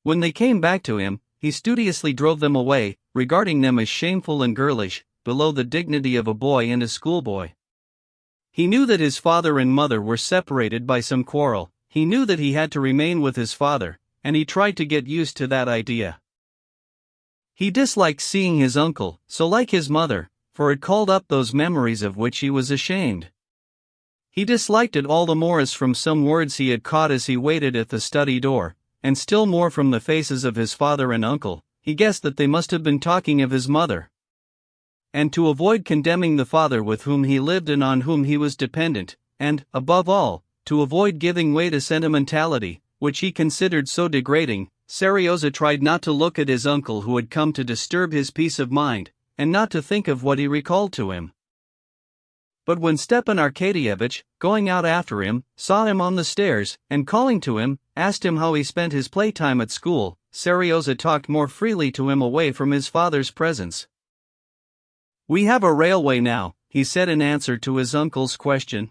When they came back to him, he studiously drove them away, regarding them as shameful and girlish, below the dignity of a boy and a schoolboy. He knew that his father and mother were separated by some quarrel. He knew that he had to remain with his father, and he tried to get used to that idea. He disliked seeing his uncle, so like his mother, for it called up those memories of which he was ashamed. He disliked it all the more as from some words he had caught as he waited at the study door, and still more from the faces of his father and uncle, he guessed that they must have been talking of his mother. And to avoid condemning the father with whom he lived and on whom he was dependent, and, above all, to avoid giving way to sentimentality, which he considered so degrading, Serioza tried not to look at his uncle who had come to disturb his peace of mind, and not to think of what he recalled to him. But when Stepan Arkadyevitch, going out after him, saw him on the stairs, and calling to him, asked him how he spent his playtime at school, Serioza talked more freely to him away from his father's presence. "We have a railway now," he said in answer to his uncle's question.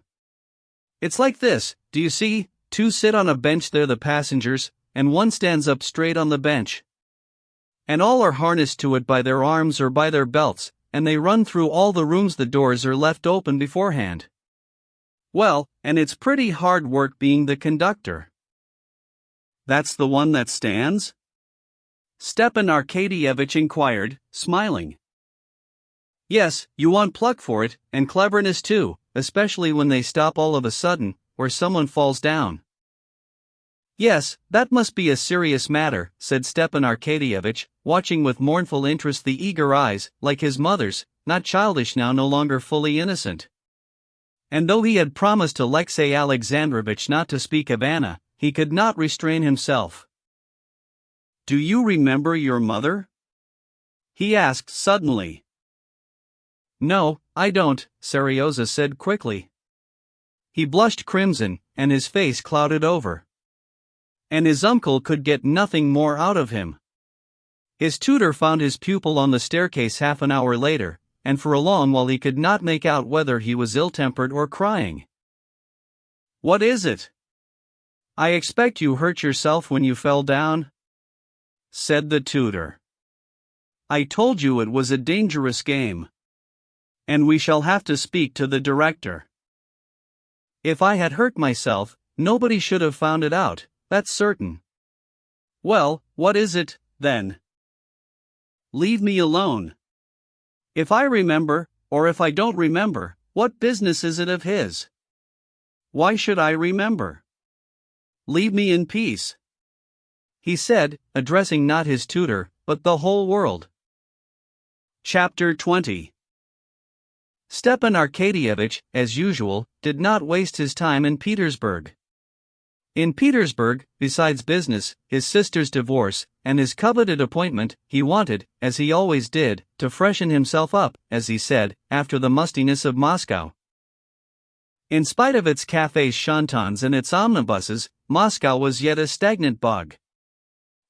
"It's like this, do you see, two sit on a bench there, the passengers, and one stands up straight on the bench. And all are harnessed to it by their arms or by their belts, and they run through all the rooms, the doors are left open beforehand. Well, and it's pretty hard work being the conductor." "That's the one that stands?" Stepan Arkadyevitch inquired, smiling. "Yes, you want pluck for it, and cleverness too, especially when they stop all of a sudden, or someone falls down." "Yes, that must be a serious matter," said Stepan Arkadyevitch, watching with mournful interest the eager eyes, like his mother's, not childish now, no longer fully innocent. And though he had promised Alexey Alexandrovitch not to speak of Anna, he could not restrain himself. "Do you remember your mother?" he asked suddenly. "No, I don't," Serioza said quickly. He blushed crimson, and his face clouded over. And his uncle could get nothing more out of him. His tutor found his pupil on the staircase half an hour later, and for a long while he could not make out whether he was ill-tempered or crying. "What is it?" "I expect you hurt yourself when you fell down," said the tutor. "I told you it was a dangerous game. And we shall have to speak to the director." "If I had hurt myself, nobody should have found it out, that's certain." "Well, what is it, then?" "Leave me alone. If I remember, or if I don't remember, what business is it of his? Why should I remember? Leave me in peace," he said, addressing not his tutor, but the whole world. Chapter 20. Stepan Arkadyevitch, as usual, did not waste his time in Petersburg. In Petersburg, besides business, his sister's divorce, and his coveted appointment, he wanted, as he always did, to freshen himself up, as he said, after the mustiness of Moscow. In spite of its cafes chantants and its omnibuses, Moscow was yet a stagnant bog.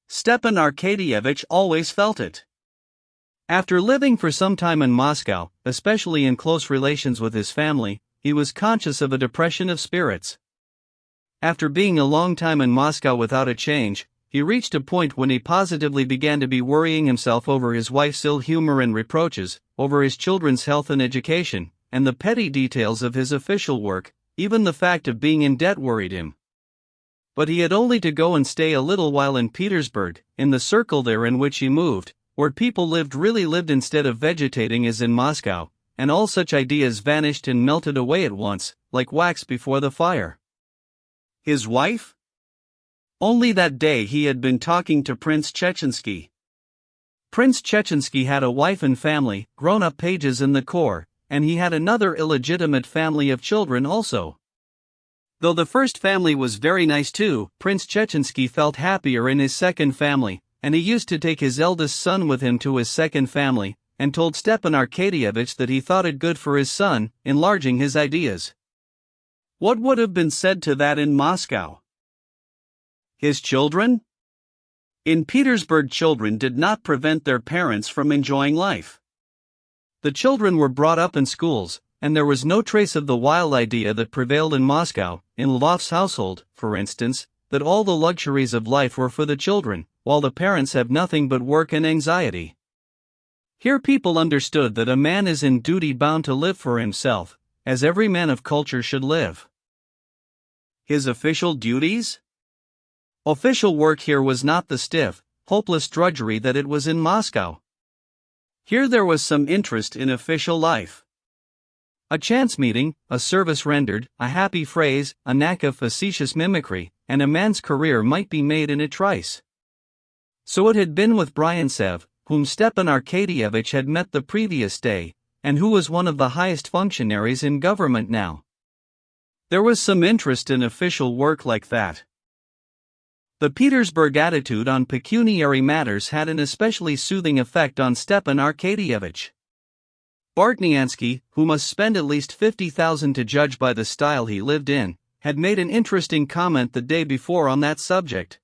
Stepan Arkadyevitch always felt it. After living for some time in Moscow, especially in close relations with his family, he was conscious of a depression of spirits. After being a long time in Moscow without a change, he reached a point when he positively began to be worrying himself over his wife's ill humor and reproaches, over his children's health and education, and the petty details of his official work. Even the fact of being in debt worried him. But he had only to go and stay a little while in Petersburg, in the circle there in which he moved, where people really lived instead of vegetating as in Moscow, and all such ideas vanished and melted away at once, like wax before the fire. His wife? Only that day he had been talking to Prince Chechensky. Prince Chechensky had a wife and family, grown-up pages in the corps, and he had another illegitimate family of children also. Though the first family was very nice too, Prince Chechensky felt happier in his second family, and he used to take his eldest son with him to his second family, and told Stepan Arkadyevitch that he thought it good for his son, enlarging his ideas. What would have been said to that in Moscow? His children? In Petersburg, children did not prevent their parents from enjoying life. The children were brought up in schools, and there was no trace of the wild idea that prevailed in Moscow, in Lvov's household, for instance, that all the luxuries of life were for the children, while the parents have nothing but work and anxiety. Here people understood that a man is in duty bound to live for himself, as every man of culture should live. His official duties? Official work here was not the stiff, hopeless drudgery that it was in Moscow. Here there was some interest in official life. A chance meeting, a service rendered, a happy phrase, a knack of facetious mimicry, and a man's career might be made in a trice. So it had been with Bryantsev, whom Stepan Arkadyevitch had met the previous day, and who was one of the highest functionaries in government now. There was some interest in official work like that. The Petersburg attitude on pecuniary matters had an especially soothing effect on Stepan Arkadyevitch. Bartniansky, who must spend at least 50,000 to judge by the style he lived in, had made an interesting comment the day before on that subject.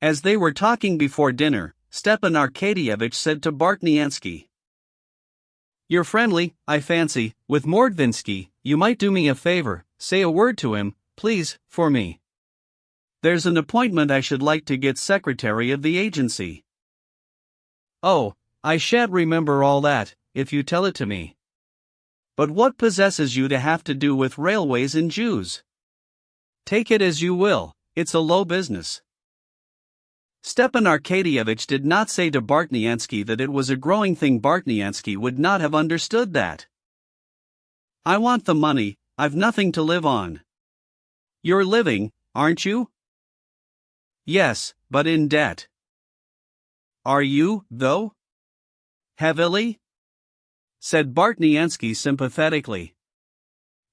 As they were talking before dinner, Stepan Arkadyevitch said to Bartniansky, "You're friendly, I fancy, with Mordvinsky. You might do me a favor, say a word to him, please, for me. There's an appointment I should like to get secretary of the agency." "Oh, I shan't remember all that, if you tell it to me. But what possesses you to have to do with railways and Jews? Take it as you will, it's a low business." Stepan Arkadyevitch did not say to Bartniansky that it was a growing thing. Bartniansky would not have understood that. "I want the money, I've nothing to live on." "You're living, aren't you?" "Yes, but in debt." "Are you, though?" "Heavily?" said Bartniansky sympathetically.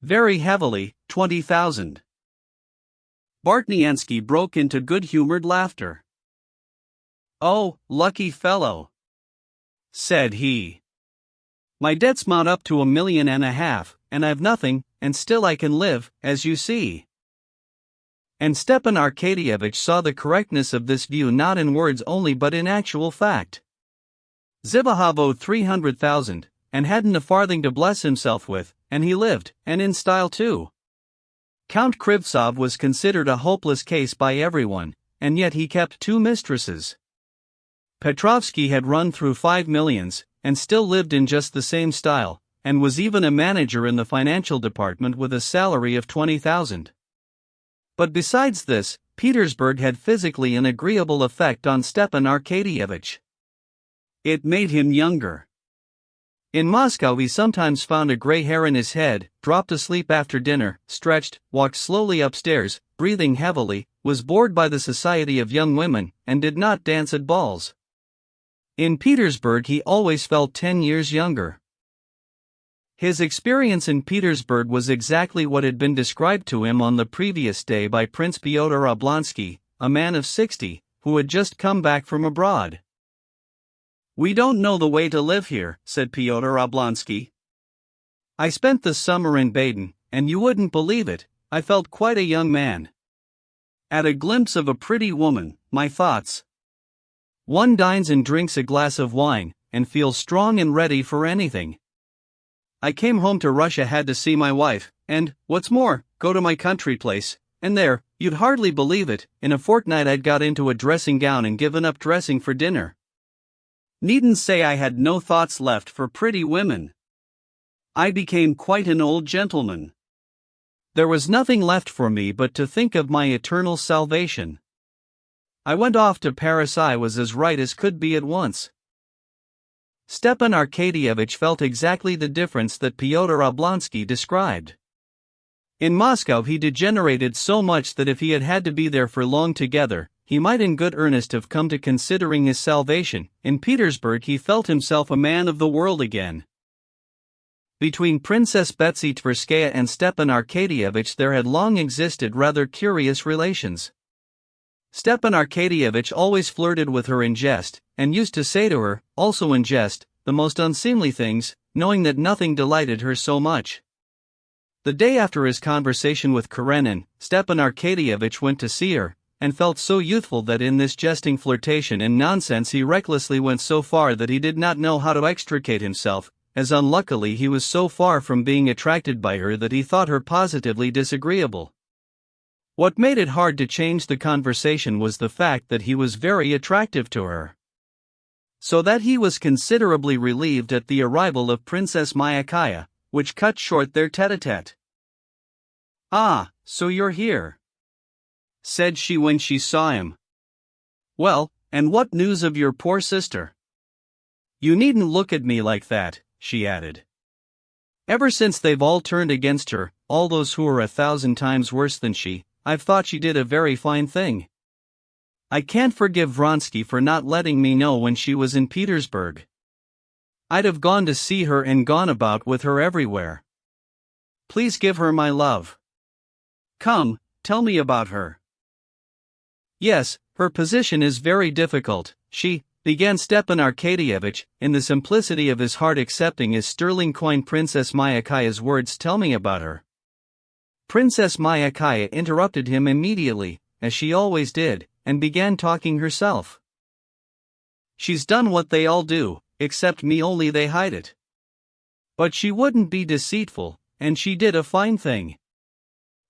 "Very heavily, 20,000. Bartniansky broke into good-humored laughter. "Oh, lucky fellow," said he. "My debts mount up to 1.5 million, and I've nothing, and still I can live, as you see." And Stepan Arkadyevitch saw the correctness of this view not in words only but in actual fact. Zivahov owed 300,000, and hadn't a farthing to bless himself with, and he lived, and in style too. Count Krivtsov was considered a hopeless case by everyone, and yet he kept 2 mistresses. Petrovsky had run through 5 millions, and still lived in just the same style, and was even a manager in the financial department with a salary of 20,000. But besides this, Petersburg had physically an agreeable effect on Stepan Arkadyevitch. It made him younger. In Moscow he sometimes found a gray hair in his head, dropped asleep after dinner, stretched, walked slowly upstairs, breathing heavily, was bored by the society of young women, and did not dance at balls. In Petersburg he always felt 10 years younger. His experience in Petersburg was exactly what had been described to him on the previous day by Prince Pyotr Oblonsky, a man of 60, who had just come back from abroad. "We don't know the way to live here," said Pyotr Oblonsky. "I spent the summer in Baden, and you wouldn't believe it, I felt quite a young man. At a glimpse of a pretty woman, my thoughts. One dines and drinks a glass of wine, and feels strong and ready for anything. I came home to Russia, had to see my wife, and, what's more, go to my country place, and there, you'd hardly believe it, in a fortnight I'd got into a dressing gown and given up dressing for dinner. Needn't say I had no thoughts left for pretty women. I became quite an old gentleman. There was nothing left for me but to think of my eternal salvation. I went off to Paris. I was as right as could be at once." Stepan Arkadyevitch felt exactly the difference that Pyotr Oblonsky described. In Moscow he degenerated so much that if he had had to be there for long together, he might in good earnest have come to considering his salvation. In Petersburg he felt himself a man of the world again. Between Princess Betsy Tverskaya and Stepan Arkadyevitch there had long existed rather curious relations. Stepan Arkadyevitch always flirted with her in jest, and used to say to her, also in jest, the most unseemly things, knowing that nothing delighted her so much. The day after his conversation with Karenin, Stepan Arkadyevitch went to see her, and felt so youthful that in this jesting flirtation and nonsense he recklessly went so far that he did not know how to extricate himself, as unluckily he was so far from being attracted by her that he thought her positively disagreeable. What made it hard to change the conversation was the fact that he was very attractive to her. So that he was considerably relieved at the arrival of Princess Myakaya, which cut short their tete-a-tete. "Ah, so you're here," said she when she saw him. "Well, and what news of your poor sister? You needn't look at me like that," she added. "Ever since they've all turned against her, all those who are 1,000 times worse than she, I've thought she did a very fine thing. I can't forgive Vronsky for not letting me know when she was in Petersburg. I'd have gone to see her and gone about with her everywhere. Please give her my love. Come, tell me about her." "Yes, her position is very difficult," began Stepan Arkadyevitch, in the simplicity of his heart accepting as sterling coin Princess Myakaya's words. "Tell me about her." Princess Myakaya interrupted him immediately, as she always did, and began talking herself. "She's done what they all do, except me, only they hide it. But she wouldn't be deceitful, and she did a fine thing.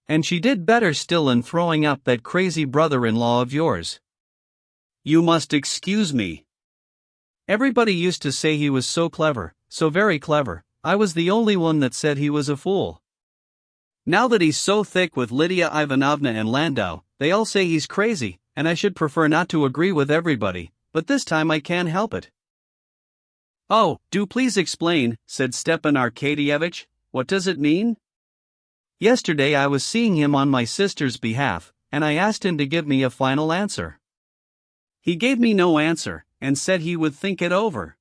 And she did better still in throwing up that crazy brother-in-law of yours. You must excuse me. Everybody used to say he was so clever, so very clever. I was the only one that said he was a fool. Now that he's so thick with Lydia Ivanovna and Landau, they all say he's crazy, and I should prefer not to agree with everybody, but this time I can't help it." "Oh, do please explain," said Stepan Arkadyevitch. "What does it mean?" "Yesterday I was seeing him on my sister's behalf, and I asked him to give me a final answer. He gave me no answer, and said he would think it over.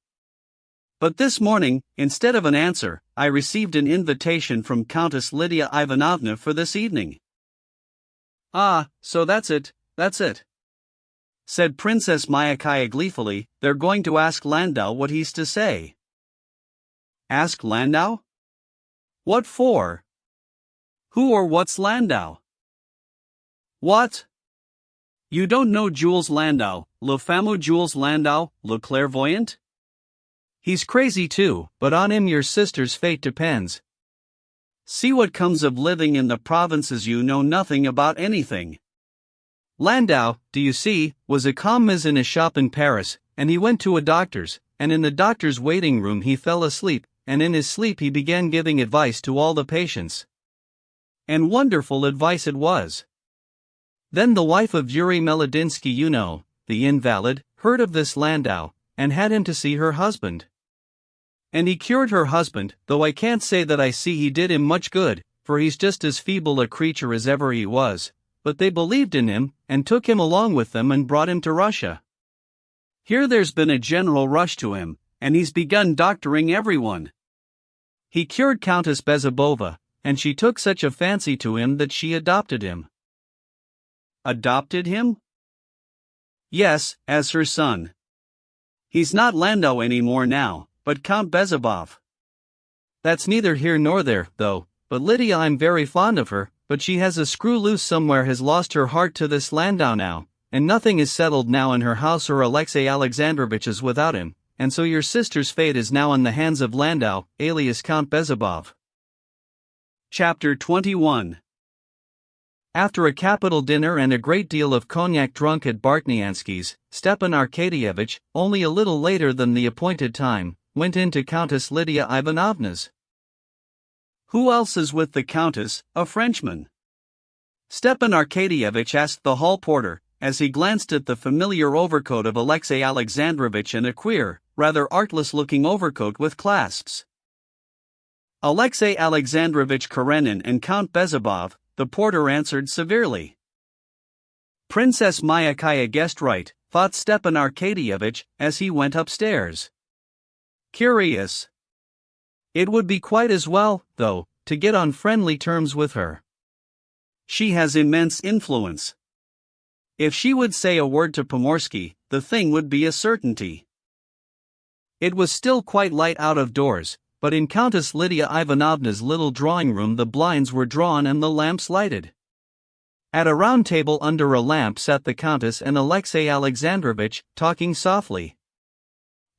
But this morning, instead of an answer, I received an invitation from Countess Lydia Ivanovna for this evening." "Ah, so that's it, said Princess Myakaya gleefully. "They're going to ask Landau what he's to say." "Ask Landau? What for? Who or what's Landau?" "What? You don't know Jules Landau, le fameux Jules Landau, le clairvoyant? He's crazy too, but on him your sister's fate depends. See what comes of living in the provinces. You know nothing about anything. Landau, do you see, was a commis in a shop in Paris, and he went to a doctor's, and in the doctor's waiting room he fell asleep, and in his sleep he began giving advice to all the patients. And wonderful advice it was. Then the wife of Yuri Melodinsky, you know, the invalid, heard of this Landau, and had him to see her husband. And he cured her husband, though I can't say that I see he did him much good, for he's just as feeble a creature as ever he was, but they believed in him, and took him along with them and brought him to Russia. Here there's been a general rush to him, and he's begun doctoring everyone. He cured Countess Bezabova, and she took such a fancy to him that she adopted him." "Adopted him?" "Yes, as her son. He's not Landau anymore now, but Count Bezabov. That's neither here nor there, though, but Lydia, I'm very fond of her, but she has a screw loose somewhere, has lost her heart to this Landau now, and nothing is settled now in her house or Alexei Alexandrovitch's without him, and so your sister's fate is now in the hands of Landau, alias Count Bezabov." Chapter 21. After a capital dinner and a great deal of cognac drunk at Bartnyansky's, Stepan Arkadyevitch, only a little later than the appointed time, went into Countess Lydia Ivanovna's. "Who else is with the Countess, a Frenchman?" Stepan Arkadyevitch asked the hall porter, as he glanced at the familiar overcoat of Alexei Alexandrovitch and a queer, rather artless-looking overcoat with clasps. "Alexei Alexandrovitch Karenin and Count Bezabov," the porter answered severely. Princess Myakaya guessed right, thought Stepan Arkadyevitch, as he went upstairs. Curious. It would be quite as well, though, to get on friendly terms with her. She has immense influence. If she would say a word to Pomorsky, the thing would be a certainty. It was still quite light out of doors, but in Countess Lydia Ivanovna's little drawing-room the blinds were drawn and the lamps lighted. At a round table under a lamp sat the Countess and Alexei Alexandrovitch, talking softly.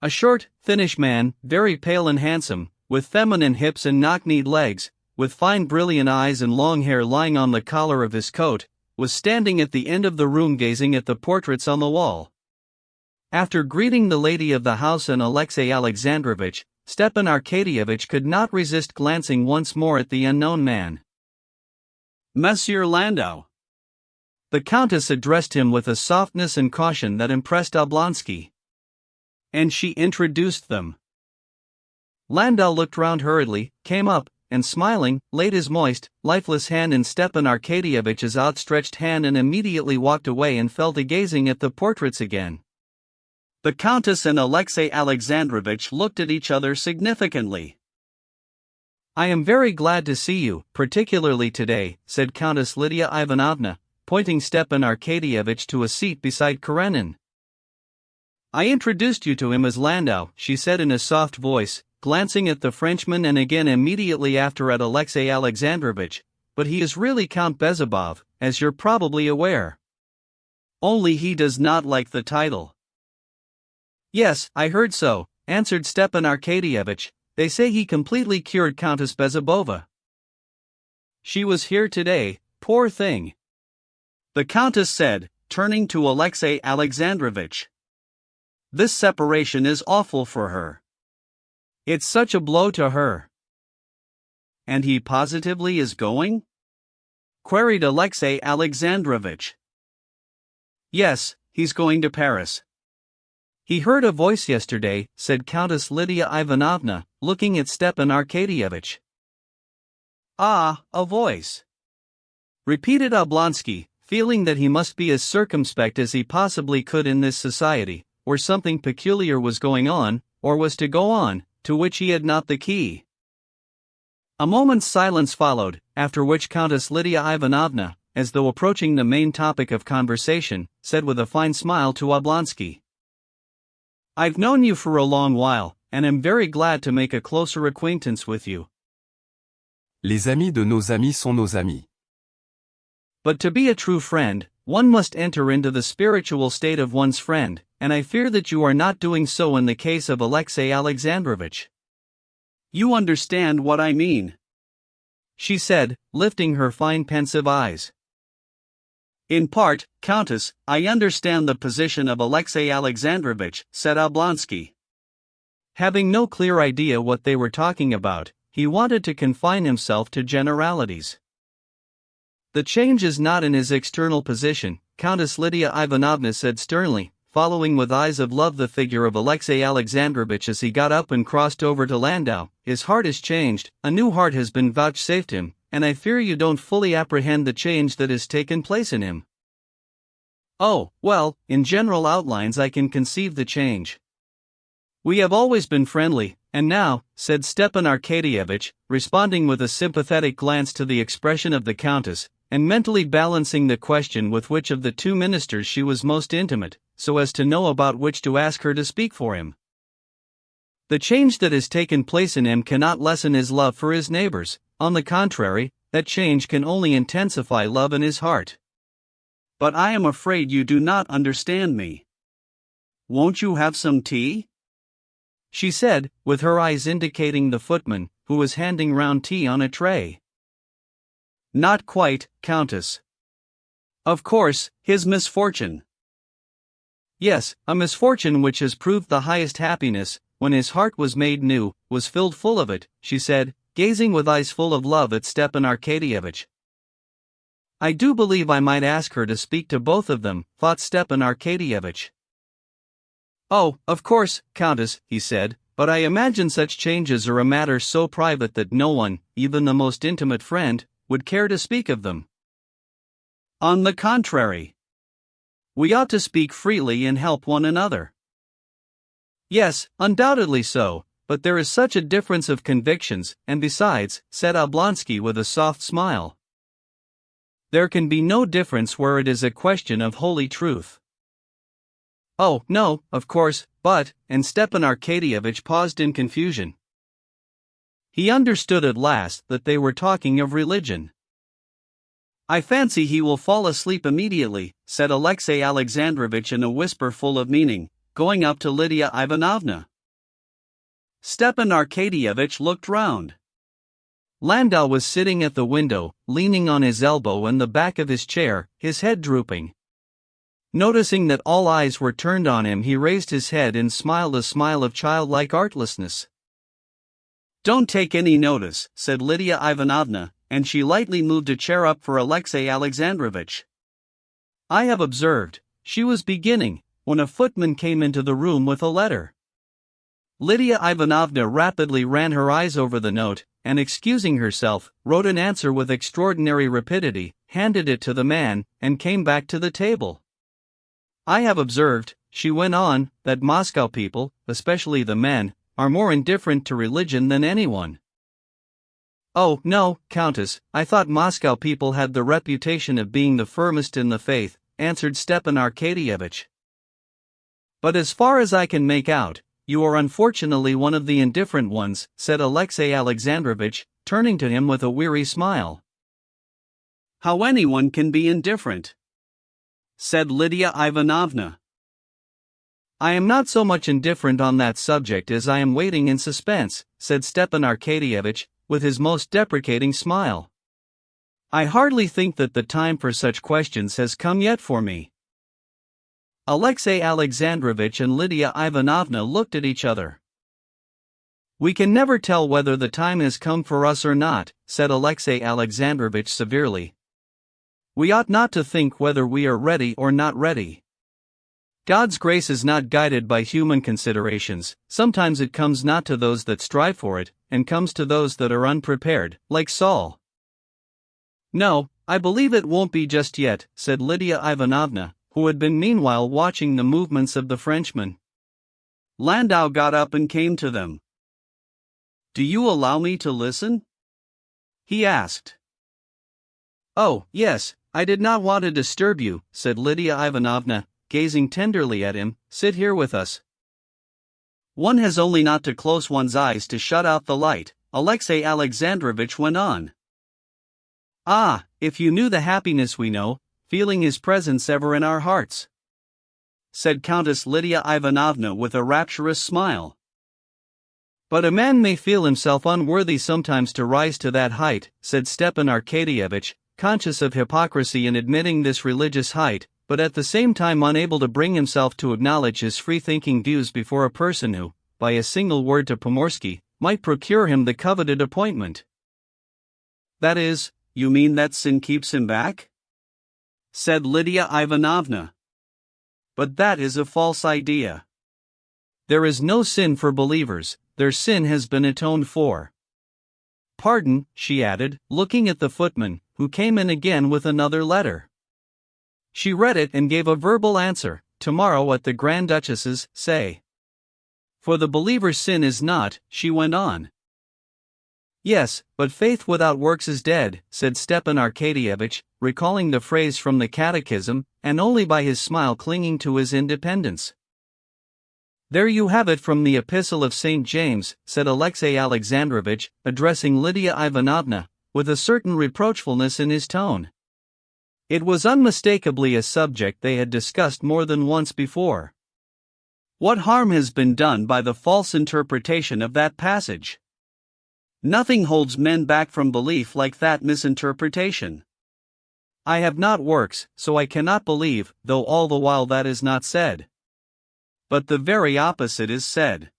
A short, thinnish man, very pale and handsome, with feminine hips and knock-kneed legs, with fine brilliant eyes and long hair lying on the collar of his coat, was standing at the end of the room gazing at the portraits on the wall. After greeting the lady of the house and Alexey Alexandrovich, Stepan Arkadyevitch could not resist glancing once more at the unknown man. Monsieur Landau. The Countess addressed him with a softness and caution that impressed Oblonsky. And she introduced them. Landau looked round hurriedly, came up, and smiling, laid his moist, lifeless hand in Stepan Arkadyevitch's outstretched hand and immediately walked away and fell to gazing at the portraits again. The Countess and Alexey Alexandrovich looked at each other significantly. "I am very glad to see you, particularly today," said Countess Lydia Ivanovna, pointing Stepan Arkadyevitch to a seat beside Karenin. "I introduced you to him as Landau," she said in a soft voice, glancing at the Frenchman and again immediately after at Alexey Alexandrovich, "but he is really Count Bezubov, as you're probably aware. Only he does not like the title." "Yes, I heard so," answered Stepan Arkadyevitch. "They say he completely cured Countess Bezubova. She was here today, poor thing," the Countess said, turning to Alexey Alexandrovich. "This separation is awful for her. It's such a blow to her." "And he positively is going?" queried Alexey Alexandrovich. "Yes, he's going to Paris. He heard a voice yesterday," said Countess Lydia Ivanovna, looking at Stepan Arkadyevitch. "Ah, a voice," repeated Oblonsky, feeling that he must be as circumspect as he possibly could in this society, where something peculiar was going on, or was to go on, to which he had not the key. A moment's silence followed, after which Countess Lydia Ivanovna, as though approaching the main topic of conversation, said with a fine smile to Oblonsky, "I've known you for a long while, and am very glad to make a closer acquaintance with you. Les amis de nos amis sont nos amis. But to be a true friend, one must enter into the spiritual state of one's friend, and I fear that you are not doing so in the case of Alexey Alexandrovich. You understand what I mean," she said, lifting her fine pensive eyes. "In part, Countess, I understand the position of Alexey Alexandrovich," said Oblonsky. Having no clear idea what they were talking about, he wanted to confine himself to generalities. "The change is not in his external position," Countess Lydia Ivanovna said sternly, following with eyes of love the figure of Alexey Alexandrovich as he got up and crossed over to Landau. "His heart is changed, a new heart has been vouchsafed him, and I fear you don't fully apprehend the change that has taken place in him." "Oh, well, in general outlines I can conceive the change. We have always been friendly, and now," said Stepan Arkadyevitch, responding with a sympathetic glance to the expression of the Countess, and mentally balancing the question with which of the two ministers she was most intimate, so as to know about which to ask her to speak for him. "The change that has taken place in him cannot lessen his love for his neighbors. On the contrary, that change can only intensify love in his heart." "But I am afraid you do not understand me. Won't you have some tea?" she said, with her eyes indicating the footman, who was handing round tea on a tray. "Not quite, Countess. Of course, his misfortune." "Yes, a misfortune which has proved the highest happiness, when his heart was made new, was filled full of it," she said, gazing with eyes full of love at Stepan Arkadyevitch. "I do believe I might ask her to speak to both of them," thought Stepan Arkadyevitch. "Oh, of course, Countess," he said, "but I imagine such changes are a matter so private that no one, even the most intimate friend, would care to speak of them." "On the contrary, we ought to speak freely and help one another." "Yes, undoubtedly so, but there is such a difference of convictions, and besides," said Oblonsky with a soft smile, "there can be no difference where it is a question of holy truth." "Oh, no, of course, but," and Stepan Arkadyevitch paused in confusion. He understood at last that they were talking of religion. "I fancy he will fall asleep immediately," said Alexey Alexandrovich in a whisper full of meaning, going up to Lydia Ivanovna. Stepan Arkadyevitch looked round. Landau was sitting at the window, leaning on his elbow and the back of his chair, his head drooping. Noticing that all eyes were turned on him, he raised his head and smiled a smile of childlike artlessness. "Don't take any notice," said Lydia Ivanovna, and she lightly moved a chair up for Alexey Alexandrovitch. "I have observed," she was beginning, when a footman came into the room with a letter. Lydia Ivanovna rapidly ran her eyes over the note, and excusing herself, wrote an answer with extraordinary rapidity, handed it to the man, and came back to the table. "I have observed," she went on, "that Moscow people, especially the men, are more indifferent to religion than anyone." "Oh, no, Countess, I thought Moscow people had the reputation of being the firmest in the faith," answered Stepan Arkadyevitch. "But as far as I can make out, you are unfortunately one of the indifferent ones," said Alexey Alexandrovitch, turning to him with a weary smile. "How anyone can be indifferent," said Lydia Ivanovna. "I am not so much indifferent on that subject as I am waiting in suspense," said Stepan Arkadyevitch, with his most deprecating smile. "I hardly think that the time for such questions has come yet for me." Alexey Alexandrovitch and Lydia Ivanovna looked at each other. "We can never tell whether the time has come for us or not," said Alexey Alexandrovitch severely. "We ought not to think whether we are ready or not ready. God's grace is not guided by human considerations. Sometimes it comes not to those that strive for it, and comes to those that are unprepared, like Saul." "No, I believe it won't be just yet," said Lydia Ivanovna, who had been meanwhile watching the movements of the Frenchman. Landau got up and came to them. "Do you allow me to listen?" he asked. "Oh, yes, I did not want to disturb you," said Lydia Ivanovna, gazing tenderly at him. "Sit here with us." "One has only not to close one's eyes to shut out the light," Alexey Alexandrovitch went on. "Ah, if you knew the happiness we know, feeling his presence ever in our hearts," said Countess Lydia Ivanovna with a rapturous smile. "But a man may feel himself unworthy sometimes to rise to that height," said Stepan Arkadyevitch, conscious of hypocrisy in admitting this religious height, but at the same time unable to bring himself to acknowledge his free-thinking views before a person who, by a single word to Pomorsky, might procure him the coveted appointment. "That is, you mean that sin keeps him back?" said Lydia Ivanovna. "But that is a false idea. There is no sin for believers, their sin has been atoned for. Pardon," she added, looking at the footman, who came in again with another letter. She read it and gave a verbal answer: "Tomorrow at the Grand Duchess's, say." "For the believer's sin is not," she went on. "Yes, but faith without works is dead," said Stepan Arkadyevitch, recalling the phrase from the Catechism, and only by his smile clinging to his independence. "There you have it from the Epistle of St. James," said Alexey Alexandrovitch, addressing Lydia Ivanovna, with a certain reproachfulness in his tone. It was unmistakably a subject they had discussed more than once before. "What harm has been done by the false interpretation of that passage? Nothing holds men back from belief like that misinterpretation. I have not works, so I cannot believe, though all the while that is not said. But the very opposite is said.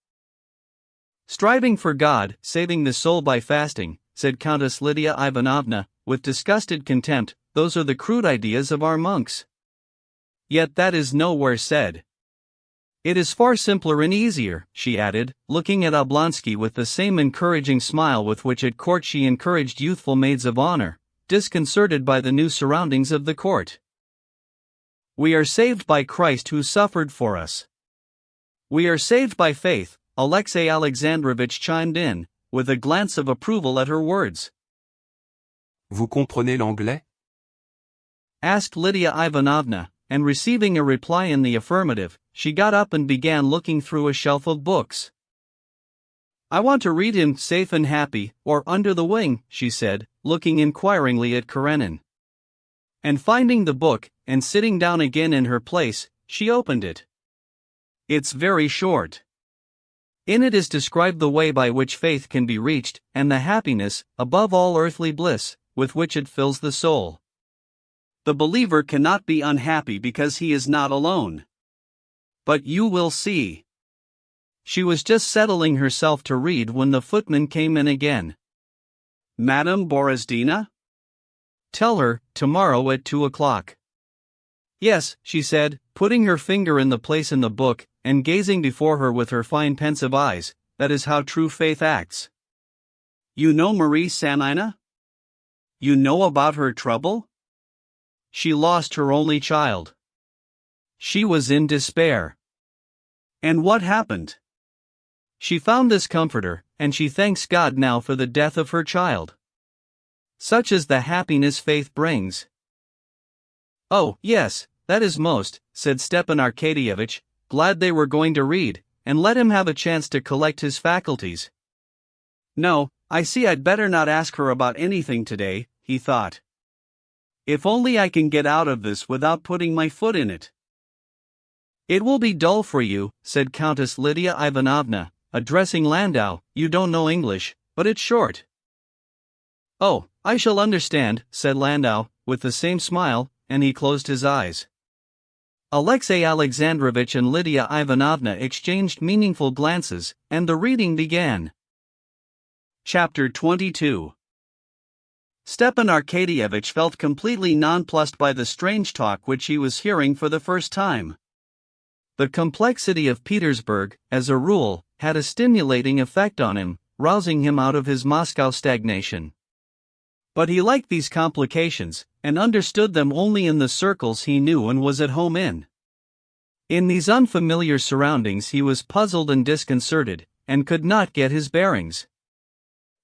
Striving for God, saving the soul by fasting," said Countess Lydia Ivanovna, with disgusted contempt, "those are the crude ideas of our monks. Yet that is nowhere said. It is far simpler and easier," she added, looking at Oblonsky with the same encouraging smile with which at court she encouraged youthful maids of honor, disconcerted by the new surroundings of the court. "We are saved by Christ who suffered for us. We are saved by faith," Alexey Alexandrovitch chimed in, with a glance of approval at her words. Vous comprenez l'anglais? asked Lydia Ivanovna, and receiving a reply in the affirmative, she got up and began looking through a shelf of books. "I want to read him Safe and Happy, or Under the Wing," she said, looking inquiringly at Karenin. And finding the book, and sitting down again in her place, she opened it. It's very short. In it is described the way by which faith can be reached, and the happiness, above all earthly bliss, with which it fills the soul. The believer cannot be unhappy because he is not alone. But you will see. She was just settling herself to read when the footman came in again. Madame Borozdina? Tell her, tomorrow at 2 o'clock. Yes, she said, putting her finger in the place in the book, and gazing before her with her fine pensive eyes. That is how true faith acts. You know Marie Sanina? You know about her trouble? She lost her only child. She was in despair. And what happened? She found this comforter, and she thanks God now for the death of her child. Such is the happiness faith brings. Oh, yes, that is most, said Stepan Arkadyevitch, glad they were going to read, and let him have a chance to collect his faculties. No, I see I'd better not ask her about anything today, he thought. If only I can get out of this without putting my foot in it. It will be dull for you, said Countess Lydia Ivanovna, addressing Landau. You don't know English, but it's short. Oh, I shall understand, said Landau, with the same smile, and he closed his eyes. Alexey Alexandrovitch and Lydia Ivanovna exchanged meaningful glances, and the reading began. Chapter 22. Stepan Arkadyevitch felt completely nonplussed by the strange talk which he was hearing for the first time. The complexity of Petersburg, as a rule, had a stimulating effect on him, rousing him out of his Moscow stagnation. But he liked these complications, and understood them only in the circles he knew and was at home in. In these unfamiliar surroundings he was puzzled and disconcerted, and could not get his bearings.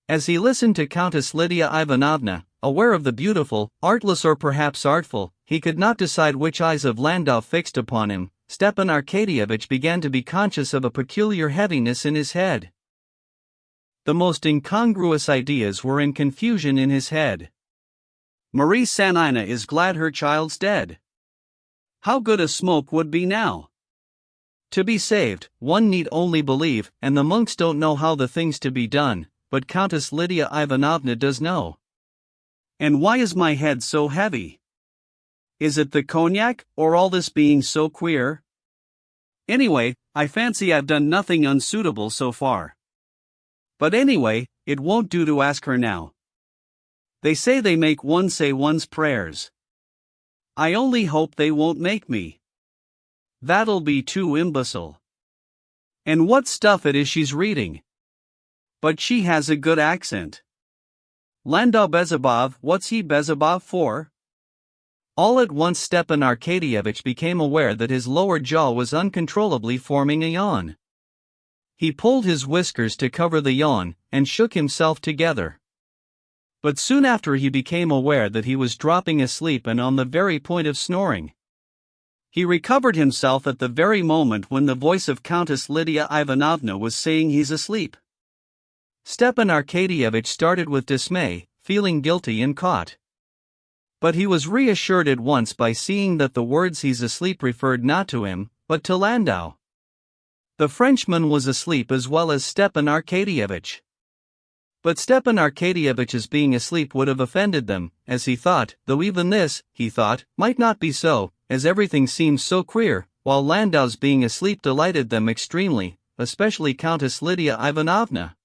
As he listened to Countess Lydia Ivanovna, aware of the beautiful, artless or perhaps artful, he could not decide which eyes of Landau fixed upon him. Stepan Arkadyevitch began to be conscious of a peculiar heaviness in his head. The most incongruous ideas were in confusion in his head. Marie Sanina is glad her child's dead. How good a smoke would be now. To be saved, one need only believe, and the monks don't know how the thing's to be done, but Countess Lydia Ivanovna does know. And why is my head so heavy? Is it the cognac, or all this being so queer? Anyway, I fancy I've done nothing unsuitable so far. But anyway, it won't do to ask her now. They say they make one say one's prayers. I only hope they won't make me. That'll be too imbecile. And what stuff it is she's reading. But she has a good accent. Landau Bezabov, what's he Bezabov for? All at once Stepan Arkadyevitch became aware that his lower jaw was uncontrollably forming a yawn. He pulled his whiskers to cover the yawn, and shook himself together. But soon after he became aware that he was dropping asleep and on the very point of snoring. He recovered himself at the very moment when the voice of Countess Lydia Ivanovna was saying he's asleep. Stepan Arkadyevitch started with dismay, feeling guilty and caught. But he was reassured at once by seeing that the words "he's asleep" referred not to him, but to Landau. The Frenchman was asleep as well as Stepan Arkadyevitch. But Stepan Arkadyevitch's being asleep would have offended them, as he thought, though even this, he thought, might not be so, as everything seemed so queer, while Landau's being asleep delighted them extremely, especially Countess Lydia Ivanovna.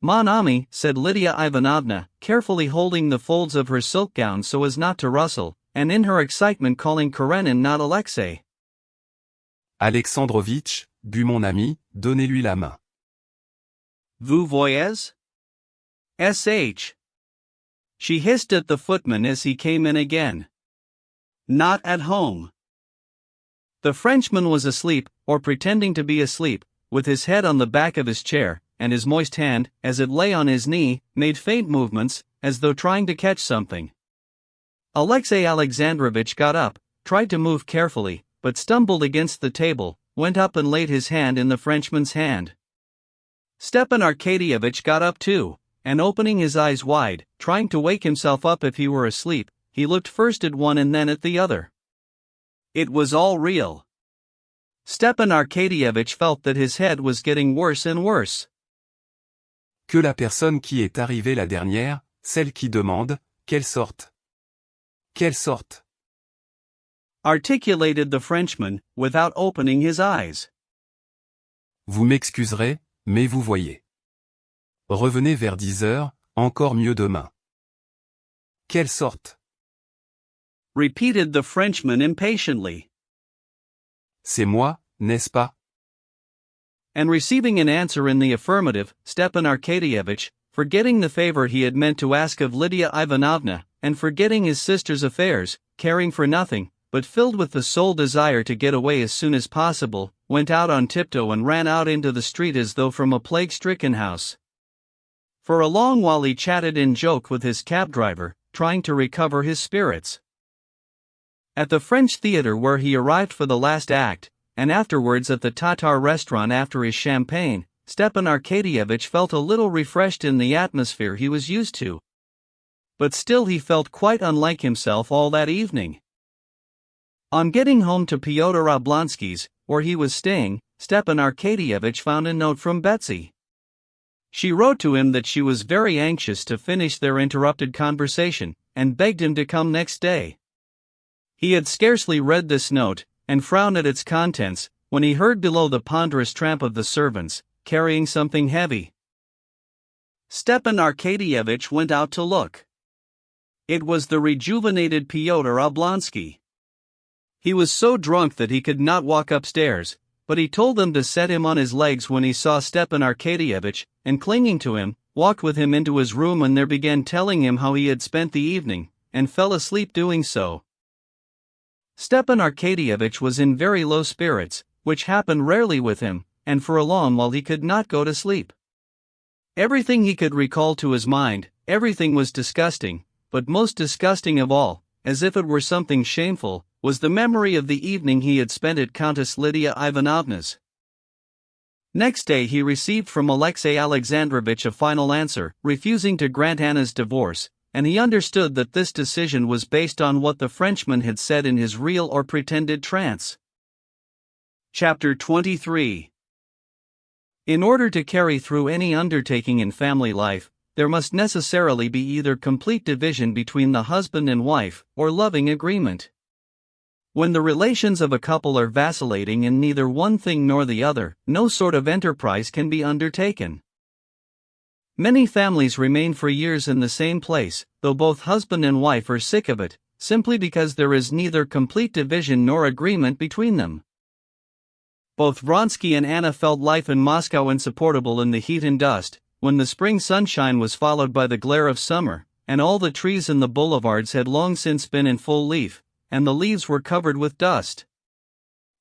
Mon ami, said Lydia Ivanovna, carefully holding the folds of her silk gown so as not to rustle, and in her excitement calling Karenin not Alexei. Alexandrovitch, bu mon ami, donnez-lui la main. Vous voyez? S.H. She hissed at the footman as he came in again. Not at home. The Frenchman was asleep, or pretending to be asleep, with his head on the back of his chair, and his moist hand, as it lay on his knee, made faint movements, as though trying to catch something. Alexey Alexandrovitch got up, tried to move carefully, but stumbled against the table, went up and laid his hand in the Frenchman's hand. Stepan Arkadyevitch got up too, and opening his eyes wide, trying to wake himself up if he were asleep, he looked first at one and then at the other. It was all real. Stepan Arkadyevitch felt that his head was getting worse and worse. Que la personne qui est arrivée la dernière, celle qui demande, qu'elle sorte. Quelle sorte? Articulated the Frenchman, without opening his eyes. Vous m'excuserez, mais vous voyez. Revenez vers 10 heures, encore mieux demain. Quelle sorte? Repeated the Frenchman impatiently. C'est moi, n'est-ce pas? And receiving an answer in the affirmative, Stepan Arkadyevitch, forgetting the favor he had meant to ask of Lydia Ivanovna, and forgetting his sister's affairs, caring for nothing, but filled with the sole desire to get away as soon as possible, went out on tiptoe and ran out into the street as though from a plague-stricken house. For a long while he chatted in joke with his cab driver, trying to recover his spirits. At the French theater where he arrived for the last act, and afterwards at the Tatar restaurant after his champagne, Stepan Arkadyevitch felt a little refreshed in the atmosphere he was used to. But still he felt quite unlike himself all that evening. On getting home to Pyotr Oblonsky's, where he was staying, Stepan Arkadyevitch found a note from Betsy. She wrote to him that she was very anxious to finish their interrupted conversation, and begged him to come next day. He had scarcely read this note, and frowned at its contents, when he heard below the ponderous tramp of the servants, carrying something heavy. Stepan Arkadyevitch went out to look. It was the rejuvenated Pyotr Oblonsky. He was so drunk that he could not walk upstairs, but he told them to set him on his legs when he saw Stepan Arkadyevitch, and clinging to him, walked with him into his room and there began telling him how he had spent the evening, and fell asleep doing so. Stepan Arkadyevitch was in very low spirits, which happened rarely with him, and for a long while he could not go to sleep. Everything he could recall to his mind, everything was disgusting, but most disgusting of all, as if it were something shameful, was the memory of the evening he had spent at Countess Lydia Ivanovna's. Next day he received from Alexey Alexandrovitch a final answer, refusing to grant Anna's divorce, and he understood that this decision was based on what the Frenchman had said in his real or pretended trance. Chapter 23. In order to carry through any undertaking in family life, there must necessarily be either complete division between the husband and wife, or loving agreement. When the relations of a couple are vacillating in neither one thing nor the other, no sort of enterprise can be undertaken. Many families remain for years in the same place, though both husband and wife are sick of it, simply because there is neither complete division nor agreement between them. Both Vronsky and Anna felt life in Moscow insupportable in the heat and dust, when the spring sunshine was followed by the glare of summer, and all the trees in the boulevards had long since been in full leaf, and the leaves were covered with dust.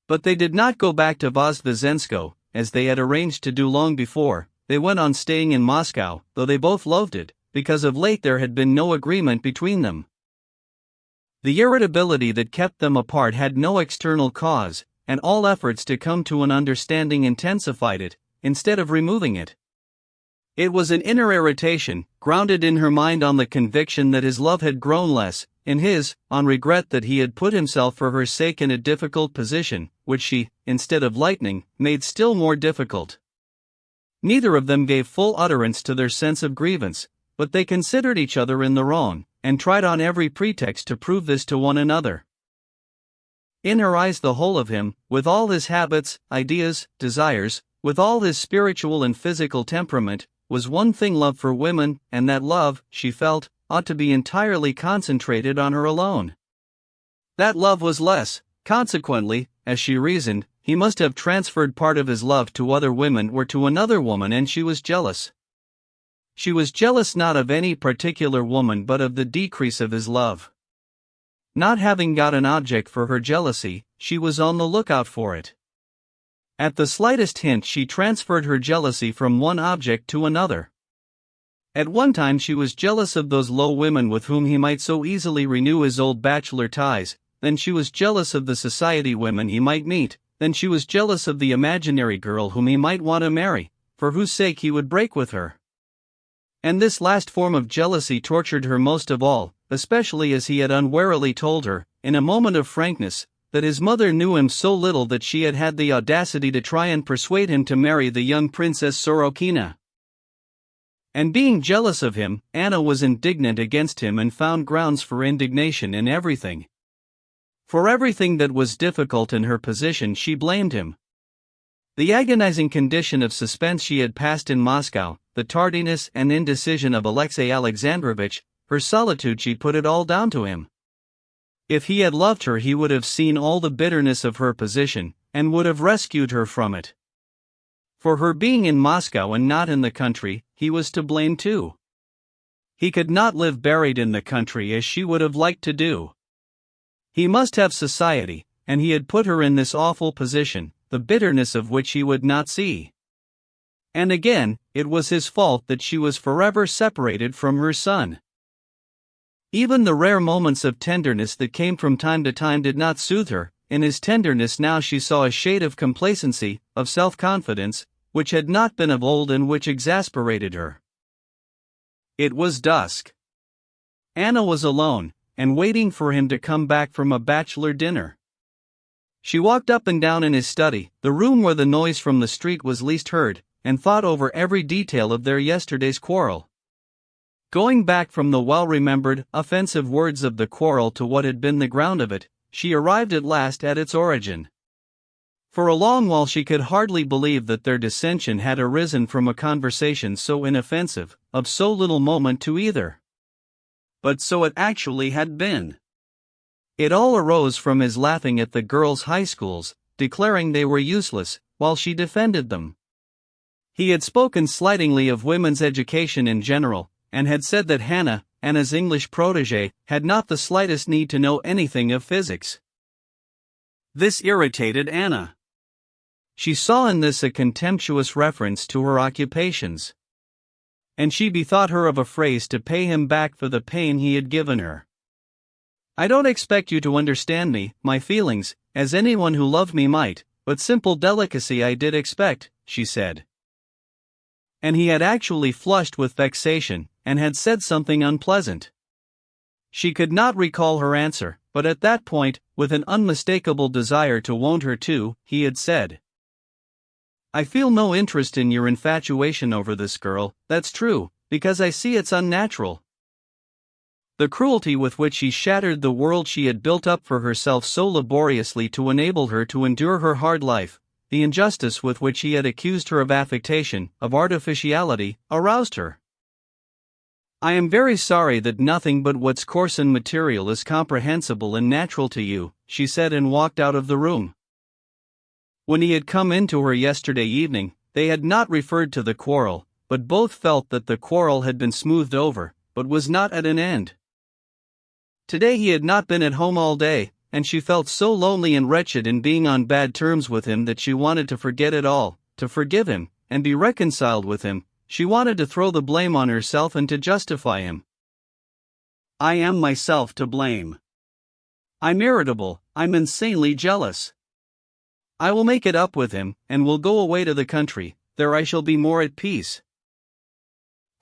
But they did not go back to Vozdvizhensko, as they had arranged to do long before. They went on staying in Moscow, though they both loathed it, because of late there had been no agreement between them. The irritability that kept them apart had no external cause, and all efforts to come to an understanding intensified it, instead of removing it. It was an inner irritation, grounded in her mind on the conviction that his love had grown less, in his, on regret that he had put himself for her sake in a difficult position, which she, instead of lightening, made still more difficult. Neither of them gave full utterance to their sense of grievance, but they considered each other in the wrong, and tried on every pretext to prove this to one another. In her eyes the whole of him, with all his habits, ideas, desires, with all his spiritual and physical temperament, was one thing: love for women, and that love, she felt, ought to be entirely concentrated on her alone. That love was less, consequently, as she reasoned, he must have transferred part of his love to other women or to another woman, and she was jealous. She was jealous not of any particular woman but of the decrease of his love. Not having got an object for her jealousy, she was on the lookout for it. At the slightest hint she transferred her jealousy from one object to another. At one time she was jealous of those low women with whom he might so easily renew his old bachelor ties, then she was jealous of the society women he might meet, then she was jealous of the imaginary girl whom he might want to marry, for whose sake he would break with her. And this last form of jealousy tortured her most of all, especially as he had unwarily told her, in a moment of frankness, that his mother knew him so little that she had had the audacity to try and persuade him to marry the young Princess Sorokina. And being jealous of him, Anna was indignant against him and found grounds for indignation in everything. For everything that was difficult in her position she blamed him. The agonizing condition of suspense she had passed in Moscow, the tardiness and indecision of Alexey Alexandrovitch, her solitude, she put it all down to him. If he had loved her he would have seen all the bitterness of her position, and would have rescued her from it. For her being in Moscow and not in the country, he was to blame too. He could not live buried in the country as she would have liked to do. He must have society, and he had put her in this awful position, the bitterness of which he would not see. And again, it was his fault that she was forever separated from her son. Even the rare moments of tenderness that came from time to time did not soothe her. In his tenderness now she saw a shade of complacency, of self-confidence, which had not been of old and which exasperated her. It was dusk. Anna was alone, and waiting for him to come back from a bachelor dinner. She walked up and down in his study, the room where the noise from the street was least heard, and thought over every detail of their yesterday's quarrel. Going back from the well-remembered, offensive words of the quarrel to what had been the ground of it, she arrived at last at its origin. For a long while she could hardly believe that their dissension had arisen from a conversation so inoffensive, of so little moment to either. But so it actually had been. It all arose from his laughing at the girls' high schools, declaring they were useless, while she defended them. He had spoken slightingly of women's education in general, and had said that Anna's English protégée, had not the slightest need to know anything of physics. This irritated Anna. She saw in this a contemptuous reference to her occupations. And she bethought her of a phrase to pay him back for the pain he had given her. "I don't expect you to understand me, my feelings, as anyone who loved me might, but simple delicacy I did expect," she said. And he had actually flushed with vexation, and had said something unpleasant. She could not recall her answer, but at that point, with an unmistakable desire to wound her too, he had said, "I feel no interest in your infatuation over this girl, that's true, because I see it's unnatural." The cruelty with which he shattered the world she had built up for herself so laboriously to enable her to endure her hard life, the injustice with which he had accused her of affectation, of artificiality, aroused her. "I am very sorry that nothing but what's coarse and material is comprehensible and natural to you," she said, and walked out of the room. When he had come in to her yesterday evening, they had not referred to the quarrel, but both felt that the quarrel had been smoothed over, but was not at an end. Today he had not been at home all day, and she felt so lonely and wretched in being on bad terms with him that she wanted to forget it all, to forgive him, and be reconciled with him. She wanted to throw the blame on herself and to justify him. "I am myself to blame. I'm irritable, I'm insanely jealous. I will make it up with him, and will go away to the country, there I shall be more at peace."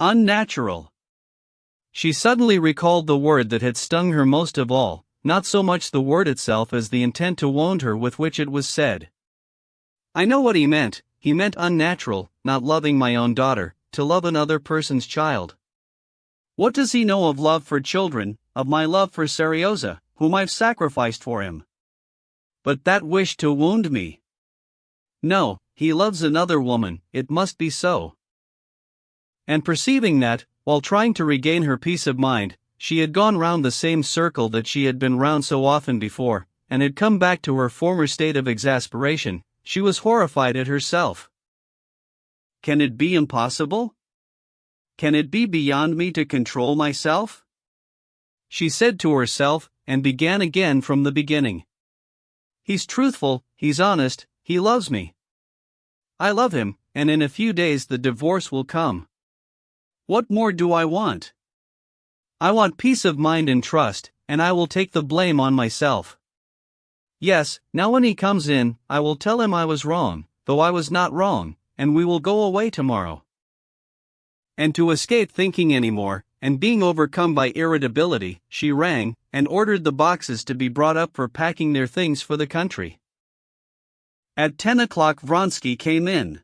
Unnatural. She suddenly recalled the word that had stung her most of all, not so much the word itself as the intent to wound her with which it was said. "I know what he meant unnatural, not loving my own daughter, to love another person's child. What does he know of love for children, of my love for Serioza, whom I've sacrificed for him? But that wish to wound me. No, he loves another woman, it must be so." And perceiving that, while trying to regain her peace of mind, she had gone round the same circle that she had been round so often before, and had come back to her former state of exasperation, she was horrified at herself. Can it be impossible? Can it be beyond me to control myself? She said to herself, and began again from the beginning. He's truthful, he's honest, he loves me. I love him, and in a few days the divorce will come. What more do I want? I want peace of mind and trust, and I will take the blame on myself. Yes, now when he comes in, I will tell him I was wrong, though I was not wrong, and we will go away tomorrow. And to escape thinking anymore, and being overcome by irritability, she rang, and ordered the boxes to be brought up for packing their things for the country. At 10 o'clock Vronsky came in.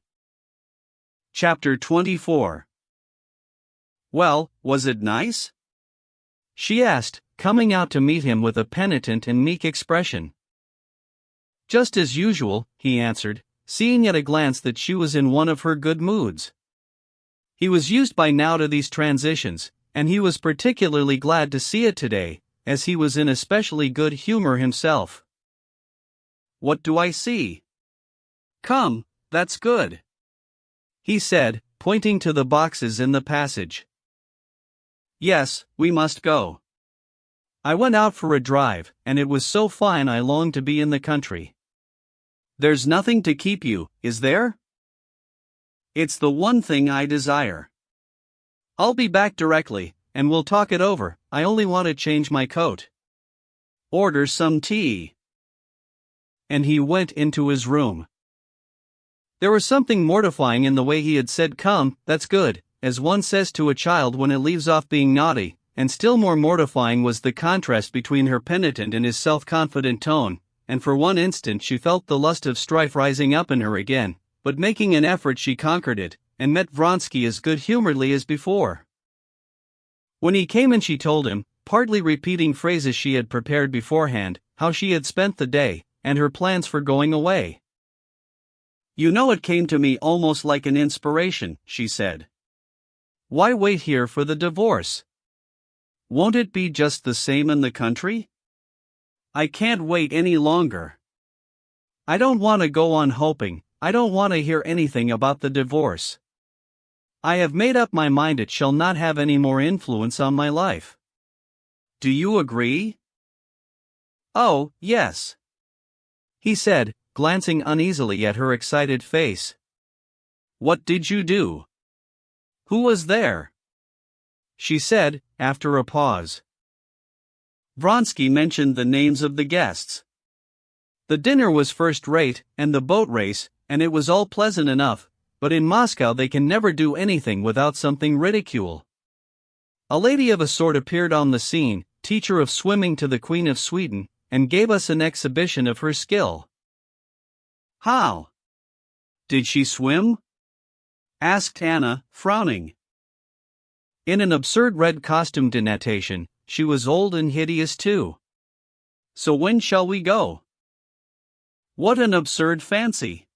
Chapter 24. Well, was it nice? She asked, coming out to meet him with a penitent and meek expression. Just as usual, he answered, seeing at a glance that she was in one of her good moods. He was used by now to these transitions, and he was particularly glad to see it today, as he was in especially good humor himself. What do I see? Come, that's good, he said, pointing to the boxes in the passage. Yes, we must go. I went out for a drive, and it was so fine I longed to be in the country. There's nothing to keep you, is there? It's the one thing I desire. I'll be back directly, and we'll talk it over. I only want to change my coat. Order some tea. And he went into his room. There was something mortifying in the way he had said "come, that's good," as one says to a child when it leaves off being naughty, and still more mortifying was the contrast between her penitent and his self-confident tone, and for one instant she felt the lust of strife rising up in her again, but making an effort she conquered it, and met Vronsky as good-humoredly as before. When he came in she told him, partly repeating phrases she had prepared beforehand, how she had spent the day, and her plans for going away. You know, it came to me almost like an inspiration, she said. Why wait here for the divorce? Won't it be just the same in the country? I can't wait any longer. I don't want to go on hoping. I don't want to hear anything about the divorce. I have made up my mind it shall not have any more influence on my life. Do you agree? Oh, yes, he said, glancing uneasily at her excited face. What did you do? Who was there? She said, after a pause. Vronsky mentioned the names of the guests. The dinner was first-rate, and the boat race, and it was all pleasant enough, but in Moscow they can never do anything without something ridicule. A lady of a sort appeared on the scene, teacher of swimming to the Queen of Sweden, and gave us an exhibition of her skill. How? Did she swim? Asked Anna, frowning. In an absurd red costume de natation. She was old and hideous too. So when shall we go? What an absurd fancy!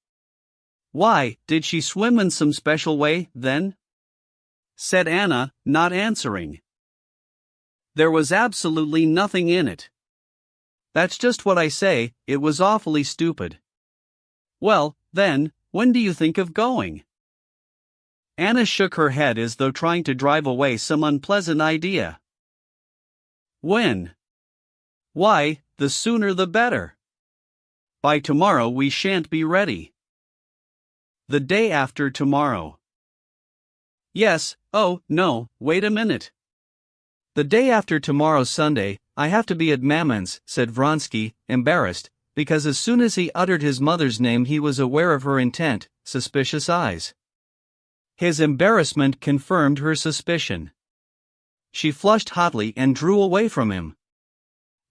Why, did she swim in some special way, then? Said Anna, not answering. There was absolutely nothing in it. That's just what I say, it was awfully stupid. Well, then, when do you think of going? Anna shook her head as though trying to drive away some unpleasant idea. When? Why, the sooner the better. By tomorrow we shan't be ready. The day after tomorrow. Yes, oh, no, wait a minute. The day after tomorrow's Sunday, I have to be at Maman's, said Vronsky, embarrassed, because as soon as he uttered his mother's name he was aware of her intent, suspicious eyes. His embarrassment confirmed her suspicion. She flushed hotly and drew away from him.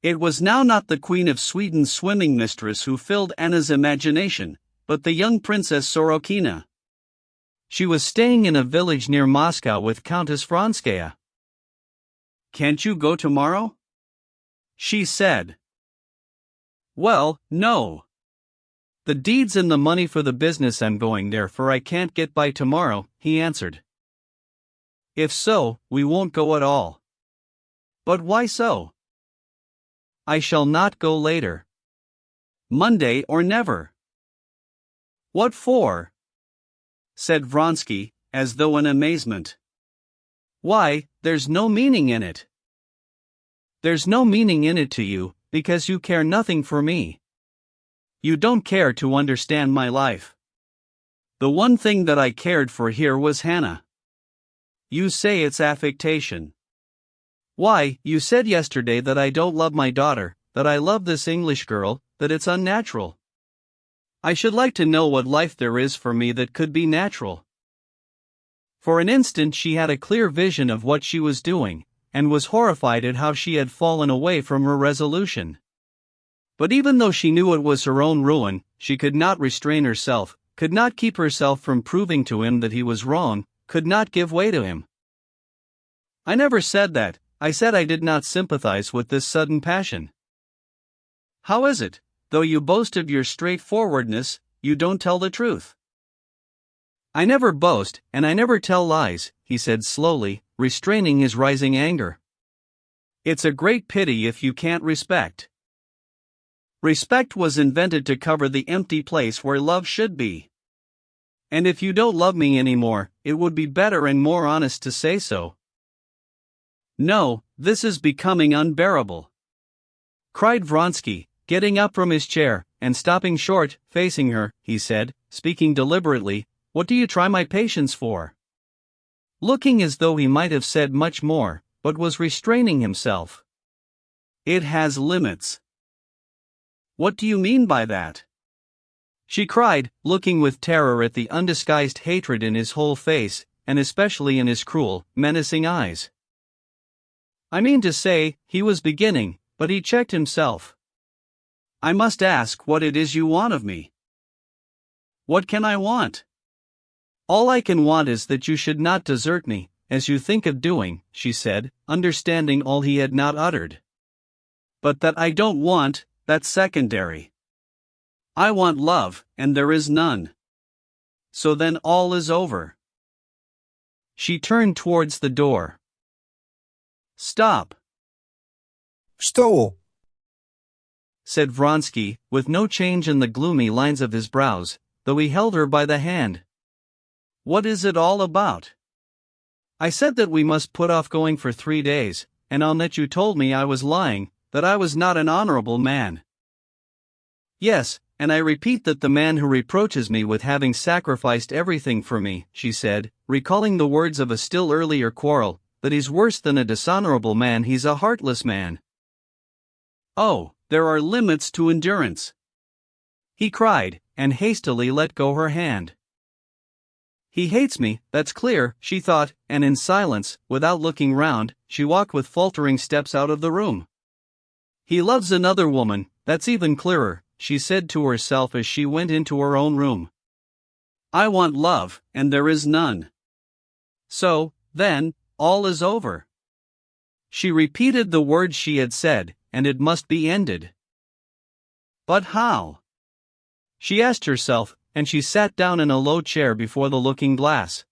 It was now not the Queen of Sweden's swimming mistress who filled Anna's imagination, but the young Princess Sorokina. She was staying in a village near Moscow with Countess Vronskaya. Can't you go tomorrow? She said. Well, no. The deeds and the money for the business I'm going there for I can't get by tomorrow, he answered. If so, we won't go at all. But why so? I shall not go later. Monday or never. What for? Said Vronsky, as though in amazement. Why, there's no meaning in it. There's no meaning in it to you, because you care nothing for me. You don't care to understand my life. The one thing that I cared for here was Hannah. You say it's affectation. Why, you said yesterday that I don't love my daughter, that I love this English girl, that it's unnatural. I should like to know what life there is for me that could be natural. For an instant she had a clear vision of what she was doing, and was horrified at how she had fallen away from her resolution. But even though she knew it was her own ruin, she could not restrain herself, could not keep herself from proving to him that he was wrong, could not give way to him. I never said that. I said I did not sympathize with this sudden passion. How is it, though you boast of your straightforwardness, you don't tell the truth? I never boast, and I never tell lies, he said slowly, restraining his rising anger. It's a great pity if you can't respect. Respect was invented to cover the empty place where love should be. And if you don't love me anymore, it would be better and more honest to say so. No, this is becoming unbearable, cried Vronsky, getting up from his chair, and stopping short, facing her. He said, speaking deliberately, "What do you try my patience for?" Looking as though he might have said much more, but was restraining himself. It has limits. What do you mean by that? She cried, looking with terror at the undisguised hatred in his whole face, and especially in his cruel, menacing eyes. I mean to say, he was beginning, but he checked himself. I must ask what it is you want of me. What can I want? All I can want is that you should not desert me, as you think of doing, she said, understanding all he had not uttered. But that I don't want, that's secondary. I want love, and there is none. So then all is over. She turned towards the door. Stop. Что? Said Vronsky, with no change in the gloomy lines of his brows, though he held her by the hand. What is it all about? I said that we must put off going for 3 days, and on that you told me I was lying, that I was not an honorable man. Yes, and I repeat that the man who reproaches me with having sacrificed everything for me, she said, recalling the words of a still earlier quarrel, that he's worse than a dishonorable man, he's a heartless man. Oh, there are limits to endurance, he cried, and hastily let go her hand. He hates me, that's clear, she thought, and in silence, without looking round, she walked with faltering steps out of the room. He loves another woman, that's even clearer, she said to herself as she went into her own room. I want love, and there is none. So, then, all is over. She repeated the words she had said, and it must be ended. But how? She asked herself, and she sat down in a low chair before the looking-glass.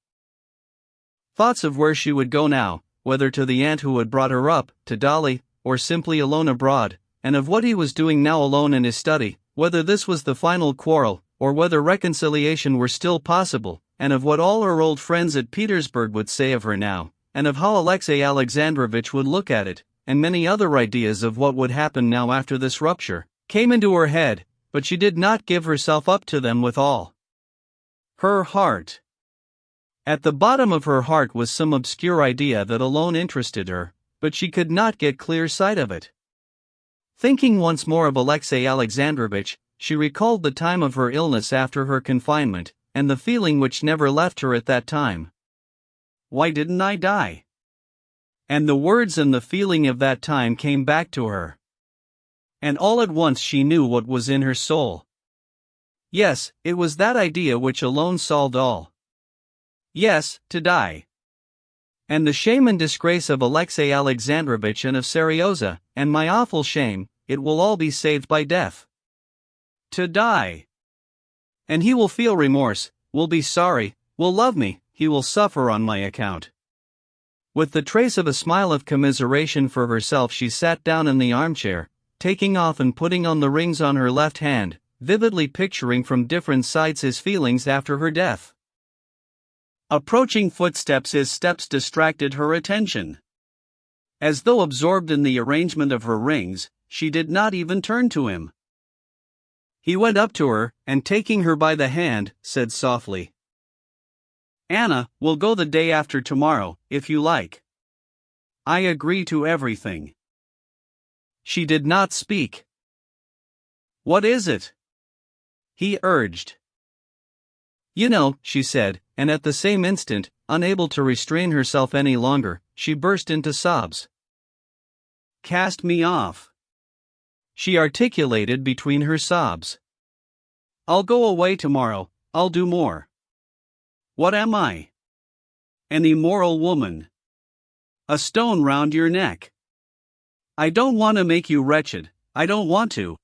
Thoughts of where she would go now, whether to the aunt who had brought her up, to Dolly, or simply alone abroad, and of what he was doing now alone in his study, whether this was the final quarrel, or whether reconciliation were still possible, and of what all her old friends at Petersburg would say of her now, and of how Alexey Alexandrovitch would look at it, and many other ideas of what would happen now after this rupture, came into her head, but she did not give herself up to them with all her heart. At the bottom of her heart was some obscure idea that alone interested her, but she could not get clear sight of it. Thinking once more of Alexey Alexandrovitch, she recalled the time of her illness after her confinement, and the feeling which never left her at that time. Why didn't I die? And the words and the feeling of that time came back to her. And all at once she knew what was in her soul. Yes, it was that idea which alone solved all. Yes, to die. And the shame and disgrace of Alexey Alexandrovitch and of Seryoza, and my awful shame, it will all be saved by death. To die. And he will feel remorse, will be sorry, will love me, he will suffer on my account. With the trace of a smile of commiseration for herself, she sat down in the armchair, taking off and putting on the rings on her left hand, vividly picturing from different sides his feelings after her death. Approaching footsteps, his steps distracted her attention. As though absorbed in the arrangement of her rings, she did not even turn to him. He went up to her, and taking her by the hand, said softly, Anna, we'll go the day after tomorrow, if you like. I agree to everything. She did not speak. What is it? He urged. You know, she said, and at the same instant, unable to restrain herself any longer, she burst into sobs. Cast me off, she articulated between her sobs. I'll go away tomorrow, I'll do more. What am I? An immoral woman. A stone round your neck. I don't want to make you wretched, I don't want to.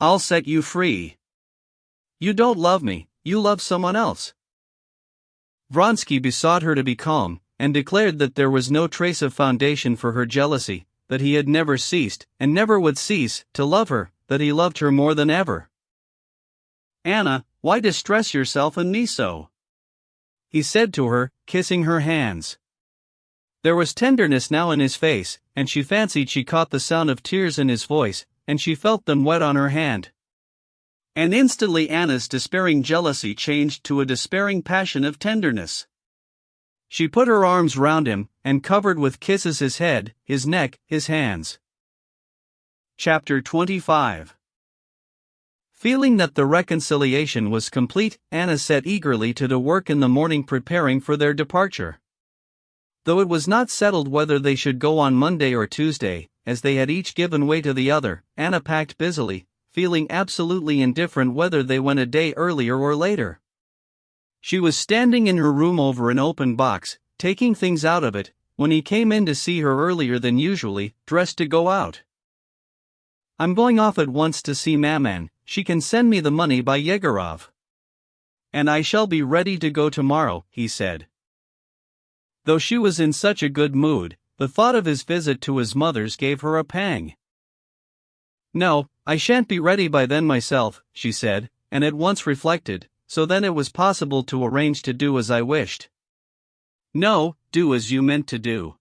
I'll set you free. You don't love me, you love someone else. Vronsky besought her to be calm, and declared that there was no trace of foundation for her jealousy, that he had never ceased, and never would cease, to love her, that he loved her more than ever. Anna, why distress yourself and me so? He said to her, kissing her hands. There was tenderness now in his face, and she fancied she caught the sound of tears in his voice, and she felt them wet on her hand. And instantly Anna's despairing jealousy changed to a despairing passion of tenderness. She put her arms round him, and covered with kisses his head, his neck, his hands. Chapter 25. Feeling that the reconciliation was complete, Anna set eagerly to work in the morning preparing for their departure. Though it was not settled whether they should go on Monday or Tuesday, as they had each given way to the other, Anna packed busily, feeling absolutely indifferent whether they went a day earlier or later. She was standing in her room over an open box, taking things out of it, when he came in to see her earlier than usually, dressed to go out. I'm going off at once to see Maman, she can send me the money by Yegorov. And I shall be ready to go tomorrow, he said. Though she was in such a good mood, the thought of his visit to his mother's gave her a pang. No, I shan't be ready by then myself, she said, and at once reflected, so then it was possible to arrange to do as I wished. No, do as you meant to do.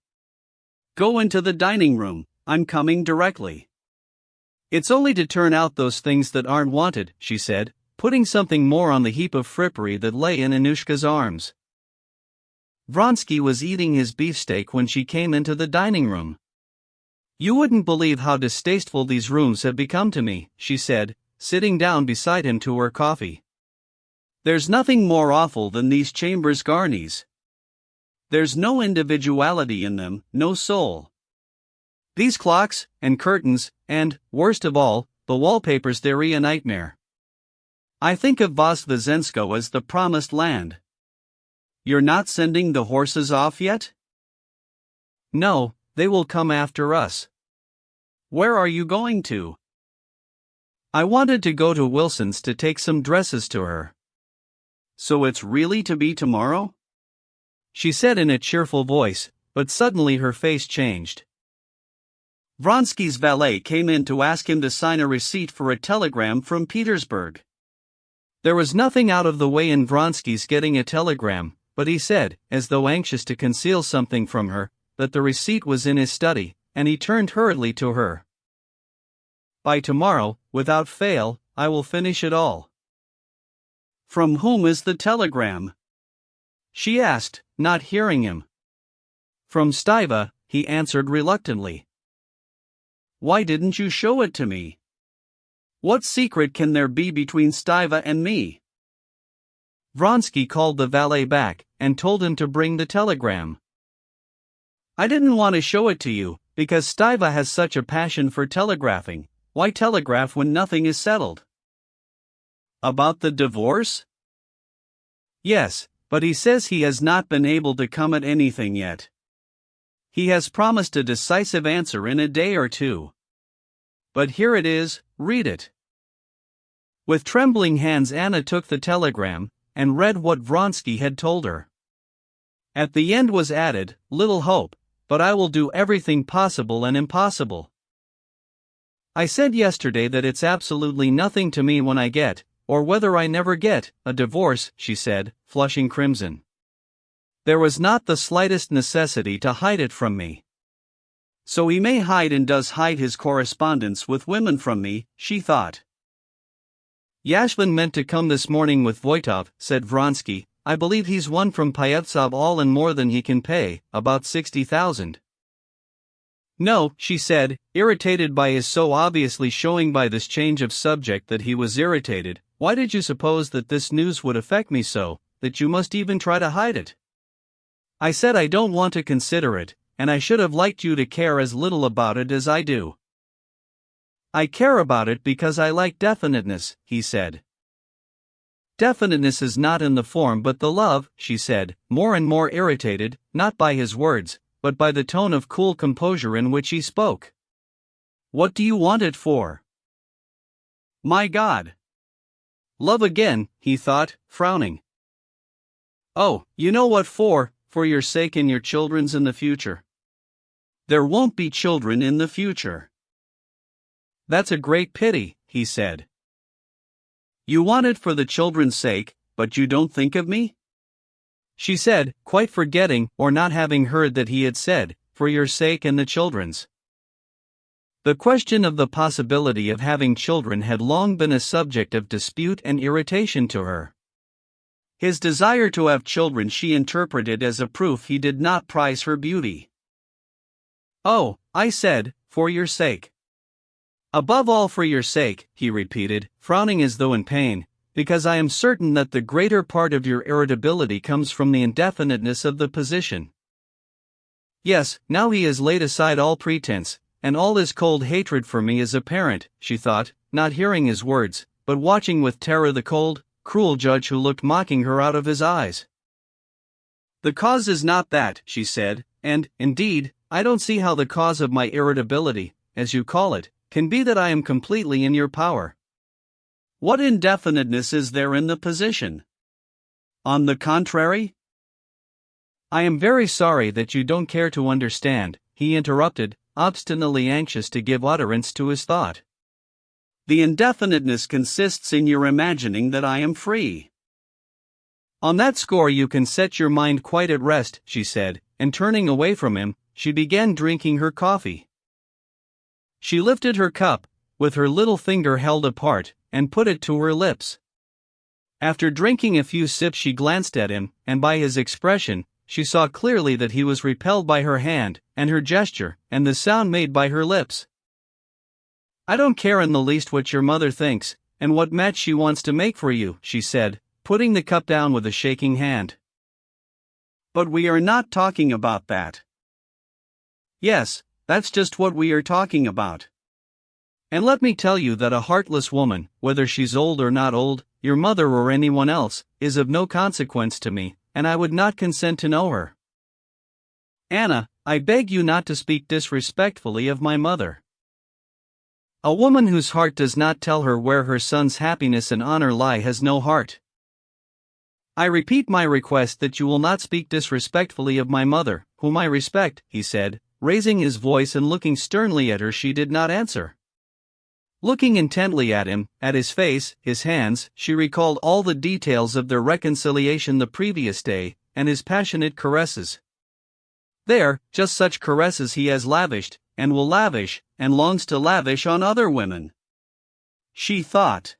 Go into the dining room, I'm coming directly. It's only to turn out those things that aren't wanted, she said, putting something more on the heap of frippery that lay in Annushka's arms. Vronsky was eating his beefsteak when she came into the dining room. You wouldn't believe how distasteful these rooms have become to me, she said, sitting down beside him to her coffee. There's nothing more awful than these chambers garnies. There's no individuality in them, no soul. These clocks, and curtains, and, worst of all, the wallpapers, they're a nightmare. I think of Vozdvizhensko as the promised land. You're not sending the horses off yet? No, they will come after us. Where are you going to? I wanted to go to Wilson's to take some dresses to her. So it's really to be tomorrow? She said in a cheerful voice, but suddenly her face changed. Vronsky's valet came in to ask him to sign a receipt for a telegram from Petersburg. There was nothing out of the way in Vronsky's getting a telegram, but he said, as though anxious to conceal something from her, that the receipt was in his study, and he turned hurriedly to her. By tomorrow, without fail, I will finish it all. From whom is the telegram? She asked, not hearing him. From Stiva, he answered reluctantly. Why didn't you show it to me? What secret can there be between Stiva and me? Vronsky called the valet back, and told him to bring the telegram. I didn't want to show it to you, because Stiva has such a passion for telegraphing. Why telegraph when nothing is settled? About the divorce? Yes, but he says he has not been able to come at anything yet. He has promised a decisive answer in a day or two. But here it is, read it. With trembling hands Anna took the telegram, and read what Vronsky had told her. At the end was added, little hope, but I will do everything possible and impossible. I said yesterday that it's absolutely nothing to me when I get, or whether I never get, a divorce, she said, flushing crimson. There was not the slightest necessity to hide it from me. So he may hide and does hide his correspondence with women from me, she thought. Yashvin meant to come this morning with Voitov, said Vronsky. I believe he's won from Pyevtsov all and more than he can pay, about 60,000. No, she said, irritated by his so obviously showing by this change of subject that he was irritated. Why did you suppose that this news would affect me so, that you must even try to hide it? I said I don't want to consider it, and I should have liked you to care as little about it as I do. I care about it because I like definiteness, he said. Definiteness is not in the form but the love, she said, more and more irritated, not by his words, but by the tone of cool composure in which he spoke. "What do you want it for?" "My God! Love again," he thought, frowning. "Oh, you know what for your sake and your children's in the future." "There won't be children in the future." "That's a great pity," he said. "You want it for the children's sake, but you don't think of me?" she said, quite forgetting or not having heard that he had said, "for your sake and the children's." The question of the possibility of having children had long been a subject of dispute and irritation to her. His desire to have children she interpreted as a proof he did not prize her beauty. "Oh," I said, "for your sake." "Above all for your sake," he repeated, frowning as though in pain, "because I am certain that the greater part of your irritability comes from the indefiniteness of the position." Yes, now he has laid aside all pretense, and all his cold hatred for me is apparent, she thought, not hearing his words, but watching with terror the cold, cruel judge who looked mocking her out of his eyes. "The cause is not that," she said, "and, indeed, I don't see how the cause of my irritability, as you call it, can be that I am completely in your power. What indefiniteness is there in the position? On the contrary?" "I am very sorry that you don't care to understand," he interrupted, obstinately anxious to give utterance to his thought. "The indefiniteness consists in your imagining that I am free." "On that score you can set your mind quite at rest," she said, and turning away from him, she began drinking her coffee. She lifted her cup, with her little finger held apart, and put it to her lips. After drinking a few sips she glanced at him, and by his expression, she saw clearly that he was repelled by her hand, and her gesture, and the sound made by her lips. "I don't care in the least what your mother thinks, and what match she wants to make for you," she said, putting the cup down with a shaking hand. "But we are not talking about that." "Yes, that's just what we are talking about. And let me tell you that a heartless woman, whether she's old or not old, your mother or anyone else, is of no consequence to me, and I would not consent to know her." "Anna, I beg you not to speak disrespectfully of my mother. A woman whose heart does not tell her where her son's happiness and honor lie has no heart. I repeat my request that you will not speak disrespectfully of my mother, whom I respect," he said, raising his voice and looking sternly at her. She did not answer. Looking intently at him, at his face, his hands, she recalled all the details of their reconciliation the previous day, and his passionate caresses. There, just such caresses he has lavished, and will lavish, and longs to lavish on other women. She thought.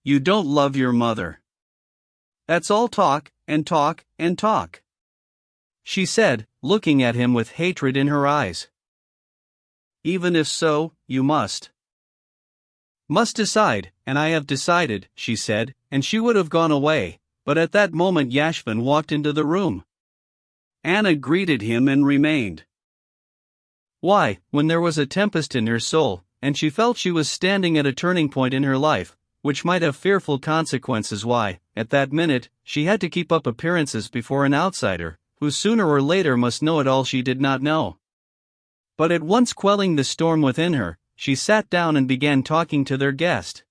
"You don't love your mother. That's all talk, and talk, and talk," she said, looking at him with hatred in her eyes. "Even if so, you must decide, and I have decided," she said, and she would have gone away, but at that moment Yashvin walked into the room. Anna greeted him and remained. Why, when there was a tempest in her soul, and she felt she was standing at a turning point in her life, which might have fearful consequences, why, at that minute, she had to keep up appearances before an outsider, who sooner or later must know it all she did not know. But at once quelling the storm within her, she sat down and began talking to their guest.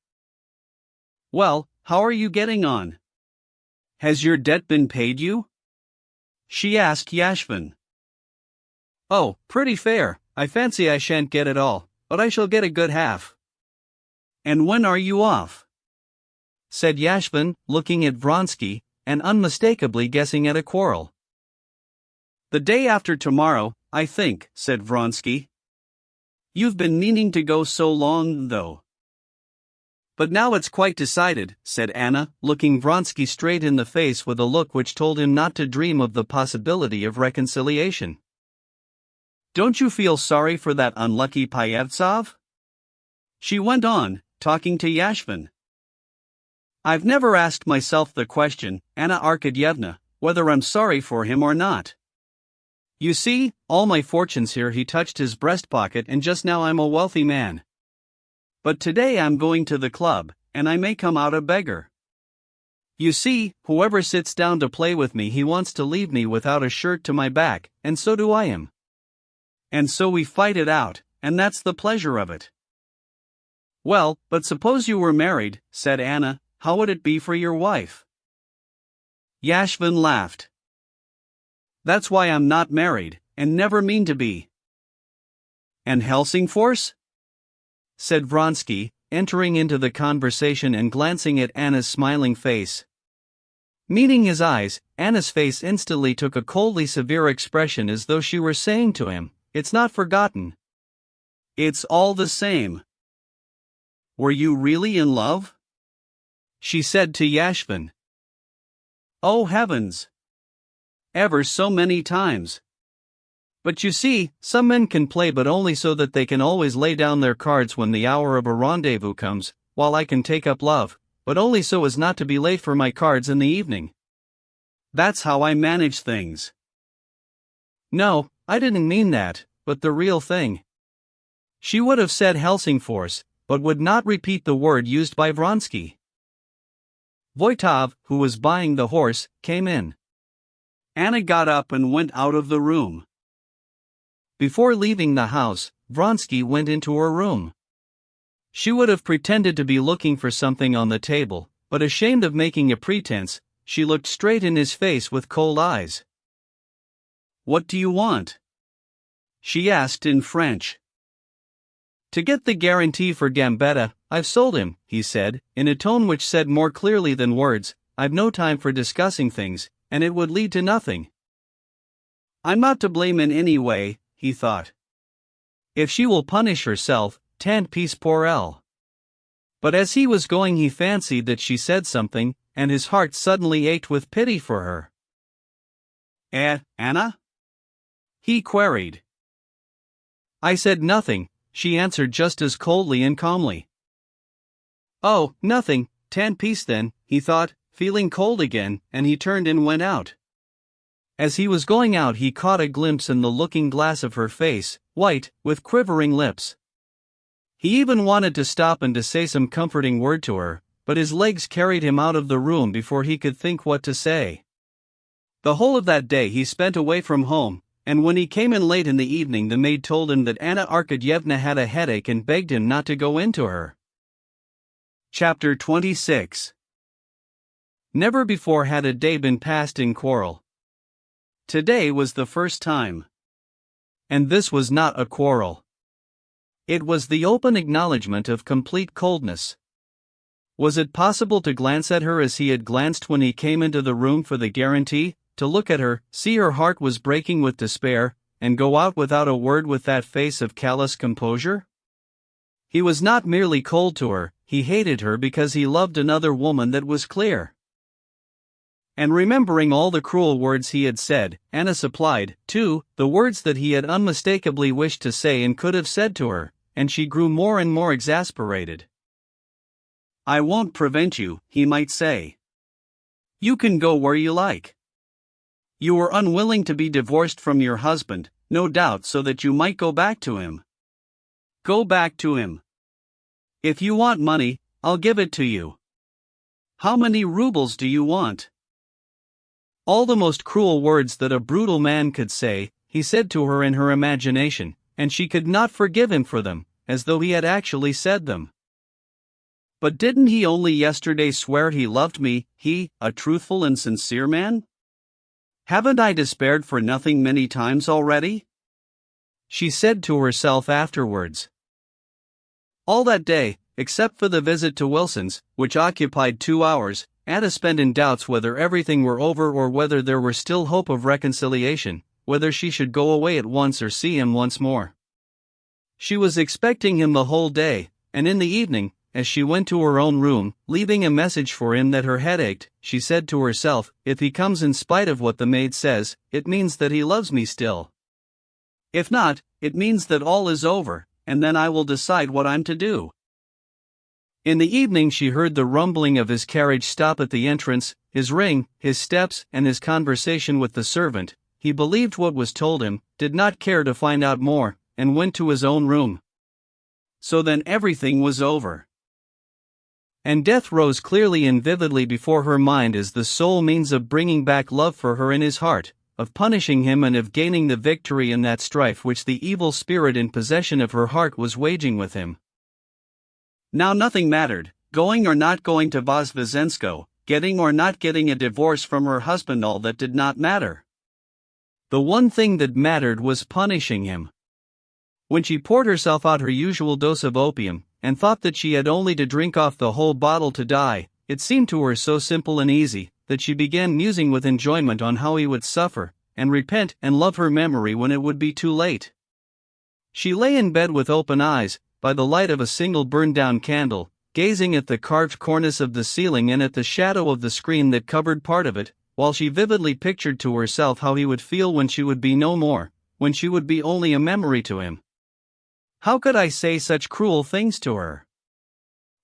"Well, how are you getting on? Has your debt been paid you?" she asked Yashvin. "Oh, pretty fair. I fancy I shan't get it all, but I shall get a good half." "And when are you off?" said Yashvin, looking at Vronsky, and unmistakably guessing at a quarrel. "The day after tomorrow, I think," said Vronsky. "You've been meaning to go so long, though." "But now it's quite decided," said Anna, looking Vronsky straight in the face with a look which told him not to dream of the possibility of reconciliation. "Don't you feel sorry for that unlucky Pyevtsov?" she went on, talking to Yashvin. "I've never asked myself the question, Anna Arkadyevna, whether I'm sorry for him or not. You see, all my fortune's here." He touched his breast pocket, "and just now I'm a wealthy man. But today I'm going to the club, and I may come out a beggar. You see, whoever sits down to play with me, he wants to leave me without a shirt to my back, and so do I him. And so we fight it out, and that's the pleasure of it. Well, but suppose you were married, said Anna, how would it be for your wife? Yashvin laughed. That's why I'm not married, and never mean to be. And Helsingfors? Said Vronsky, entering into the conversation and glancing at Anna's smiling face. Meeting his eyes, Anna's face instantly took a coldly severe expression, as though she were saying to him, "It's not forgotten. It's all the same." "Were you really in love?" she said to Yashvin. "Oh heavens! Ever so many times. But you see, some men can play, but only so that they can always lay down their cards when the hour of a rendezvous comes, while I can take up love, but only so as not to be late for my cards in the evening. That's how I manage things." "No, I didn't mean that, but the real thing." She would have said Helsingfors, but would not repeat the word used by Vronsky. Voitov, who was buying the horse, came in. Anna got up and went out of the room. Before leaving the house, Vronsky went into her room. She would have pretended to be looking for something on the table, but ashamed of making a pretense, she looked straight in his face with cold eyes. "What do you want?" she asked in French. "To get the guarantee for Gambetta, I've sold him," he said, in a tone which said more clearly than words, "I've no time for discussing things, and it would lead to nothing." I'm not to blame in any way, he thought. If she will punish herself, tant pis pour elle. But as he was going, he fancied that she said something, and his heart suddenly ached with pity for her. Anna? He queried. I said nothing, she answered just as coldly and calmly. Oh, nothing, tant pis then, he thought, feeling cold again, and he turned and went out. As he was going out, he caught a glimpse in the looking-glass of her face, white, with quivering lips. He even wanted to stop and to say some comforting word to her, but his legs carried him out of the room before he could think what to say. The whole of that day he spent away from home, and when he came in late in the evening, the maid told him that Anna Arkadyevna had a headache and begged him not to go in to her. Chapter 26. Never before had a day been passed in quarrel. Today was the first time. And this was not a quarrel. It was the open acknowledgement of complete coldness. Was it possible to glance at her as he had glanced when he came into the room for the guarantee, to look at her, see her heart was breaking with despair, and go out without a word with that face of callous composure? He was not merely cold to her, he hated her because he loved another woman, that was clear. And remembering all the cruel words he had said, Anna supplied, too, the words that he had unmistakably wished to say and could have said to her, and she grew more and more exasperated. I won't prevent you, he might say. You can go where you like. You were unwilling to be divorced from your husband, no doubt, so that you might go back to him. Go back to him. If you want money, I'll give it to you. How many rubles do you want? All the most cruel words that a brutal man could say, he said to her in her imagination, and she could not forgive him for them, as though he had actually said them. But didn't he only yesterday swear he loved me, he, a truthful and sincere man? Haven't I despaired for nothing many times already? She said to herself afterwards. All that day, except for the visit to Wilson's, which occupied 2 hours, Anna spent in doubts whether everything were over or whether there were still hope of reconciliation, whether she should go away at once or see him once more. She was expecting him the whole day, and in the evening, as she went to her own room, leaving a message for him that her head ached, she said to herself, if he comes in spite of what the maid says, it means that he loves me still. If not, it means that all is over, and then I will decide what I'm to do. In the evening she heard the rumbling of his carriage stop at the entrance, his ring, his steps, and his conversation with the servant. He believed what was told him, did not care to find out more, and went to his own room. So then everything was over. And death rose clearly and vividly before her mind as the sole means of bringing back love for her in his heart, of punishing him and of gaining the victory in that strife which the evil spirit in possession of her heart was waging with him. Now nothing mattered, going or not going to Vozdvizhensko, getting or not getting a divorce from her husband, all that did not matter. The one thing that mattered was punishing him. When she poured herself out her usual dose of opium, and thought that she had only to drink off the whole bottle to die, it seemed to her so simple and easy, that she began musing with enjoyment on how he would suffer, and repent and love her memory when it would be too late. She lay in bed with open eyes, by the light of a single burned-down candle, gazing at the carved cornice of the ceiling and at the shadow of the screen that covered part of it, while she vividly pictured to herself how he would feel when she would be no more, when she would be only a memory to him. How could I say such cruel things to her?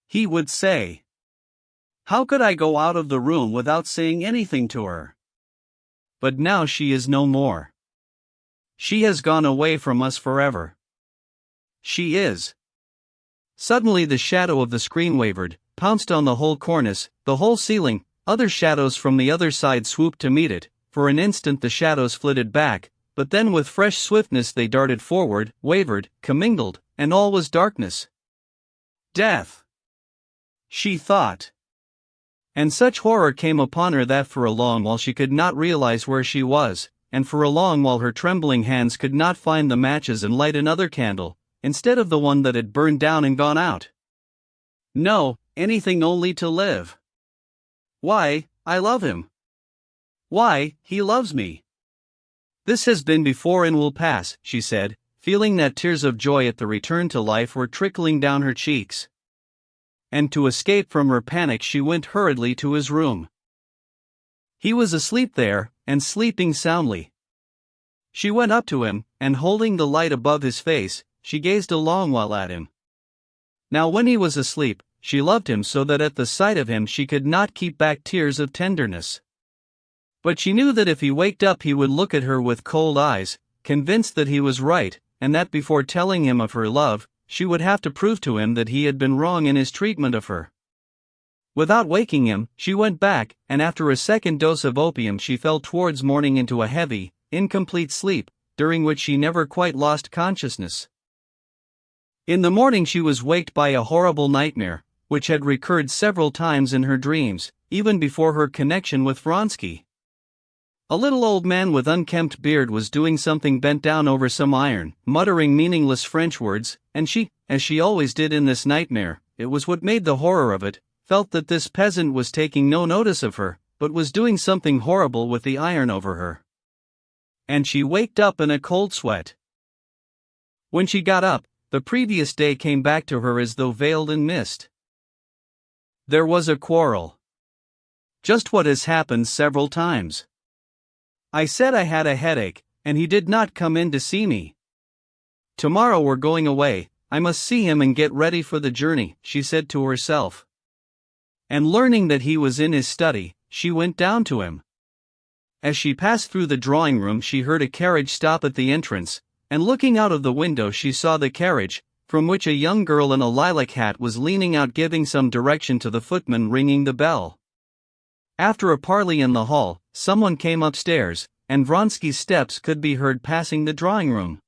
He would say. How could I go out of the room without saying anything to her? But now she is no more. She has gone away from us forever. She is. Suddenly the shadow of the screen wavered, pounced on the whole cornice, the whole ceiling. Other shadows from the other side swooped to meet it. For an instant the shadows flitted back, but then with fresh swiftness they darted forward, wavered, commingled, and all was darkness. Death! She thought. And such horror came upon her that for a long while she could not realize where she was, and for a long while her trembling hands could not find the matches and light another candle, instead of the one that had burned down and gone out. No, anything only to live. Why, I love him. Why, he loves me. This has been before and will pass, she said, feeling that tears of joy at the return to life were trickling down her cheeks. And to escape from her panic she went hurriedly to his room. He was asleep there, and sleeping soundly. She went up to him, and holding the light above his face, she gazed a long while at him. Now when he was asleep, she loved him so that at the sight of him she could not keep back tears of tenderness. But she knew that if he waked up he would look at her with cold eyes, convinced that he was right, and that before telling him of her love, she would have to prove to him that he had been wrong in his treatment of her. Without waking him, she went back, and after a second dose of opium she fell towards morning into a heavy, incomplete sleep, during which she never quite lost consciousness. In the morning she was waked by a horrible nightmare, which had recurred several times in her dreams, even before her connection with Vronsky. A little old man with unkempt beard was doing something bent down over some iron, muttering meaningless French words, and she, as she always did in this nightmare, it was what made the horror of it, felt that this peasant was taking no notice of her, but was doing something horrible with the iron over her. And she waked up in a cold sweat. When she got up, the previous day came back to her as though veiled in mist. There was a quarrel. Just what has happened several times. I said I had a headache, and he did not come in to see me. Tomorrow we're going away, I must see him and get ready for the journey, she said to herself. And learning that he was in his study, she went down to him. As she passed through the drawing room she heard a carriage stop at the entrance, and looking out of the window she saw the carriage, from which a young girl in a lilac hat was leaning out giving some direction to the footman ringing the bell. After a parley in the hall, someone came upstairs, and Vronsky's steps could be heard passing the drawing room.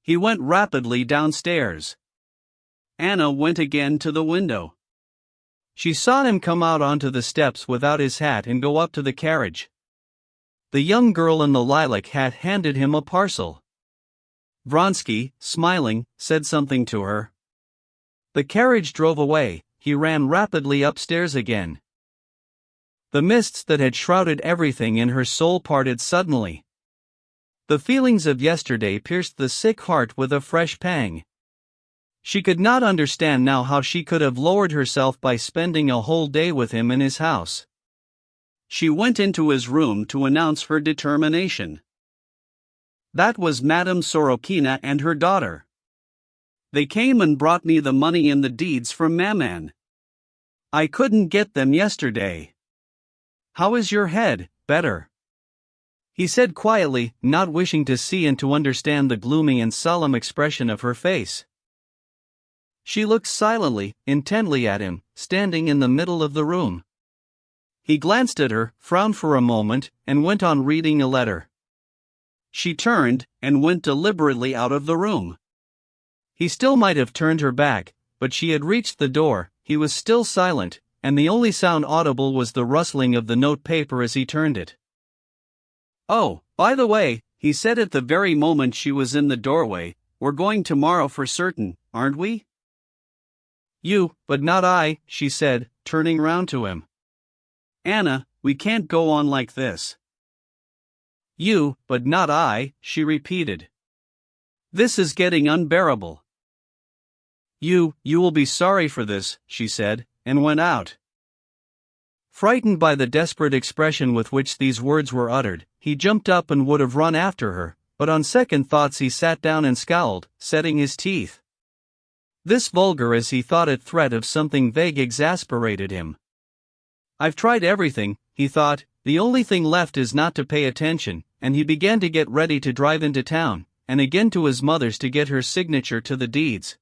He went rapidly downstairs. Anna went again to the window. She saw him come out onto the steps without his hat and go up to the carriage. The young girl in the lilac hat handed him a parcel. Vronsky, smiling, said something to her. The carriage drove away, he ran rapidly upstairs again. The mists that had shrouded everything in her soul parted suddenly. The feelings of yesterday pierced the sick heart with a fresh pang. She could not understand now how she could have lowered herself by spending a whole day with him in his house. She went into his room to announce her determination. That was Madame Sorokina and her daughter. They came and brought me the money and the deeds from Maman. I couldn't get them yesterday. How is your head? Better? He said quietly, not wishing to see and to understand the gloomy and solemn expression of her face. She looked silently, intently at him, standing in the middle of the room. He glanced at her, frowned for a moment, and went on reading a letter. She turned, and went deliberately out of the room. He still might have turned her back, but she had reached the door. He was still silent, and the only sound audible was the rustling of the note paper as he turned it. "Oh, by the way," he said at the very moment she was in the doorway, "we're going tomorrow for certain, aren't we?" "You, but not I," she said, turning round to him. "Anna, we can't go on like this." "You, but not I," she repeated. "This is getting unbearable." You will be sorry for this," she said, and went out. Frightened by the desperate expression with which these words were uttered, he jumped up and would have run after her, but on second thoughts he sat down and scowled, setting his teeth. This vulgar as he thought it threat of something vague exasperated him. "I've tried everything," he thought, "the only thing left is not to pay attention," and he began to get ready to drive into town, and again to his mother's to get her signature to the deeds.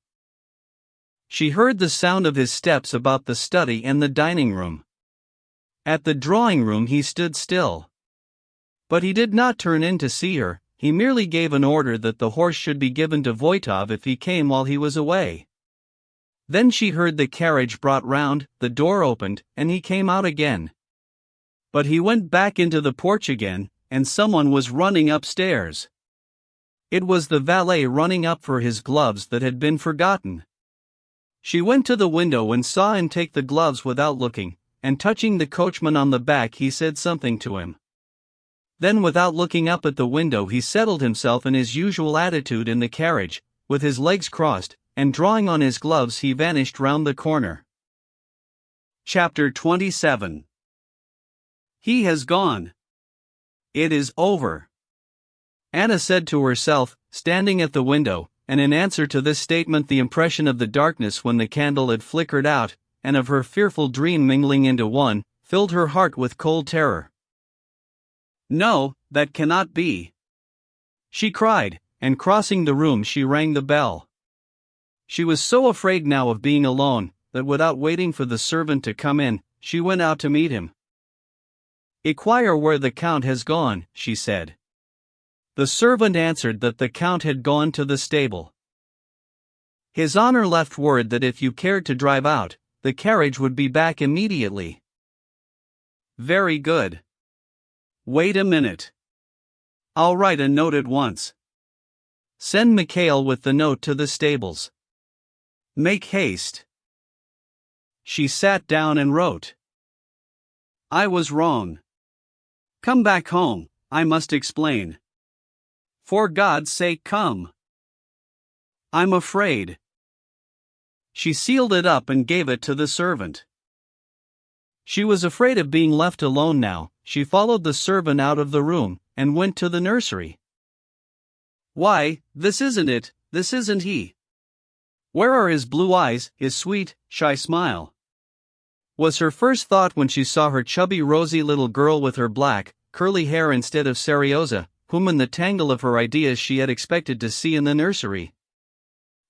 She heard the sound of his steps about the study and the dining room. At the drawing room he stood still. But he did not turn in to see her, he merely gave an order that the horse should be given to Voitov if he came while he was away. Then she heard the carriage brought round, the door opened, and he came out again. But he went back into the porch again, and someone was running upstairs. It was the valet running up for his gloves that had been forgotten. She went to the window and saw him take the gloves without looking, and touching the coachman on the back he said something to him. Then without looking up at the window he settled himself in his usual attitude in the carriage, with his legs crossed, and drawing on his gloves he vanished round the corner. Chapter 27. He has gone. It is over. Anna said to herself, standing at the window, and in answer to this statement the impression of the darkness when the candle had flickered out, and of her fearful dream mingling into one, filled her heart with cold terror. "No, that cannot be," she cried, and crossing the room she rang the bell. She was so afraid now of being alone, that without waiting for the servant to come in, she went out to meet him. "Inquire where the Count has gone," she said. The servant answered that the Count had gone to the stable. His Honor left word that if you cared to drive out, the carriage would be back immediately. "Very good. Wait a minute. I'll write a note at once. Send Mikhail with the note to the stables. Make haste." She sat down and wrote. "I was wrong. Come back home, I must explain. For God's sake come. I'm afraid." She sealed it up and gave it to the servant. She was afraid of being left alone now. She followed the servant out of the room, and went to the nursery. "Why, this isn't it, this isn't he. Where are his blue eyes, his sweet, shy smile?" was her first thought when she saw her chubby rosy little girl with her black, curly hair instead of Serioza, whom in the tangle of her ideas she had expected to see in the nursery.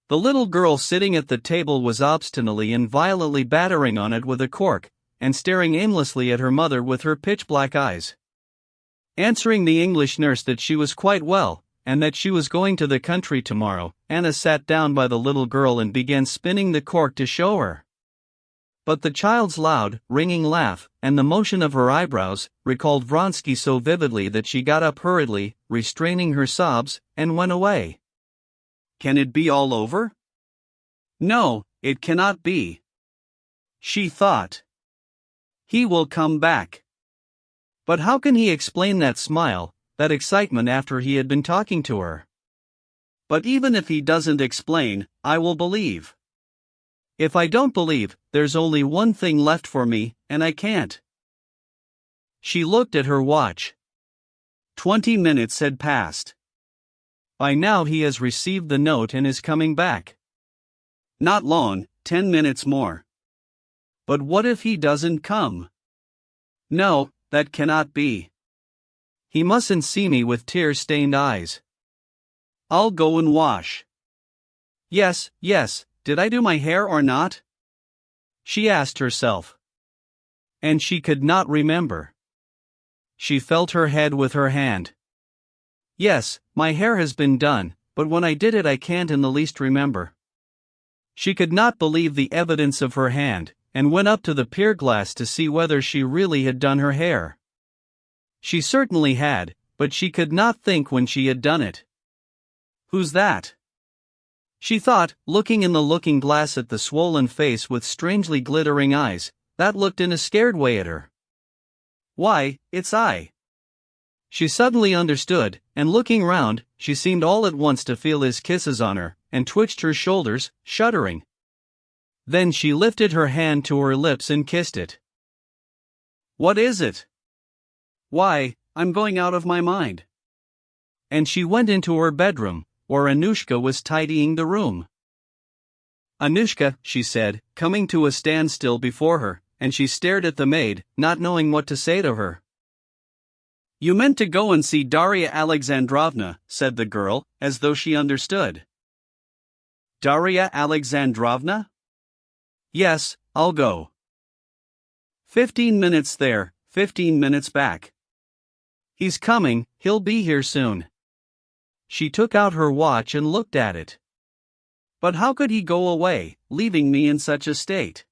The little girl sitting at the table was obstinately and violently battering on it with a cork, and staring aimlessly at her mother with her pitch-black eyes. Answering the English nurse that she was quite well, and that she was going to the country tomorrow, Anna sat down by the little girl and began spinning the cork to show her. But the child's loud, ringing laugh, and the motion of her eyebrows, recalled Vronsky so vividly that she got up hurriedly, restraining her sobs, and went away. "Can it be all over? No, it cannot be," she thought. "He will come back. But how can he explain that smile, that excitement after he had been talking to her? But even if he doesn't explain, I will believe. If I don't believe, there's only one thing left for me, and I can't." She looked at her watch. 20 minutes had passed. By now he has received the note and is coming back. Not long, 10 minutes more. But what if he doesn't come? No, that cannot be. He mustn't see me with tear-stained eyes. I'll go and wash. Yes, did I do my hair or not? She asked herself. And she could not remember. She felt her head with her hand. Yes, my hair has been done, but when I did it I can't in the least remember. She could not believe the evidence of her hand, and went up to the pier glass to see whether she really had done her hair. She certainly had, but she could not think when she had done it. Who's that? She thought, looking in the looking glass at the swollen face with strangely glittering eyes, that looked in a scared way at her. Why, it's I. She suddenly understood, and looking round, she seemed all at once to feel his kisses on her, and twitched her shoulders, shuddering. Then she lifted her hand to her lips and kissed it. What is it? Why, I'm going out of my mind. And she went into her bedroom, where Anushka was tidying the room. Anushka, she said, coming to a standstill before her, and she stared at the maid, not knowing what to say to her. You meant to go and see Darya Alexandrovna, said the girl, as though she understood. Darya Alexandrovna? Yes, I'll go. 15 minutes there, 15 minutes back. He's coming, he'll be here soon. She took out her watch and looked at it. But how could he go away, leaving me in such a state?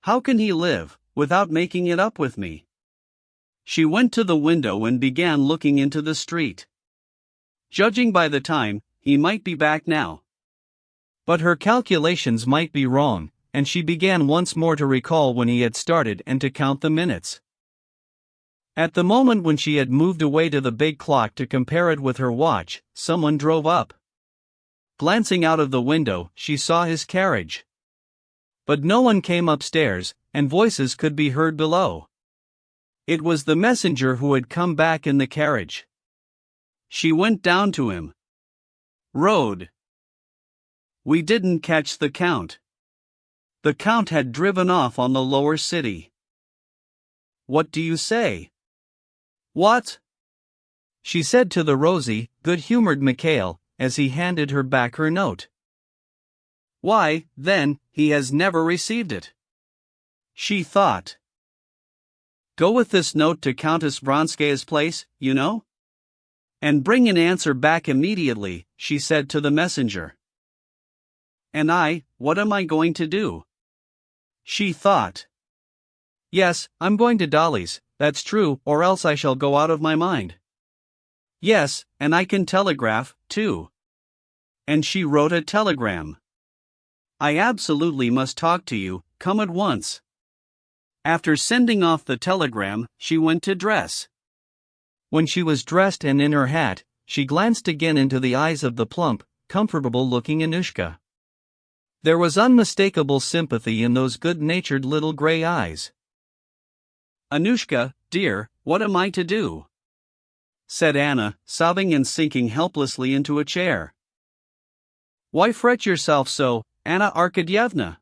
How can he live, without making it up with me? She went to the window and began looking into the street. Judging by the time, he might be back now. But her calculations might be wrong, and she began once more to recall when he had started and to count the minutes. At the moment when she had moved away to the big clock to compare it with her watch, someone drove up. Glancing out of the window, she saw his carriage. But no one came upstairs, and voices could be heard below. It was the messenger who had come back in the carriage. She went down to him. Road. We didn't catch the Count. The Count had driven off on the lower city. What do you say? What? She said to the rosy, good-humored Mikhail, as he handed her back her note. Why, then, he has never received it. She thought. Go with this note to Countess Vronskaya's place, you know? And bring an answer back immediately, she said to the messenger. And what am I going to do? She thought. Yes, I'm going to Dolly's, that's true, or else I shall go out of my mind. Yes, and I can telegraph, too. And she wrote a telegram. I absolutely must talk to you, come at once. After sending off the telegram, she went to dress. When she was dressed and in her hat, she glanced again into the eyes of the plump, comfortable-looking Anushka. There was unmistakable sympathy in those good-natured little gray eyes. Anushka, dear, what am I to do? Said Anna, sobbing and sinking helplessly into a chair. Why fret yourself so, Anna Arkadyevna?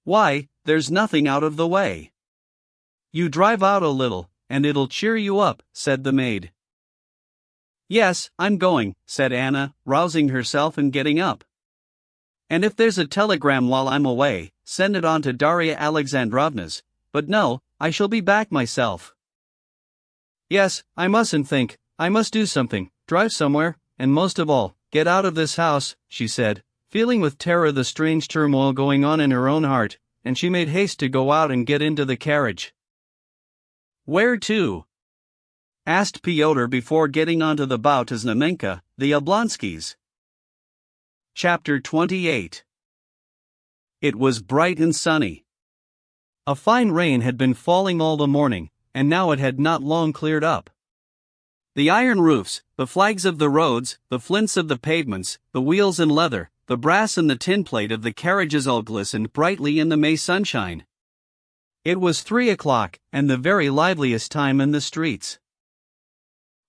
Why, there's nothing out of the way. You drive out a little, and it'll cheer you up, said the maid. Yes, I'm going, said Anna, rousing herself and getting up. And if there's a telegram while I'm away, send it on to Darya Alexandrovna's, but no, I shall be back myself. Yes, I mustn't think, I must do something, drive somewhere, and most of all, get out of this house, she said, feeling with terror the strange turmoil going on in her own heart, and she made haste to go out and get into the carriage. Where to? Asked Pyotr before getting onto the bow to Znamenka, the Oblonskys. Chapter 28. It was bright and sunny. A fine rain had been falling all the morning, and now it had not long cleared up. The iron roofs, the flags of the roads, the flints of the pavements, the wheels and leather, the brass and the tin plate of the carriages all glistened brightly in the May sunshine. It was 3 o'clock, and the very liveliest time in the streets.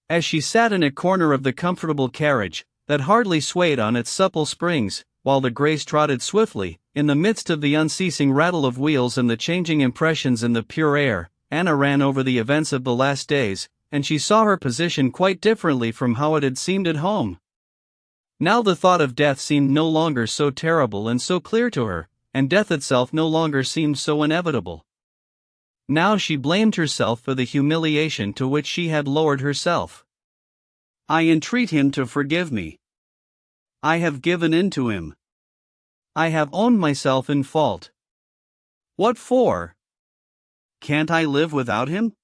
As she sat in a corner of the comfortable carriage, that hardly swayed on its supple springs, while the greys trotted swiftly, in the midst of the unceasing rattle of wheels and the changing impressions in the pure air, Anna ran over the events of the last days, and she saw her position quite differently from how it had seemed at home. Now the thought of death seemed no longer so terrible and so clear to her, and death itself no longer seemed so inevitable. Now she blamed herself for the humiliation to which she had lowered herself. I entreat him to forgive me. I have given in to him. I have owned myself in fault. What for? Can't I live without him?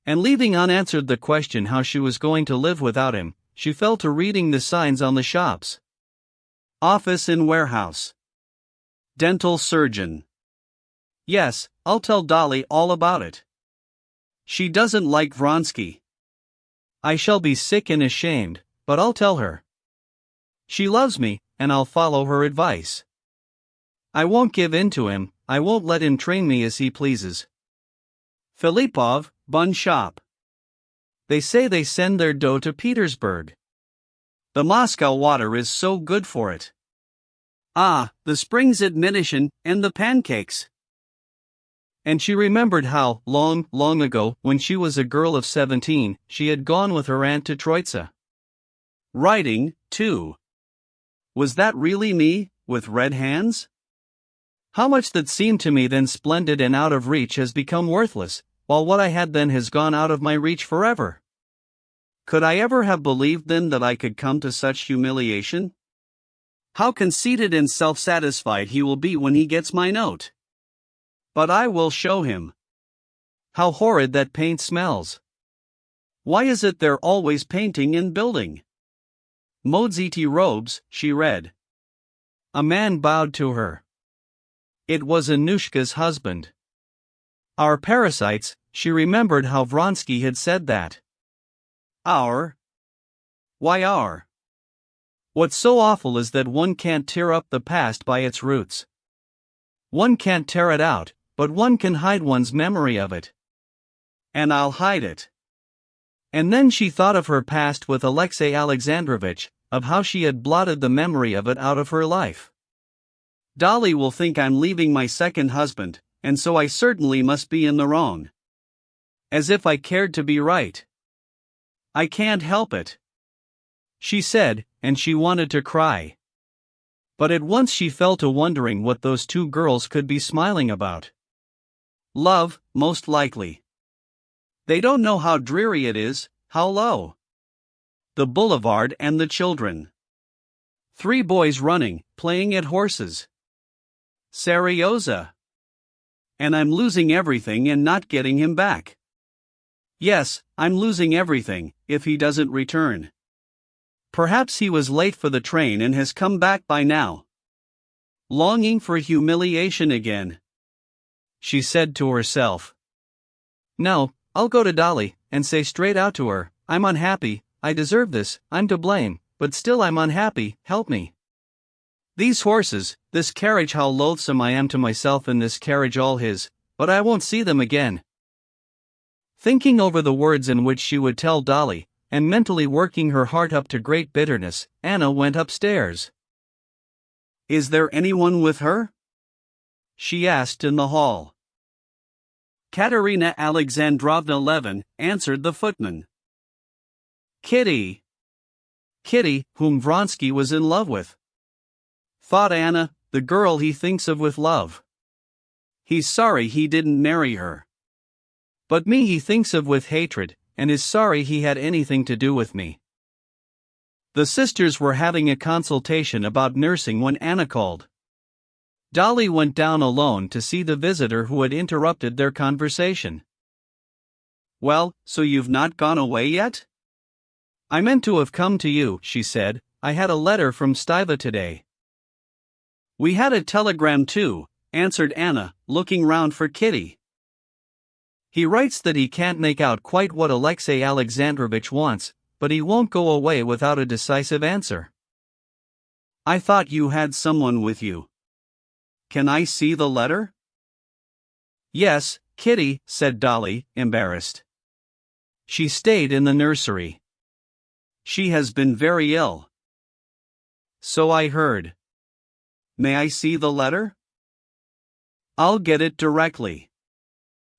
And leaving unanswered the question how she was going to live without him, she fell to reading the signs on the shops. Office in warehouse. Dental surgeon. Yes, I'll tell Dolly all about it. She doesn't like Vronsky. I shall be sick and ashamed, but I'll tell her. She loves me, and I'll follow her advice. I won't give in to him, I won't let him train me as he pleases. Filipov, bun shop. They say they send their dough to Petersburg. The Moscow water is so good for it. Ah, the spring's admonition, and the pancakes. And she remembered how, long ago, when she was a girl of 17, she had gone with her aunt to Troitsa. Writing, too. Was that really me, with red hands? How much that seemed to me then splendid and out of reach has become worthless, while what I had then has gone out of my reach forever. Could I ever have believed then that I could come to such humiliation? How conceited and self-satisfied he will be when he gets my note. But I will show him. How horrid that paint smells. Why is it they're always painting and building? Modziti robes, she read. A man bowed to her. It was Anushka's husband. Our parasites, she remembered how Vronsky had said that. Our? Why our? What's so awful is that one can't tear up the past by its roots. One can't tear it out, but one can hide one's memory of it. And I'll hide it. And then she thought of her past with Alexei Alexandrovich, of how she had blotted the memory of it out of her life. Dolly will think I'm leaving my second husband, and so I certainly must be in the wrong. As if I cared to be right. I can't help it. She said, and she wanted to cry. But at once she fell to wondering what those two girls could be smiling about. Love, most likely. They don't know how dreary it is, how low. The boulevard and the children. 3 boys running, playing at horses. Serioza. And I'm losing everything and not getting him back. Yes, I'm losing everything, if he doesn't return. Perhaps he was late for the train and has come back by now. Longing for humiliation again. She said to herself. No, I'll go to Dolly, and say straight out to her, I'm unhappy, I deserve this, I'm to blame, but still I'm unhappy, help me. These horses, this carriage, how loathsome I am to myself in this carriage all his, but I won't see them again. Thinking over the words in which she would tell Dolly, and mentally working her heart up to great bitterness, Anna went upstairs. Is there anyone with her? She asked in the hall. Katerina Alexandrovna Levin, answered the footman. Kitty. Kitty, whom Vronsky was in love with. Thought Anna, the girl he thinks of with love. He's sorry he didn't marry her. But me he thinks of with hatred, and is sorry he had anything to do with me. The sisters were having a consultation about nursing when Anna called. Dolly went down alone to see the visitor who had interrupted their conversation. Well, so you've not gone away yet? I meant to have come to you, she said, I had a letter from Stiva today. We had a telegram too, answered Anna, looking round for Kitty. He writes that he can't make out quite what Alexei Alexandrovich wants, but he won't go away without a decisive answer. I thought you had someone with you. Can I see the letter? Yes, Kitty, said Dolly, embarrassed. She stayed in the nursery. She has been very ill. So I heard. May I see the letter? I'll get it directly.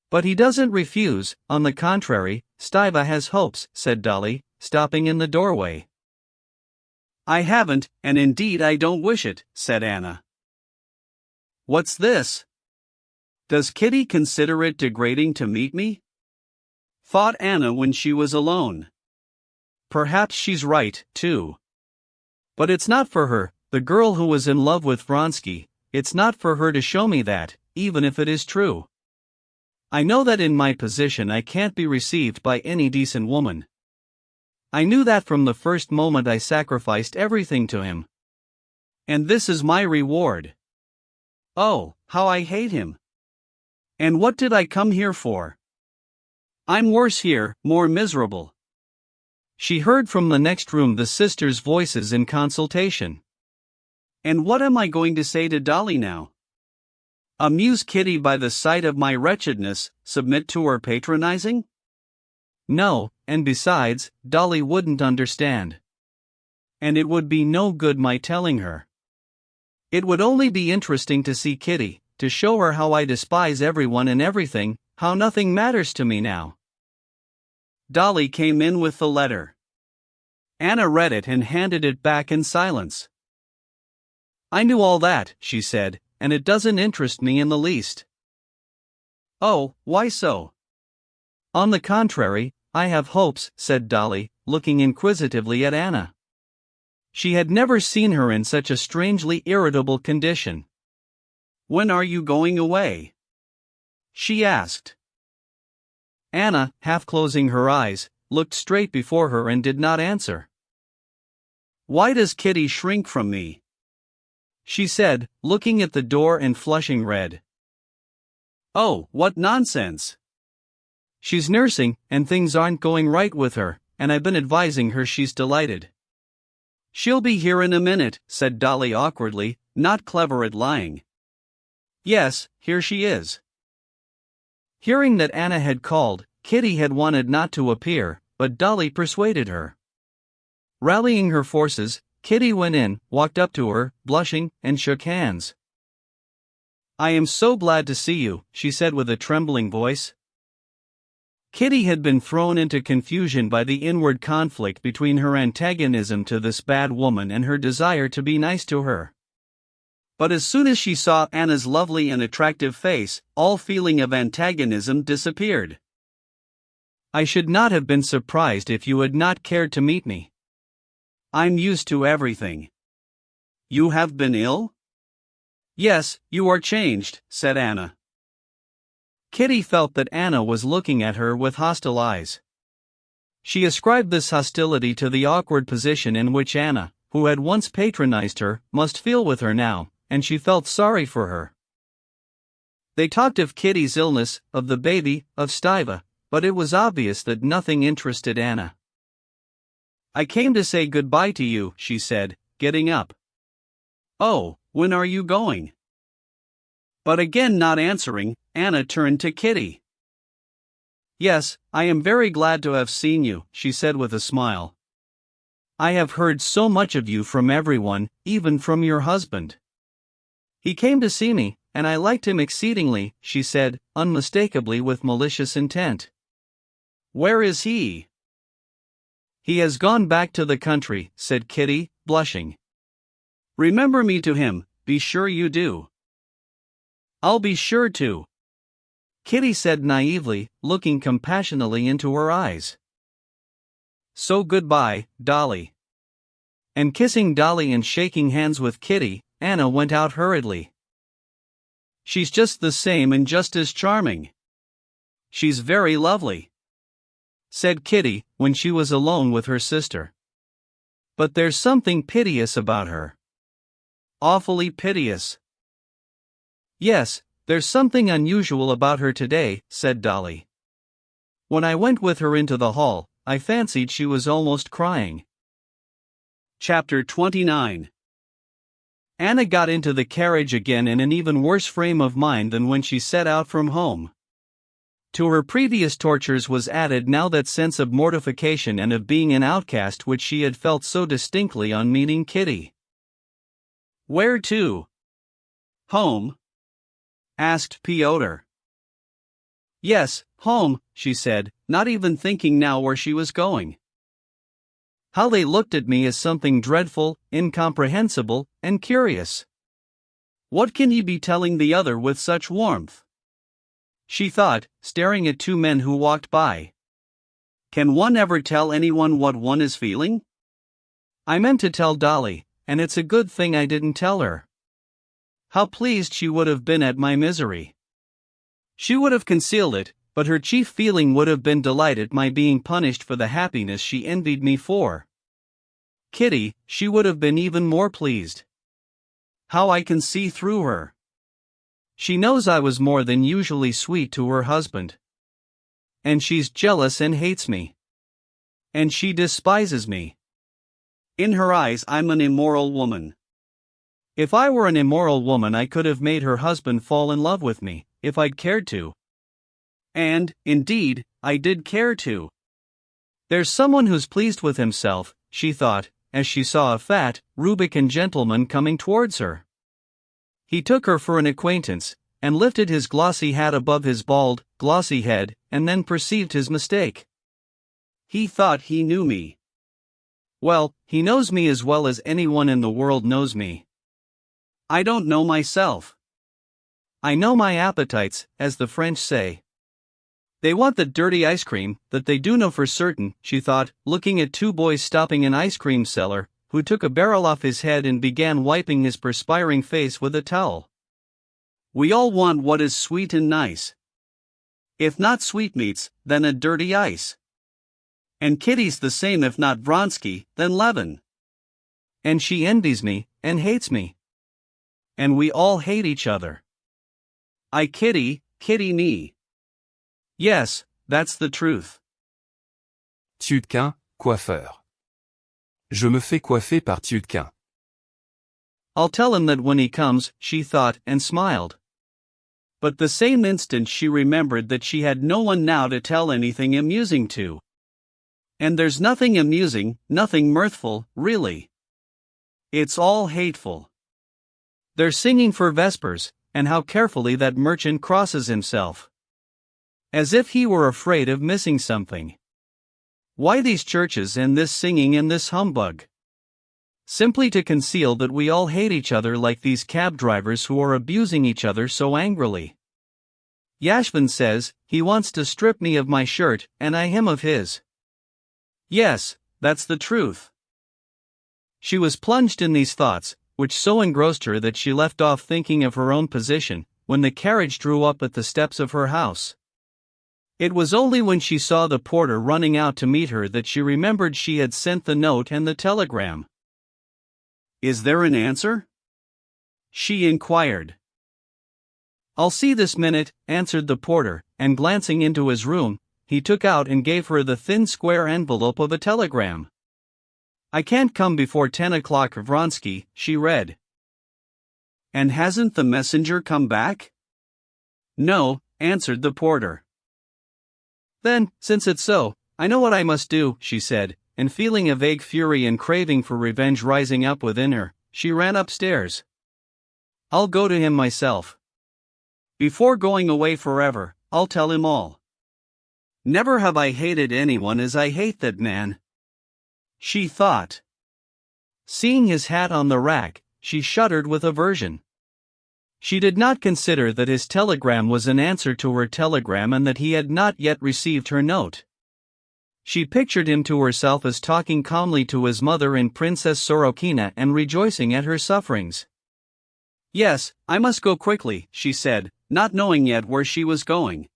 But he doesn't refuse, on the contrary, Stiva has hopes, said Dolly, stopping in the doorway. I haven't, and indeed I don't wish it, said Anna. What's this? Does Kitty consider it degrading to meet me? Thought Anna when she was alone. Perhaps she's right, too. But it's not for her, the girl who was in love with Vronsky, it's not for her to show me that, even if it is true. I know that in my position I can't be received by any decent woman. I knew that from the first moment I sacrificed everything to him. And this is my reward. Oh, how I hate him. And what did I come here for? I'm worse here, more miserable. She heard from the next room the sisters' voices in consultation. And what am I going to say to Dolly now? Amuse Kitty by the sight of my wretchedness, submit to her patronizing? No, and besides, Dolly wouldn't understand. And it would be no good my telling her. It would only be interesting to see Kitty, to show her how I despise everyone and everything, how nothing matters to me now. Dolly came in with the letter. Anna read it and handed it back in silence. I knew all that, she said, and it doesn't interest me in the least. Oh, why so? On the contrary, I have hopes, said Dolly, looking inquisitively at Anna. She had never seen her in such a strangely irritable condition. When are you going away? She asked. Anna, half closing her eyes, looked straight before her and did not answer. Why does Kitty shrink from me? She said, looking at the door and flushing red. Oh, what nonsense! She's nursing, and things aren't going right with her, and I've been advising her she's delighted. She'll be here in a minute, said Dolly awkwardly, not clever at lying. Yes, here she is. Hearing that Anna had called, Kitty had wanted not to appear, but Dolly persuaded her. Rallying her forces, Kitty went in, walked up to her, blushing, and shook hands. I am so glad to see you, she said with a trembling voice. Kitty had been thrown into confusion by the inward conflict between her antagonism to this bad woman and her desire to be nice to her. But as soon as she saw Anna's lovely and attractive face, all feeling of antagonism disappeared. I should not have been surprised if you had not cared to meet me. I'm used to everything. You have been ill? Yes, you are changed, said Anna. Kitty felt that Anna was looking at her with hostile eyes. She ascribed this hostility to the awkward position in which Anna, who had once patronized her, must feel with her now, and she felt sorry for her. They talked of Kitty's illness, of the baby, of Stiva, but it was obvious that nothing interested Anna. I came to say goodbye to you, she said, getting up. Oh, when are you going? But again not answering, Anna turned to Kitty. Yes, I am very glad to have seen you, she said with a smile. I have heard so much of you from everyone, even from your husband. He came to see me, and I liked him exceedingly, she said, unmistakably with malicious intent. Where is he? He has gone back to the country, said Kitty, blushing. Remember me to him, be sure you do. I'll be sure to. Kitty said naively, looking compassionately into her eyes. So goodbye, Dolly. And kissing Dolly and shaking hands with Kitty, Anna went out hurriedly. She's just the same and just as charming. She's very lovely, said Kitty, when she was alone with her sister. But there's something piteous about her. Awfully piteous. Yes, there's something unusual about her today, said Dolly. When I went with her into the hall, I fancied she was almost crying. Chapter 29. Anna got into the carriage again in an even worse frame of mind than when she set out from home. To her previous tortures was added now that sense of mortification and of being an outcast which she had felt so distinctly on meeting Kitty. Where to? Home? Asked Pyotr. Yes, home, she said, not even thinking now where she was going. How they looked at me as something dreadful, incomprehensible, and curious. What can he be telling the other with such warmth? She thought, staring at two men who walked by. Can one ever tell anyone what one is feeling? I meant to tell Dolly, and it's a good thing I didn't tell her. How pleased she would have been at my misery. She would have concealed it, but her chief feeling would have been delight at my being punished for the happiness she envied me for. Kitty, she would have been even more pleased. How I can see through her. She knows I was more than usually sweet to her husband. And she's jealous and hates me. And she despises me. In her eyes, I'm an immoral woman. If I were an immoral woman, I could have made her husband fall in love with me, if I'd cared to. And, indeed, I did care to. There's someone who's pleased with himself, she thought, as she saw a fat, rubicund gentleman coming towards her. He took her for an acquaintance, and lifted his glossy hat above his bald, glossy head, and then perceived his mistake. He thought he knew me. Well, he knows me as well as anyone in the world knows me. I don't know myself. I know my appetites, as the French say. They want the dirty ice cream, that they do know for certain, she thought, looking at two boys stopping an ice cream seller, who took a barrel off his head and began wiping his perspiring face with a towel. We all want what is sweet and nice. If not sweetmeats, then a dirty ice. And Kitty's the same, if not Vronsky, then Levin. And she envies me, and hates me. And we all hate each other. I Kitty, Kitty me. Yes, that's the truth. Tiutquin, coiffeur. Je me fais coiffer par Tiutquin. I'll tell him that when he comes, she thought, and smiled. But the same instant she remembered that she had no one now to tell anything amusing to. And there's nothing amusing, nothing mirthful, really. It's all hateful. They're singing for vespers, and how carefully that merchant crosses himself. As if he were afraid of missing something. Why these churches and this singing and this humbug? Simply to conceal that we all hate each other, like these cab drivers who are abusing each other so angrily. Yashvin says, he wants to strip me of my shirt, and I him of his. Yes, that's the truth. She was plunged in these thoughts, which so engrossed her that she left off thinking of her own position, when the carriage drew up at the steps of her house. It was only when she saw the porter running out to meet her that she remembered she had sent the note and the telegram. Is there an answer? She inquired. I'll see this minute, answered the porter, and glancing into his room, he took out and gave her the thin square envelope of a telegram. I can't come before 10 o'clock, Vronsky, she read. And hasn't the messenger come back? No, answered the porter. Then, since it's so, I know what I must do, she said, and feeling a vague fury and craving for revenge rising up within her, she ran upstairs. I'll go to him myself. Before going away forever, I'll tell him all. Never have I hated anyone as I hate that man. She thought. Seeing his hat on the rack, she shuddered with aversion. She did not consider that his telegram was an answer to her telegram and that he had not yet received her note. She pictured him to herself as talking calmly to his mother in Princess Sorokina and rejoicing at her sufferings. Yes, I must go quickly, she said, not knowing yet where she was going.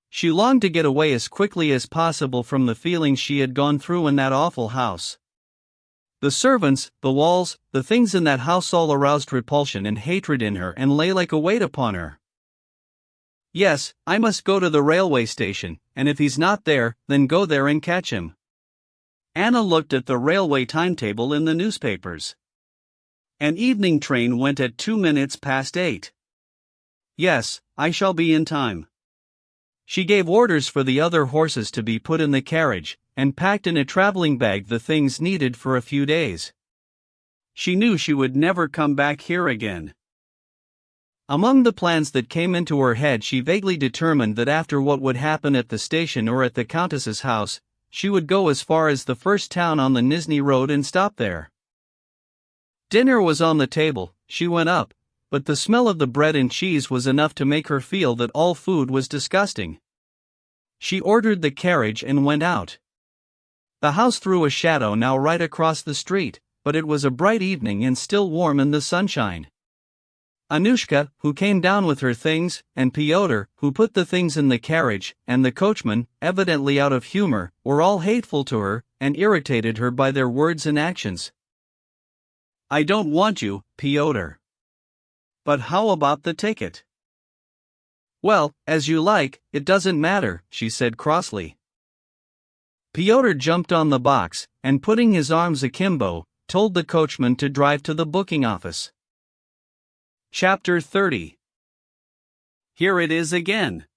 She longed to get away as quickly as possible from the feelings she had gone through in that awful house. The servants, the walls, the things in that house all aroused repulsion and hatred in her and lay like a weight upon her. Yes, I must go to the railway station, and if he's not there, then go there and catch him. Anna looked at the railway timetable in the newspapers. An evening train went at 8:02. Yes, I shall be in time. She gave orders for the other horses to be put in the carriage, and packed in a traveling bag the things needed for a few days. She knew she would never come back here again. Among the plans that came into her head, she vaguely determined that after what would happen at the station or at the Countess's house, she would go as far as the first town on the Nizhny road and stop there. Dinner was on the table, she went up, but the smell of the bread and cheese was enough to make her feel that all food was disgusting. She ordered the carriage and went out. The house threw a shadow now right across the street, but it was a bright evening and still warm in the sunshine. Anushka, who came down with her things, and Pyotr, who put the things in the carriage, and the coachman, evidently out of humor, were all hateful to her, and irritated her by their words and actions. "I don't want you, Pyotr." "But how about the ticket?" "Well, as you like, it doesn't matter," she said crossly. Pyotr jumped on the box, and putting his arms akimbo, told the coachman to drive to the booking office. Chapter 30. Here it is again.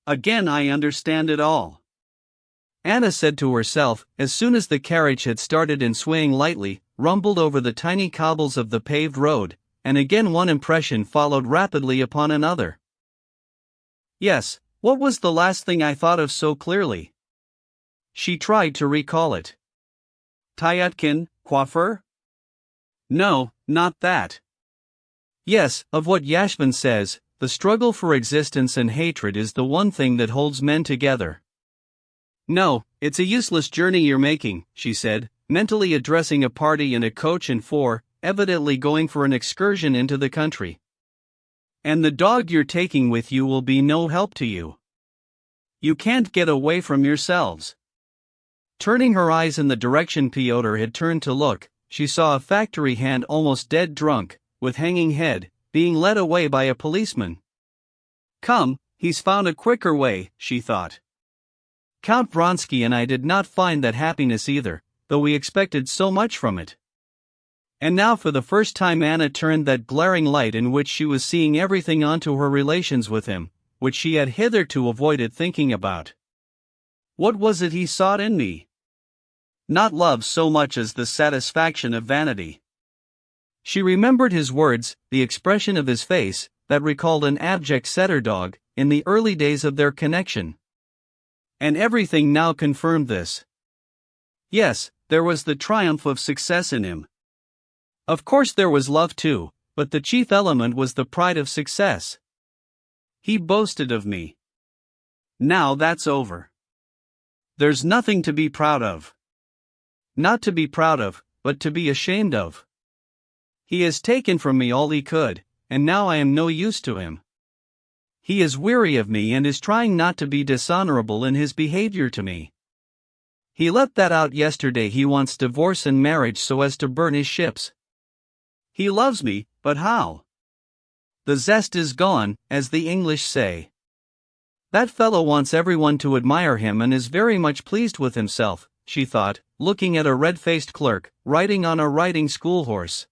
Again I understand it all. Anna said to herself, as soon as the carriage had started and swaying lightly, rumbled over the tiny cobbles of the paved road, and again one impression followed rapidly upon another. Yes, what was the last thing I thought of so clearly? She tried to recall it. Tyutkin, coiffeur? No, not that. Yes, of what Yashvin says, the struggle for existence and hatred is the one thing that holds men together. No, it's a useless journey you're making, she said, mentally addressing a party in a coach and four, evidently going for an excursion into the country. And the dog you're taking with you will be no help to you. You can't get away from yourselves. Turning her eyes in the direction Pyotr had turned to look, she saw a factory hand almost dead drunk, with hanging head, being led away by a policeman. Come, he's found a quicker way, she thought. Count Vronsky and I did not find that happiness either, though we expected so much from it. And now for the first time Anna turned that glaring light in which she was seeing everything onto her relations with him, which she had hitherto avoided thinking about. What was it he sought in me? Not love so much as the satisfaction of vanity. She remembered his words, the expression of his face, that recalled an abject setter dog, in the early days of their connection. And everything now confirmed this. Yes, there was the triumph of success in him. Of course there was love too, but the chief element was the pride of success. He boasted of me. Now that's over. There's nothing to be proud of. Not to be proud of, but to be ashamed of. He has taken from me all he could, and now I am no use to him. He is weary of me and is trying not to be dishonorable in his behavior to me. He let that out yesterday. He wants divorce and marriage so as to burn his ships. He loves me, but how? The zest is gone, as the English say. That fellow wants everyone to admire him and is very much pleased with himself, she thought, looking at a red-faced clerk, riding on a riding school horse.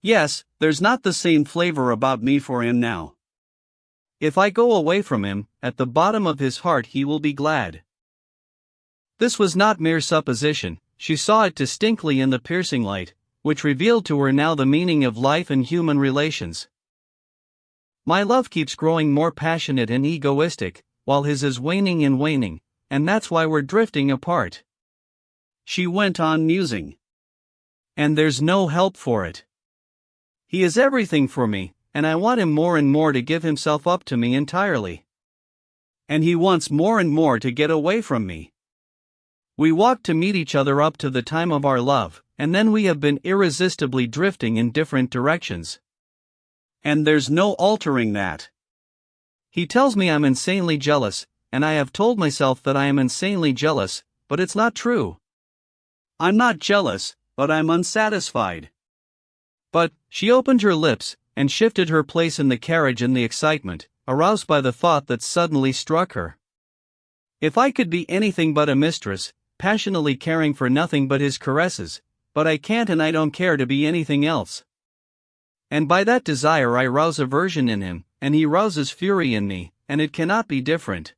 Yes, there's not the same flavor about me for him now. If I go away from him, at the bottom of his heart he will be glad. This was not mere supposition, she saw it distinctly in the piercing light, which revealed to her now the meaning of life and human relations. My love keeps growing more passionate and egoistic, while his is waning and waning, and that's why we're drifting apart. She went on musing. And there's no help for it. He is everything for me, and I want him more and more to give himself up to me entirely. And he wants more and more to get away from me. We walked to meet each other up to the time of our love, and then we have been irresistibly drifting in different directions. And there's no altering that. He tells me I'm insanely jealous, and I have told myself that I am insanely jealous, but it's not true. I'm not jealous, but I'm unsatisfied. But, she opened her lips, and shifted her place in the carriage in the excitement, aroused by the thought that suddenly struck her. If I could be anything but a mistress, passionately caring for nothing but his caresses, but I can't and I don't care to be anything else. And by that desire I rouse aversion in him, and he rouses fury in me, and it cannot be different.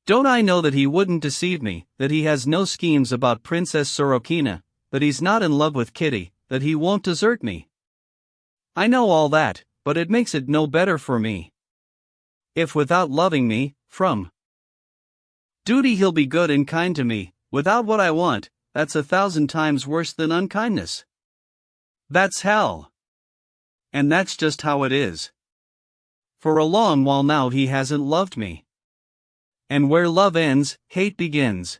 Don't I know that he wouldn't deceive me, that he has no schemes about Princess Sorokina, that he's not in love with Kitty, that he won't desert me? I know all that, but it makes it no better for me. If without loving me, from Duty, he'll be good and kind to me, without what I want. That's 1,000 times worse than unkindness. That's hell. And that's just how it is. For a long while now he hasn't loved me. And where love ends, hate begins.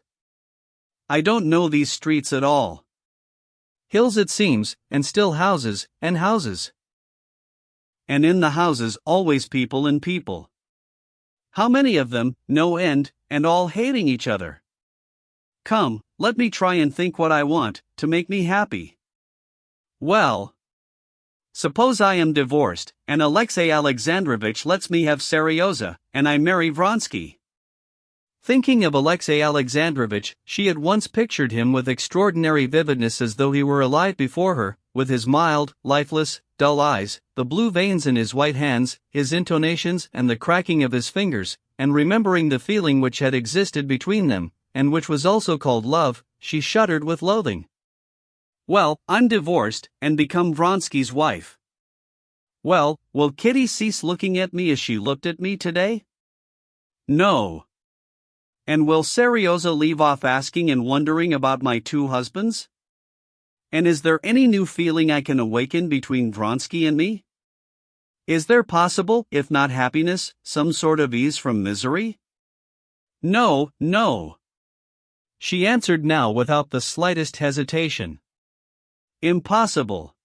I don't know these streets at all. Hills it seems, and still houses, and houses. And in the houses always people and people. How many of them, no end, and all hating each other. Come, let me try and think what I want, to make me happy. Well, suppose I am divorced, and Alexei Alexandrovich lets me have Seryoza, and I marry Vronsky. Thinking of Alexei Alexandrovich, she at once pictured him with extraordinary vividness as though he were alive before her, with his mild, lifeless, dull eyes, the blue veins in his white hands, his intonations and the cracking of his fingers, and remembering the feeling which had existed between them, and which was also called love, she shuddered with loathing. Well, I'm divorced, and become Vronsky's wife. Well, will Kitty cease looking at me as she looked at me today? No. And will Seryoza leave off asking and wondering about my two husbands? And is there any new feeling I can awaken between Vronsky and me? Is there possible, if not happiness, some sort of ease from misery? No, no. She answered now without the slightest hesitation. Impossible.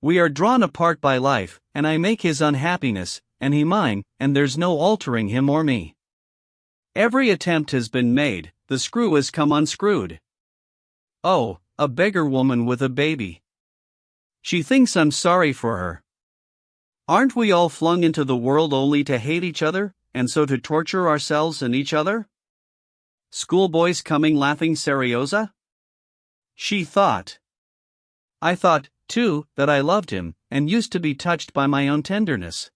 We are drawn apart by life, and I make his unhappiness, and he mine, and there's no altering him or me. Every attempt has been made, the screw has come unscrewed. Oh, a beggar woman with a baby. She thinks I'm sorry for her. Aren't we all flung into the world only to hate each other, and so to torture ourselves and each other? Schoolboys coming laughing Seryoza? She thought. I thought, too, that I loved him, and used to be touched by my own tenderness.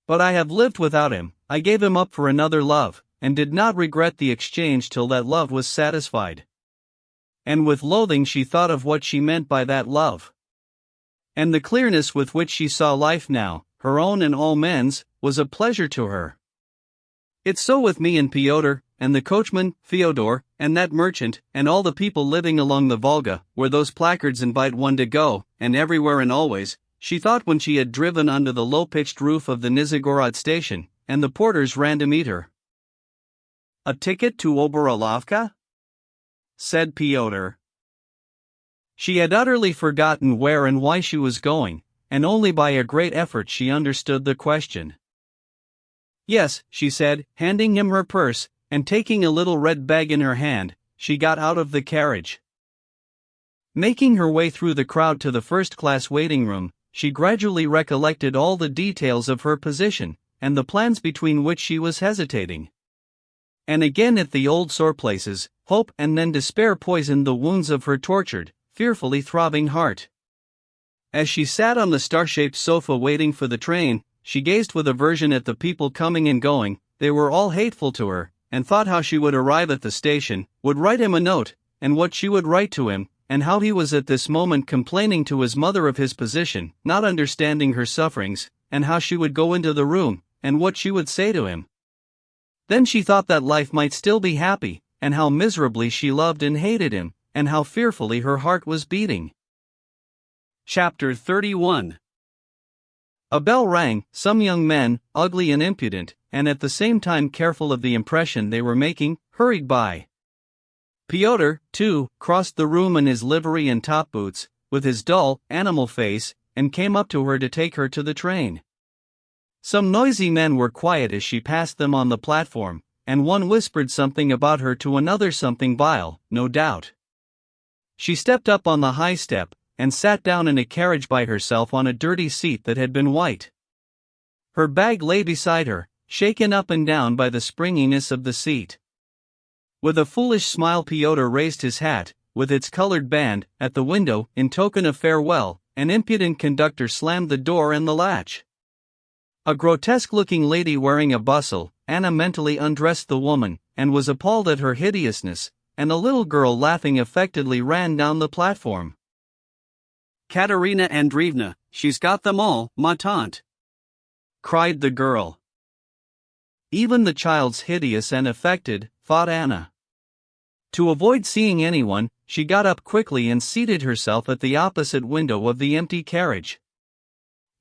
But I have lived without him, I gave him up for another love, and did not regret the exchange till that love was satisfied. And with loathing she thought of what she meant by that love. And the clearness with which she saw life now, her own and all men's, was a pleasure to her. It's so with me and Pyotr, and the coachman, Fyodor, and that merchant, and all the people living along the Volga, where those placards invite one to go, and everywhere and always, she thought when she had driven under the low-pitched roof of the Nizhegorod station, and the porters ran to meet her. A ticket to Oborolovka? Said Pyotr. She had utterly forgotten where and why she was going, and only by a great effort she understood the question. Yes, she said, handing him her purse, and taking a little red bag in her hand, she got out of the carriage. Making her way through the crowd to the first-class waiting room, she gradually recollected all the details of her position, and the plans between which she was hesitating. And again at the old sore places, hope and then despair poisoned the wounds of her tortured, fearfully throbbing heart. As she sat on the star-shaped sofa waiting for the train, she gazed with aversion at the people coming and going. They were all hateful to her, and thought how she would arrive at the station, would write him a note, and what she would write to him, and how he was at this moment complaining to his mother of his position, not understanding her sufferings, and how she would go into the room, and what she would say to him. Then she thought that life might still be happy, and how miserably she loved and hated him, and how fearfully her heart was beating. Chapter 31. A bell rang. Some young men, ugly and impudent, and at the same time careful of the impression they were making, hurried by. Pyotr, too, crossed the room in his livery and top boots, with his dull, animal face, and came up to her to take her to the train. Some noisy men were quiet as she passed them on the platform, and one whispered something about her to another, something vile, no doubt. She stepped up on the high step, and sat down in a carriage by herself on a dirty seat that had been white. Her bag lay beside her, shaken up and down by the springiness of the seat. With a foolish smile Pyotr raised his hat, with its colored band, at the window, in token of farewell. An impudent conductor slammed the door and the latch. A grotesque-looking lady wearing a bustle, Anna mentally undressed the woman, and was appalled at her hideousness, and a little girl laughing affectedly ran down the platform. "Katerina Andreevna, she's got them all, ma tante!" cried the girl. Even the child's hideous and affected, thought Anna. To avoid seeing anyone, she got up quickly and seated herself at the opposite window of the empty carriage.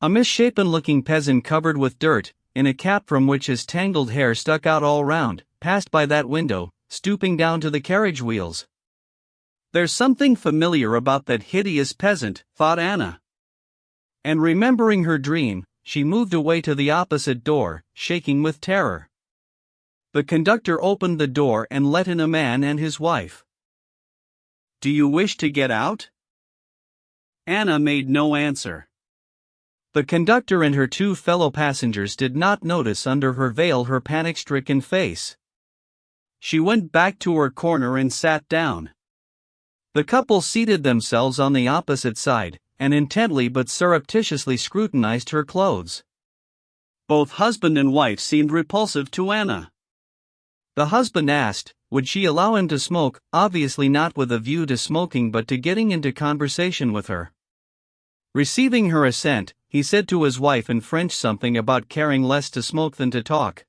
A misshapen-looking peasant covered with dirt, in a cap from which his tangled hair stuck out all round, passed by that window, stooping down to the carriage wheels. There's something familiar about that hideous peasant, thought Anna. And remembering her dream, she moved away to the opposite door, shaking with terror. The conductor opened the door and let in a man and his wife. "Do you wish to get out?" Anna made no answer. The conductor and her two fellow passengers did not notice under her veil her panic-stricken face. She went back to her corner and sat down. The couple seated themselves on the opposite side, and intently but surreptitiously scrutinized her clothes. Both husband and wife seemed repulsive to Anna. The husband asked, would she allow him to smoke, obviously not with a view to smoking but to getting into conversation with her. Receiving her assent, he said to his wife in French something about caring less to smoke than to talk.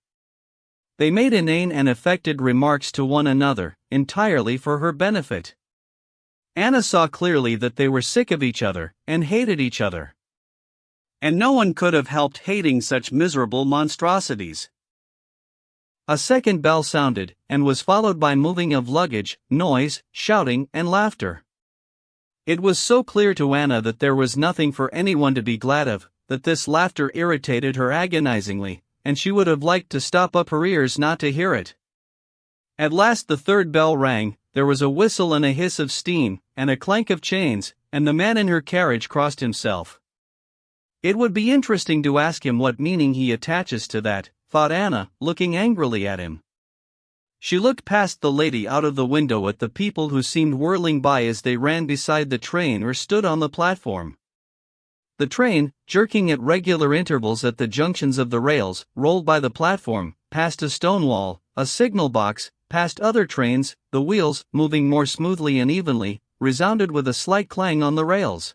They made inane and affected remarks to one another, entirely for her benefit. Anna saw clearly that they were sick of each other, and hated each other. And no one could have helped hating such miserable monstrosities. A second bell sounded, and was followed by moving of luggage, noise, shouting, and laughter. It was so clear to Anna that there was nothing for anyone to be glad of, that this laughter irritated her agonizingly, and she would have liked to stop up her ears not to hear it. At last the third bell rang, there was a whistle and a hiss of steam, and a clank of chains, and the man in her carriage crossed himself. It would be interesting to ask him what meaning he attaches to that, thought Anna, looking angrily at him. She looked past the lady out of the window at the people who seemed whirling by as they ran beside the train or stood on the platform. The train, jerking at regular intervals at the junctions of the rails, rolled by the platform, past a stone wall, a signal box, past other trains, the wheels, moving more smoothly and evenly, resounded with a slight clang on the rails.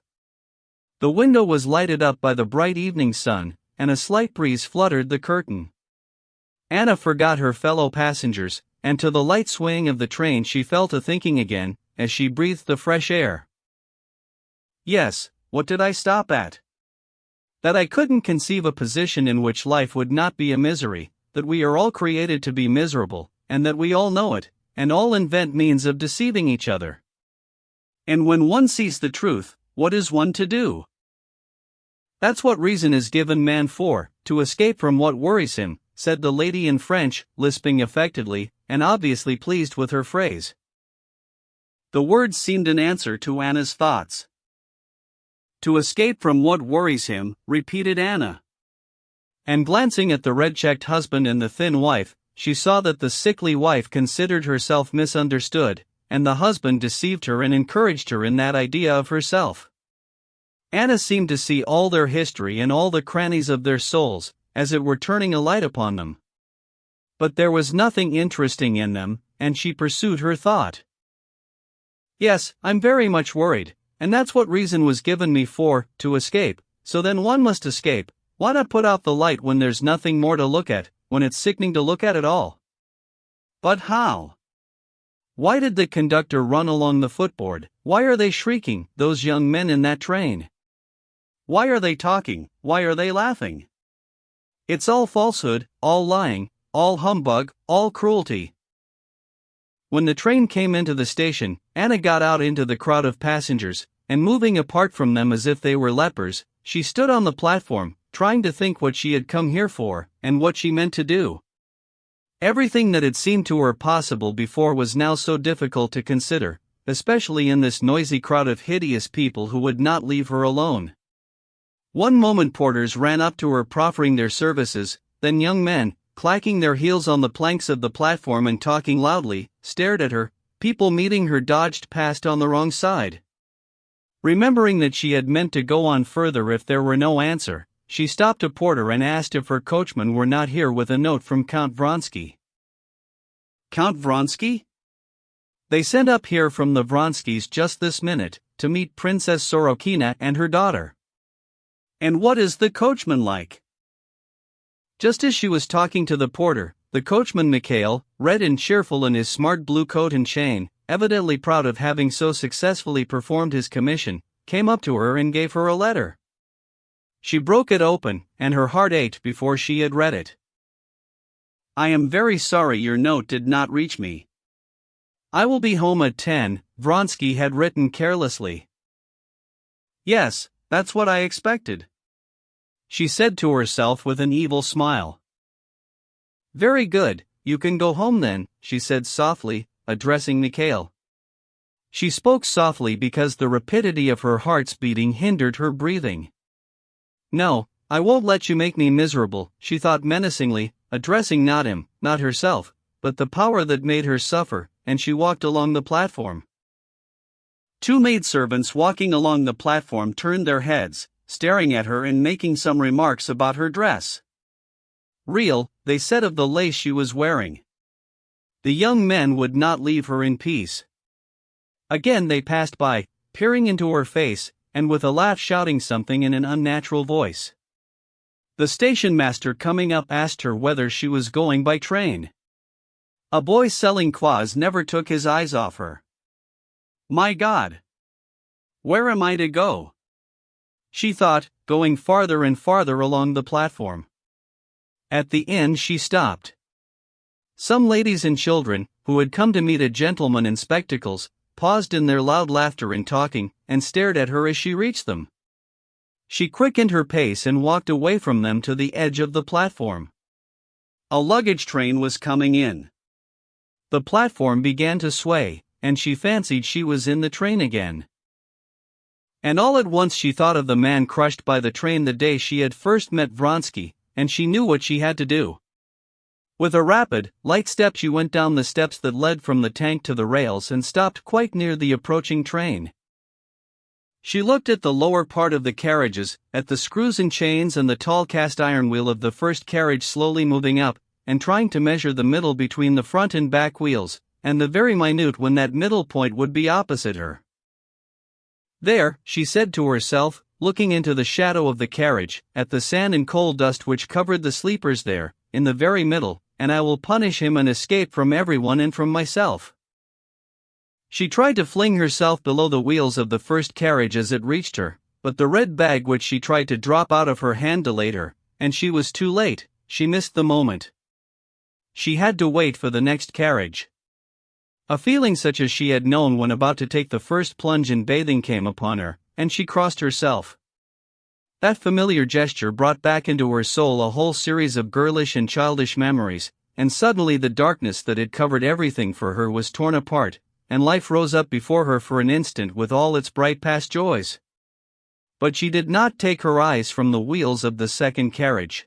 The window was lighted up by the bright evening sun, and a slight breeze fluttered the curtain. Anna forgot her fellow passengers, and to the light swaying of the train she fell to thinking again, as she breathed the fresh air. Yes, what did I stop at? That I couldn't conceive a position in which life would not be a misery, that we are all created to be miserable, and that we all know it, and all invent means of deceiving each other. And when one sees the truth, what is one to do? That's what reason is given man for, to escape from what worries him, said the lady in French, lisping affectedly, and obviously pleased with her phrase. The words seemed an answer to Anna's thoughts. To escape from what worries him, repeated Anna. And glancing at the red-checked husband and the thin wife, she saw that the sickly wife considered herself misunderstood, and the husband deceived her and encouraged her in that idea of herself. Anna seemed to see all their history and all the crannies of their souls, as it were turning a light upon them. But there was nothing interesting in them, and she pursued her thought. Yes, I'm very much worried, and that's what reason was given me for, to escape, so then one must escape. Why not put out the light when there's nothing more to look at, when it's sickening to look at all? But how? Why did the conductor run along the footboard? Why are they shrieking, those young men in that train? Why are they talking? Why are they laughing? It's all falsehood, all lying, all humbug, all cruelty. When the train came into the station, Anna got out into the crowd of passengers, and moving apart from them as if they were lepers, she stood on the platform, trying to think what she had come here for, and what she meant to do. Everything that had seemed to her possible before was now so difficult to consider, especially in this noisy crowd of hideous people who would not leave her alone. One moment porters ran up to her proffering their services, then young men, clacking their heels on the planks of the platform and talking loudly, stared at her. People meeting her dodged past on the wrong side. Remembering that she had meant to go on further if there were no answer, she stopped a porter and asked if her coachman were not here with a note from Count Vronsky. Count Vronsky? They sent up here from the Vronskys just this minute, to meet Princess Sorokina and her daughter. And what is the coachman like? Just as she was talking to the porter, the coachman Mikhail, red and cheerful in his smart blue coat and chain, evidently proud of having so successfully performed his commission, came up to her and gave her a letter. She broke it open, and her heart ached before she had read it. "I am very sorry your note did not reach me. I will be home at 10, Vronsky had written carelessly. "Yes, that's what I expected," she said to herself with an evil smile. "Very good, you can go home then," she said softly, addressing Mikhail. She spoke softly because the rapidity of her heart's beating hindered her breathing. "No, I won't let you make me miserable," she thought menacingly, addressing not him, not herself, but the power that made her suffer, and she walked along the platform. Two maidservants walking along the platform turned their heads, staring at her and making some remarks about her dress. Real, they said of the lace she was wearing. The young men would not leave her in peace. Again they passed by, peering into her face, and with a laugh shouting something in an unnatural voice. The station master coming up asked her whether she was going by train. A boy selling kvass never took his eyes off her. "My God! Where am I to go?" she thought, going farther and farther along the platform. At the end she stopped. Some ladies and children, who had come to meet a gentleman in spectacles, paused in their loud laughter and talking, and stared at her as she reached them. She quickened her pace and walked away from them to the edge of the platform. A luggage train was coming in. The platform began to sway, and she fancied she was in the train again. And all at once she thought of the man crushed by the train the day she had first met Vronsky, and she knew what she had to do. With a rapid, light step she went down the steps that led from the tank to the rails and stopped quite near the approaching train. She looked at the lower part of the carriages, at the screws and chains and the tall cast iron wheel of the first carriage slowly moving up, and trying to measure the middle between the front and back wheels, and the very minute when that middle point would be opposite her. "There," she said to herself, looking into the shadow of the carriage, at the sand and coal dust which covered the sleepers there, in the very middle, and I will punish him and escape from everyone and from myself. She tried to fling herself below the wheels of the first carriage as it reached her, but the red bag which she tried to drop out of her hand delayed her, and she was too late. She missed the moment. She had to wait for the next carriage. A feeling such as she had known when about to take the first plunge in bathing came upon her, and she crossed herself. That familiar gesture brought back into her soul a whole series of girlish and childish memories, and suddenly the darkness that had covered everything for her was torn apart, and life rose up before her for an instant with all its bright past joys. But she did not take her eyes from the wheels of the second carriage.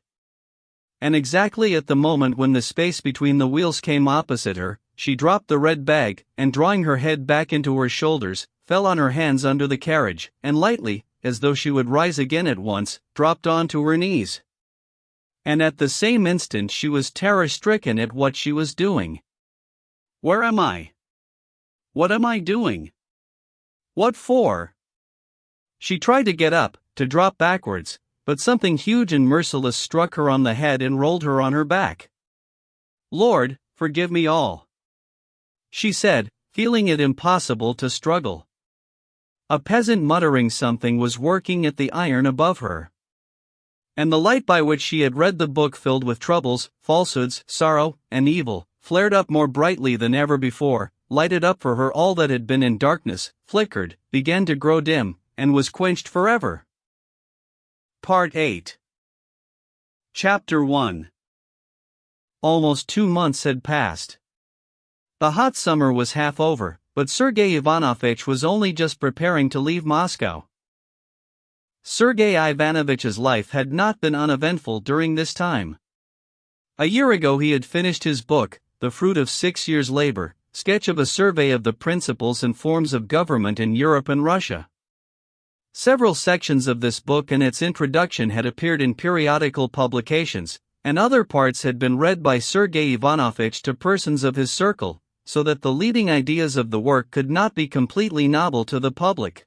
And exactly at the moment when the space between the wheels came opposite her, she dropped the red bag, and drawing her head back into her shoulders, fell on her hands under the carriage, and lightly, as though she would rise again at once, dropped onto her knees. And at the same instant she was terror-stricken at what she was doing. "Where am I? What am I doing? What for?" She tried to get up, to drop backwards, but something huge and merciless struck her on the head and rolled her on her back. "Lord, forgive me all," she said, feeling it impossible to struggle. A peasant muttering something was working at the iron above her. And the light by which she had read the book filled with troubles, falsehoods, sorrow, and evil, flared up more brightly than ever before, lighted up for her all that had been in darkness, flickered, began to grow dim, and was quenched forever. Part 8. Chapter 1. Almost 2 months had passed. The hot summer was half over, but Sergei Ivanovich was only just preparing to leave Moscow. Sergei Ivanovitch's life had not been uneventful during this time. A year ago he had finished his book, the fruit of 6 years' labor, Sketch of a Survey of the Principles and Forms of Government in Europe and Russia. Several sections of this book and its introduction had appeared in periodical publications, and other parts had been read by Sergei Ivanovich to persons of his circle, so that the leading ideas of the work could not be completely novel to the public.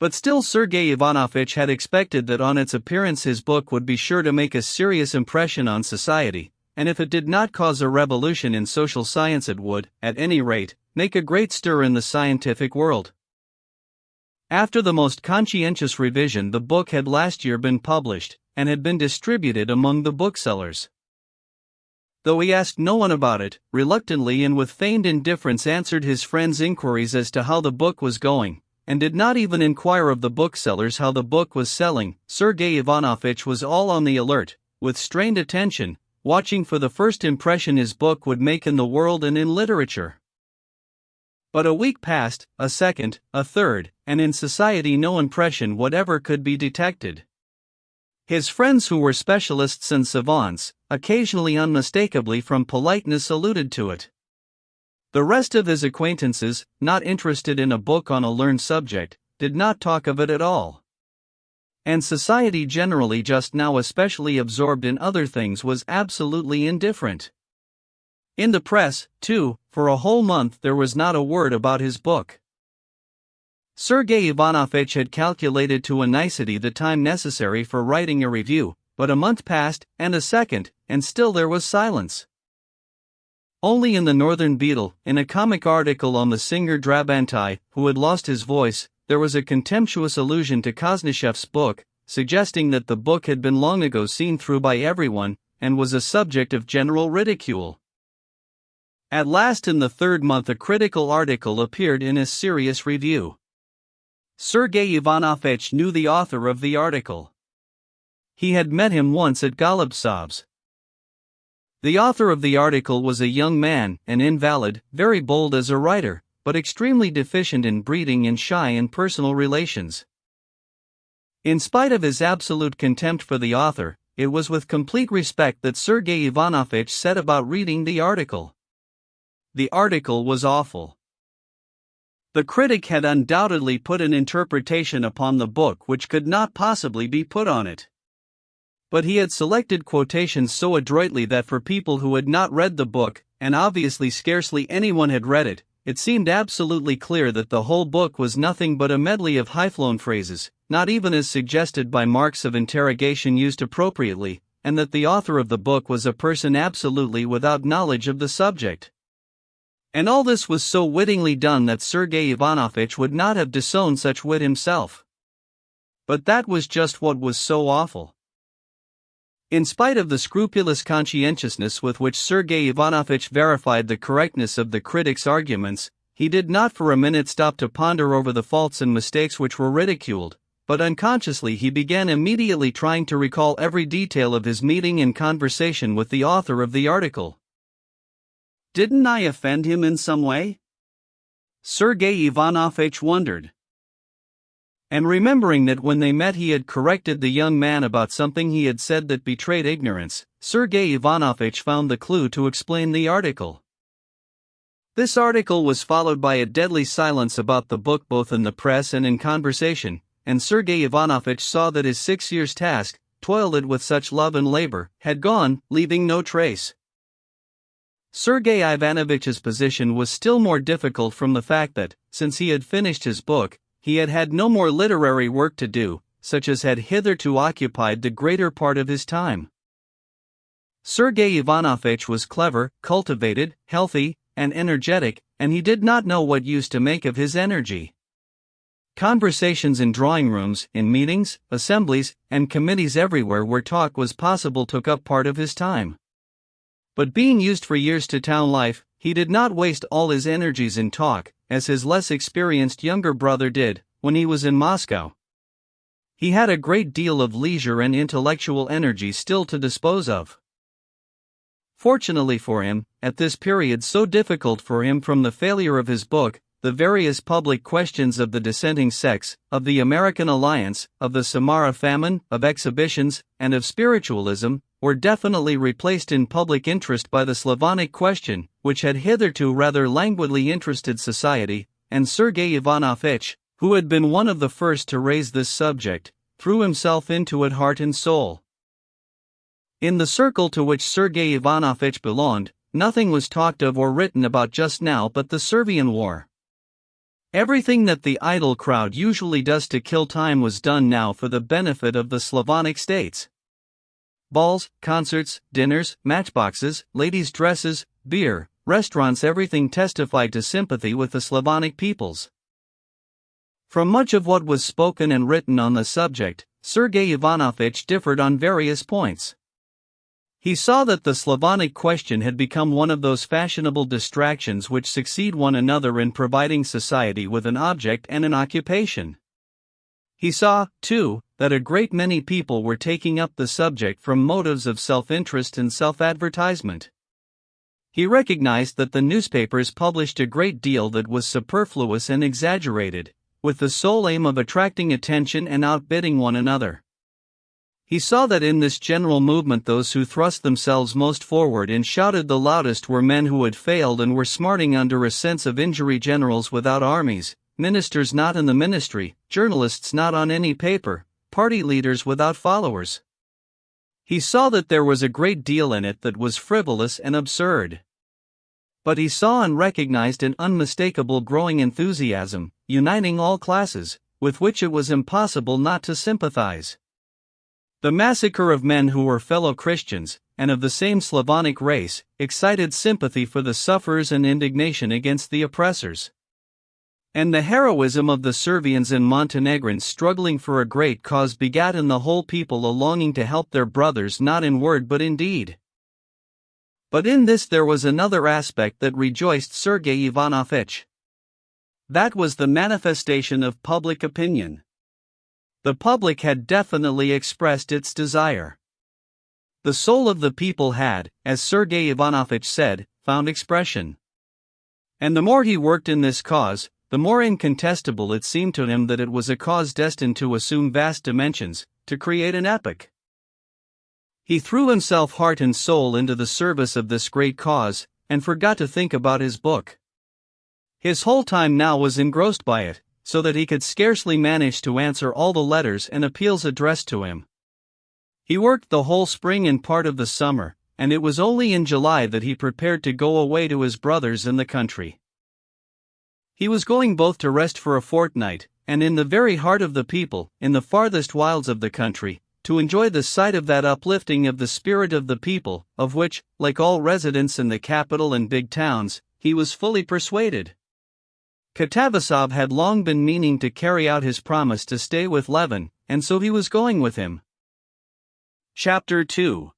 But still Sergei Ivanovich had expected that on its appearance his book would be sure to make a serious impression on society, and if it did not cause a revolution in social science it would, at any rate, make a great stir in the scientific world. After the most conscientious revision, the book had last year been published, and had been distributed among the booksellers. Though he asked no one about it, reluctantly and with feigned indifference answered his friends' inquiries as to how the book was going, and did not even inquire of the booksellers how the book was selling, Sergei Ivanovich was all on the alert, with strained attention, watching for the first impression his book would make in the world and in literature. But a week passed, a second, a third, and in society no impression whatever could be detected. His friends who were specialists and savants, occasionally unmistakably from politeness alluded to it. The rest of his acquaintances, not interested in a book on a learned subject, did not talk of it at all. And society generally, just now especially absorbed in other things, was absolutely indifferent. In the press, too, for a whole month there was not a word about his book. Sergei Ivanovich had calculated to a nicety the time necessary for writing a review, but a month passed, and a second, and still there was silence. Only in the Northern Beetle, in a comic article on the singer Drabantai, who had lost his voice, there was a contemptuous allusion to Kosnichev's book, suggesting that the book had been long ago seen through by everyone, and was a subject of general ridicule. At last, in the third month, a critical article appeared in a serious review. Sergei Ivanovich knew the author of the article. He had met him once at Golubtsov's. The author of the article was a young man, an invalid, very bold as a writer, but extremely deficient in breeding and shy in personal relations. In spite of his absolute contempt for the author, it was with complete respect that Sergei Ivanovich set about reading the article. The article was awful. The critic had undoubtedly put an interpretation upon the book which could not possibly be put on it. But he had selected quotations so adroitly that for people who had not read the book, and obviously scarcely anyone had read it, it seemed absolutely clear that the whole book was nothing but a medley of high-flown phrases, not even as suggested by marks of interrogation used appropriately, and that the author of the book was a person absolutely without knowledge of the subject. And all this was so wittingly done that Sergei Ivanovich would not have disowned such wit himself. But that was just what was so awful. In spite of the scrupulous conscientiousness with which Sergei Ivanovich verified the correctness of the critic's arguments, he did not for a minute stop to ponder over the faults and mistakes which were ridiculed, but unconsciously he began immediately trying to recall every detail of his meeting and conversation with the author of the article. Didn't I offend him in some way? Sergei Ivanovich wondered. And remembering that when they met he had corrected the young man about something he had said that betrayed ignorance, Sergei Ivanovich found the clue to explain the article. This article was followed by a deadly silence about the book both in the press and in conversation, and Sergei Ivanovich saw that his 6 years' task, toiled with such love and labor, had gone, leaving no trace. Sergei Ivanovich's position was still more difficult from the fact that, since he had finished his book, he had had no more literary work to do, such as had hitherto occupied the greater part of his time. Sergei Ivanovich was clever, cultivated, healthy, and energetic, and he did not know what use to make of his energy. Conversations in drawing rooms, in meetings, assemblies, and committees everywhere where talk was possible took up part of his time. But being used for years to town life, he did not waste all his energies in talk, as his less experienced younger brother did, when he was in Moscow. He had a great deal of leisure and intellectual energy still to dispose of. Fortunately for him, at this period so difficult for him from the failure of his book, the various public questions of the dissenting sects, of the American alliance, of the Samara famine, of exhibitions, and of spiritualism, were definitely replaced in public interest by the Slavonic question, which had hitherto rather languidly interested society, and Sergei Ivanovich, who had been one of the first to raise this subject, threw himself into it heart and soul. In the circle to which Sergei Ivanovich belonged, nothing was talked of or written about just now but the Servian War. Everything that the idle crowd usually does to kill time was done now for the benefit of the Slavonic states. balls, concerts, dinners, matchboxes, ladies' dresses, beer, restaurants, everything testified to sympathy with the Slavonic peoples. From much of what was spoken and written on the subject, Sergei Ivanovich differed on various points. He saw that the Slavonic question had become one of those fashionable distractions which succeed one another in providing society with an object and an occupation. He saw, too, that a great many people were taking up the subject from motives of self-interest and self-advertisement. He recognized that the newspapers published a great deal that was superfluous and exaggerated, with the sole aim of attracting attention and outbidding one another. He saw that in this general movement those who thrust themselves most forward and shouted the loudest were men who had failed and were smarting under a sense of injury, generals without armies, ministers not in the ministry, journalists not on any paper, party leaders without followers. He saw that there was a great deal in it that was frivolous and absurd. But he saw and recognized an unmistakable growing enthusiasm, uniting all classes, with which it was impossible not to sympathize. The massacre of men who were fellow Christians, and of the same Slavonic race, excited sympathy for the sufferers and indignation against the oppressors. And the heroism of the Servians and Montenegrins struggling for a great cause begat in the whole people a longing to help their brothers not in word but in deed. But in this there was another aspect that rejoiced Sergei Ivanovich. That was the manifestation of public opinion. The public had definitely expressed its desire. The soul of the people had, as Sergei Ivanovich said, found expression. And the more he worked in this cause, the more incontestable it seemed to him that it was a cause destined to assume vast dimensions, to create an epoch. He threw himself heart and soul into the service of this great cause, and forgot to think about his book. His whole time now was engrossed by it, so that he could scarcely manage to answer all the letters and appeals addressed to him. He worked the whole spring and part of the summer, and it was only in July that he prepared to go away to his brothers in the country. He was going both to rest for a fortnight, and in the very heart of the people, in the farthest wilds of the country, to enjoy the sight of that uplifting of the spirit of the people, of which, like all residents in the capital and big towns, he was fully persuaded. Katavasov had long been meaning to carry out his promise to stay with Levin, and so he was going with him. Chapter 2.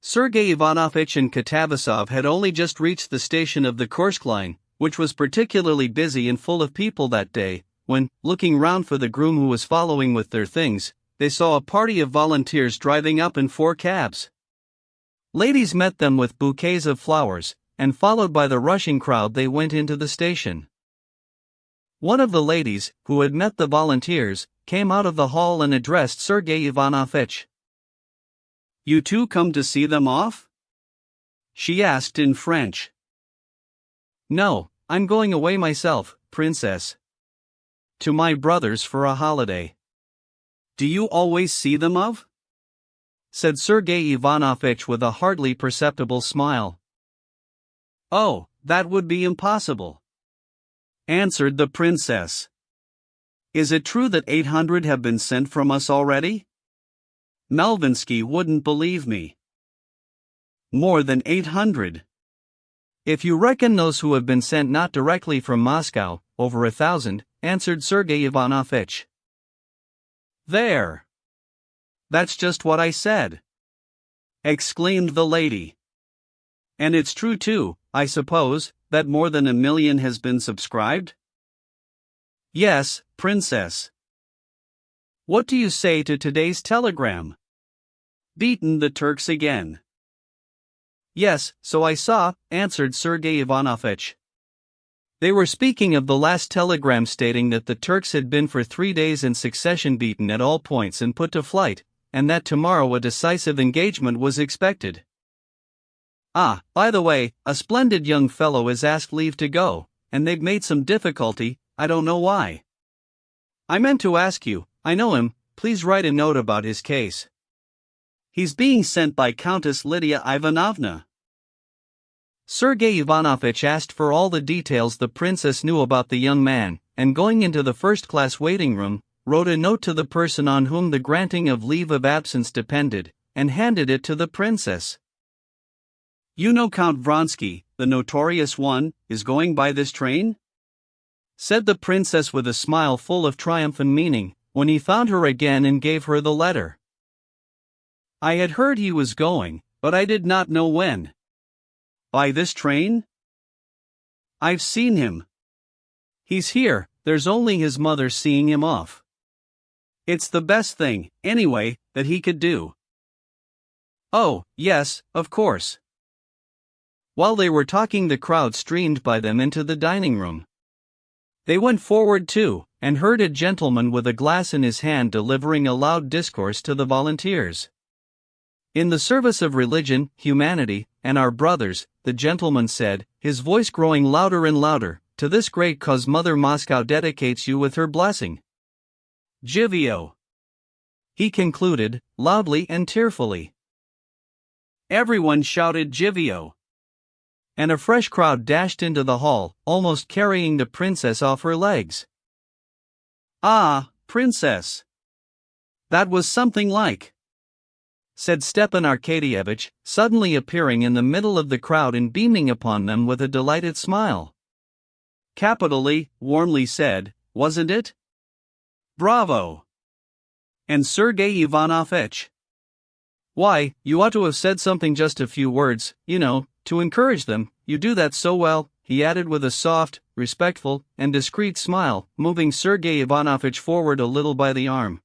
Sergei Ivanovich and Katavasov had only just reached the station of the Kursk line, which was particularly busy and full of people that day, when, looking round for the groom who was following with their things, they saw a party of volunteers driving up in 4 cabs. Ladies met them with bouquets of flowers, and followed by the rushing crowd they went into the station. One of the ladies, who had met the volunteers, came out of the hall and addressed Sergei Ivanovich. "You too come to see them off?" she asked in French. "No, I'm going away myself, princess. To my brothers for a holiday." "Do you always see them off?" said Sergei Ivanovich with a hardly perceptible smile. "Oh, that would be impossible," answered the princess. "Is it true that 800 have been sent from us already? Melvinsky wouldn't believe me." "More than 800. If you reckon those who have been sent not directly from Moscow, over 1,000, answered Sergei Ivanovich. "There! That's just what I said!" exclaimed the lady. "And it's true too, I suppose, that more than 1 million has been subscribed?" "Yes, princess." "What do you say to today's telegram? Beaten the Turks again." "Yes, so I saw," answered Sergei Ivanovich. They were speaking of the last telegram stating that the Turks had been for 3 days in succession beaten at all points and put to flight, and that tomorrow a decisive engagement was expected. "Ah, by the way, a splendid young fellow has asked leave to go, and they've made some difficulty, I don't know why. I meant to ask you, I know him, please write a note about his case. He's being sent by Countess Lydia Ivanovna." Sergei Ivanovich asked for all the details the princess knew about the young man, and going into the first-class waiting room, wrote a note to the person on whom the granting of leave of absence depended, and handed it to the princess. "You know Count Vronsky, the notorious one, is going by this train?" said the princess with a smile full of triumph and meaning, when he found her again and gave her the letter. "I had heard he was going, but I did not know when." "By this train?" "I've seen him. He's here, there's only his mother seeing him off. It's the best thing, anyway, that he could do." "Oh, yes, of course." While they were talking, the crowd streamed by them into the dining room. They went forward too, and heard a gentleman with a glass in his hand delivering a loud discourse to the volunteers. "In the service of religion, humanity, and our brothers," the gentleman said, his voice growing louder and louder, "to this great cause Mother Moscow dedicates you with her blessing. Jivio!" he concluded, loudly and tearfully. Everyone shouted Jivio. And a fresh crowd dashed into the hall, almost carrying the princess off her legs. "Ah, princess! That was something like," said Stepan Arkadyevitch, suddenly appearing in the middle of the crowd and beaming upon them with a delighted smile. "Capitally," warmly said, "wasn't it? Bravo! And Sergei Ivanovitch? Why, you ought to have said something, just a few words, to encourage them. You do that so well," he added with a soft, respectful, and discreet smile, moving Sergei Ivanovitch forward a little by the arm.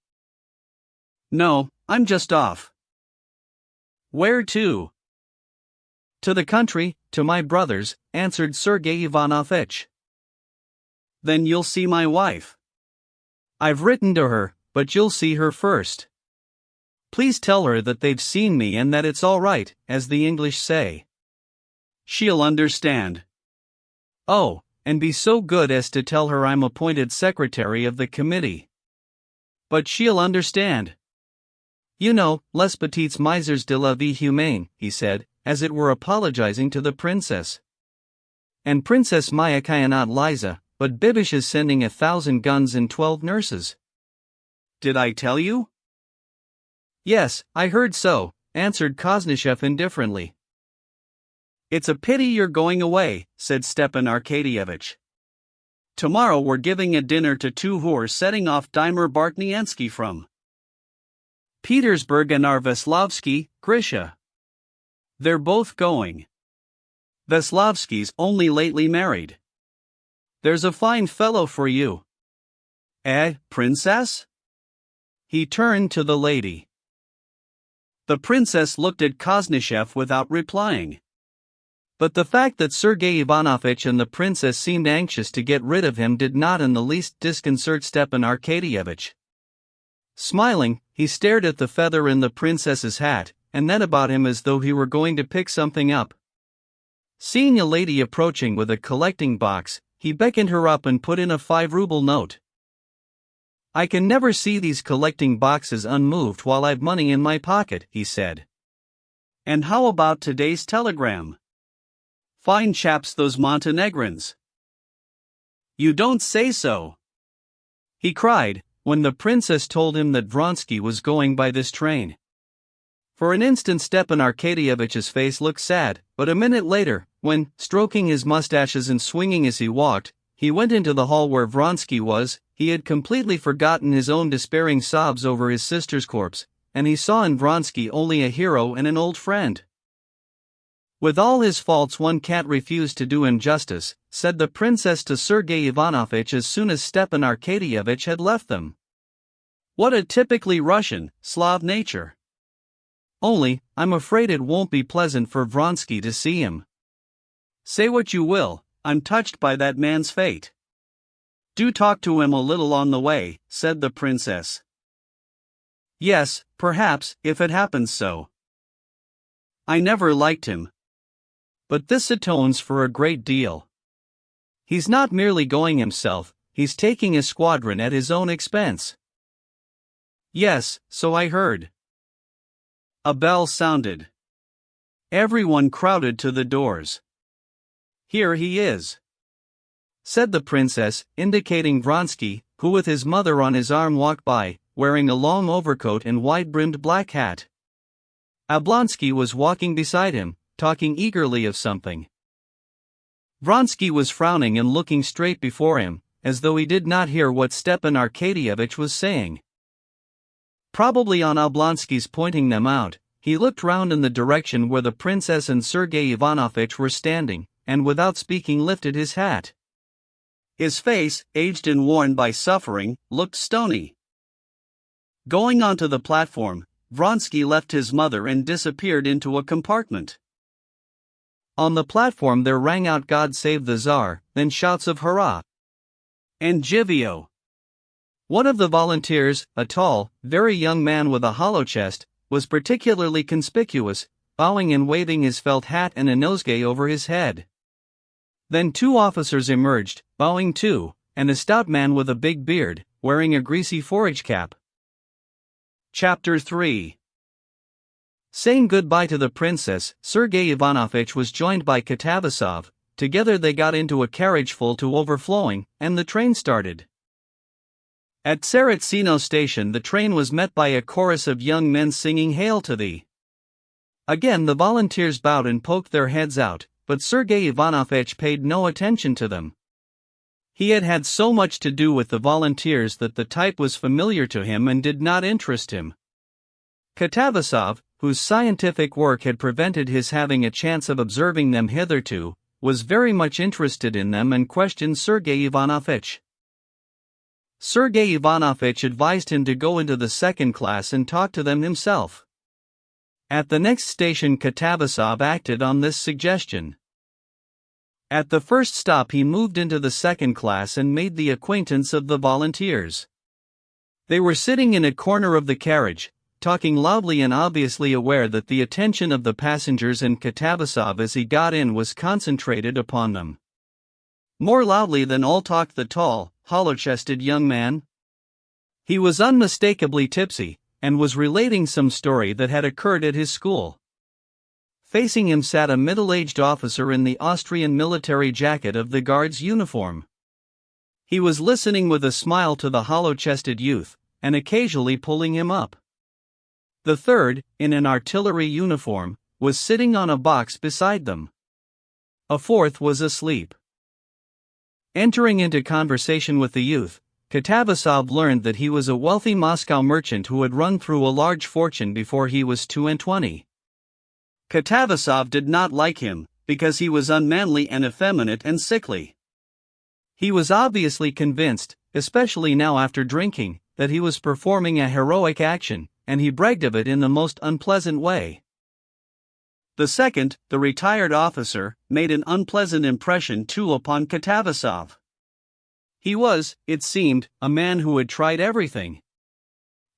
"No, I'm just off." "Where to?" "To the country, to my brother's," answered Sergei Ivanovitch. "Then you'll see my wife." "I've written to her, but you'll see her first. Please tell her that they've seen me and that it's all right, as the English say. She'll understand. Oh, and be so good as to tell her I'm appointed secretary of the committee. But she'll understand. Les petites misères de la vie humaine," he said, as it were apologizing to the princess. "And Princess Maya cannot Liza, but Bibish is sending 1,000 guns and 12 nurses." "Did I tell you?" "Yes, I heard so," answered Koznishev indifferently. "It's a pity you're going away," said Stepan Arkadyevitch. "Tomorrow we're giving a dinner to two who are setting off Dimer Bartniansky from Petersburg and are Veslovsky, Grisha. They're both going. Veslovsky's only lately married. There's a fine fellow for you." Princess?" He turned to the lady. The princess looked at Koznishev without replying. But the fact that Sergei Ivanovitch and the princess seemed anxious to get rid of him did not in the least disconcert Stepan Arkadyevitch. Smiling, he stared at the feather in the princess's hat, and then about him as though he were going to pick something up. Seeing a lady approaching with a collecting box, he beckoned her up and put in a 5-ruble note. "I can never see these collecting boxes unmoved while I've money in my pocket," he said. "And how about today's telegram? Fine chaps those Montenegrins." "You don't say so!" he cried, when the princess told him that Vronsky was going by this train. For an instant Stepan Arkadyevitch's face looked sad, but a minute later, when, stroking his mustaches and swinging as he walked, he went into the hall where Vronsky was, he had completely forgotten his own despairing sobs over his sister's corpse, and he saw in Vronsky only a hero and an old friend. "With all his faults one can't refuse to do him justice," said the princess to Sergei Ivanovitch as soon as Stepan Arkadyevitch had left them. "What a typically Russian, Slav nature! Only, I'm afraid it won't be pleasant for Vronsky to see him. Say what you will, I'm touched by that man's fate." "Do talk to him a little on the way," said the princess. "Yes, perhaps, if it happens so. I never liked him. But this atones for a great deal. He's not merely going himself, he's taking a squadron at his own expense." "Yes, so I heard." A bell sounded. Everyone crowded to the doors. "Here he is," said the princess, indicating Vronsky, who with his mother on his arm walked by, wearing a long overcoat and wide-brimmed black hat. Oblonsky was walking beside him, talking eagerly of something. Vronsky was frowning and looking straight before him, as though he did not hear what Stepan Arkadyevitch was saying. Probably on Oblonsky's pointing them out, he looked round in the direction where the princess and Sergei Ivanovitch were standing, and without speaking lifted his hat. His face, aged and worn by suffering, looked stony. Going onto the platform, Vronsky left his mother and disappeared into a compartment. On the platform there rang out "God save the Tsar," then shouts of hurrah and Jivio. One of the volunteers, a tall, very young man with a hollow chest, was particularly conspicuous, bowing and waving his felt hat and a nosegay over his head. Then two officers emerged, bowing too, and a stout man with a big beard, wearing a greasy forage cap. Chapter 3. Saying goodbye to the princess, Sergei Ivanovitch was joined by Katavasov. Together they got into a carriage full to overflowing, and the train started. At Tsaritsino station the train was met by a chorus of young men singing "Hail to Thee." Again the volunteers bowed and poked their heads out, but Sergei Ivanovitch paid no attention to them. He had had so much to do with the volunteers that the type was familiar to him and did not interest him. Katavasov, whose scientific work had prevented his having a chance of observing them hitherto, was very much interested in them and questioned Sergei Ivanovitch. Sergei Ivanovitch advised him to go into the second class and talk to them himself. At the next station Katavasov acted on this suggestion. At the first stop he moved into the second class and made the acquaintance of the volunteers. They were sitting in a corner of the carriage, talking loudly and obviously aware that the attention of the passengers and Katavasov as he got in was concentrated upon them. More loudly than all talked the tall, hollow-chested young man. He was unmistakably tipsy, and was relating some story that had occurred at his school. Facing him sat a middle-aged officer in the Austrian military jacket of the guard's uniform. He was listening with a smile to the hollow-chested youth, and occasionally pulling him up. The third, in an artillery uniform, was sitting on a box beside them. A fourth was asleep. Entering into conversation with the youth, Katavasov learned that he was a wealthy Moscow merchant who had run through a large fortune before he was 22. Katavasov did not like him, because he was unmanly and effeminate and sickly. He was obviously convinced, especially now after drinking, that he was performing a heroic action, and he bragged of it in the most unpleasant way. The second, the retired officer, made an unpleasant impression too upon Katavasov. He was, it seemed, a man who had tried everything.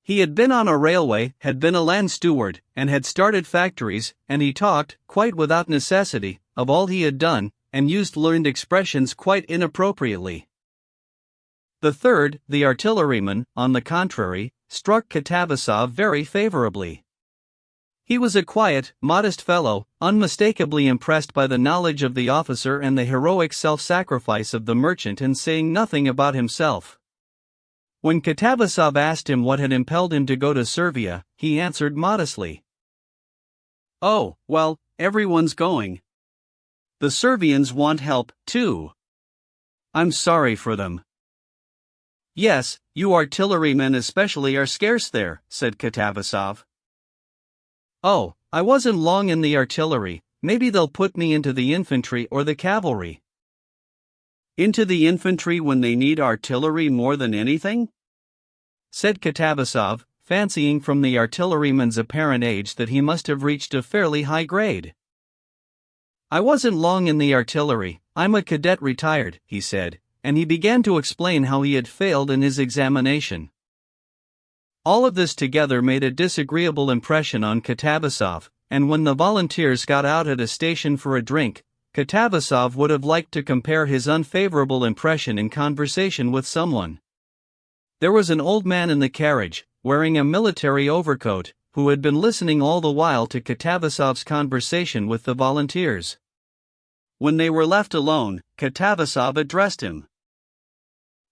He had been on a railway, had been a land steward, and had started factories, and he talked, quite without necessity, of all he had done, and used learned expressions quite inappropriately. The third, the artilleryman, on the contrary, struck Katavasov very favorably. He was a quiet, modest fellow, unmistakably impressed by the knowledge of the officer and the heroic self-sacrifice of the merchant, and saying nothing about himself. When Katavasov asked him what had impelled him to go to Servia, he answered modestly, "Oh, well, everyone's going. The Servians want help, too. I'm sorry for them." "Yes, you artillerymen especially are scarce there," said Katavasov. "Oh, I wasn't long in the artillery, maybe they'll put me into the infantry or the cavalry." "Into the infantry when they need artillery more than anything?" said Katavasov, fancying from the artilleryman's apparent age that he must have reached a fairly high grade. "I wasn't long in the artillery, I'm a cadet retired," he said, and he began to explain how he had failed in his examination. All of this together made a disagreeable impression on Katavasov, and when the volunteers got out at a station for a drink, Katavasov would have liked to compare his unfavorable impression in conversation with someone. There was an old man in the carriage, wearing a military overcoat, who had been listening all the while to Katavasov's conversation with the volunteers. When they were left alone, Katavasov addressed him.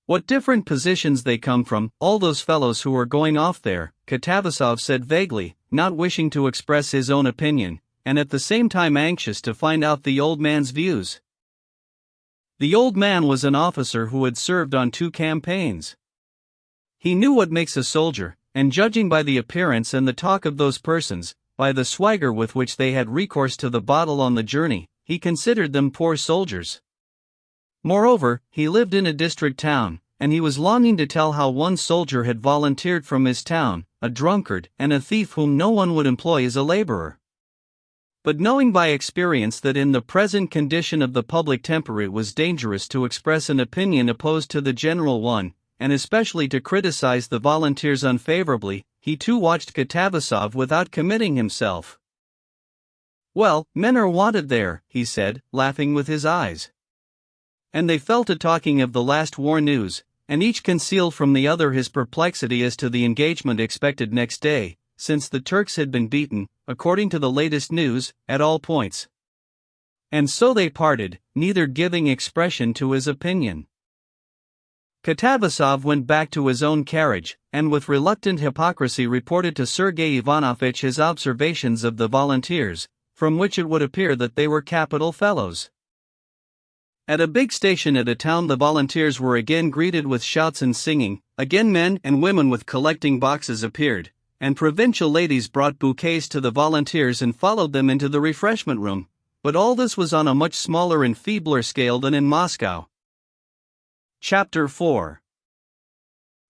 What different positions they come from, all those fellows who are going off there, Katavasov said vaguely, not wishing to express his own opinion, and at the same time anxious to find out the old man's views. The old man was an officer who had served on 2 campaigns. He knew what makes a soldier, and judging by the appearance and the talk of those persons, by the swagger with which they had recourse to the bottle on the journey, he considered them poor soldiers. Moreover, he lived in a district town, and he was longing to tell how one soldier had volunteered from his town, a drunkard and a thief whom no one would employ as a laborer. But knowing by experience that in the present condition of the public temper it was dangerous to express an opinion opposed to the general one, and especially to criticize the volunteers unfavorably, he too watched Katavasov without committing himself. "Well, men are wanted there," he said, laughing with his eyes. And they fell to talking of the last war news, and each concealed from the other his perplexity as to the engagement expected next day, since the Turks had been beaten, according to the latest news, at all points. And so they parted, neither giving expression to his opinion. Katavasov went back to his own carriage, and with reluctant hypocrisy reported to Sergei Ivanovitch his observations of the volunteers, from which it would appear that they were capital fellows. At a big station at a town the volunteers were again greeted with shouts and singing, again men and women with collecting boxes appeared, and provincial ladies brought bouquets to the volunteers and followed them into the refreshment room, but all this was on a much smaller and feebler scale than in Moscow. Chapter 4.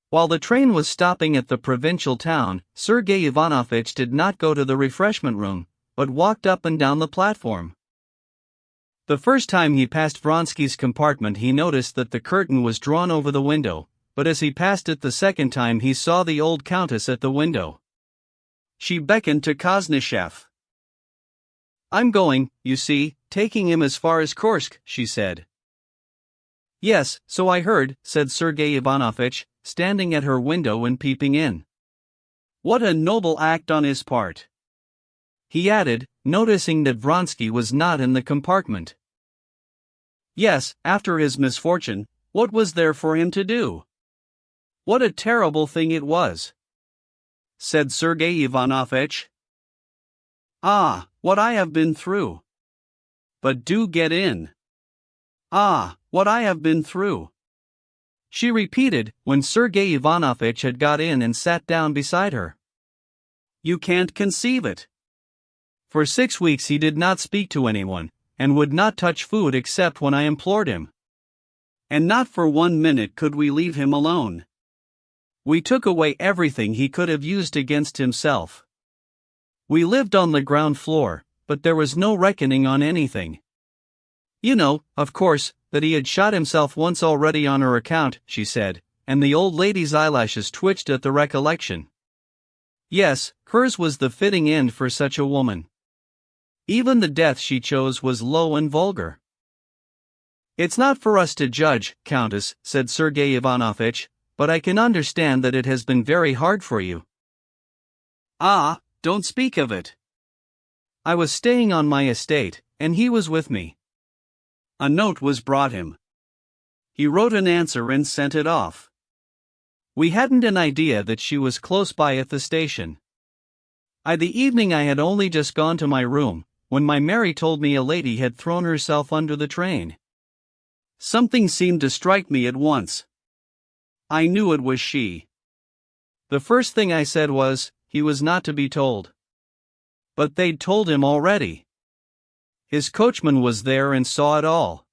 While the train was stopping at the provincial town, Sergei Ivanovitch did not go to the refreshment room, but walked up and down the platform. The first time he passed Vronsky's compartment he noticed that the curtain was drawn over the window, but as he passed it the second time he saw the old countess at the window. She beckoned to Koznishev. "I'm going, you see, taking him as far as Kursk," she said. "Yes, so I heard," said Sergei Ivanovitch, standing at her window and peeping in. "What a noble act on his part," he added, noticing that Vronsky was not in the compartment. "Yes, after his misfortune, what was there for him to do? What a terrible thing it was," said Sergei Ivanovitch. "Ah, what I have been through. But do get in. Ah, what I have been through," she repeated, when Sergei Ivanovitch had got in and sat down beside her. "You can't conceive it. For 6 weeks he did not speak to anyone, and would not touch food except when I implored him. And not for 1 minute could we leave him alone. We took away everything he could have used against himself. We lived on the ground floor, but there was no reckoning on anything. You know, of course, that he had shot himself once already on her account," she said, and the old lady's eyelashes twitched at the recollection. Yes, hers was the fitting end for such a woman. Even the death she chose was low and vulgar. "It's not for us to judge, Countess," said Sergei Ivanovitch, "but I can understand that it has been very hard for you." "Ah, don't speak of it. I was staying on my estate, and he was with me. A note was brought him. He wrote an answer and sent it off. We hadn't an idea that she was close by at the station. The evening I had only just gone to my room, when my Mary told me a lady had thrown herself under the train. Something seemed to strike me at once. I knew it was she. The first thing I said was, he was not to be told. But they'd told him already. His coachman was there and saw it all.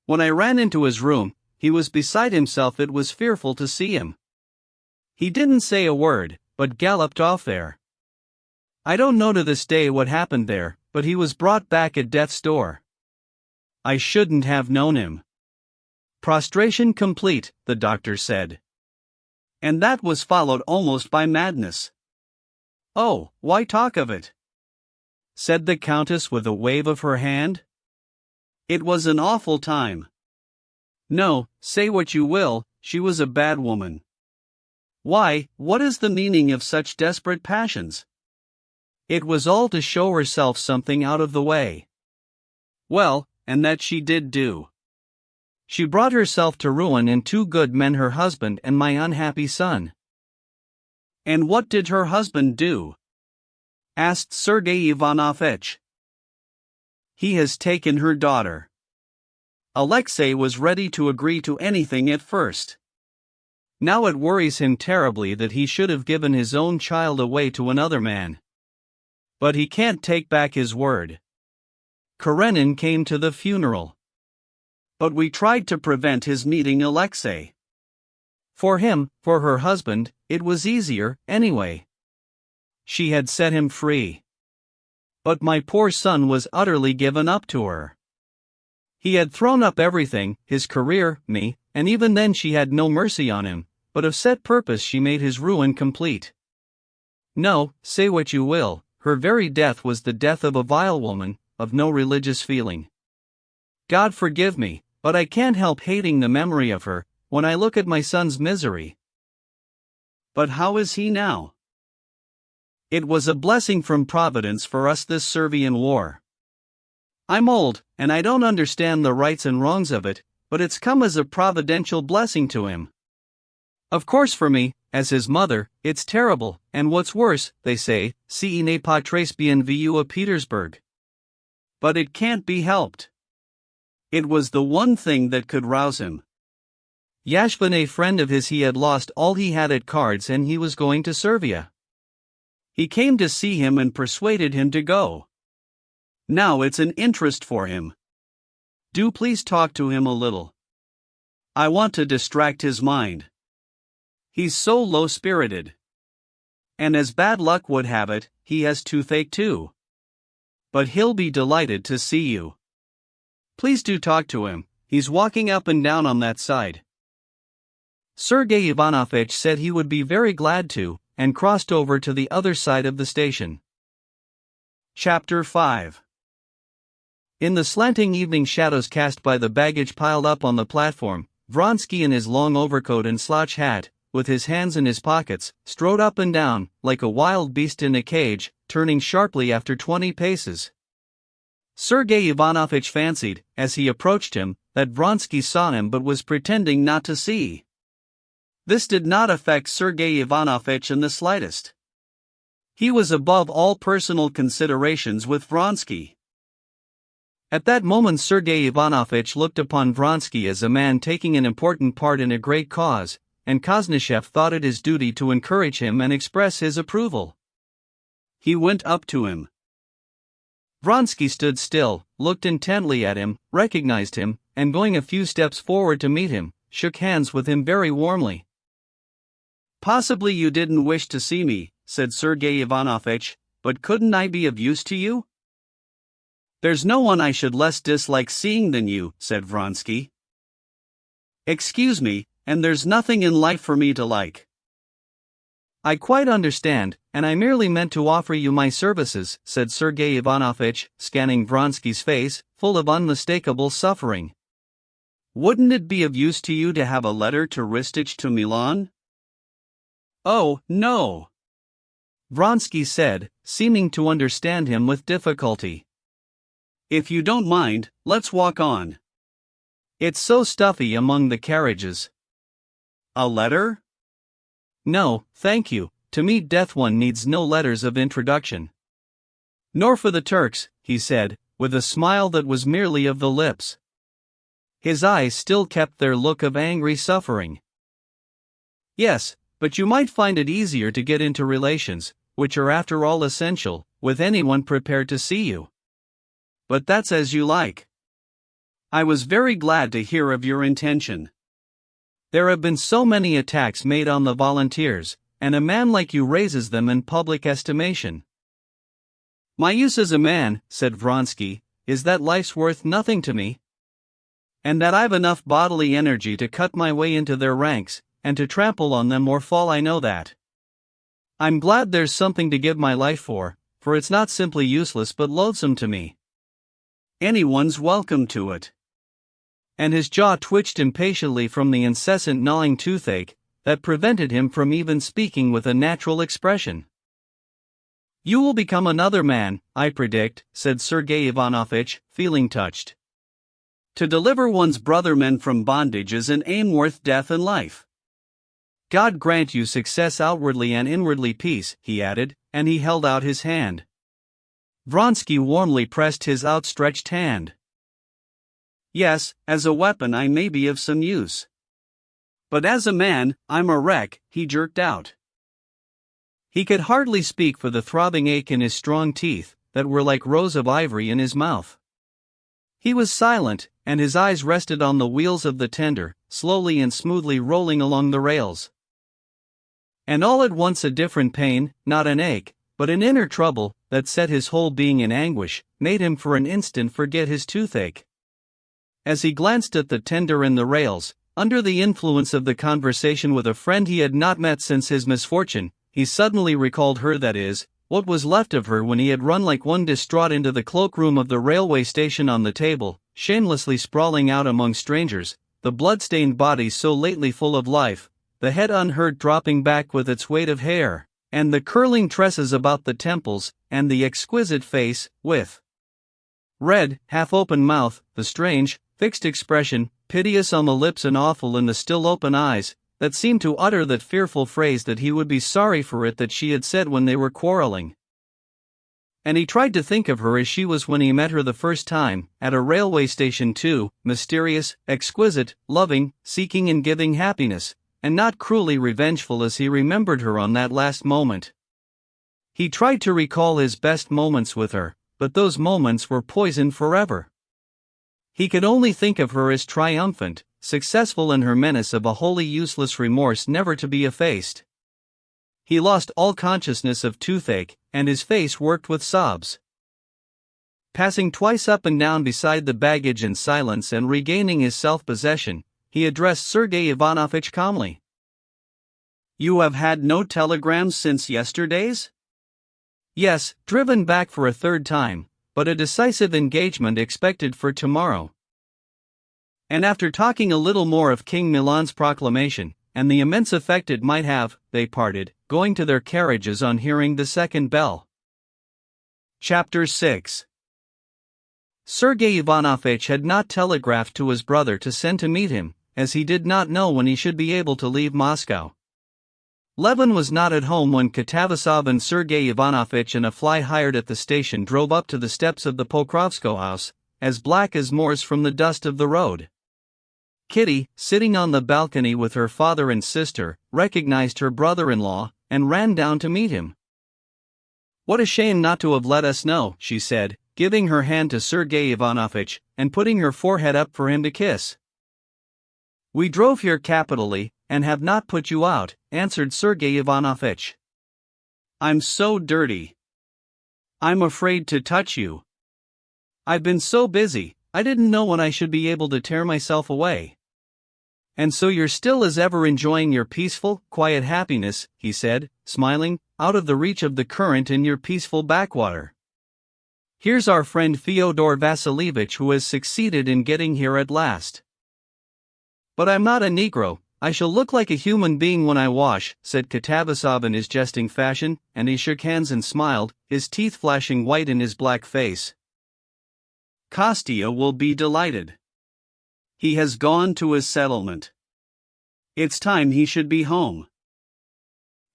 When I ran into his room, he was beside himself. It was fearful to see him. He didn't say a word, but galloped off there. I don't know to this day what happened there, but he was brought back at death's door. I shouldn't have known him. Prostration complete, the doctor said. And that was followed almost by madness. Oh, why talk of it?" said the Countess with a wave of her hand. "It was an awful time. No, say what you will, she was a bad woman. Why, what is the meaning of such desperate passions? It was all to show herself something out of the way. Well, and that she did do. She brought herself to ruin and two good men, her husband and my unhappy son. And what did her husband do? Asked Sergei Ivanovich. He has taken her daughter. Alexei was ready to agree to anything at first. Now it worries him terribly that he should have given his own child away to another man. But he can't take back his word. Karenin came to the funeral. But we tried to prevent his meeting Alexei. For him, for her husband, it was easier, anyway. She had set him free. But my poor son was utterly given up to her. He had thrown up everything, his career, me, and even then she had no mercy on him, but of set purpose she made his ruin complete. No, say what you will, her very death was the death of a vile woman, of no religious feeling. God forgive me, but I can't help hating the memory of her, when I look at my son's misery. But how is he now? It was a blessing from Providence for us, this Servian war. I'm old, and I don't understand the rights and wrongs of it, but it's come as a providential blessing to him. Of course for me, as his mother, it's terrible, and what's worse, they say, ce n'est pas très bien vu à Petersburg. But it can't be helped. It was the one thing that could rouse him. Yashvin, a friend of his, he had lost all he had at cards and he was going to Servia. He came to see him and persuaded him to go. Now it's an interest for him. Do please talk to him a little. I want to distract his mind. He's so low-spirited. And as bad luck would have it, he has toothache too. But he'll be delighted to see you. Please do talk to him, he's walking up and down on that side. Sergei Ivanovich said he would be very glad to, and crossed over to the other side of the station. Chapter 5. In the slanting evening shadows cast by the baggage piled up on the platform, Vronsky in his long overcoat and slouch hat, with his hands in his pockets, strode up and down, like a wild beast in a cage, turning sharply after 20 paces. Sergei Ivanovich fancied, as he approached him, that Vronsky saw him but was pretending not to see. This did not affect Sergei Ivanovich in the slightest. He was above all personal considerations with Vronsky. At that moment Sergei Ivanovich looked upon Vronsky as a man taking an important part in a great cause, and Kosnichev thought it his duty to encourage him and express his approval. He went up to him. Vronsky stood still, looked intently at him, recognized him, and going a few steps forward to meet him, shook hands with him very warmly. Possibly you didn't wish to see me, said Sergei Ivanovich, but couldn't I be of use to you? There's no one I should less dislike seeing than you, said Vronsky. Excuse me, and there's nothing in life for me to like. I quite understand, and I merely meant to offer you my services, said Sergei Ivanovich, scanning Vronsky's face, full of unmistakable suffering. Wouldn't it be of use to you to have a letter to Ristich to Milan? Oh, no. Vronsky said, seeming to understand him with difficulty. If you don't mind, let's walk on. It's so stuffy among the carriages. A letter? No, thank you, to meet death one needs no letters of introduction. Nor for the Turks, he said, with a smile that was merely of the lips. His eyes still kept their look of angry suffering. Yes, but you might find it easier to get into relations, which are after all essential, with anyone prepared to see you. But that's as you like. I was very glad to hear of your intention. There have been so many attacks made on the volunteers, and a man like you raises them in public estimation. My use as a man, said Vronsky, is that life's worth nothing to me. And that I've enough bodily energy to cut my way into their ranks, and to trample on them or fall, I know that. I'm glad there's something to give my life for it's not simply useless but loathsome to me. Anyone's welcome to it. And his jaw twitched impatiently from the incessant gnawing toothache that prevented him from even speaking with a natural expression. You will become another man, I predict, said Sergei Ivanovich, feeling touched. To deliver one's brother men from bondage is an aim worth death and life. God grant you success outwardly and inwardly peace, he added, and he held out his hand. Vronsky warmly pressed his outstretched hand. Yes, as a weapon I may be of some use. But as a man, I'm a wreck, he jerked out. He could hardly speak for the throbbing ache in his strong teeth, that were like rows of ivory in his mouth. He was silent, and his eyes rested on the wheels of the tender, slowly and smoothly rolling along the rails. And all at once a different pain, not an ache, but an inner trouble, that set his whole being in anguish, made him for an instant forget his toothache. As he glanced at the tender and the rails, under the influence of the conversation with a friend he had not met since his misfortune, he suddenly recalled her, that is, what was left of her when he had run like one distraught into the cloakroom of the railway station on the table, shamelessly sprawling out among strangers, the blood-stained body so lately full of life, the head unhurt dropping back with its weight of hair, and the curling tresses about the temples, and the exquisite face, with red, half-open mouth, the strange, fixed expression, piteous on the lips and awful in the still open eyes, that seemed to utter that fearful phrase that he would be sorry for it that she had said when they were quarreling. And he tried to think of her as she was when he met her the first time, at a railway station too, mysterious, exquisite, loving, seeking and giving happiness, and not cruelly revengeful as he remembered her on that last moment. He tried to recall his best moments with her, but those moments were poisoned forever. He could only think of her as triumphant, successful in her menace of a wholly useless remorse never to be effaced. He lost all consciousness of toothache, and his face worked with sobs. Passing twice up and down beside the baggage in silence and regaining his self-possession, he addressed Sergei Ivanovitch calmly. "You have had no telegrams since yesterday's?" "Yes, driven back for a third time, but a decisive engagement expected for tomorrow." And after talking a little more of King Milan's proclamation, and the immense effect it might have, they parted, going to their carriages on hearing the second bell. Chapter 6. Sergei Ivanovitch had not telegraphed to his brother to send to meet him, as he did not know when he should be able to leave Moscow. Levin was not at home when Katavasov and Sergei Ivanovitch in a fly hired at the station drove up to the steps of the Pokrovskoe house, as black as Moors from the dust of the road. Kitty, sitting on the balcony with her father and sister, recognized her brother-in-law, and ran down to meet him. "What a shame not to have let us know," she said, giving her hand to Sergei Ivanovitch, and putting her forehead up for him to kiss. "We drove here capitally, and have not put you out," answered Sergei Ivanovitch. "I'm so dirty. I'm afraid to touch you. I've been so busy, I didn't know when I should be able to tear myself away." "And so you're still as ever enjoying your peaceful, quiet happiness," he said, smiling, "out of the reach of the current in your peaceful backwater. Here's our friend Fyodor Vasilievich who has succeeded in getting here at last." "But I'm not a Negro, I shall look like a human being when I wash," said Katavasov in his jesting fashion, and he shook hands and smiled, his teeth flashing white in his black face. "Kostya will be delighted. He has gone to his settlement. It's time he should be home.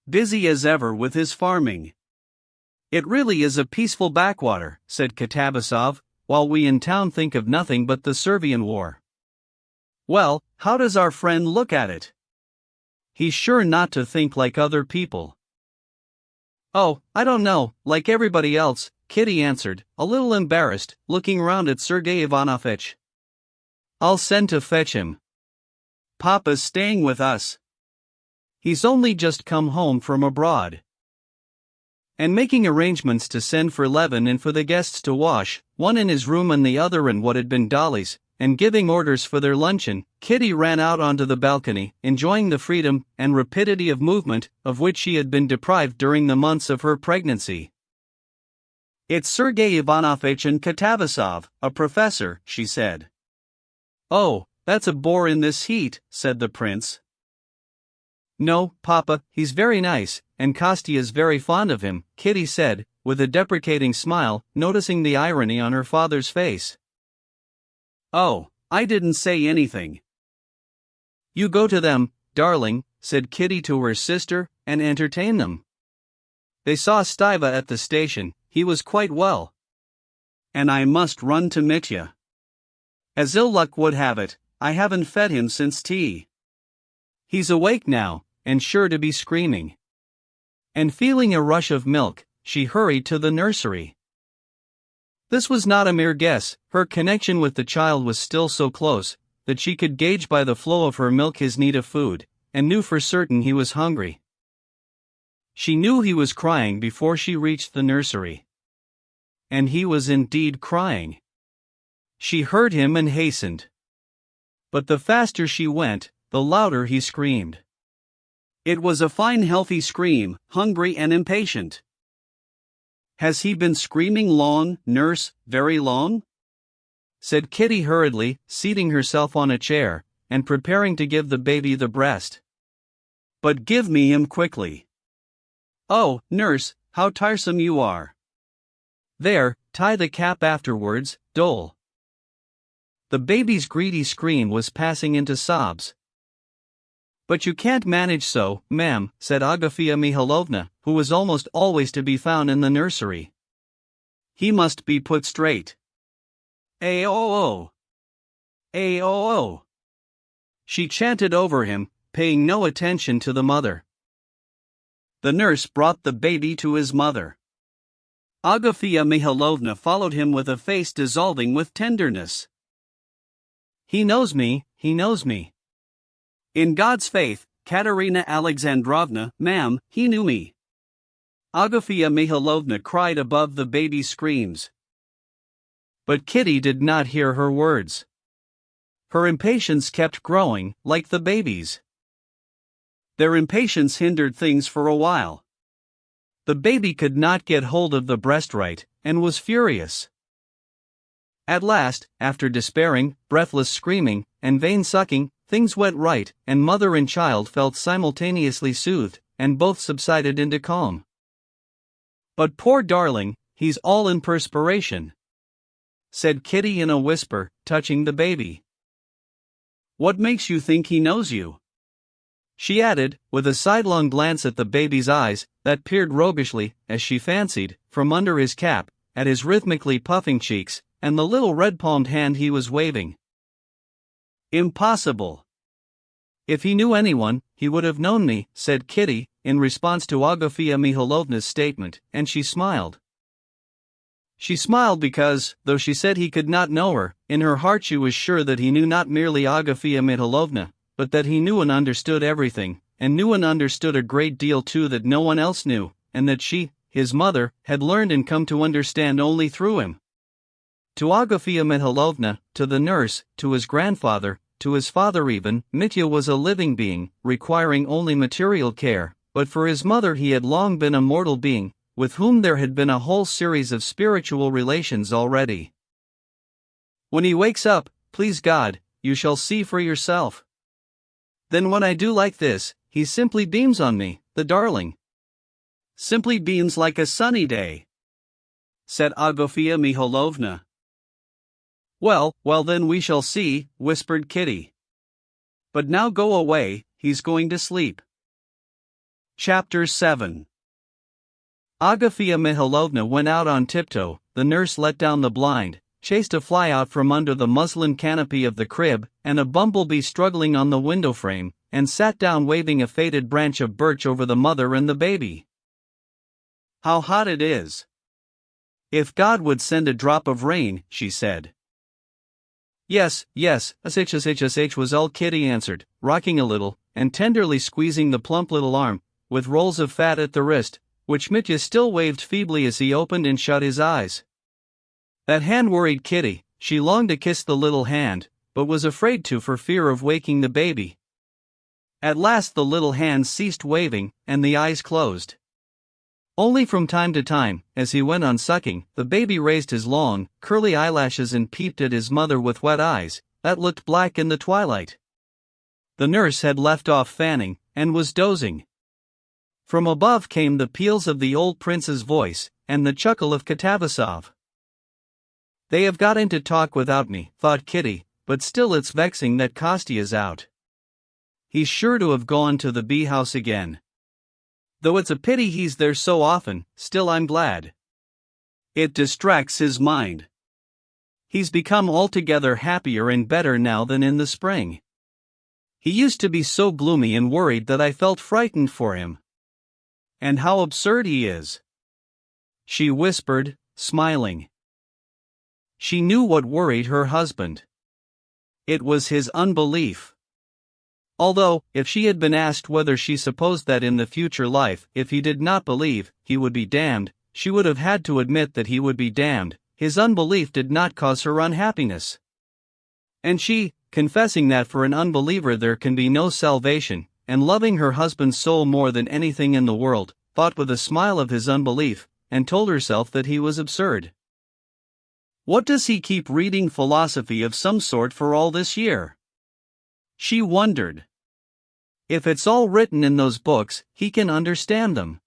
Busy as ever with his farming." "It really is a peaceful backwater," said Katavasov, "while we in town think of nothing but the Servian war." "Well, how does our friend look at it?" "He's sure not to think like other people." "Oh, I don't know, like everybody else," Kitty answered, a little embarrassed, looking round at Sergei Ivanovitch. "I'll send to fetch him. Papa's staying with us. He's only just come home from abroad." And making arrangements to send for Levin and for the guests to wash, one in his room and the other in what had been Dolly's, and giving orders for their luncheon, Kitty ran out onto the balcony, enjoying the freedom and rapidity of movement of which she had been deprived during the months of her pregnancy. "It's Sergei Ivanovitch and Katavasov, a professor," she said. "Oh, that's a bore in this heat," said the prince. "No, Papa, he's very nice, and Kostya's very fond of him," Kitty said, with a deprecating smile, noticing the irony on her father's face. "Oh, I didn't say anything. You go to them, darling, said Kitty to her sister, and entertain them. They saw Stiva at the station. He was quite well. And I must run to Mitya. As ill luck would have it, I haven't fed him since tea. He's awake now, and sure to be screaming. And feeling a rush of milk, she hurried to the nursery. This was not a mere guess. Her connection with the child was still so close that she could gauge by the flow of her milk his need of food, and knew for certain he was hungry. She knew he was crying before she reached the nursery. And he was indeed crying. She heard him and hastened. But the faster she went, the louder he screamed. It was a fine healthy scream, hungry and impatient. Has he been screaming long, nurse, very long? Said Kitty hurriedly, seating herself on a chair, and preparing to give the baby the breast. But give me him quickly. Oh, nurse, how tiresome you are. There, tie the cap afterwards, Dole. The baby's greedy scream was passing into sobs. But you can't manage so, ma'am, said Agafia Mihailovna, who was almost always to be found in the nursery. He must be put straight. Aoo! Aoo! She chanted over him, paying no attention to the mother. The nurse brought the baby to his mother. Agafia Mihailovna followed him with a face dissolving with tenderness. He knows me, he knows me. In God's faith, Katerina Alexandrovna, ma'am, he knew me. Agafia Mihailovna cried above the baby's screams. But Kitty did not hear her words. Her impatience kept growing, like the baby's. Their impatience hindered things for a while. The baby could not get hold of the breast right, and was furious. At last, after despairing, breathless screaming, and vain sucking, things went right, and mother and child felt simultaneously soothed, and both subsided into calm. But poor darling, he's all in perspiration, said Kitty in a whisper, touching the baby. What makes you think he knows you? She added, with a sidelong glance at the baby's eyes, that peered roguishly, as she fancied, from under his cap, at his rhythmically puffing cheeks, and the little red-palmed hand he was waving. Impossible. If he knew anyone, he would have known me, said Kitty, in response to Agafia Mihailovna's statement, and she smiled. She smiled because, though she said he could not know her, in her heart she was sure that he knew not merely Agafia Mihailovna, but that he knew and understood everything, and knew and understood a great deal too that no one else knew, and that she, his mother, had learned and come to understand only through him. To Agafia Mihailovna, to the nurse, to his grandfather, to his father even, Mitya was a living being, requiring only material care, but for his mother he had long been a mortal being, with whom there had been a whole series of spiritual relations already. When he wakes up, please God, you shall see for yourself. Then when I do like this, he simply beams on me, the darling. Simply beams like a sunny day, said Agafia Mihailovna. Well, then we shall see, whispered Kitty. But now go away, he's going to sleep. Chapter 7. Agafia Mihailovna went out on tiptoe, the nurse let down the blind, chased a fly out from under the muslin canopy of the crib, and a bumblebee struggling on the window frame, and sat down waving a faded branch of birch over the mother and the baby. How hot it is! If God would send a drop of rain, she said. Yes, sh was all Kitty answered, rocking a little, and tenderly squeezing the plump little arm, with rolls of fat at the wrist, which Mitya still waved feebly as he opened and shut his eyes. That hand worried Kitty. She longed to kiss the little hand, but was afraid to for fear of waking the baby. At last the little hand ceased waving, and the eyes closed. Only from time to time, as he went on sucking, the baby raised his long, curly eyelashes and peeped at his mother with wet eyes, that looked black in the twilight. The nurse had left off fanning, and was dozing. From above came the peals of the old prince's voice, and the chuckle of Katavasov. They have got into talk without me, thought Kitty, but still it's vexing that Kostya's out. He's sure to have gone to the bee house again. Though it's a pity he's there so often, still I'm glad. It distracts his mind. He's become altogether happier and better now than in the spring. He used to be so gloomy and worried that I felt frightened for him. And how absurd he is," she whispered, smiling. She knew what worried her husband. It was his unbelief. Although, if she had been asked whether she supposed that in the future life, if he did not believe, he would be damned, she would have had to admit that he would be damned. His unbelief did not cause her unhappiness. And she, confessing that for an unbeliever there can be no salvation, and loving her husband's soul more than anything in the world, thought with a smile of his unbelief, and told herself that he was absurd. What does he keep reading philosophy of some sort for all this year? She wondered. If it's all written in those books, he can understand them.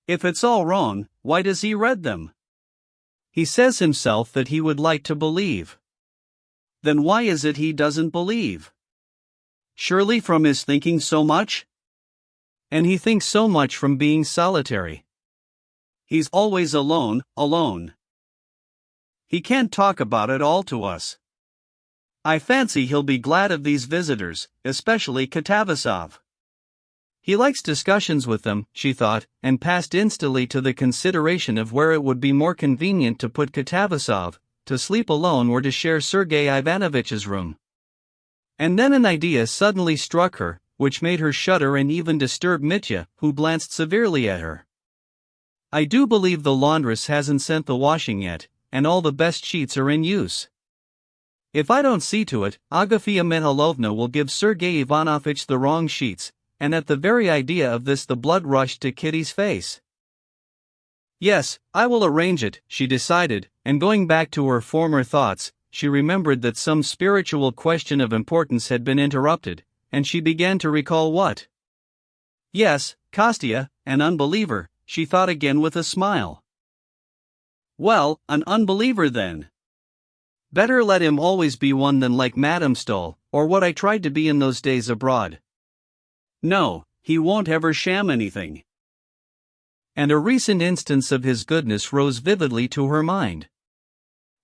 If it's all wrong, why does he read them? He says himself that he would like to believe. Then why is it he doesn't believe? Surely from his thinking so much? And he thinks so much from being solitary. He's always alone. He can't talk about it all to us. I fancy he'll be glad of these visitors, especially Katavasov. He likes discussions with them, she thought, and passed instantly to the consideration of where it would be more convenient to put Katavasov, to sleep alone or to share Sergei Ivanovitch's room. And then an idea suddenly struck her, which made her shudder and even disturb Mitya, who glanced severely at her. I do believe the laundress hasn't sent the washing yet, and all the best sheets are in use. If I don't see to it, Agafia Mihalovna will give Sergei Ivanovitch the wrong sheets, and at the very idea of this the blood rushed to Kitty's face. Yes, I will arrange it, she decided, and going back to her former thoughts, she remembered that some spiritual question of importance had been interrupted, and she began to recall what. Yes, Kostya, an unbeliever, she thought again with a smile. Well, an unbeliever then. Better let him always be one than like Madame Stoll, or what I tried to be in those days abroad. No, he won't ever sham anything. And a recent instance of his goodness rose vividly to her mind.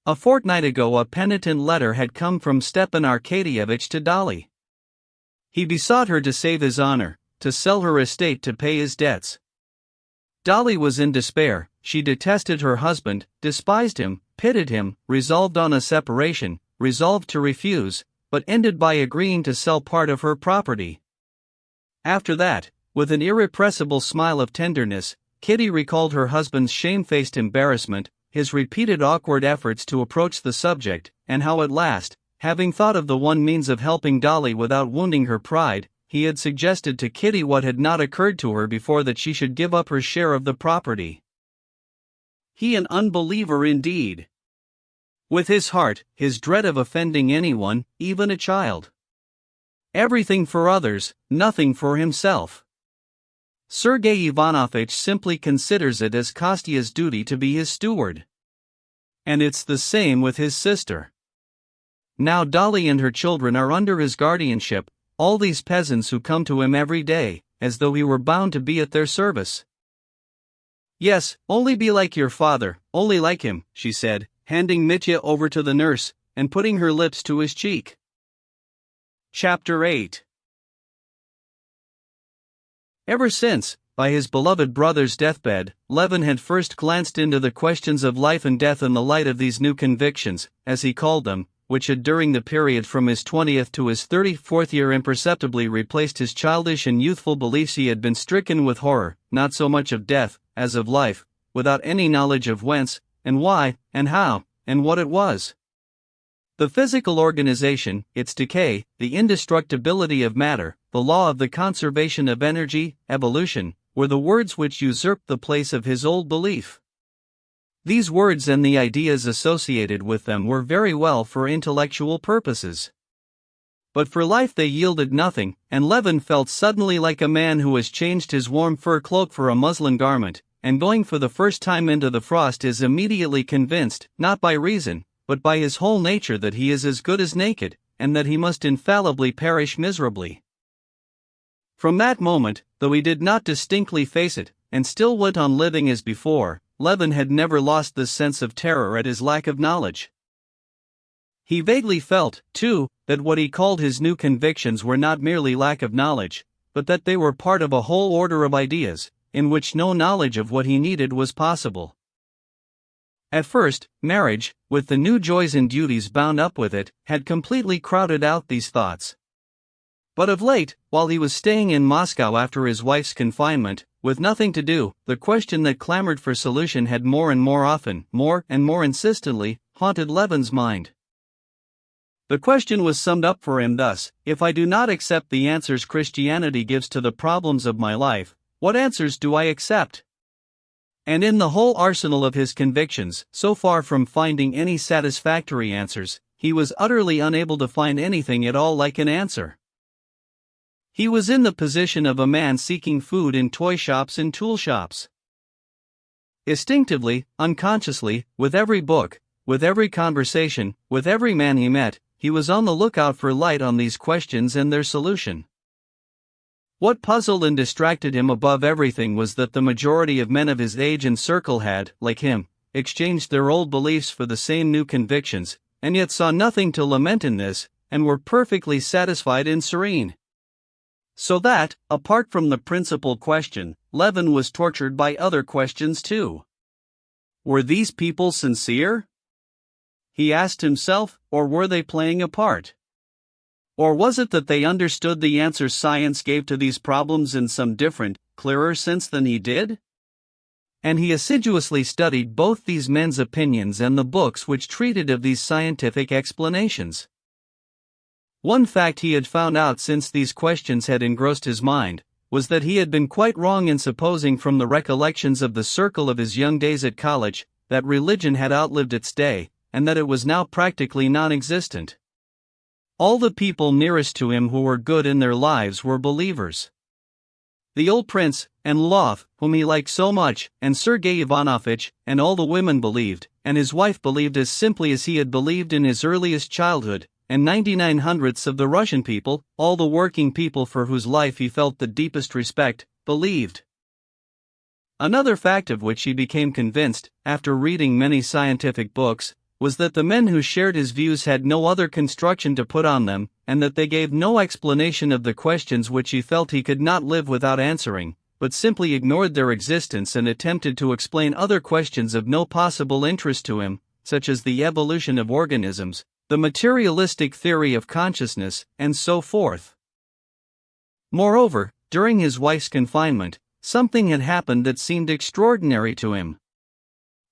A fortnight ago a penitent letter had come from Stepan Arkadyevitch to Dolly. He besought her to save his honor, to sell her estate to pay his debts. Dolly was in despair, she detested her husband, despised him, pitied him, resolved on a separation, resolved to refuse, but ended by agreeing to sell part of her property. After that, with an irrepressible smile of tenderness, Kitty recalled her husband's shamefaced embarrassment, his repeated awkward efforts to approach the subject, and how at last, having thought of the one means of helping Dolly without wounding her pride, he had suggested to Kitty what had not occurred to her before, that she should give up her share of the property. He an unbeliever indeed. With his heart, his dread of offending anyone, even a child. Everything for others, nothing for himself. Sergei Ivanovitch simply considers it as Kostya's duty to be his steward. And it's the same with his sister. Now Dolly and her children are under his guardianship, all these peasants who come to him every day, as though he were bound to be at their service. Yes, only be like your father, only like him, she said, handing Mitya over to the nurse, and putting her lips to his cheek. Chapter 8. Ever since, by his beloved brother's deathbed, Levin had first glanced into the questions of life and death in the light of these new convictions, as he called them, which had during the period from his 20th to his 34th year imperceptibly replaced his childish and youthful beliefs. He had been stricken with horror, not so much of death, as of life, without any knowledge of whence, and why, and how, and what it was. The physical organization, its decay, the indestructibility of matter, the law of the conservation of energy, evolution, were the words which usurped the place of his old belief. These words and the ideas associated with them were very well for intellectual purposes. But for life they yielded nothing, and Levin felt suddenly like a man who has changed his warm fur cloak for a muslin garment, and going for the first time into the frost is immediately convinced, not by reason, but by his whole nature that he is as good as naked, and that he must infallibly perish miserably. From that moment, though he did not distinctly face it, and still went on living as before, Levin had never lost this sense of terror at his lack of knowledge. He vaguely felt, too, that what he called his new convictions were not merely lack of knowledge, but that they were part of a whole order of ideas, in which no knowledge of what he needed was possible. At first, marriage, with the new joys and duties bound up with it, had completely crowded out these thoughts. But of late, while he was staying in Moscow after his wife's confinement, with nothing to do, the question that clamored for solution had more and more often, more and more insistently, haunted Levin's mind. The question was summed up for him thus: if I do not accept the answers Christianity gives to the problems of my life, what answers do I accept? And in the whole arsenal of his convictions, so far from finding any satisfactory answers, he was utterly unable to find anything at all like an answer. He was in the position of a man seeking food in toy shops and tool shops. Instinctively, unconsciously, with every book, with every conversation, with every man he met, he was on the lookout for light on these questions and their solution. What puzzled and distracted him above everything was that the majority of men of his age and circle had, like him, exchanged their old beliefs for the same new convictions, and yet saw nothing to lament in this, and were perfectly satisfied and serene. So that, apart from the principal question, Levin was tortured by other questions too. Were these people sincere? He asked himself, or were they playing a part? Or was it that they understood the answers science gave to these problems in some different, clearer sense than he did? And he assiduously studied both these men's opinions and the books which treated of these scientific explanations. One fact he had found out since these questions had engrossed his mind was that he had been quite wrong in supposing from the recollections of the circle of his young days at college that religion had outlived its day, and that it was now practically non-existent. All the people nearest to him who were good in their lives were believers. The old prince, and Lvov, whom he liked so much, and Sergei Ivanovitch, and all the women believed, and his wife believed as simply as he had believed in his earliest childhood, and 99/100ths of the Russian people, all the working people for whose life he felt the deepest respect, believed. Another fact of which he became convinced, after reading many scientific books, was that the men who shared his views had no other construction to put on them, and that they gave no explanation of the questions which he felt he could not live without answering, but simply ignored their existence and attempted to explain other questions of no possible interest to him, such as the evolution of organisms, the materialistic theory of consciousness, and so forth. Moreover, during his wife's confinement, something had happened that seemed extraordinary to him.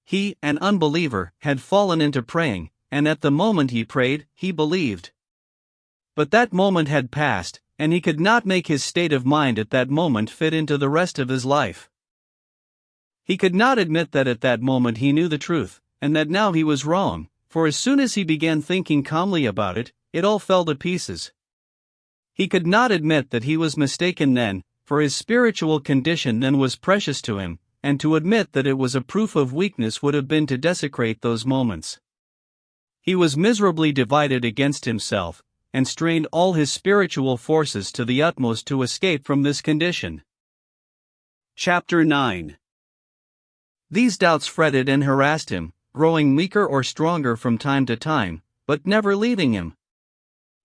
He, an unbeliever, had fallen into praying, and at the moment he prayed, he believed. But that moment had passed, and he could not make his state of mind at that moment fit into the rest of his life. He could not admit that at that moment he knew the truth, and that now he was wrong, for as soon as he began thinking calmly about it, it all fell to pieces. He could not admit that he was mistaken then, for his spiritual condition then was precious to him, and to admit that it was a proof of weakness would have been to desecrate those moments. He was miserably divided against himself, and strained all his spiritual forces to the utmost to escape from this condition. Chapter 9. These doubts fretted and harassed him, growing weaker or stronger from time to time, but never leaving him.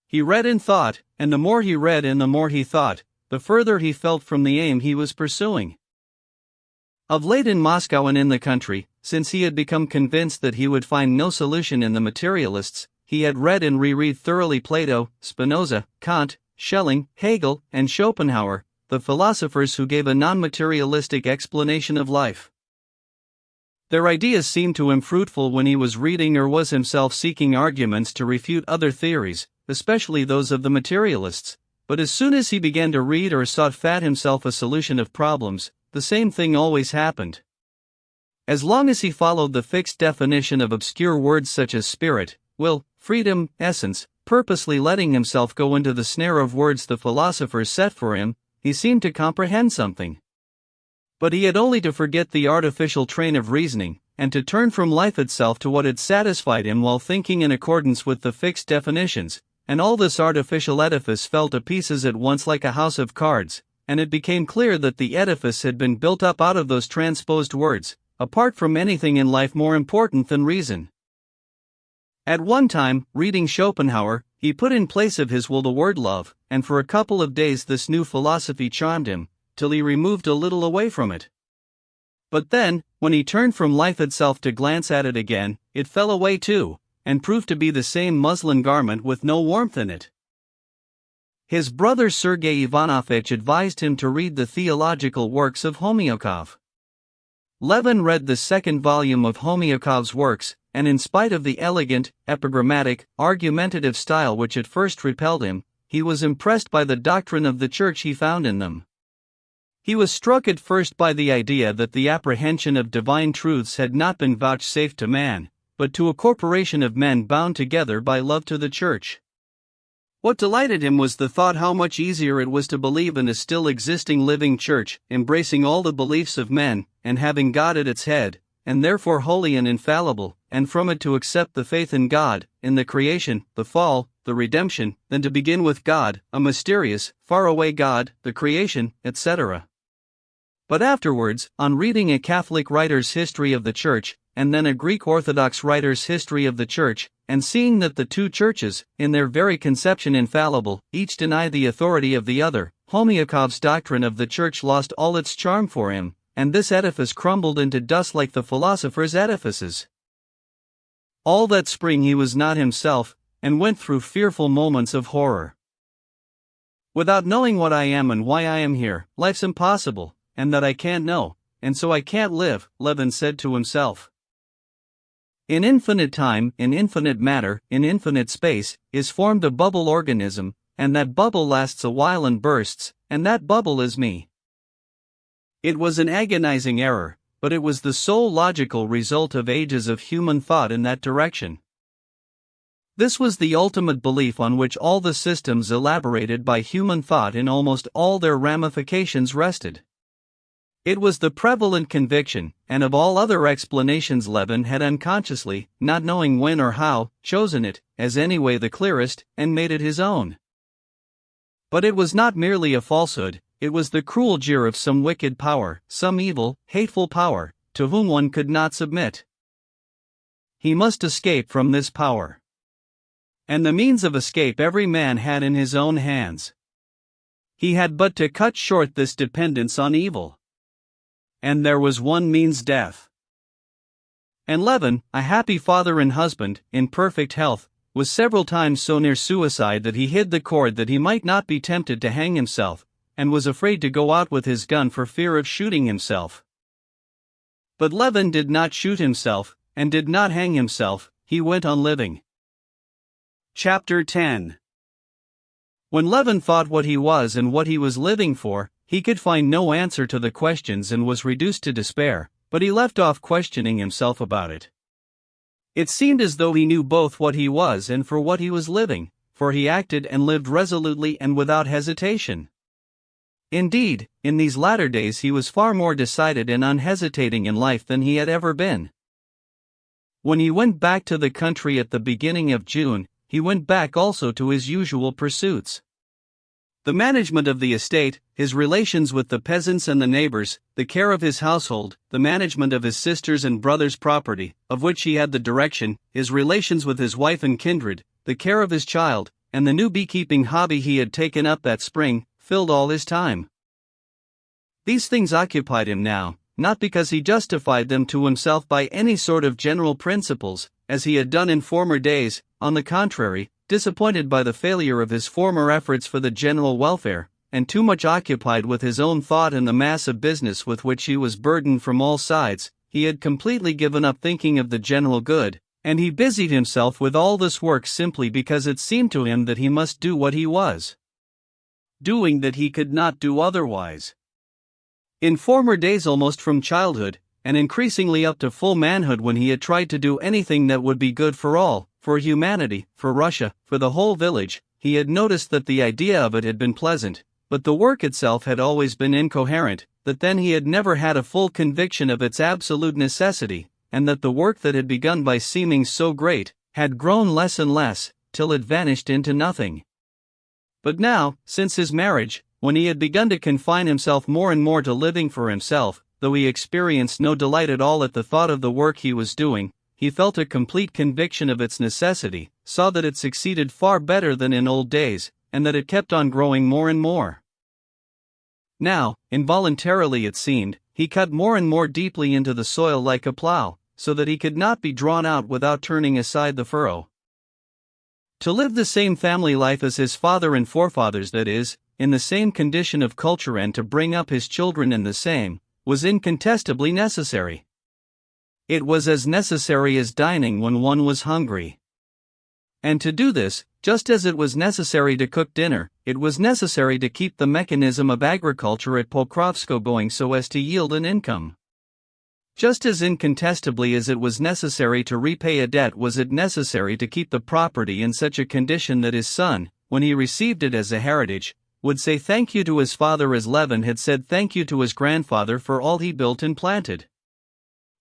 He read and thought, and the more he read and the more he thought, the further he felt from the aim he was pursuing. Of late in Moscow and in the country, since he had become convinced that he would find no solution in the materialists, he had read and reread thoroughly Plato, Spinoza, Kant, Schelling, Hegel, and Schopenhauer, the philosophers who gave a non-materialistic explanation of life. Their ideas seemed to him fruitful when he was reading or was himself seeking arguments to refute other theories, especially those of the materialists, but as soon as he began to read or sought fat himself a solution of problems, the same thing always happened. As long as he followed the fixed definition of obscure words such as spirit, will, freedom, essence, purposely letting himself go into the snare of words the philosophers set for him, he seemed to comprehend something. But he had only to forget the artificial train of reasoning, and to turn from life itself to what had satisfied him while thinking in accordance with the fixed definitions, and all this artificial edifice fell to pieces at once like a house of cards, and it became clear that the edifice had been built up out of those transposed words, apart from anything in life more important than reason. At one time, reading Schopenhauer, he put in place of his will the word love, and for a couple of days this new philosophy charmed him, till he removed a little away from it. But then, when he turned from life itself to glance at it again, it fell away too, and proved to be the same muslin garment with no warmth in it. His brother Sergei Ivanovitch advised him to read the theological works of Homiakov. Levin read the second volume of Homiakov's works, and in spite of the elegant, epigrammatic, argumentative style which at first repelled him, he was impressed by the doctrine of the Church he found in them. He was struck at first by the idea that the apprehension of divine truths had not been vouchsafed to man, but to a corporation of men bound together by love to the Church. What delighted him was the thought how much easier it was to believe in a still existing living Church, embracing all the beliefs of men, and having God at its head, and therefore holy and infallible, and from it to accept the faith in God, in the creation, the fall, the redemption, than to begin with God, a mysterious, faraway God, the creation, etc. But afterwards, on reading a Catholic writer's history of the Church, and then a Greek Orthodox writer's history of the Church, and seeing that the two churches, in their very conception infallible, each deny the authority of the other, Homiakov's doctrine of the Church lost all its charm for him, and this edifice crumbled into dust like the philosopher's edifices. All that spring he was not himself, and went through fearful moments of horror. Without knowing what I am and why I am here, life's impossible, and that I can't know, and so I can't live, Levin said to himself. In infinite time, in infinite matter, in infinite space, is formed a bubble organism, and that bubble lasts a while and bursts, and that bubble is me. It was an agonizing error, but it was the sole logical result of ages of human thought in that direction. This was the ultimate belief on which all the systems elaborated by human thought in almost all their ramifications rested. It was the prevalent conviction, and of all other explanations Levin had unconsciously, not knowing when or how, chosen it, as anyway the clearest, and made it his own. But it was not merely a falsehood, it was the cruel jeer of some wicked power, some evil, hateful power, to whom one could not submit. He must escape from this power. And the means of escape every man had in his own hands. He had but to cut short this dependence on evil. And there was one means: death. And Levin, a happy father and husband, in perfect health, was several times so near suicide that he hid the cord that he might not be tempted to hang himself, and was afraid to go out with his gun for fear of shooting himself. But Levin did not shoot himself, and did not hang himself, he went on living. Chapter 10. When Levin thought what he was and what he was living for, he could find no answer to the questions and was reduced to despair, but he left off questioning himself about it. It seemed as though he knew both what he was and for what he was living, for he acted and lived resolutely and without hesitation. Indeed, in these latter days he was far more decided and unhesitating in life than he had ever been. When he went back to the country at the beginning of June, he went back also to his usual pursuits. The management of the estate, his relations with the peasants and the neighbors, the care of his household, the management of his sisters' and brothers' property, of which he had the direction, his relations with his wife and kindred, the care of his child, and the new beekeeping hobby he had taken up that spring, filled all his time. These things occupied him now, not because he justified them to himself by any sort of general principles, as he had done in former days, on the contrary, disappointed by the failure of his former efforts for the general welfare, and too much occupied with his own thought and the mass of business with which he was burdened from all sides, he had completely given up thinking of the general good, and he busied himself with all this work simply because it seemed to him that he must do what he was doing, that he could not do otherwise. In former days, almost from childhood, and increasingly up to full manhood, when he had tried to do anything that would be good for all, for humanity, for Russia, for the whole village, he had noticed that the idea of it had been pleasant, but the work itself had always been incoherent, that then he had never had a full conviction of its absolute necessity, and that the work that had begun by seeming so great had grown less and less, till it vanished into nothing. But now, since his marriage, when he had begun to confine himself more and more to living for himself, though he experienced no delight at all at the thought of the work he was doing, he felt a complete conviction of its necessity, saw that it succeeded far better than in old days, and that it kept on growing more and more. Now, involuntarily it seemed, he cut more and more deeply into the soil like a plough, so that he could not be drawn out without turning aside the furrow. To live the same family life as his father and forefathers, that is, in the same condition of culture, and to bring up his children in the same, was incontestably necessary. It was as necessary as dining when one was hungry. And to do this, just as it was necessary to cook dinner, it was necessary to keep the mechanism of agriculture at Pokrovsko going so as to yield an income. Just as incontestably as it was necessary to repay a debt was it necessary to keep the property in such a condition that his son, when he received it as a heritage, would say thank you to his father as Levin had said thank you to his grandfather for all he built and planted.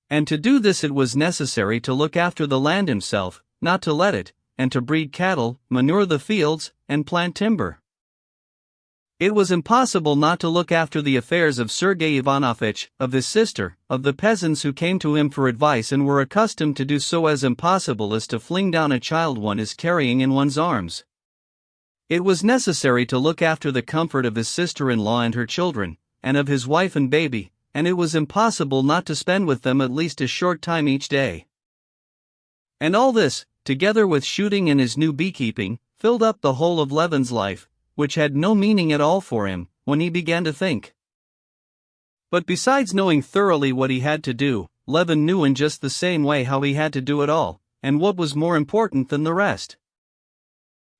And to do this it was necessary to look after the land himself, not to let it, and to breed cattle, manure the fields, and plant timber. It was impossible not to look after the affairs of Sergei Ivanovitch, of his sister, of the peasants who came to him for advice and were accustomed to do so, as impossible as to fling down a child one is carrying in one's arms. It was necessary to look after the comfort of his sister-in-law and her children, and of his wife and baby, and it was impossible not to spend with them at least a short time each day. And all this, together with shooting and his new beekeeping, filled up the whole of Levin's life, which had no meaning at all for him, when he began to think. But besides knowing thoroughly what he had to do, Levin knew in just the same way how he had to do it all, and what was more important than the rest.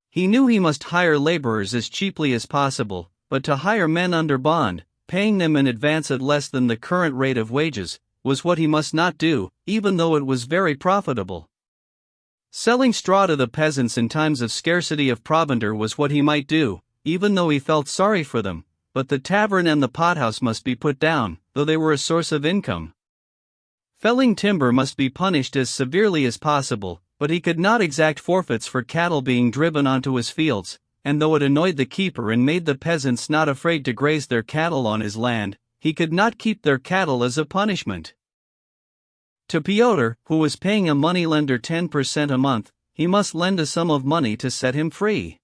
He knew he must hire laborers as cheaply as possible, but to hire men under bond, paying them in advance at less than the current rate of wages, was what he must not do, even though it was very profitable. Selling straw to the peasants in times of scarcity of provender was what he might do, even though he felt sorry for them, but the tavern and the pothouse must be put down, though they were a source of income. Felling timber must be punished as severely as possible, but he could not exact forfeits for cattle being driven onto his fields, and though it annoyed the keeper and made the peasants not afraid to graze their cattle on his land, he could not keep their cattle as a punishment. To Pyotr, who was paying a moneylender 10% a month, he must lend a sum of money to set him free.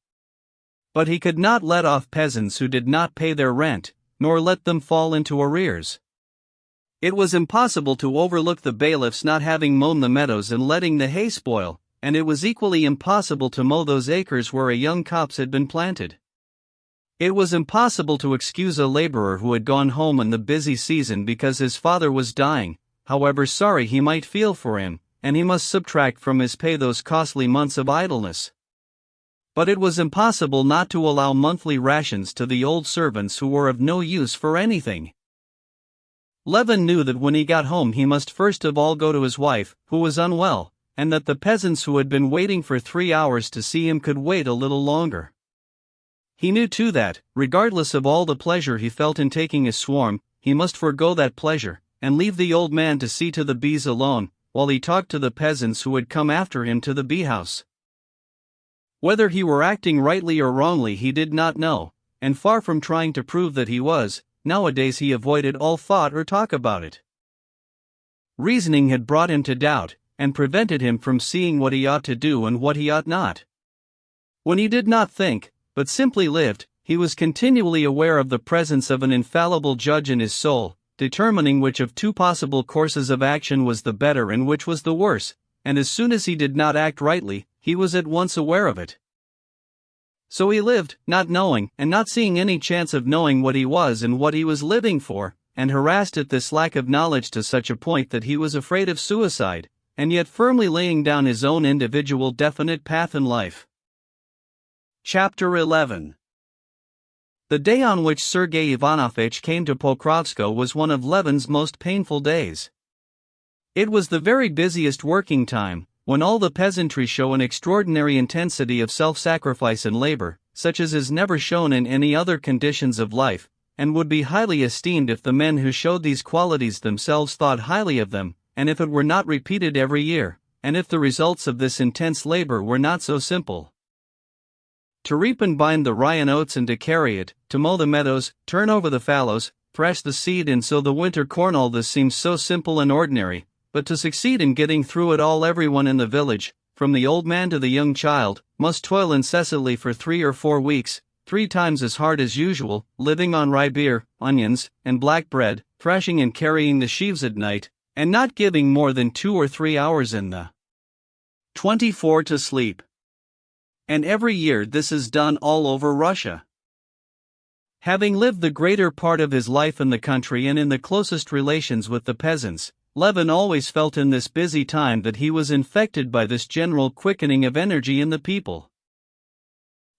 But he could not let off peasants who did not pay their rent, nor let them fall into arrears. It was impossible to overlook the bailiffs not having mown the meadows and letting the hay spoil, and it was equally impossible to mow those acres where a young copse had been planted. It was impossible to excuse a laborer who had gone home in the busy season because his father was dying, however sorry he might feel for him, and he must subtract from his pay those costly months of idleness. But it was impossible not to allow monthly rations to the old servants who were of no use for anything. Levin knew that when he got home he must first of all go to his wife, who was unwell, and that the peasants who had been waiting for 3 hours to see him could wait a little longer. He knew too that, regardless of all the pleasure he felt in taking his swarm, he must forego that pleasure, and leave the old man to see to the bees alone, while he talked to the peasants who had come after him to the bee-house. Whether he were acting rightly or wrongly he did not know, and far from trying to prove that he was, nowadays he avoided all thought or talk about it. Reasoning had brought him to doubt, and prevented him from seeing what he ought to do and what he ought not. When he did not think, but simply lived, he was continually aware of the presence of an infallible judge in his soul, determining which of two possible courses of action was the better and which was the worse, and as soon as he did not act rightly, he was at once aware of it. So he lived, not knowing, and not seeing any chance of knowing what he was and what he was living for, and harassed at this lack of knowledge to such a point that he was afraid of suicide, and yet firmly laying down his own individual definite path in life. Chapter 11. The day on which Sergei Ivanovitch came to Pokrovsko was one of Levin's most painful days. It was the very busiest working time, when all the peasantry show an extraordinary intensity of self-sacrifice and labor, such as is never shown in any other conditions of life, and would be highly esteemed if the men who showed these qualities themselves thought highly of them, and if it were not repeated every year, and if the results of this intense labor were not so simple. To reap and bind the rye and oats and to carry it, to mow the meadows, turn over the fallows, thresh the seed and sow the winter corn, all this seems so simple and ordinary, but to succeed in getting through it all, everyone in the village, from the old man to the young child, must toil incessantly for 3 or 4 weeks, 3 times as hard as usual, living on rye beer, onions, and black bread, thrashing and carrying the sheaves at night, and not giving more than 2 or 3 hours in the 24 to sleep. And every year this is done all over Russia. Having lived the greater part of his life in the country and in the closest relations with the peasants, Levin always felt in this busy time that he was infected by this general quickening of energy in the people.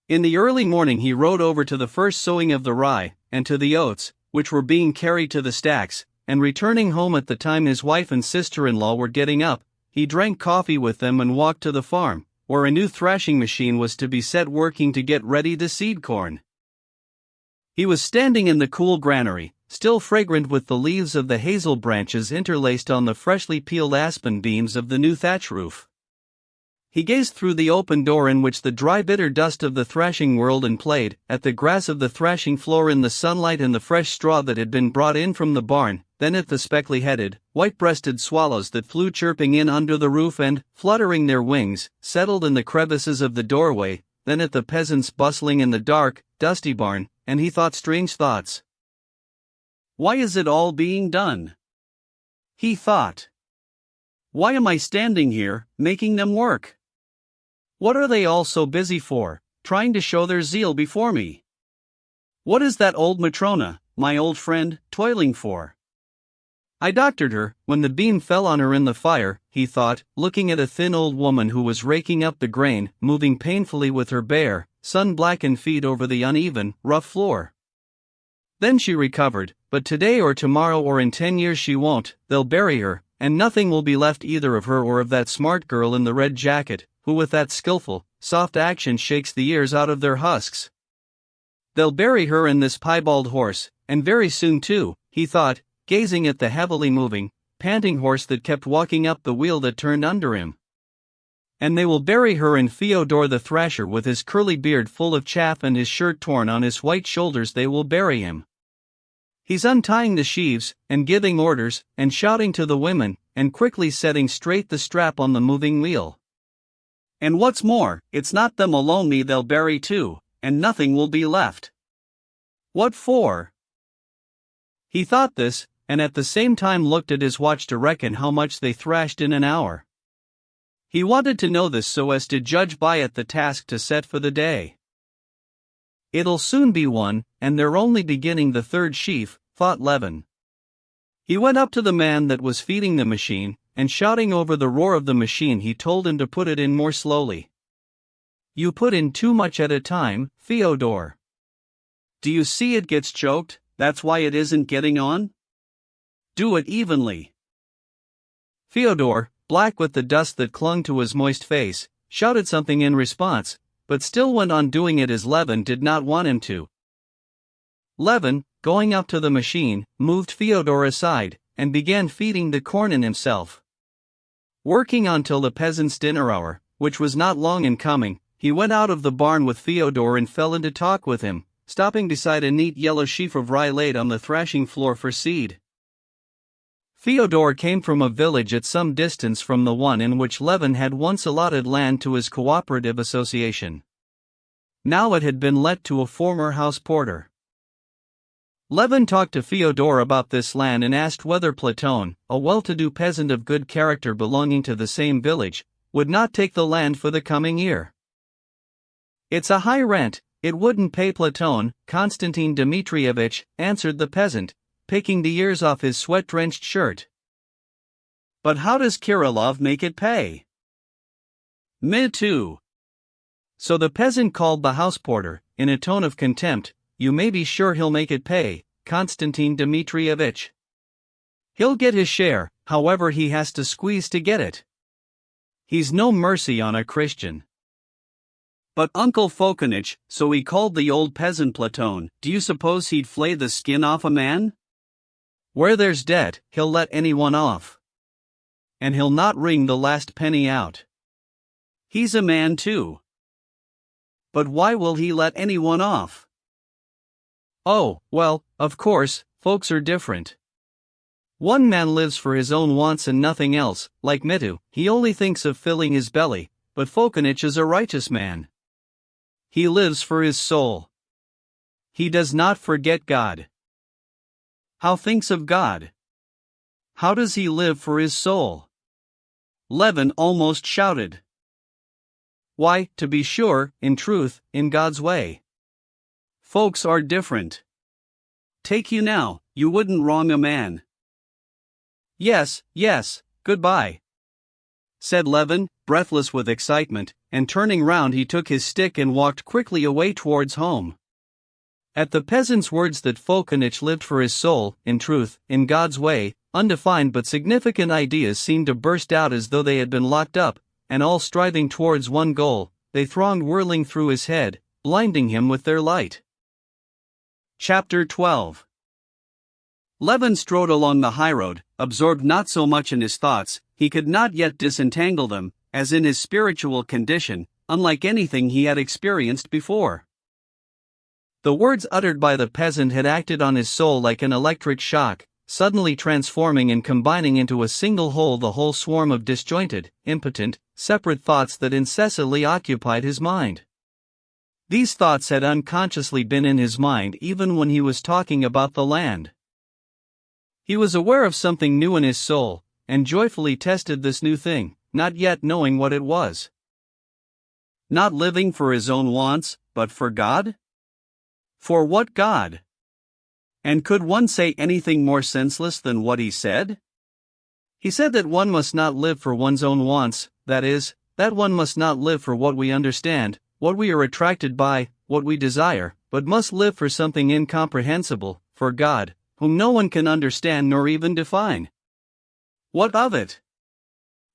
In the early morning he rode over to the first sowing of the rye, and to the oats, which were being carried to the stacks, and returning home at the time his wife and sister-in-law were getting up, he drank coffee with them and walked to the farm, where a new thrashing machine was to be set working to get ready the seed corn. He was standing in the cool granary, still fragrant with the leaves of the hazel branches interlaced on the freshly peeled aspen beams of the new thatch roof. He gazed through the open door in which the dry bitter dust of the thrashing whirled and played, at the grass of the thrashing floor in the sunlight and the fresh straw that had been brought in from the barn, then at the speckly-headed, white-breasted swallows that flew chirping in under the roof and, fluttering their wings, settled in the crevices of the doorway, then at the peasants bustling in the dark, dusty barn, and he thought strange thoughts. Why is it all being done? He thought. Why am I standing here, making them work? What are they all so busy for, trying to show their zeal before me? What is that old Matrona, my old friend, toiling for? I doctored her, when the beam fell on her in the fire, he thought, looking at a thin old woman who was raking up the grain, moving painfully with her bare, sun-blackened feet over the uneven, rough floor. Then she recovered, but today or tomorrow or in 10 years she won't, they'll bury her, and nothing will be left either of her or of that smart girl in the red jacket, who with that skillful, soft action shakes the ears out of their husks. They'll bury her and this piebald horse, and very soon too, he thought, gazing at the heavily moving, panting horse that kept walking up the wheel that turned under him. And they will bury her and Fyodor the thrasher with his curly beard full of chaff and his shirt torn on his white shoulders, they will bury him. He's untying the sheaves, and giving orders, and shouting to the women, and quickly setting straight the strap on the moving wheel. And what's more, it's not them alone, me they'll bury too, and nothing will be left. What for? He thought this, and at the same time looked at his watch to reckon how much they thrashed in an hour. He wanted to know this so as to judge by it the task to set for the day. It'll soon be one, and they're only beginning the third sheaf, thought Levin. He went up to the man that was feeding the machine, and shouting over the roar of the machine he told him to put it in more slowly. You put in too much at a time, Fyodor. Do you see it gets choked, that's why it isn't getting on? Do it evenly. Fyodor, black with the dust that clung to his moist face, shouted something in response, but still went on doing it as Levin did not want him to. Levin, going up to the machine, moved Fyodor aside, and began feeding the corn in himself. Working on till the peasants' dinner hour, which was not long in coming, he went out of the barn with Fyodor and fell into talk with him, stopping beside a neat yellow sheaf of rye laid on the thrashing floor for seed. Fyodor came from a village at some distance from the one in which Levin had once allotted land to his cooperative association. Now it had been let to a former house porter. Levin talked to Fyodor about this land and asked whether Platon, a well-to-do peasant of good character belonging to the same village, would not take the land for the coming year. It's a high rent, it wouldn't pay Platon, Konstantin Dmitrievich, answered the peasant, picking the ears off his sweat-drenched shirt. But how does Kirillov make it pay? Me too. So the peasant called the house porter, in a tone of contempt, you may be sure he'll make it pay, Konstantin Dmitrievich. He'll get his share, however he has to squeeze to get it. He's no mercy on a Christian. But Uncle Fokanich, so he called the old peasant Platon, do you suppose he'd flay the skin off a man? Where there's debt, he'll let anyone off. and he'll not wring the last penny out. He's a man too. But why will he let anyone off? Oh, well, of course, folks are different. One man lives for his own wants and nothing else, like Mitu, he only thinks of filling his belly, but Fokanich is a righteous man. He lives for his soul. He does not forget God. How thinks of God? How does he live for his soul? Levin almost shouted. Why, to be sure, in truth, in God's way. Folks are different. Take you now, you wouldn't wrong a man. Yes, goodbye, said Levin, breathless with excitement, and turning round he took his stick and walked quickly away towards home. At the peasant's words that Fokanich lived for his soul, in truth, in God's way, undefined but significant ideas seemed to burst out as though they had been locked up, and all striving towards one goal, they thronged whirling through his head, blinding him with their light. Chapter 12. Levin strode along the highroad, absorbed not so much in his thoughts, he could not yet disentangle them, as in his spiritual condition, unlike anything he had experienced before. The words uttered by the peasant had acted on his soul like an electric shock, suddenly transforming and combining into a single whole the whole swarm of disjointed, impotent, separate thoughts that incessantly occupied his mind. These thoughts had unconsciously been in his mind even when he was talking about the land. He was aware of something new in his soul, and joyfully tested this new thing, not yet knowing what it was. Not living for his own wants, but for God? For what God? And could one say anything more senseless than what he said? He said that one must not live for one's own wants, that is, that one must not live for what we understand, what we are attracted by, what we desire, but must live for something incomprehensible, for God, whom no one can understand nor even define. What of it?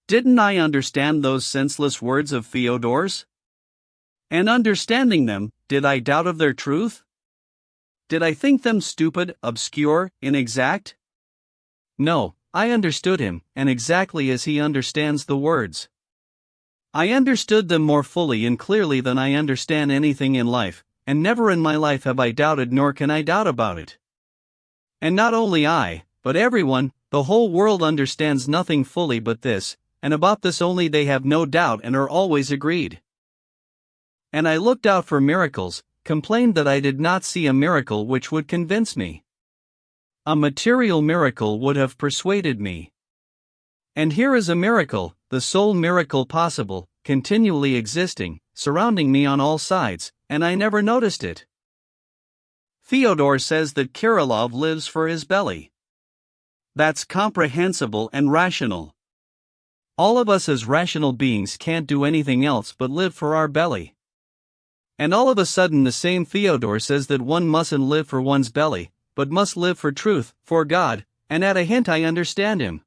Didn't I understand those senseless words of Fyodor's? And understanding them, did I doubt of their truth? Did I think them stupid, obscure, inexact? No, I understood him, and exactly as he understands the words. I understood them more fully and clearly than I understand anything in life, and never in my life have I doubted nor can I doubt about it. And not only I, but everyone, the whole world understands nothing fully but this, and about this only they have no doubt and are always agreed. And I looked out for miracles, complained that I did not see a miracle which would convince me. A material miracle would have persuaded me. And here is a miracle, the sole miracle possible, continually existing, surrounding me on all sides, and I never noticed it. Fyodor says that Kirillov lives for his belly. That's comprehensible and rational. All of us as rational beings can't do anything else but live for our belly. And all of a sudden the same Fyodor says that one mustn't live for one's belly, but must live for truth, for God, and at a hint I understand him.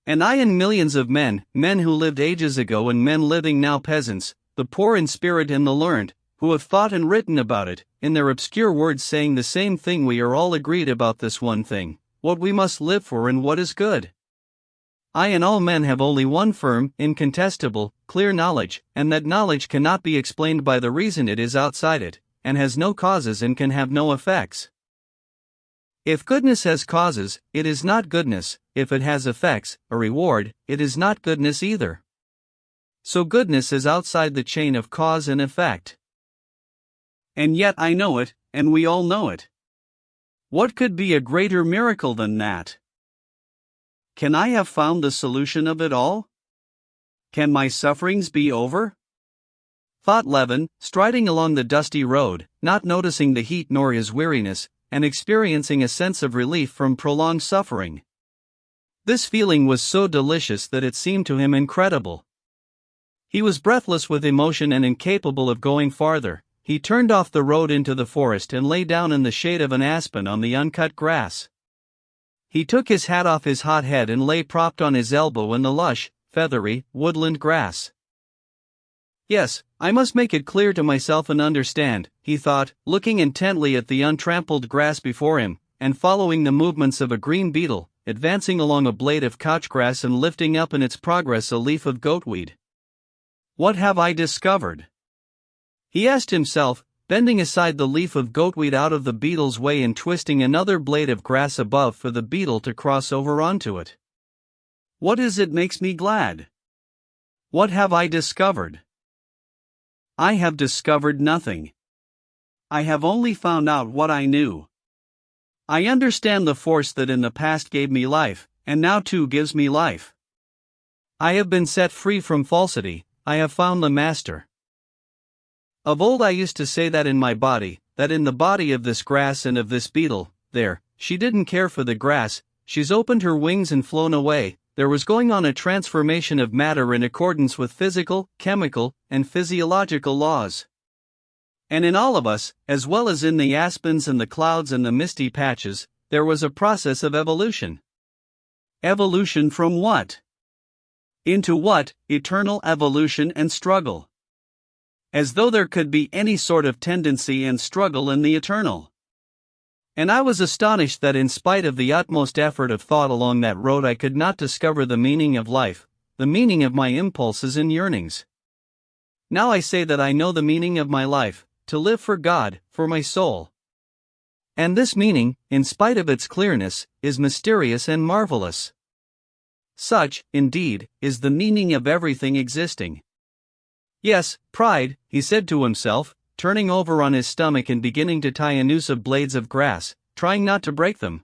And I and millions of men who lived ages ago and men living now, peasants, the poor in spirit and the learned, who have thought and written about it, in their obscure words saying the same thing, we are all agreed about this one thing, what we must live for and what is good. I and all men have only one firm, incontestable, clear knowledge, and that knowledge cannot be explained by the reason it is outside it, and has no causes and can have no effects. If goodness has causes, it is not goodness, if it has effects, a reward, it is not goodness either. So goodness is outside the chain of cause and effect. And yet I know it, and we all know it. What could be a greater miracle than that? Can I have found the solution of it all? Can my sufferings be over? Thought Levin, striding along the dusty road, not noticing the heat nor his weariness, and experiencing a sense of relief from prolonged suffering. This feeling was so delicious that it seemed to him incredible. He was breathless with emotion and incapable of going farther. He turned off the road into the forest and lay down in the shade of an aspen on the uncut grass. He took his hat off his hot head and lay propped on his elbow in the lush, feathery, woodland grass. Yes, I must make it clear to myself and understand, he thought, looking intently at the untrampled grass before him, and following the movements of a green beetle, advancing along a blade of couchgrass and lifting up in its progress a leaf of goatweed. What have I discovered? He asked himself, bending aside the leaf of goatweed out of the beetle's way and twisting another blade of grass above for the beetle to cross over onto it. What is it makes me glad? What have I discovered? I have discovered nothing. I have only found out what I knew. I understand the force that in the past gave me life, and now too gives me life. I have been set free from falsity, I have found the Master. Of old I used to say that in my body, that in the body of this grass and of this beetle, there, she didn't care for the grass, she's opened her wings and flown away, there was going on a transformation of matter in accordance with physical, chemical, and physiological laws. And in all of us, as well as in the aspens and the clouds and the misty patches, there was a process of evolution. Evolution from what? Into what? Eternal evolution and struggle. As though there could be any sort of tendency and struggle in the eternal. And I was astonished that in spite of the utmost effort of thought along that road I could not discover the meaning of life, the meaning of my impulses and yearnings. Now I say that I know the meaning of my life, to live for God, for my soul. And this meaning, in spite of its clearness, is mysterious and marvelous. Such, indeed, is the meaning of everything existing. Yes, pride, he said to himself, turning over on his stomach and beginning to tie a noose of blades of grass, trying not to break them.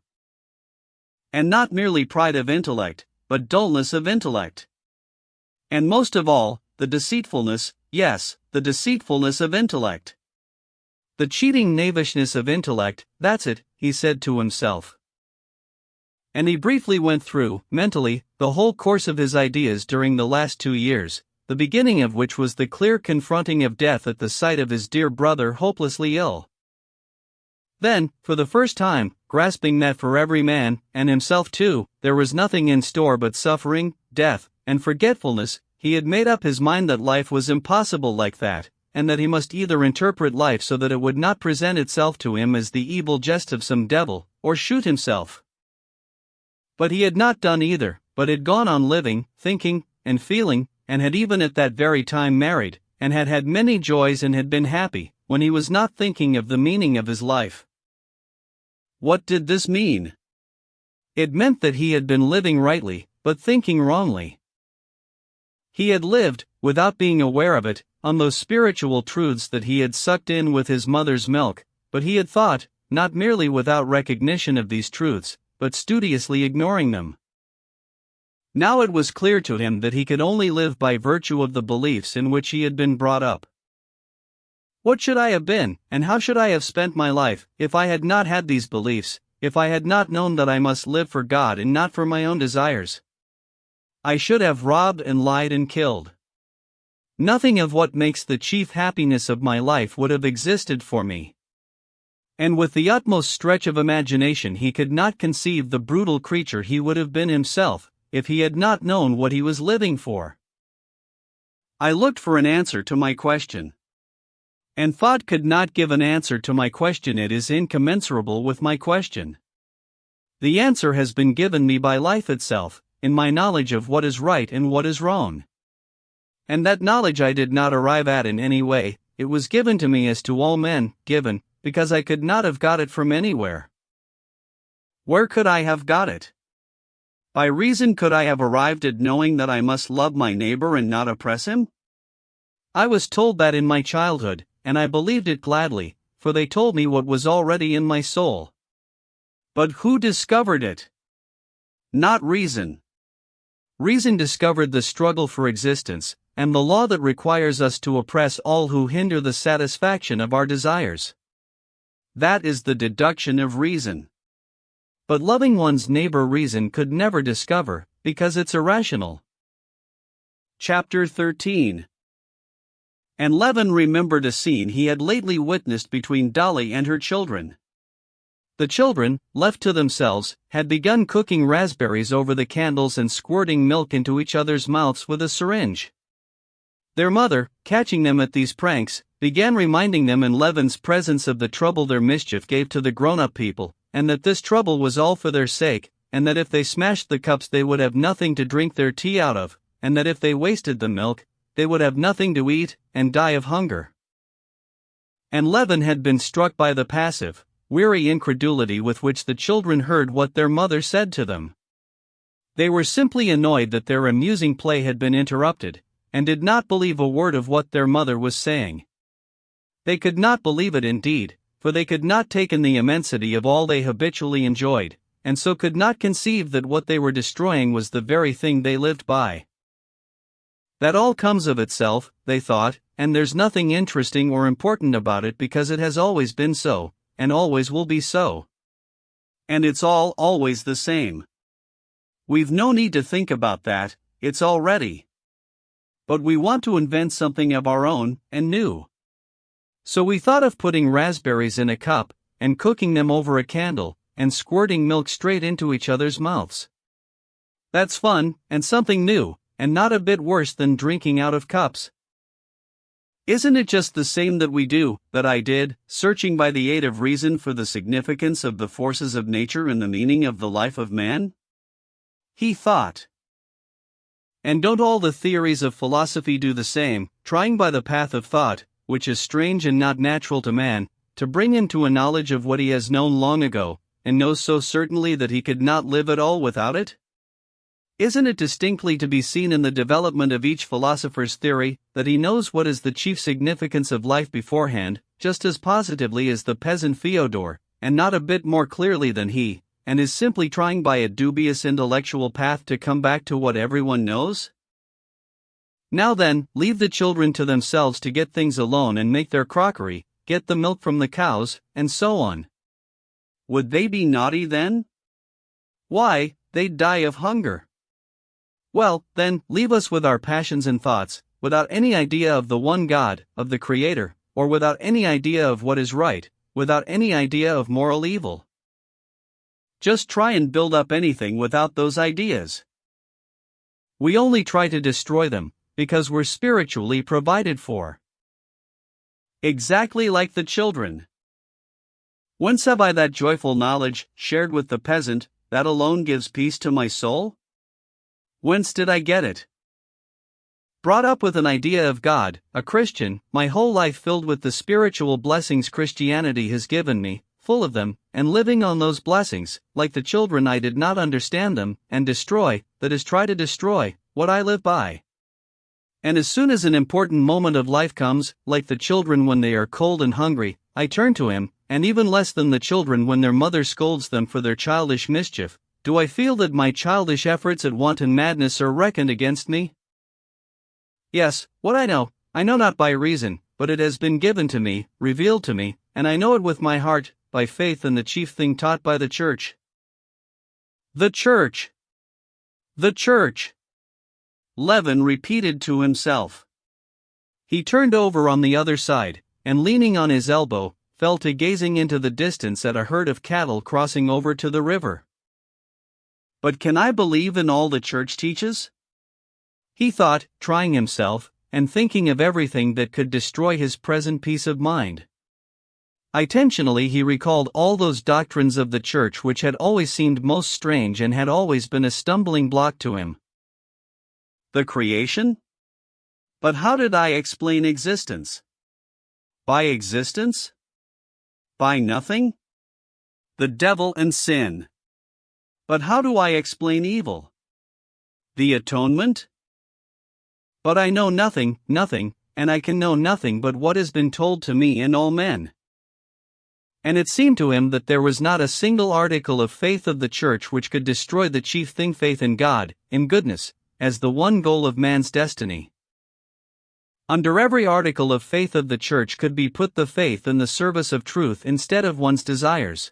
And not merely pride of intellect, but dullness of intellect. And most of all, the deceitfulness, yes, the deceitfulness of intellect. The cheating knavishness of intellect, that's it, he said to himself. And he briefly went through, mentally, the whole course of his ideas during the last 2 years, the beginning of which was the clear confronting of death at the sight of his dear brother hopelessly ill. Then, for the first time, grasping that for every man, and himself too, there was nothing in store but suffering, death, and forgetfulness, he had made up his mind that life was impossible like that, and that he must either interpret life so that it would not present itself to him as the evil jest of some devil, or shoot himself. But he had not done either, but had gone on living, thinking, and feeling, and had even at that very time married, and had had many joys and had been happy, when he was not thinking of the meaning of his life. What did this mean? It meant that he had been living rightly, but thinking wrongly. He had lived, without being aware of it, on those spiritual truths that he had sucked in with his mother's milk, but he had thought, not merely without recognition of these truths, but studiously ignoring them. Now it was clear to him that he could only live by virtue of the beliefs in which he had been brought up. What should I have been, and how should I have spent my life, if I had not had these beliefs, if I had not known that I must live for God and not for my own desires? I should have robbed and lied and killed. Nothing of what makes the chief happiness of my life would have existed for me. And with the utmost stretch of imagination he could not conceive the brutal creature he would have been himself, if he had not known what he was living for. I looked for an answer to my question. And thought could not give an answer to my question. It is incommensurable with my question. The answer has been given me by life itself, in my knowledge of what is right and what is wrong. And that knowledge I did not arrive at in any way, it was given to me as to all men, given, because I could not have got it from anywhere. Where could I have got it? By reason could I have arrived at knowing that I must love my neighbor and not oppress him? I was told that in my childhood, and I believed it gladly, for they told me what was already in my soul. But who discovered it? Not reason. Reason discovered the struggle for existence, and the law that requires us to oppress all who hinder the satisfaction of our desires. That is the deduction of reason. But loving one's neighbor reason could never discover, because it's irrational. Chapter 13. And Levin remembered a scene he had lately witnessed between Dolly and her children. The children, left to themselves, had begun cooking raspberries over the candles and squirting milk into each other's mouths with a syringe. Their mother, catching them at these pranks, began reminding them in Levin's presence of the trouble their mischief gave to the grown-up people, and that this trouble was all for their sake, and that if they smashed the cups they would have nothing to drink their tea out of, and that if they wasted the milk, they would have nothing to eat, and die of hunger. And Levin had been struck by the passive, weary incredulity with which the children heard what their mother said to them. They were simply annoyed that their amusing play had been interrupted, and did not believe a word of what their mother was saying. They could not believe it indeed, for they could not take in the immensity of all they habitually enjoyed, and so could not conceive that what they were destroying was the very thing they lived by. That all comes of itself, they thought, and there's nothing interesting or important about it because it has always been so, and always will be so. And it's all always the same. We've no need to think about that, it's already. But we want to invent something of our own, and new. So we thought of putting raspberries in a cup, and cooking them over a candle, and squirting milk straight into each other's mouths. That's fun, and something new, and not a bit worse than drinking out of cups. Isn't it just the same that we do, that I did, searching by the aid of reason for the significance of the forces of nature and the meaning of the life of man? He thought. And don't all the theories of philosophy do the same, trying by the path of thought, which is strange and not natural to man, to bring him to a knowledge of what he has known long ago, and knows so certainly that he could not live at all without it? Isn't it distinctly to be seen in the development of each philosopher's theory, that he knows what is the chief significance of life beforehand, just as positively as the peasant Fyodor, and not a bit more clearly than he, and is simply trying by a dubious intellectual path to come back to what everyone knows? Now then, leave the children to themselves to get things alone and make their crockery, get the milk from the cows, and so on. Would they be naughty then? Why, they'd die of hunger. Well, then, leave us with our passions and thoughts, without any idea of the one God, of the Creator, or without any idea of what is right, without any idea of moral evil. Just try and build up anything without those ideas. We only try to destroy them, because we're spiritually provided for. Exactly like the children. Whence have I that joyful knowledge, shared with the peasant, that alone gives peace to my soul? Whence did I get it? Brought up with an idea of God, a Christian, my whole life filled with the spiritual blessings Christianity has given me, full of them, and living on those blessings, like the children I did not understand them, and destroy, that is try to destroy, what I live by. And as soon as an important moment of life comes, like the children when they are cold and hungry, I turn to Him, and even less than the children when their mother scolds them for their childish mischief, do I feel that my childish efforts at wanton madness are reckoned against me? Yes, what I know not by reason, but it has been given to me, revealed to me, and I know it with my heart, by faith in the chief thing taught by the Church. The Church! The Church! Levin repeated to himself. He turned over on the other side, and leaning on his elbow, fell to gazing into the distance at a herd of cattle crossing over to the river. But can I believe in all the Church teaches? He thought, trying himself, and thinking of everything that could destroy his present peace of mind. Intentionally he recalled all those doctrines of the Church which had always seemed most strange and had always been a stumbling block to him. The creation? But how did I explain existence? By existence? By nothing? The devil and sin. But how do I explain evil? The atonement? But I know nothing, and I can know nothing but what has been told to me and all men. And it seemed to him that there was not a single article of faith of the Church which could destroy the chief thing, faith in God, in goodness, as the one goal of man's destiny. Under every article of faith of the Church could be put the faith in the service of truth instead of one's desires.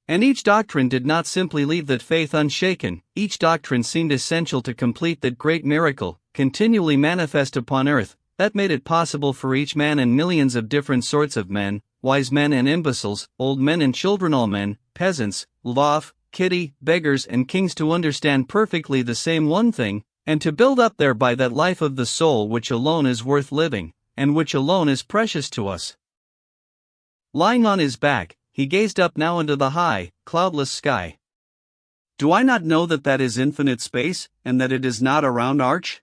And each doctrine did not simply leave that faith unshaken, each doctrine seemed essential to complete that great miracle, continually manifest upon earth, that made it possible for each man and millions of different sorts of men, wise men and imbeciles, old men and children, all men, peasants, loaf, kitty, beggars and kings to understand perfectly the same one thing, and to build up thereby that life of the soul which alone is worth living, and which alone is precious to us. Lying on his back, he gazed up now into the high, cloudless sky. Do I not know that that is infinite space, and that it is not a round arch?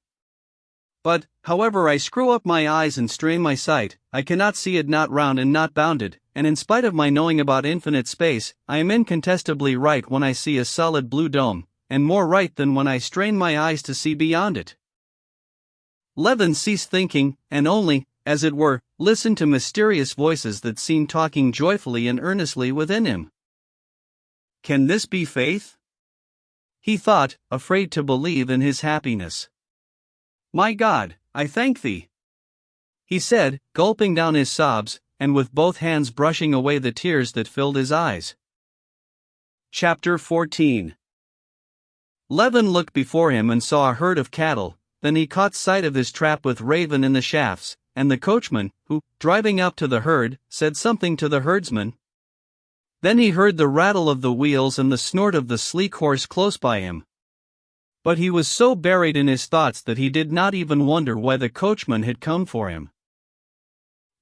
But, however I screw up my eyes and strain my sight, I cannot see it not round and not bounded, and in spite of my knowing about infinite space, I am incontestably right when I see a solid blue dome, and more right than when I strain my eyes to see beyond it. Levin ceased thinking, and only, as it were, listened to mysterious voices that seemed talking joyfully and earnestly within him. Can this be faith? He thought, afraid to believe in his happiness. My God, I thank thee, he said, gulping down his sobs, and with both hands brushing away the tears that filled his eyes. Chapter 14. Levin looked before him and saw a herd of cattle. Then he caught sight of his trap with Raven in the shafts, and the coachman, who, driving up to the herd, said something to the herdsman. Then he heard the rattle of the wheels and the snort of the sleek horse close by him. But he was so buried in his thoughts that he did not even wonder why the coachman had come for him.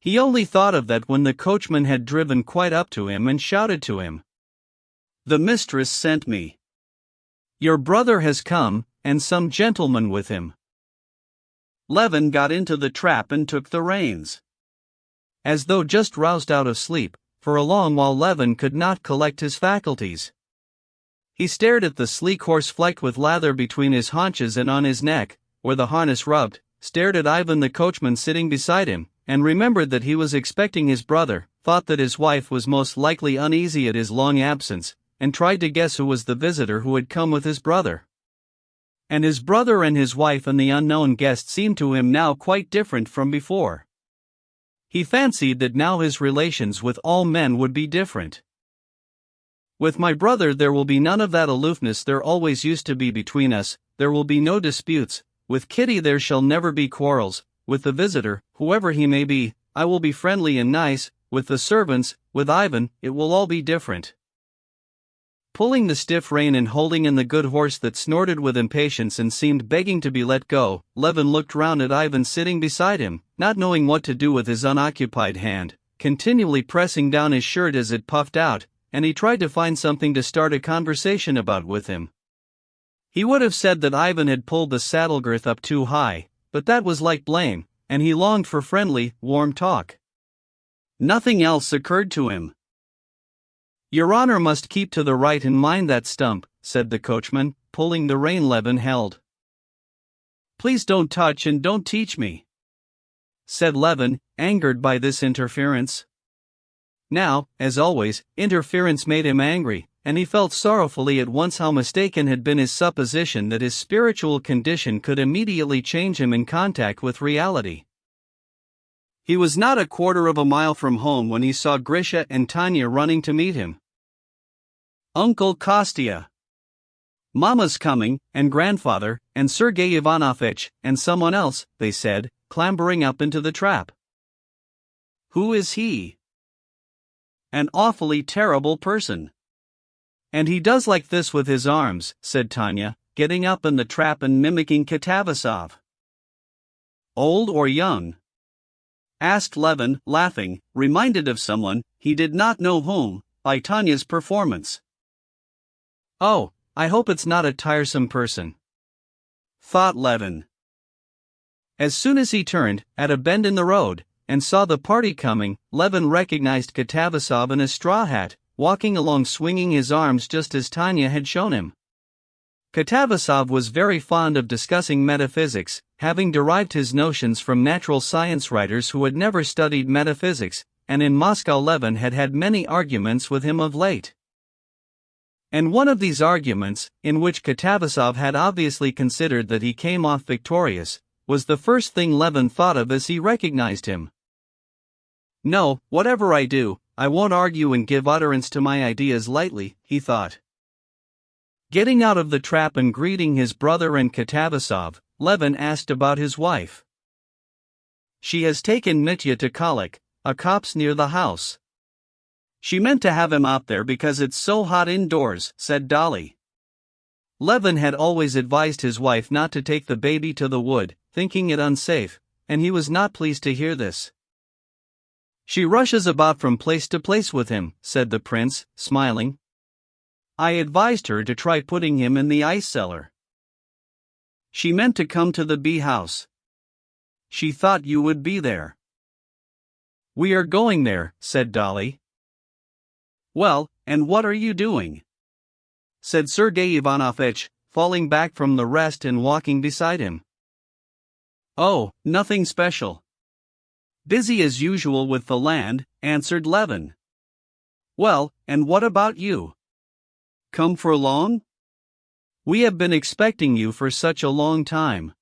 He only thought of that when the coachman had driven quite up to him and shouted to him, "The mistress sent me. Your brother has come, and some gentleman with him." Levin got into the trap and took the reins. As though just roused out of sleep, for a long while Levin could not collect his faculties. He stared at the sleek horse flecked with lather between his haunches and on his neck, where the harness rubbed, stared at Ivan the coachman sitting beside him, and remembered that he was expecting his brother, thought that his wife was most likely uneasy at his long absence, and tried to guess who was the visitor who had come with his brother. And his brother and his wife and the unknown guest seemed to him now quite different from before. He fancied that now his relations with all men would be different. With my brother there will be none of that aloofness there always used to be between us, there will be no disputes, with Kitty there shall never be quarrels, with the visitor, whoever he may be, I will be friendly and nice, with the servants, with Ivan, it will all be different. Pulling the stiff rein and holding in the good horse that snorted with impatience and seemed begging to be let go, Levin looked round at Ivan sitting beside him, not knowing what to do with his unoccupied hand, continually pressing down his shirt as it puffed out, and he tried to find something to start a conversation about with him. He would have said that Ivan had pulled the saddle girth up too high, but that was like blame, and he longed for friendly, warm talk. Nothing else occurred to him. Your honor must keep to the right and mind that stump, said the coachman, pulling the rein Levin held. Please don't touch and don't teach me, said Levin, angered by this interference. Now, as always, interference made him angry, and he felt sorrowfully at once how mistaken had been his supposition that his spiritual condition could immediately change him in contact with reality. He was not a quarter of a mile from home when he saw Grisha and Tanya running to meet him. Uncle Kostya, Mama's coming, and Grandfather, and Sergei Ivanovitch, and someone else, they said, clambering up into the trap. Who is he? An awfully terrible person. And he does like this with his arms, said Tanya, getting up in the trap and mimicking Katavasov. Old or young? Asked Levin, laughing, reminded of someone, he did not know whom, by Tanya's performance. Oh, I hope it's not a tiresome person, thought Levin. As soon as he turned, at a bend in the road, and saw the party coming, Levin recognized Katavasov in a straw hat, walking along swinging his arms just as Tanya had shown him. Katavasov was very fond of discussing metaphysics, having derived his notions from natural science writers who had never studied metaphysics, and in Moscow Levin had had many arguments with him of late. And one of these arguments, in which Katavasov had obviously considered that he came off victorious, was the first thing Levin thought of as he recognized him. No, whatever I do, I won't argue and give utterance to my ideas lightly, he thought. Getting out of the trap and greeting his brother and Katavasov, Levin asked about his wife. She has taken Mitya to Kalik, a copse near the house. She meant to have him out there because it's so hot indoors, said Dolly. Levin had always advised his wife not to take the baby to the wood, thinking it unsafe, and he was not pleased to hear this. She rushes about from place to place with him, said the prince, smiling. I advised her to try putting him in the ice cellar. She meant to come to the bee house. She thought you would be there. We are going there, said Dolly. Well, and what are you doing? Said Sergei Ivanovich, falling back from the rest and walking beside him. Oh, nothing special. Busy as usual with the land, answered Levin. Well, and what about you? Come for long? We have been expecting you for such a long time.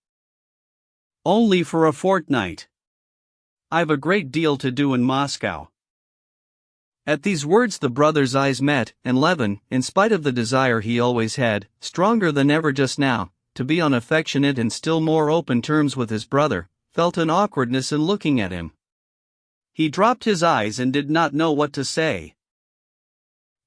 Only for a fortnight. I've a great deal to do in Moscow. At these words the brothers' eyes met, and Levin, in spite of the desire he always had, stronger than ever just now, to be on affectionate and still more open terms with his brother, felt an awkwardness in looking at him. He dropped his eyes and did not know what to say.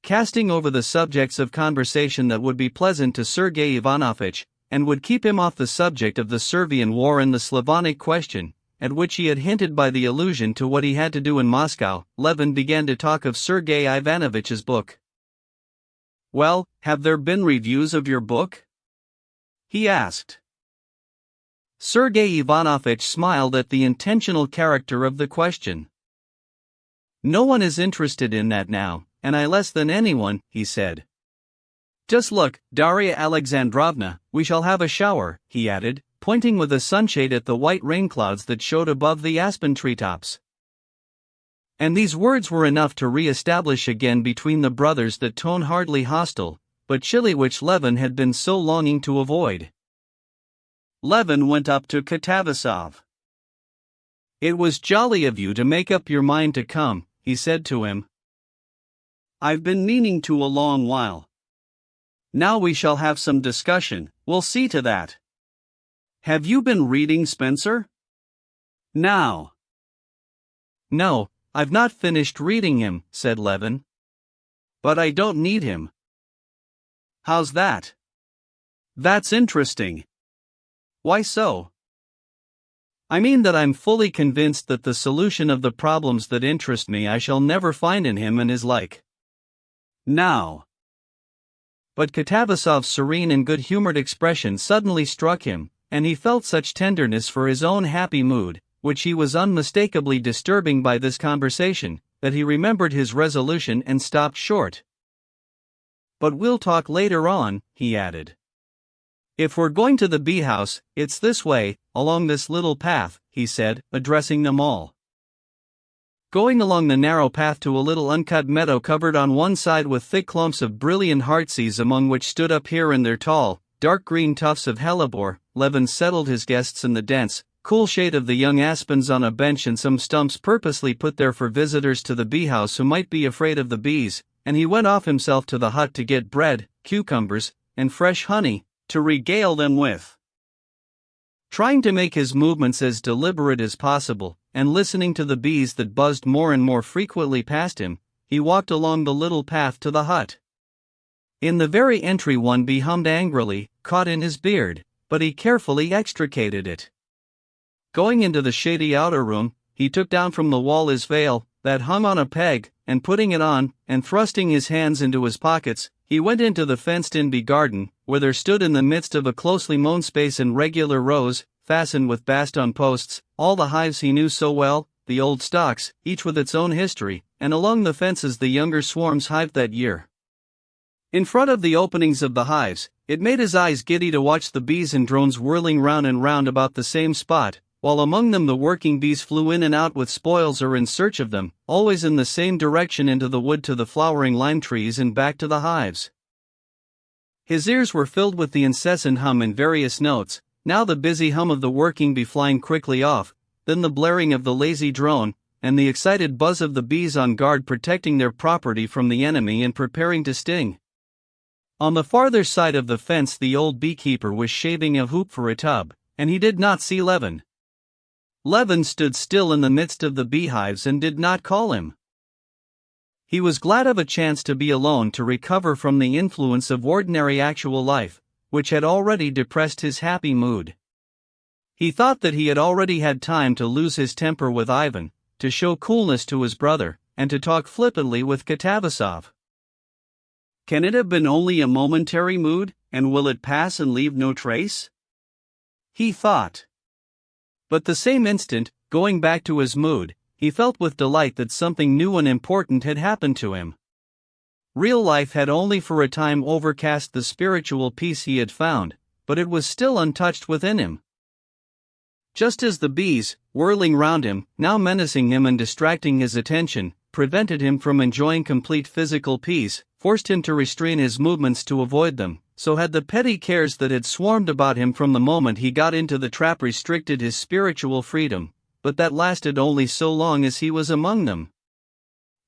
Casting over the subjects of conversation that would be pleasant to Sergei Ivanovich, and would keep him off the subject of the Servian war and the Slavonic question, at which he had hinted by the allusion to what he had to do in Moscow, Levin began to talk of Sergei Ivanovich's book. Well, have there been reviews of your book? He asked. Sergei Ivanovich smiled at the intentional character of the question. No one is interested in that now, and I less than anyone, he said. Just look, Darya Alexandrovna, we shall have a shower, he added, pointing with a sunshade at the white rain clouds that showed above the aspen treetops. And these words were enough to re-establish again between the brothers that tone hardly hostile, but chilly which Levin had been so longing to avoid. Levin went up to Katavasov. It was jolly of you to make up your mind to come, he said to him. I've been meaning to a long while. Now we shall have some discussion, we'll see to that. Have you been reading Spencer? Now. No, I've not finished reading him, said Levin. But I don't need him. How's that? That's interesting. Why so? I mean that I'm fully convinced that the solution of the problems that interest me I shall never find in him and his like. Now. But Katavasov's serene and good-humored expression suddenly struck him, and he felt such tenderness for his own happy mood, which he was unmistakably disturbing by this conversation, that he remembered his resolution and stopped short. But we'll talk later on, he added. If we're going to the bee house, it's this way, along this little path, he said, addressing them all. Going along the narrow path to a little uncut meadow covered on one side with thick clumps of brilliant heartsease among which stood up here and there tall, dark green tufts of hellebore, Levin settled his guests in the dense, cool shade of the young aspens on a bench and some stumps purposely put there for visitors to the bee house who might be afraid of the bees, and he went off himself to the hut to get bread, cucumbers, and fresh honey, to regale them with. Trying to make his movements as deliberate as possible, and listening to the bees that buzzed more and more frequently past him, he walked along the little path to the hut. In the very entry one bee hummed angrily, caught in his beard, but he carefully extricated it. Going into the shady outer room, he took down from the wall his veil, that hung on a peg, and putting it on, and thrusting his hands into his pockets, he went into the fenced-in bee garden, where there stood in the midst of a closely mown space in regular rows, fastened with baston posts, all the hives he knew so well, the old stocks, each with its own history, and along the fences the younger swarms hived that year. In front of the openings of the hives, it made his eyes giddy to watch the bees and drones whirling round and round about the same spot, while among them the working bees flew in and out with spoils or in search of them, always in the same direction into the wood to the flowering lime trees and back to the hives. His ears were filled with the incessant hum in various notes, now the busy hum of the working bee flying quickly off, then the blaring of the lazy drone, and the excited buzz of the bees on guard protecting their property from the enemy and preparing to sting. On the farther side of the fence the old beekeeper was shaving a hoop for a tub, and he did not see Levin. Levin stood still in the midst of the beehives and did not call him. He was glad of a chance to be alone to recover from the influence of ordinary actual life, which had already depressed his happy mood. He thought that he had already had time to lose his temper with Ivan, to show coolness to his brother, and to talk flippantly with Katavasov. Can it have been only a momentary mood, and will it pass and leave no trace? He thought. But the same instant, going back to his mood, he felt with delight that something new and important had happened to him. Real life had only for a time overcast the spiritual peace he had found, but it was still untouched within him. Just as the bees, whirling round him, now menacing him and distracting his attention, prevented him from enjoying complete physical peace, forced him to restrain his movements to avoid them, so had the petty cares that had swarmed about him from the moment he got into the trap restricted his spiritual freedom, but that lasted only so long as he was among them.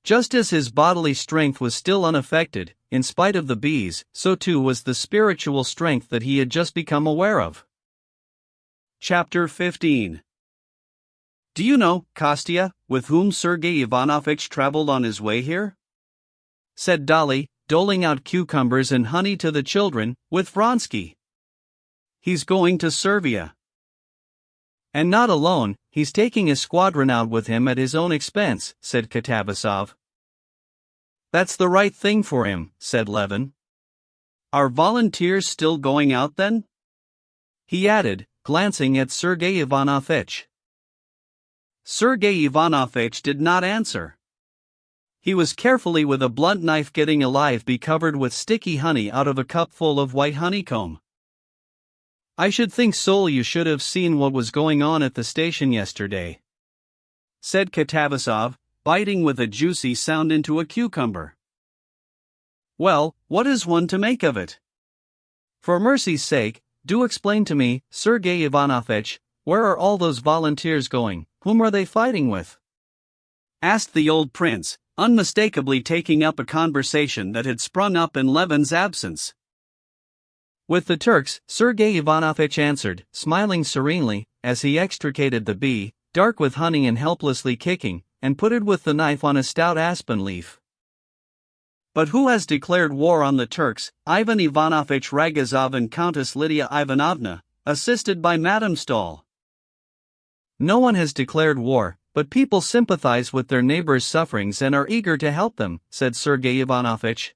Just as his bodily strength was still unaffected, in spite of the bees, so too was the spiritual strength that he had just become aware of. Chapter 15. Do you know, Kostya, with whom Sergei Ivanovich traveled on his way here? Said Dolly, doling out cucumbers and honey to the children, with Vronsky. He's going to Servia. And not alone, he's taking a squadron out with him at his own expense, said Katavasov. That's the right thing for him, said Levin. Are volunteers still going out then? He added, glancing at Sergei Ivanovich. Sergei Ivanovich did not answer. He was carefully with a blunt knife getting a live bee covered with sticky honey out of a cup full of white honeycomb. I should think, Sol, you should have seen what was going on at the station yesterday, said Katavasov, biting with a juicy sound into a cucumber. Well, what is one to make of it? For mercy's sake, do explain to me, Sergei Ivanovich, where are all those volunteers going, whom are they fighting with? Asked the old prince, unmistakably taking up a conversation that had sprung up in Levin's absence. With the Turks, Sergei Ivanovich answered, smiling serenely, as he extricated the bee, dark with honey and helplessly kicking, and put it with the knife on a stout aspen leaf. But who has declared war on the Turks? Ivan Ivanovich Ragozov and Countess Lydia Ivanovna, assisted by Madame Stahl. No one has declared war, but people sympathize with their neighbors' sufferings and are eager to help them, said Sergei Ivanovich.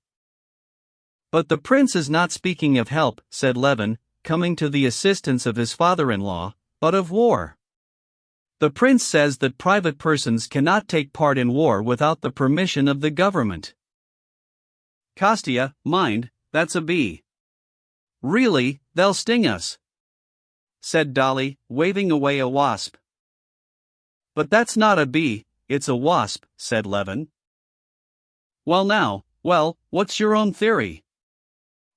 But the prince is not speaking of help, said Levin, coming to the assistance of his father-in-law, but of war. The prince says that private persons cannot take part in war without the permission of the government. Kostya, mind, that's a bee. Really, they'll sting us, said Dolly, waving away a wasp. But that's not a bee, it's a wasp, said Levin. Well, what's your own theory?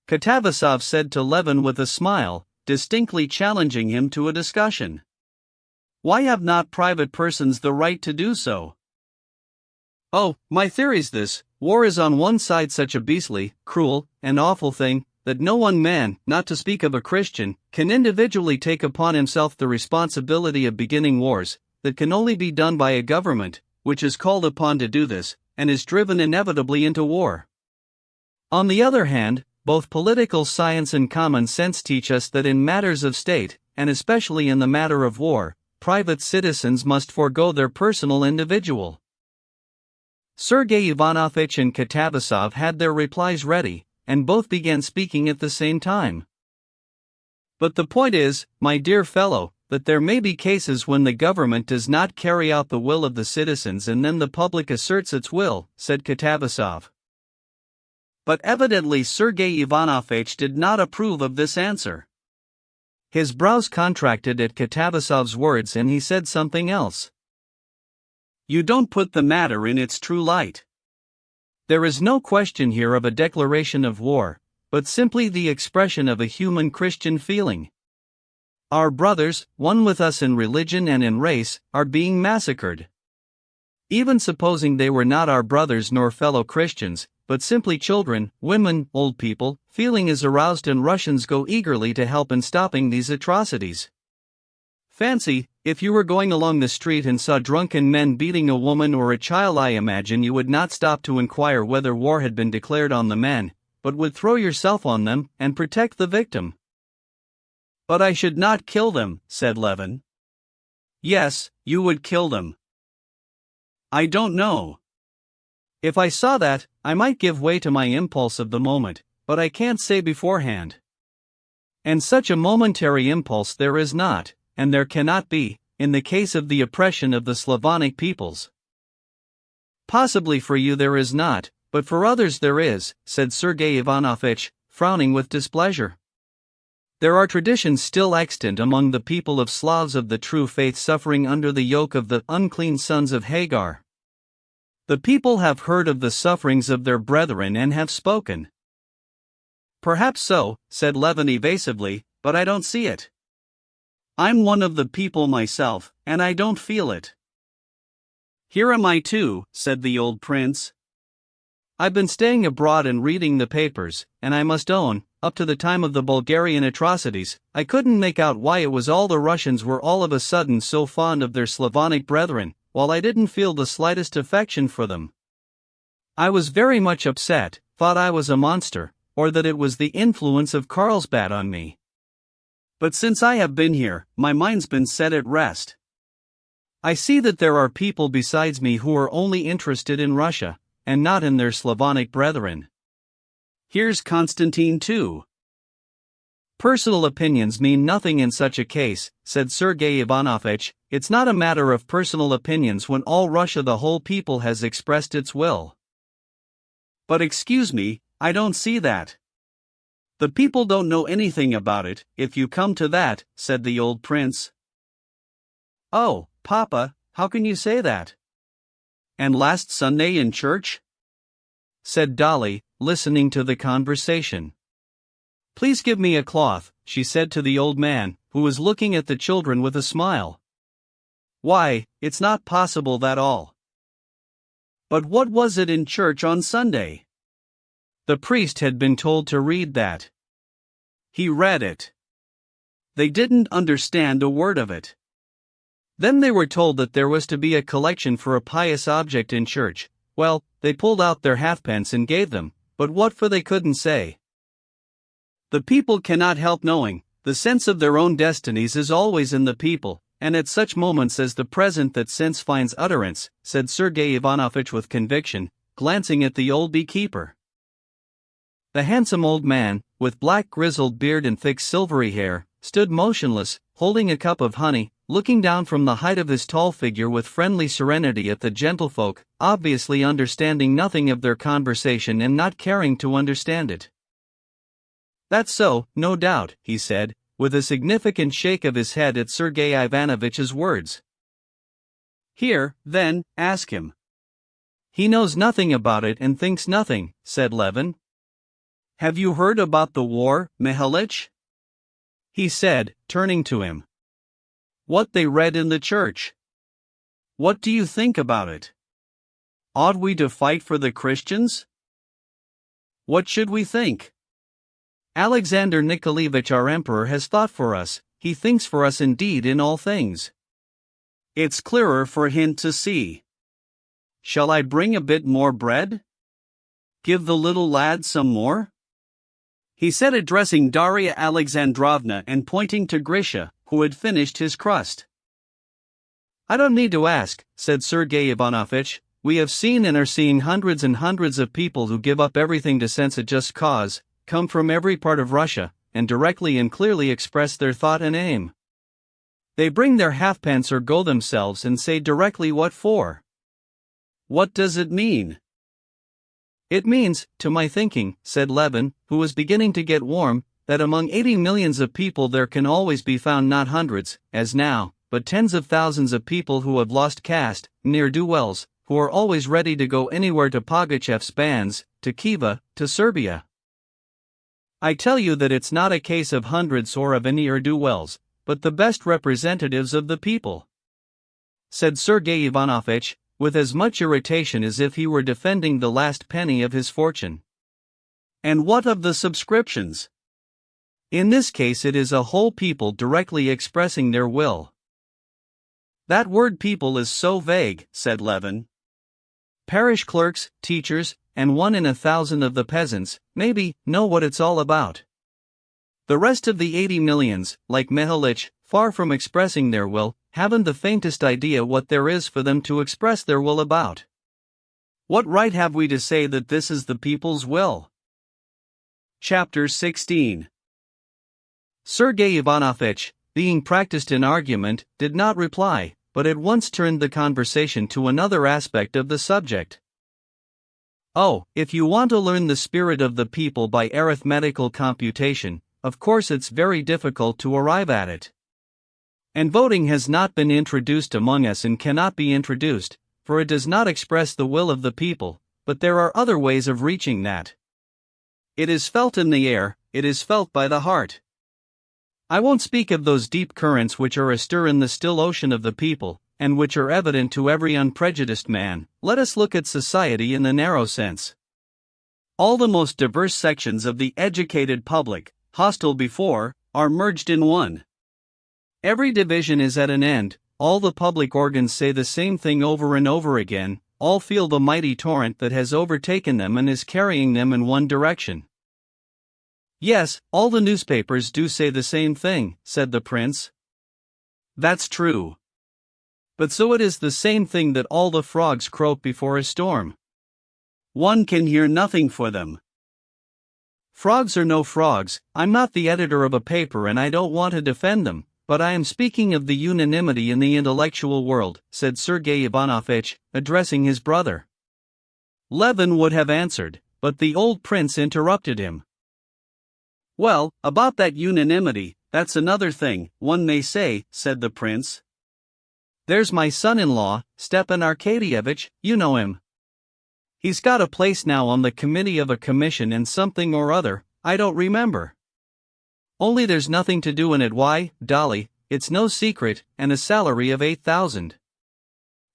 Katavasov said to Levin with a smile, distinctly challenging him to a discussion. Why have not private persons the right to do so? Oh, my theory's this: war is on one side such a beastly, cruel, and awful thing, that no one man, not to speak of a Christian, can individually take upon himself the responsibility of beginning wars, that can only be done by a government, which is called upon to do this, and is driven inevitably into war. On the other hand, both political science and common sense teach us that in matters of state, and especially in the matter of war, private citizens must forego their personal individual. Sergei Ivanovich and Katavasov had their replies ready, and both began speaking at the same time. But the point is, my dear fellow, that there may be cases when the government does not carry out the will of the citizens and then the public asserts its will, said Katavasov. But evidently Sergei Ivanovich did not approve of this answer. His brows contracted at Katavasov's words and he said something else. You don't put the matter in its true light. There is no question here of a declaration of war, but simply the expression of a human Christian feeling. Our brothers, one with us in religion and in race, are being massacred. Even supposing they were not our brothers nor fellow Christians, but simply children, women, old people, feeling is aroused and Russians go eagerly to help in stopping these atrocities. Fancy, if you were going along the street and saw drunken men beating a woman or a child, I imagine you would not stop to inquire whether war had been declared on the men, but would throw yourself on them and protect the victim. But I should not kill them, said Levin. Yes, you would kill them. I don't know. If I saw that, I might give way to my impulse of the moment, but I can't say beforehand. And such a momentary impulse there is not, and there cannot be, in the case of the oppression of the Slavonic peoples. Possibly for you there is not, but for others there is, said Sergei Ivanovitch, frowning with displeasure. There are traditions still extant among the people of Slavs of the true faith suffering under the yoke of the unclean sons of Hagar. The people have heard of the sufferings of their brethren and have spoken. Perhaps so, said Levin evasively, but I don't see it. I'm one of the people myself, and I don't feel it. Here am I too, said the old prince. I've been staying abroad and reading the papers, and I must own, up to the time of the Bulgarian atrocities, I couldn't make out why it was all the Russians were all of a sudden so fond of their Slavonic brethren, while I didn't feel the slightest affection for them. I was very much upset, thought I was a monster, or that it was the influence of Carlsbad on me. But since I have been here, my mind's been set at rest. I see that there are people besides me who are only interested in Russia, and not in their Slavonic brethren. Here's Constantine too. Personal opinions mean nothing in such a case, said Sergei Ivanovitch. It's not a matter of personal opinions when all Russia, the whole people, has expressed its will. But excuse me, I don't see that. The people don't know anything about it, if you come to that, said the old prince. Oh, Papa, how can you say that? And last Sunday in church? Said Dolly, listening to the conversation. Please give me a cloth, she said to the old man, who was looking at the children with a smile. Why, it's not possible that all. But what was it in church on Sunday? The priest had been told to read that. He read it. They didn't understand a word of it. Then they were told that there was to be a collection for a pious object in church. Well, they pulled out their halfpence and gave them, but what for they couldn't say. The people cannot help knowing, the sense of their own destinies is always in the people, and at such moments as the present that sense finds utterance, said Sergei Ivanovitch with conviction, glancing at the old beekeeper. The handsome old man, with black grizzled beard and thick silvery hair, stood motionless, holding a cup of honey, looking down from the height of his tall figure with friendly serenity at the gentlefolk, obviously understanding nothing of their conversation and not caring to understand it. That's so, no doubt, he said, with a significant shake of his head at Sergei Ivanovitch's words. Here, then, ask him. He knows nothing about it and thinks nothing, said Levin. Have you heard about the war, Mihalich? He said, turning to him. What they read in the church. What do you think about it? Ought we to fight for the Christians? What should we think? Alexander Nikolaevich, our emperor, has thought for us, he thinks for us indeed in all things. It's clearer for him to see. Shall I bring a bit more bread? Give the little lad some more? He said, addressing Darya Alexandrovna and pointing to Grisha, who had finished his crust. I don't need to ask, said Sergei Ivanovitch. We have seen and are seeing hundreds and hundreds of people who give up everything to sense a just cause, come from every part of Russia, and directly and clearly express their thought and aim. They bring their halfpence or go themselves and say directly what for. What does it mean? It means, to my thinking, said Levin, who was beginning to get warm, that among 80 millions of people there can always be found not hundreds, as now, but tens of thousands of people who have lost caste, ne'er-do-wells, who are always ready to go anywhere, to Pugachev's bands, to Khiva, to Serbia. I tell you that it's not a case of hundreds or of any ne'er-do-wells, but the best representatives of the people, said Sergei Ivanovitch, with as much irritation as if he were defending the last penny of his fortune. And what of the subscriptions? In this case it is a whole people directly expressing their will. That word people is so vague, said Levin. Parish clerks, teachers, and 1 in 1,000 of the peasants, maybe, know what it's all about. The rest of the 80 millions, like Mihalich, far from expressing their will, haven't the faintest idea what there is for them to express their will about. What right have we to say that this is the people's will? Chapter 16. Sergei Ivanovich, being practiced in argument, did not reply, but at once turned the conversation to another aspect of the subject. Oh, if you want to learn the spirit of the people by arithmetical computation, of course it's very difficult to arrive at it. And voting has not been introduced among us and cannot be introduced, for it does not express the will of the people, but there are other ways of reaching that. It is felt in the air, it is felt by the heart. I won't speak of those deep currents which are astir in the still ocean of the people, and which are evident to every unprejudiced man. Let us look at society in the narrow sense. All the most diverse sections of the educated public, hostile before, are merged in one. Every division is at an end, all the public organs say the same thing over and over again, all feel the mighty torrent that has overtaken them and is carrying them in one direction. Yes, all the newspapers do say the same thing, said the prince. That's true. But so it is the same thing that all the frogs croak before a storm. One can hear nothing for them. Frogs or no frogs, I'm not the editor of a paper and I don't want to defend them, but I am speaking of the unanimity in the intellectual world, said Sergei Ivanovich, addressing his brother. Levin would have answered, but the old prince interrupted him. Well, about that unanimity, that's another thing, one may say, said the prince. There's my son-in-law, Stepan Arkadyevich, you know him. He's got a place now on the committee of a commission and something or other, I don't remember. Only there's nothing to do in it. Why, Dolly, it's no secret, and a salary of 8,000.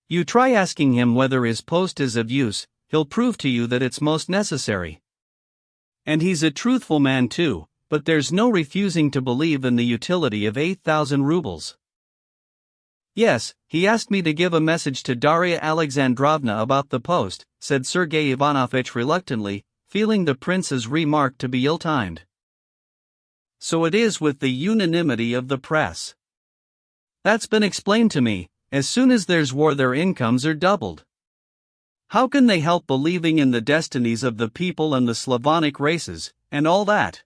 You try asking him whether his post is of use, he'll prove to you that it's most necessary. And he's a truthful man too, but there's no refusing to believe in the utility of 8,000 rubles. Yes, he asked me to give a message to Darya Alexandrovna about the post, said Sergei Ivanovich reluctantly, feeling the prince's remark to be ill-timed. So it is with the unanimity of the press. That's been explained to me, as soon as there's war their incomes are doubled. How can they help believing in the destinies of the people and the Slavonic races, and all that?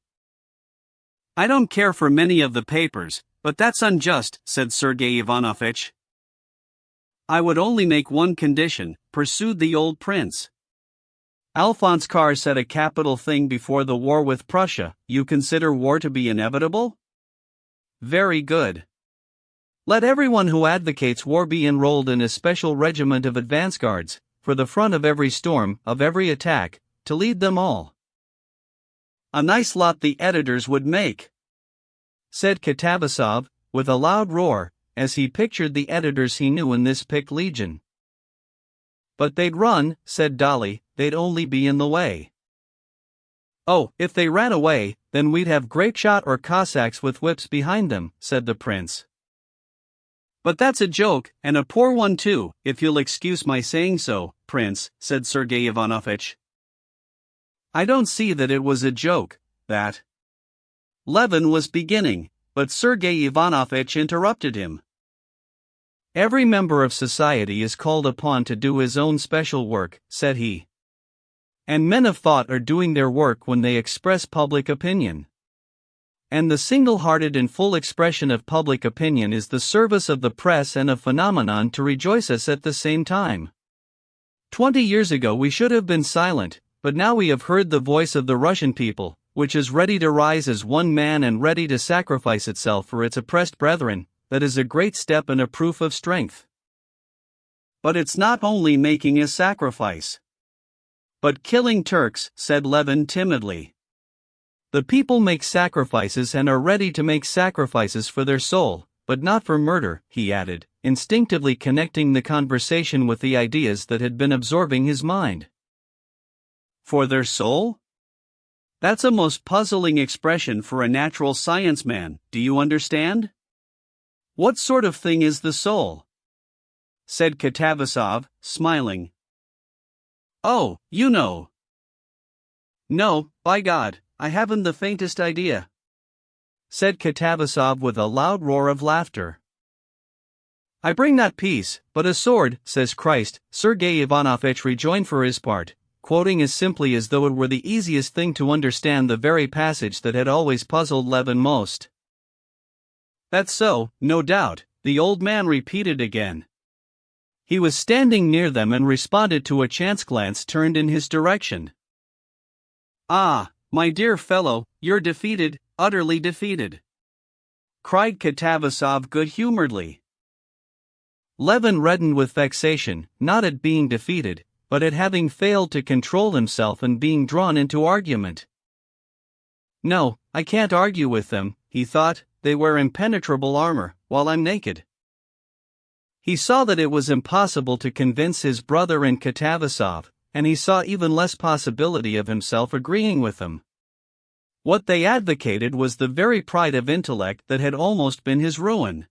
I don't care for many of the papers, but that's unjust, said Sergei Ivanovich. I would only make one condition, pursued the old prince. Alphonse Karr said a capital thing before the war with Prussia. You consider war to be inevitable? Very good. Let everyone who advocates war be enrolled in a special regiment of advance guards, for the front of every storm, of every attack, to lead them all. A nice lot the editors would make, said Katavasov, with a loud roar, as he pictured the editors he knew in this picked legion. But they'd run, said Dolly, they'd only be in the way. Oh, if they ran away, then we'd have grapeshot or Cossacks with whips behind them, said the prince. But that's a joke, and a poor one too, if you'll excuse my saying so, Prince, said Sergei Ivanovich. I don't see that it was a joke, that. Levin was beginning, but Sergei Ivanovich interrupted him. Every member of society is called upon to do his own special work, said he. And men of thought are doing their work when they express public opinion. And the single-hearted and full expression of public opinion is the service of the press and a phenomenon to rejoice us at the same time. 20 years ago we should have been silent, but now we have heard the voice of the Russian people, which is ready to rise as one man and ready to sacrifice itself for its oppressed brethren. That is a great step and a proof of strength. But it's not only making a sacrifice, but killing Turks, said Levin timidly. The people make sacrifices and are ready to make sacrifices for their soul, but not for murder, he added, instinctively connecting the conversation with the ideas that had been absorbing his mind. For their soul? That's a most puzzling expression for a natural science man, do you understand? What sort of thing is the soul? Said Katavasov, smiling. Oh, you know. No, by God, I haven't the faintest idea, said Katavasov with a loud roar of laughter. I bring not peace, but a sword, says Christ, Sergei Ivanovich rejoined for his part, quoting as simply as though it were the easiest thing to understand the very passage that had always puzzled Levin most. That's so, no doubt, the old man repeated again. He was standing near them and responded to a chance glance turned in his direction. Ah, my dear fellow, you're defeated, utterly defeated, cried Katavasov good-humoredly. Levin reddened with vexation, not at being defeated, but at having failed to control himself and being drawn into argument. No, I can't argue with them, he thought, they wear impenetrable armor, while I'm naked. He saw that it was impossible to convince his brother and Katavasov, and he saw even less possibility of himself agreeing with them. What they advocated was the very pride of intellect that had almost been his ruin.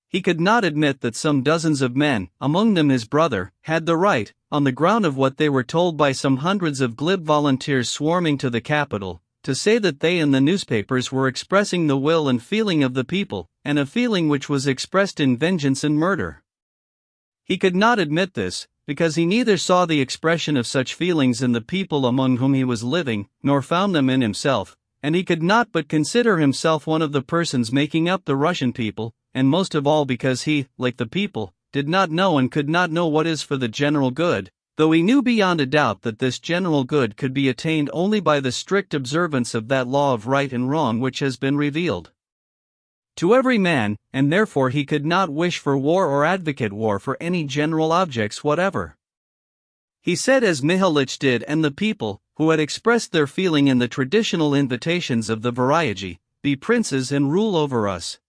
He could not admit that some dozens of men, among them his brother, had the right, on the ground of what they were told by some hundreds of glib volunteers swarming to the capital, to say that they and the newspapers were expressing the will and feeling of the people, and a feeling which was expressed in vengeance and murder. He could not admit this, because he neither saw the expression of such feelings in the people among whom he was living, nor found them in himself, and he could not but consider himself one of the persons making up the Russian people, and most of all because he, like the people, did not know and could not know what is for the general good, though he knew beyond a doubt that this general good could be attained only by the strict observance of that law of right and wrong which has been revealed to every man, and therefore he could not wish for war or advocate war for any general objects whatever. He said as Mihalich did, and the people, who had expressed their feeling in the traditional invitations of the Varayaji, be princes and rule over us.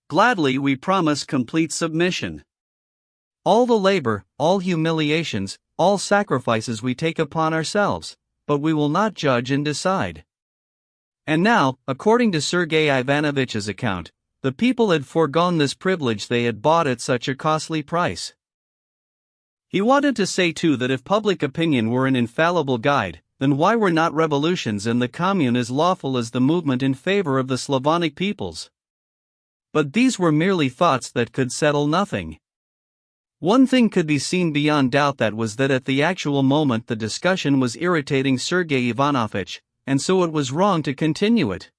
Gladly we promise complete submission. All the labor, all humiliations, all sacrifices we take upon ourselves, but we will not judge and decide. And now, according to Sergei Ivanovich's account, the people had foregone this privilege they had bought at such a costly price. He wanted to say too that if public opinion were an infallible guide, then why were not revolutions and the Commune as lawful as the movement in favor of the Slavonic peoples? But these were merely thoughts that could settle nothing. One thing could be seen beyond doubt, that was that at the actual moment the discussion was irritating Sergei Ivanovich, and so it was wrong to continue it.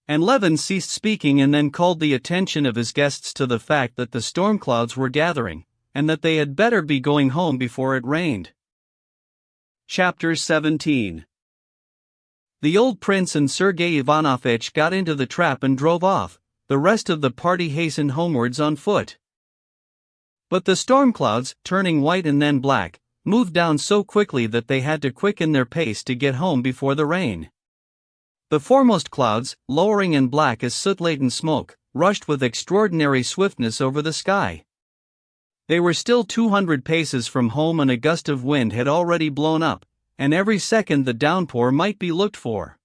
And Levin ceased speaking and then called the attention of his guests to the fact that the storm clouds were gathering, and that they had better be going home before it rained. Chapter 17. The old prince and Sergei Ivanovich got into the trap and drove off. The rest of the party hastened homewards on foot. But the storm clouds, turning white and then black, moved down so quickly that they had to quicken their pace to get home before the rain. The foremost clouds, lowering and black as soot-laden smoke, rushed with extraordinary swiftness over the sky. They were still 200 paces from home and a gust of wind had already blown up, and every second the downpour might be looked for.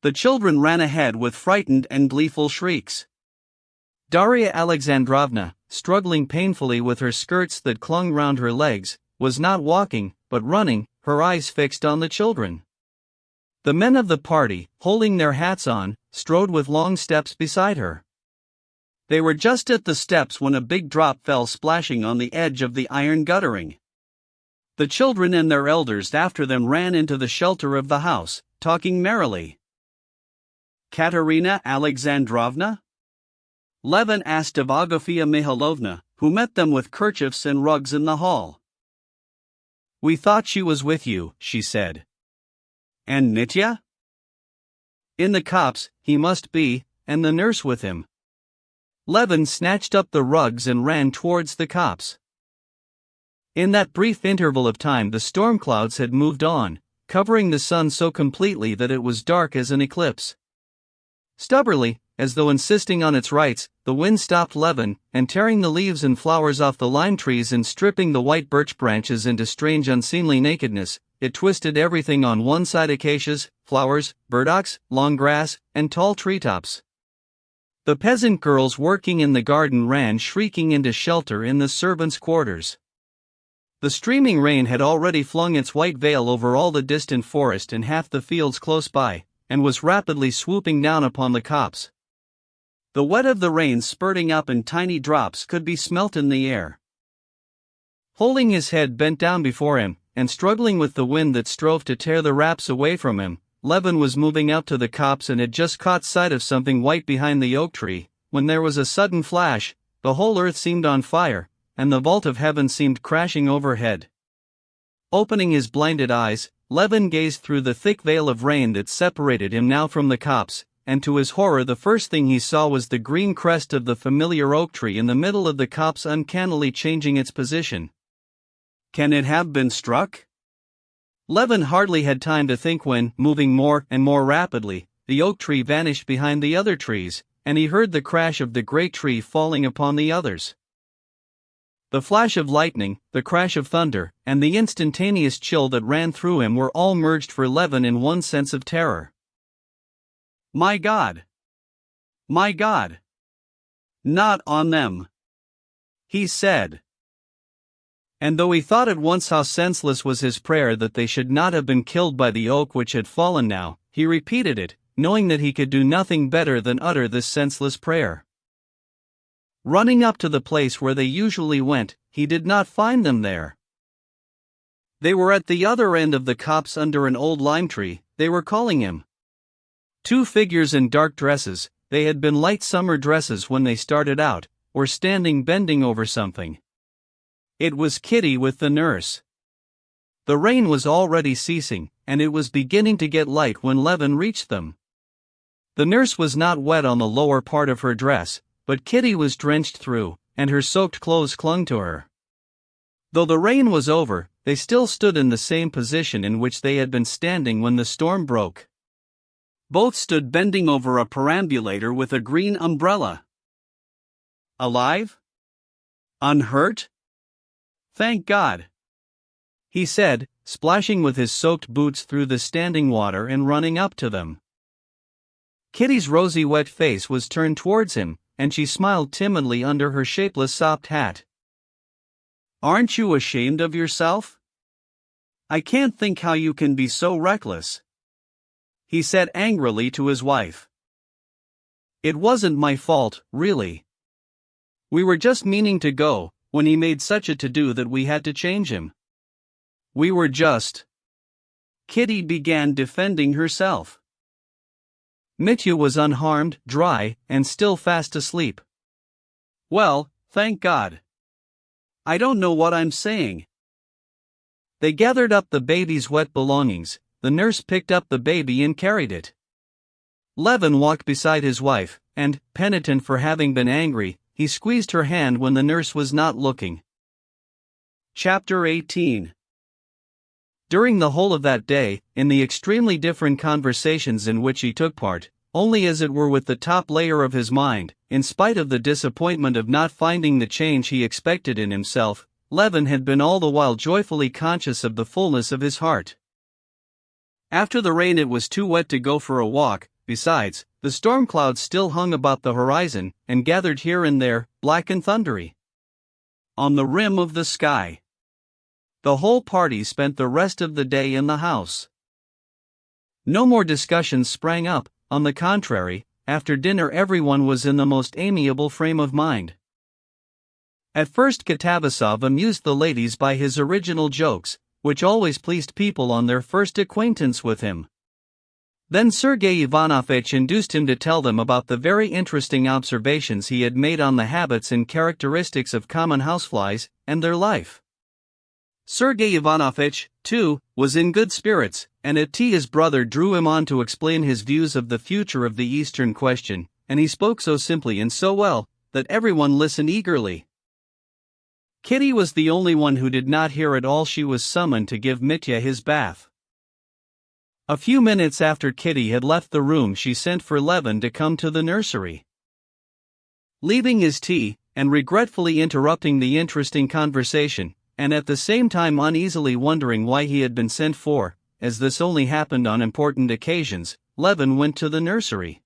The children ran ahead with frightened and gleeful shrieks. Darya Alexandrovna, struggling painfully with her skirts that clung round her legs, was not walking, but running, her eyes fixed on the children. The men of the party, holding their hats on, strode with long steps beside her. They were just at the steps when a big drop fell splashing on the edge of the iron guttering. The children and their elders after them ran into the shelter of the house, talking merrily. Katerina Alexandrovna? Levin asked of Agafia Mihailovna, who met them with kerchiefs and rugs in the hall. We thought she was with you, she said. And Mitya? In the copse, he must be, and the nurse with him. Levin snatched up the rugs and ran towards the copse. In that brief interval of time the storm clouds had moved on, covering the sun so completely that it was dark as an eclipse. Stubbornly, as though insisting on its rights, the wind stopped Levin, and tearing the leaves and flowers off the lime trees and stripping the white birch branches into strange unseemly nakedness, it twisted everything on one side: acacias, flowers, burdocks, long grass, and tall treetops. The peasant girls working in the garden ran shrieking into shelter in the servants' quarters. The streaming rain had already flung its white veil over all the distant forest and half the fields close by, and was rapidly swooping down upon the copse. The wet of the rain spurting up in tiny drops could be smelt in the air. Holding his head bent down before him, and struggling with the wind that strove to tear the wraps away from him, Levin was moving out to the copse and had just caught sight of something white behind the oak tree, when there was a sudden flash. The whole earth seemed on fire, and the vault of heaven seemed crashing overhead. Opening his blinded eyes, Levin gazed through the thick veil of rain that separated him now from the copse, and to his horror the first thing he saw was the green crest of the familiar oak tree in the middle of the copse uncannily changing its position. Can it have been struck? Levin hardly had time to think when, moving more and more rapidly, the oak tree vanished behind the other trees, and he heard the crash of the great tree falling upon the others. The flash of lightning, the crash of thunder, and the instantaneous chill that ran through him were all merged for Levin in one sense of terror. My God! My God! Not on them! He said. And though he thought at once how senseless was his prayer that they should not have been killed by the oak which had fallen now, he repeated it, knowing that he could do nothing better than utter this senseless prayer. Running up to the place where they usually went, he did not find them there. They were at the other end of the copse under an old lime tree. They were calling him. Two figures in dark dresses, they had been light summer dresses when they started out, were standing bending over something. It was Kitty with the nurse. The rain was already ceasing, and it was beginning to get light when Levin reached them. The nurse was not wet on the lower part of her dress, but Kitty was drenched through, and her soaked clothes clung to her. Though the rain was over, they still stood in the same position in which they had been standing when the storm broke. Both stood bending over a perambulator with a green umbrella. Alive? Unhurt? Thank God! He said, splashing with his soaked boots through the standing water and running up to them. Kitty's rosy wet face was turned towards him, and she smiled timidly under her shapeless sopped hat. Aren't you ashamed of yourself? I can't think how you can be so reckless, he said angrily to his wife. It wasn't my fault, really. We were just meaning to go, when he made such a to-do that we had to change him. We were just... Kitty began defending herself. Mitya was unharmed, dry, and still fast asleep. Well, thank God. I don't know what I'm saying. They gathered up the baby's wet belongings. The nurse picked up the baby and carried it. Levin walked beside his wife, and, penitent for having been angry, he squeezed her hand when the nurse was not looking. Chapter 18. During the whole of that day, in the extremely different conversations in which he took part, only as it were with the top layer of his mind, in spite of the disappointment of not finding the change he expected in himself, Levin had been all the while joyfully conscious of the fullness of his heart. After the rain it was too wet to go for a walk. Besides, the storm clouds still hung about the horizon, and gathered here and there, black and thundery, on the rim of the sky. The whole party spent the rest of the day in the house. No more discussions sprang up. On the contrary, after dinner everyone was in the most amiable frame of mind. At first Katavasov amused the ladies by his original jokes, which always pleased people on their first acquaintance with him. Then Sergei Ivanovitch induced him to tell them about the very interesting observations he had made on the habits and characteristics of common houseflies, and their life. Sergei Ivanovitch, too, was in good spirits, and at tea his brother drew him on to explain his views of the future of the Eastern question, and he spoke so simply and so well, that everyone listened eagerly. Kitty was the only one who did not hear at all. She was summoned to give Mitya his bath. A few minutes after Kitty had left the room she sent for Levin to come to the nursery. Leaving his tea, and regretfully interrupting the interesting conversation, and at the same time uneasily wondering why he had been sent for, as this only happened on important occasions, Levin went to the nursery.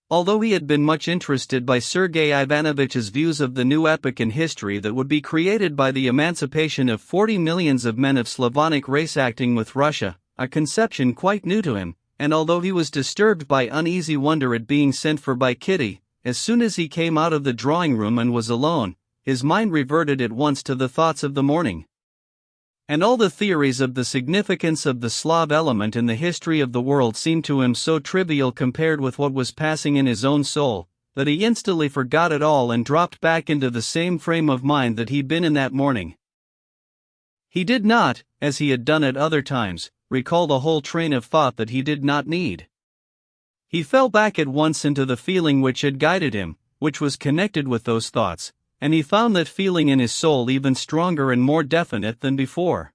Although he had been much interested by Sergei Ivanovitch's views of the new epoch in history that would be created by the emancipation of 40 millions of men of Slavonic race acting with Russia, a conception quite new to him, and although he was disturbed by uneasy wonder at being sent for by Kitty, as soon as he came out of the drawing room and was alone, his mind reverted at once to the thoughts of the morning. And all the theories of the significance of the Slav element in the history of the world seemed to him so trivial compared with what was passing in his own soul, that he instantly forgot it all and dropped back into the same frame of mind that he'd been in that morning. He did not, as he had done at other times, recall the whole train of thought that he did not need. He fell back at once into the feeling which had guided him, which was connected with those thoughts, and he found that feeling in his soul even stronger and more definite than before.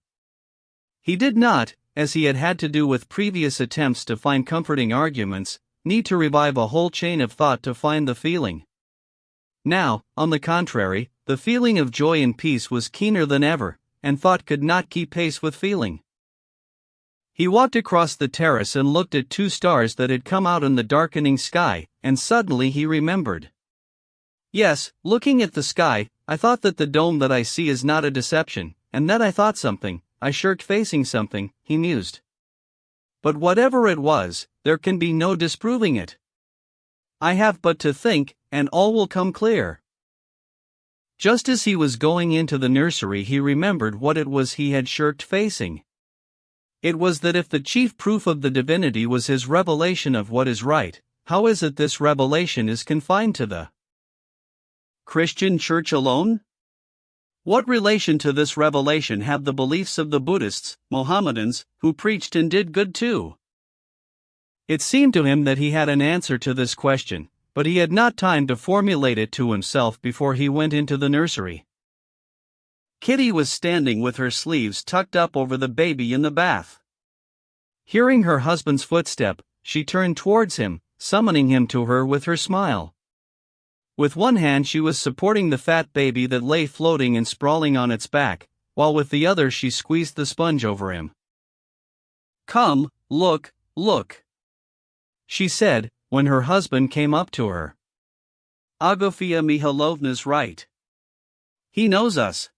He did not, as he had had to do with previous attempts to find comforting arguments, need to revive a whole chain of thought to find the feeling. Now, on the contrary, the feeling of joy and peace was keener than ever, and thought could not keep pace with feeling. He walked across the terrace and looked at 2 stars that had come out in the darkening sky, and suddenly he remembered. Yes, looking at the sky, I thought that the dome that I see is not a deception, and that I thought something, I shirked facing something, he mused. But whatever it was, there can be no disproving it. I have but to think, and all will come clear. Just as he was going into the nursery, he remembered what it was he had shirked facing. It was that if the chief proof of the divinity was his revelation of what is right, how is it this revelation is confined to the Christian Church alone? What relation to this revelation have the beliefs of the Buddhists, Mohammedans, who preached and did good too? It seemed to him that he had an answer to this question, but he had not time to formulate it to himself before he went into the nursery. Kitty was standing with her sleeves tucked up over the baby in the bath. Hearing her husband's footstep, she turned towards him, summoning him to her with her smile. With one hand she was supporting the fat baby that lay floating and sprawling on its back, while with the other she squeezed the sponge over him. "Come, look, look," she said, when her husband came up to her. "Agafia Mihailovna's right. He knows us."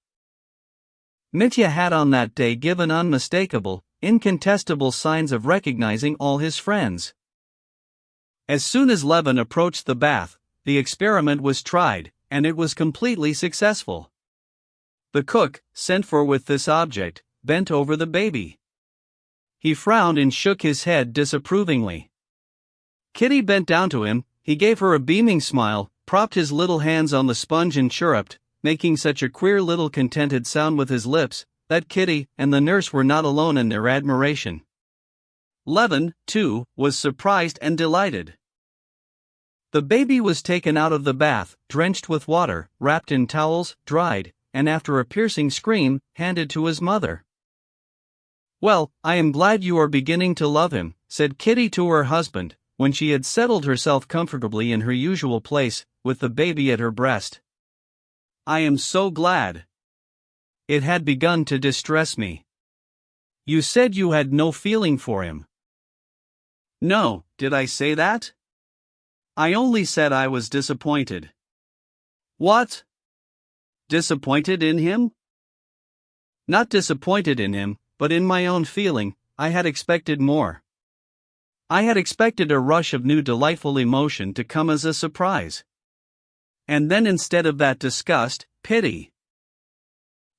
Mitya had on that day given unmistakable, incontestable signs of recognizing all his friends. As soon as Levin approached the bath, the experiment was tried, and it was completely successful. The cook, sent for with this object, bent over the baby. He frowned and shook his head disapprovingly. Kitty bent down to him, he gave her a beaming smile, propped his little hands on the sponge and chirruped, making such a queer little contented sound with his lips, that Kitty and the nurse were not alone in their admiration. Levin, too, was surprised and delighted. The baby was taken out of the bath, drenched with water, wrapped in towels, dried, and after a piercing scream, handed to his mother. "Well, I am glad you are beginning to love him," said Kitty to her husband, when she had settled herself comfortably in her usual place, with the baby at her breast. "I am so glad. It had begun to distress me. You said you had no feeling for him." "No, did I say that? I only said I was disappointed." "What? Disappointed in him?" "Not disappointed in him, but in my own feeling. I had expected more. I had expected a rush of new delightful emotion to come as a surprise. And then instead of that disgust, pity."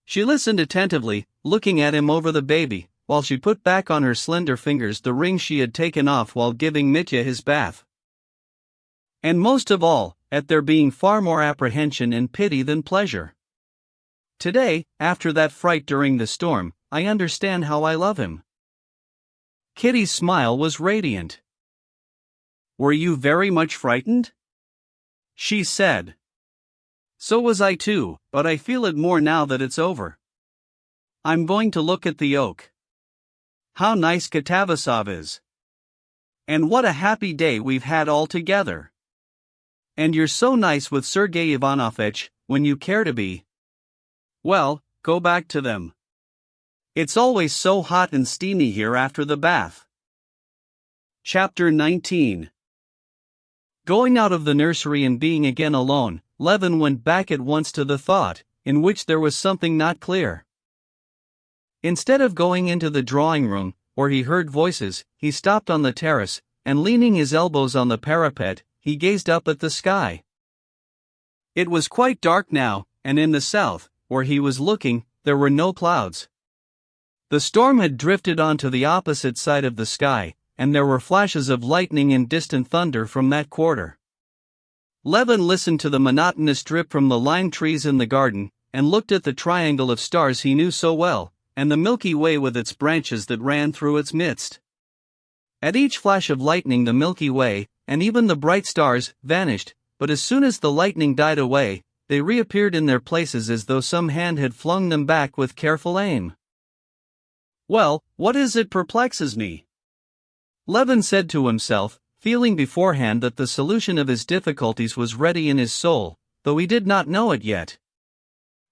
She listened attentively, looking at him over the baby, while she put back on her slender fingers the ring she had taken off while giving Mitya his bath. And most of all, at there being far more apprehension and pity than pleasure. "Today, after that fright during the storm, I understand how I love him." Kitty's smile was radiant. "Were you very much frightened?" she said. "So was I too, but I feel it more now that it's over. I'm going to look at the oak. How nice Katavasov is. And what a happy day we've had all together. And you're so nice with Sergei Ivanovitch, when you care to be. Well, go back to them. It's always so hot and steamy here after the bath." Chapter 19. Going out of the nursery and being again alone, Levin went back at once to the thought, in which there was something not clear. Instead of going into the drawing room, or he heard voices, he stopped on the terrace, and leaning his elbows on the parapet, he gazed up at the sky. It was quite dark now, and in the south, where he was looking, there were no clouds. The storm had drifted onto the opposite side of the sky, and there were flashes of lightning and distant thunder from that quarter. Levin listened to the monotonous drip from the lime trees in the garden, and looked at the triangle of stars he knew so well, and the Milky Way with its branches that ran through its midst. At each flash of lightning the Milky Way, and even the bright stars, vanished, but as soon as the lightning died away, they reappeared in their places as though some hand had flung them back with careful aim. "Well, what is it perplexes me?" Levin said to himself, feeling beforehand that the solution of his difficulties was ready in his soul, though he did not know it yet.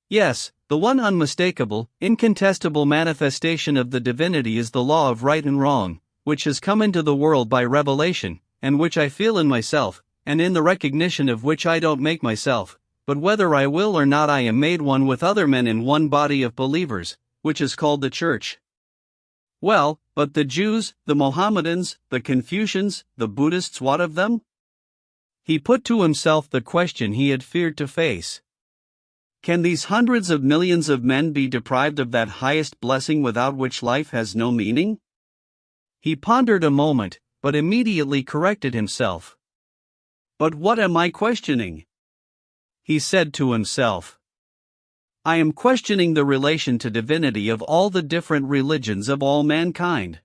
Yes, the one unmistakable, incontestable manifestation of the divinity is the law of right and wrong, which has come into the world by revelation, and which I feel in myself, and in the recognition of which I don't make myself, but whether I will or not I am made one with other men in one body of believers, which is called the Church. Well, but the Jews, the Mohammedans, the Confucians, the Buddhists, what of them? He put to himself the question he had feared to face. Can these hundreds of millions of men be deprived of that highest blessing without which life has no meaning? He pondered a moment, but immediately corrected himself. But what am I questioning? He said to himself. I am questioning the relation to divinity of all the different religions of all mankind.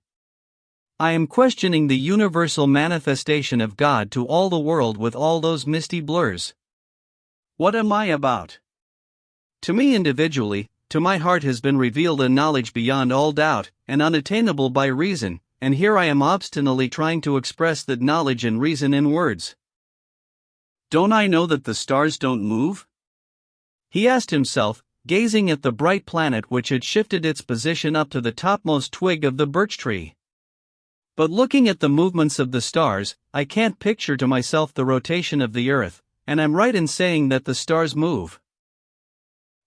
I am questioning the universal manifestation of God to all the world with all those misty blurs. What am I about? To me individually, to my heart has been revealed a knowledge beyond all doubt, and unattainable by reason, and here I am obstinately trying to express that knowledge and reason in words. Don't I know that the stars don't move? He asked himself, gazing at the bright planet which had shifted its position up to the topmost twig of the birch tree. But looking at the movements of the stars, I can't picture to myself the rotation of the earth, and I'm right in saying that the stars move.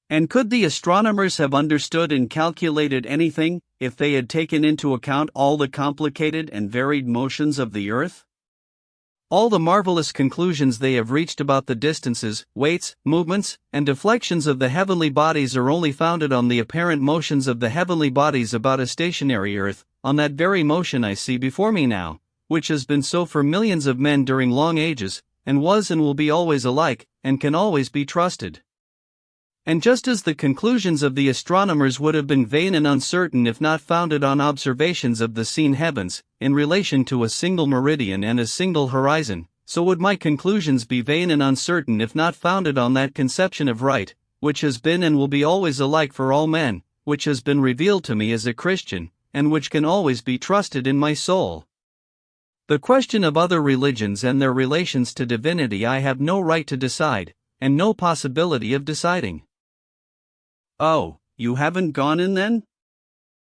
And could the astronomers have understood and calculated anything, if they had taken into account all the complicated and varied motions of the earth? All the marvelous conclusions they have reached about the distances, weights, movements, and deflections of the heavenly bodies are only founded on the apparent motions of the heavenly bodies about a stationary earth, on that very motion I see before me now, which has been so for millions of men during long ages, and was and will be always alike, and can always be trusted. And just as the conclusions of the astronomers would have been vain and uncertain if not founded on observations of the seen heavens, in relation to a single meridian and a single horizon, so would my conclusions be vain and uncertain if not founded on that conception of right, which has been and will be always alike for all men, which has been revealed to me as a Christian, and which can always be trusted in my soul. The question of other religions and their relations to divinity I have no right to decide, and no possibility of deciding. Oh, you haven't gone in then?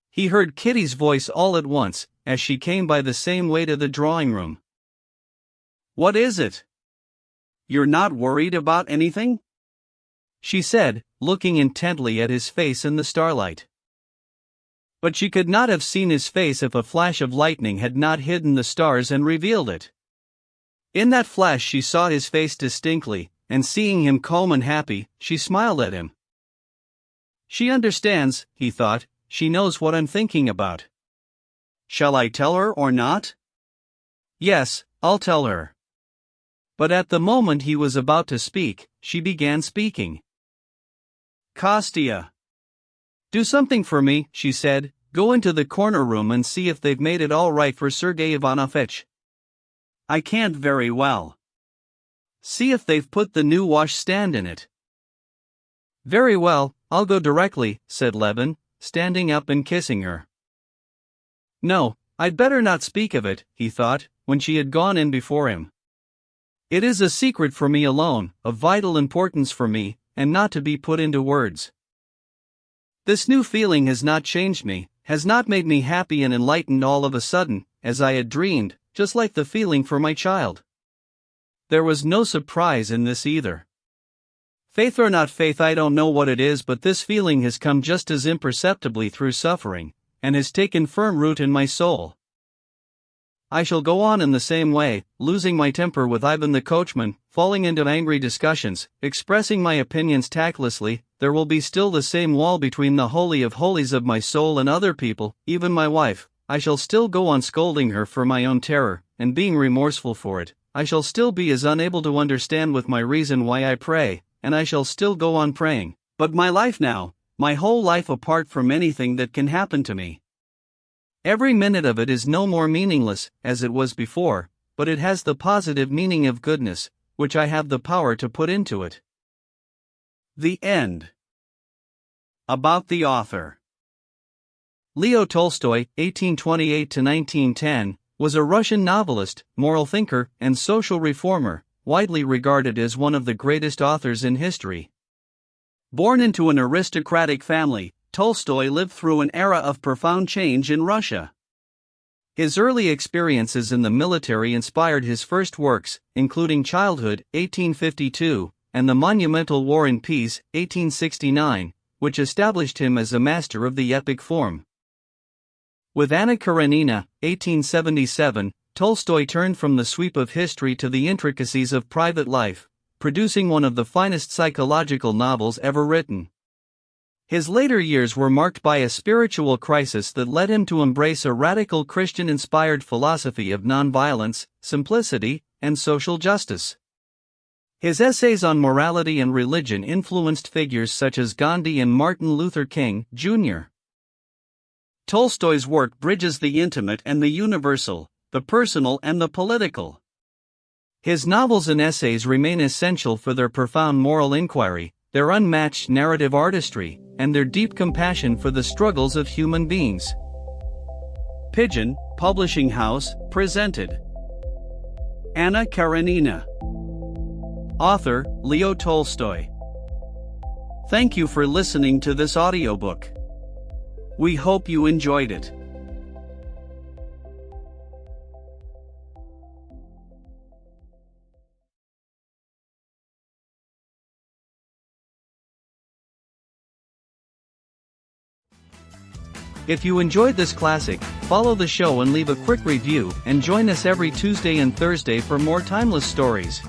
He heard Kitty's voice all at once, as she came by the same way to the drawing room. What is it? You're not worried about anything? She said, looking intently at his face in the starlight. But she could not have seen his face if a flash of lightning had not hidden the stars and revealed it. In that flash she saw his face distinctly, and seeing him calm and happy, she smiled at him. She understands, he thought, she knows what I'm thinking about. Shall I tell her or not? Yes, I'll tell her. But at the moment he was about to speak, she began speaking. Kostya. Do something for me, she said, go into the corner room and see if they've made it all right for Sergei Ivanovich. I can't very well. See if they've put the new washstand in it. Very well, I'll go directly, said Levin, standing up and kissing her. No, I'd better not speak of it, he thought, when she had gone in before him. It is a secret for me alone, of vital importance for me, and not to be put into words. This new feeling has not changed me, has not made me happy and enlightened all of a sudden, as I had dreamed, just like the feeling for my child. There was no surprise in this either. Faith or not faith, I don't know what it is, but this feeling has come just as imperceptibly through suffering, and has taken firm root in my soul. I shall go on in the same way, losing my temper with Ivan the coachman, falling into angry discussions, expressing my opinions tactlessly. There will be still the same wall between the holy of holies of my soul and other people, even my wife. I shall still go on scolding her for my own terror, and being remorseful for it. I shall still be as unable to understand with my reason why I pray, and I shall still go on praying. But my life now, my whole life apart from anything that can happen to me, every minute of it is no more meaningless, as it was before, but it has the positive meaning of goodness, which I have the power to put into it. The end. About the author. Leo Tolstoy, 1828–1910, was a Russian novelist, moral thinker, and social reformer, widely regarded as one of the greatest authors in history. Born into an aristocratic family, Tolstoy lived through an era of profound change in Russia. His early experiences in the military inspired his first works, including Childhood, 1852, and The Monumental War and Peace, 1869, which established him as a master of the epic form. With Anna Karenina, 1877, Tolstoy turned from the sweep of history to the intricacies of private life, producing one of the finest psychological novels ever written. His later years were marked by a spiritual crisis that led him to embrace a radical Christian-inspired philosophy of nonviolence, simplicity, and social justice. His essays on morality and religion influenced figures such as Gandhi and Martin Luther King, Jr. Tolstoy's work bridges the intimate and the universal, the personal and the political. His novels and essays remain essential for their profound moral inquiry, their unmatched narrative artistry, and their deep compassion for the struggles of human beings. Pigeon, Publishing House, presented Anna Karenina. Author, Leo Tolstoy. Thank you for listening to this audiobook. We hope you enjoyed it. If you enjoyed this classic, follow the show and leave a quick review, and join us every Tuesday and Thursday for more timeless stories.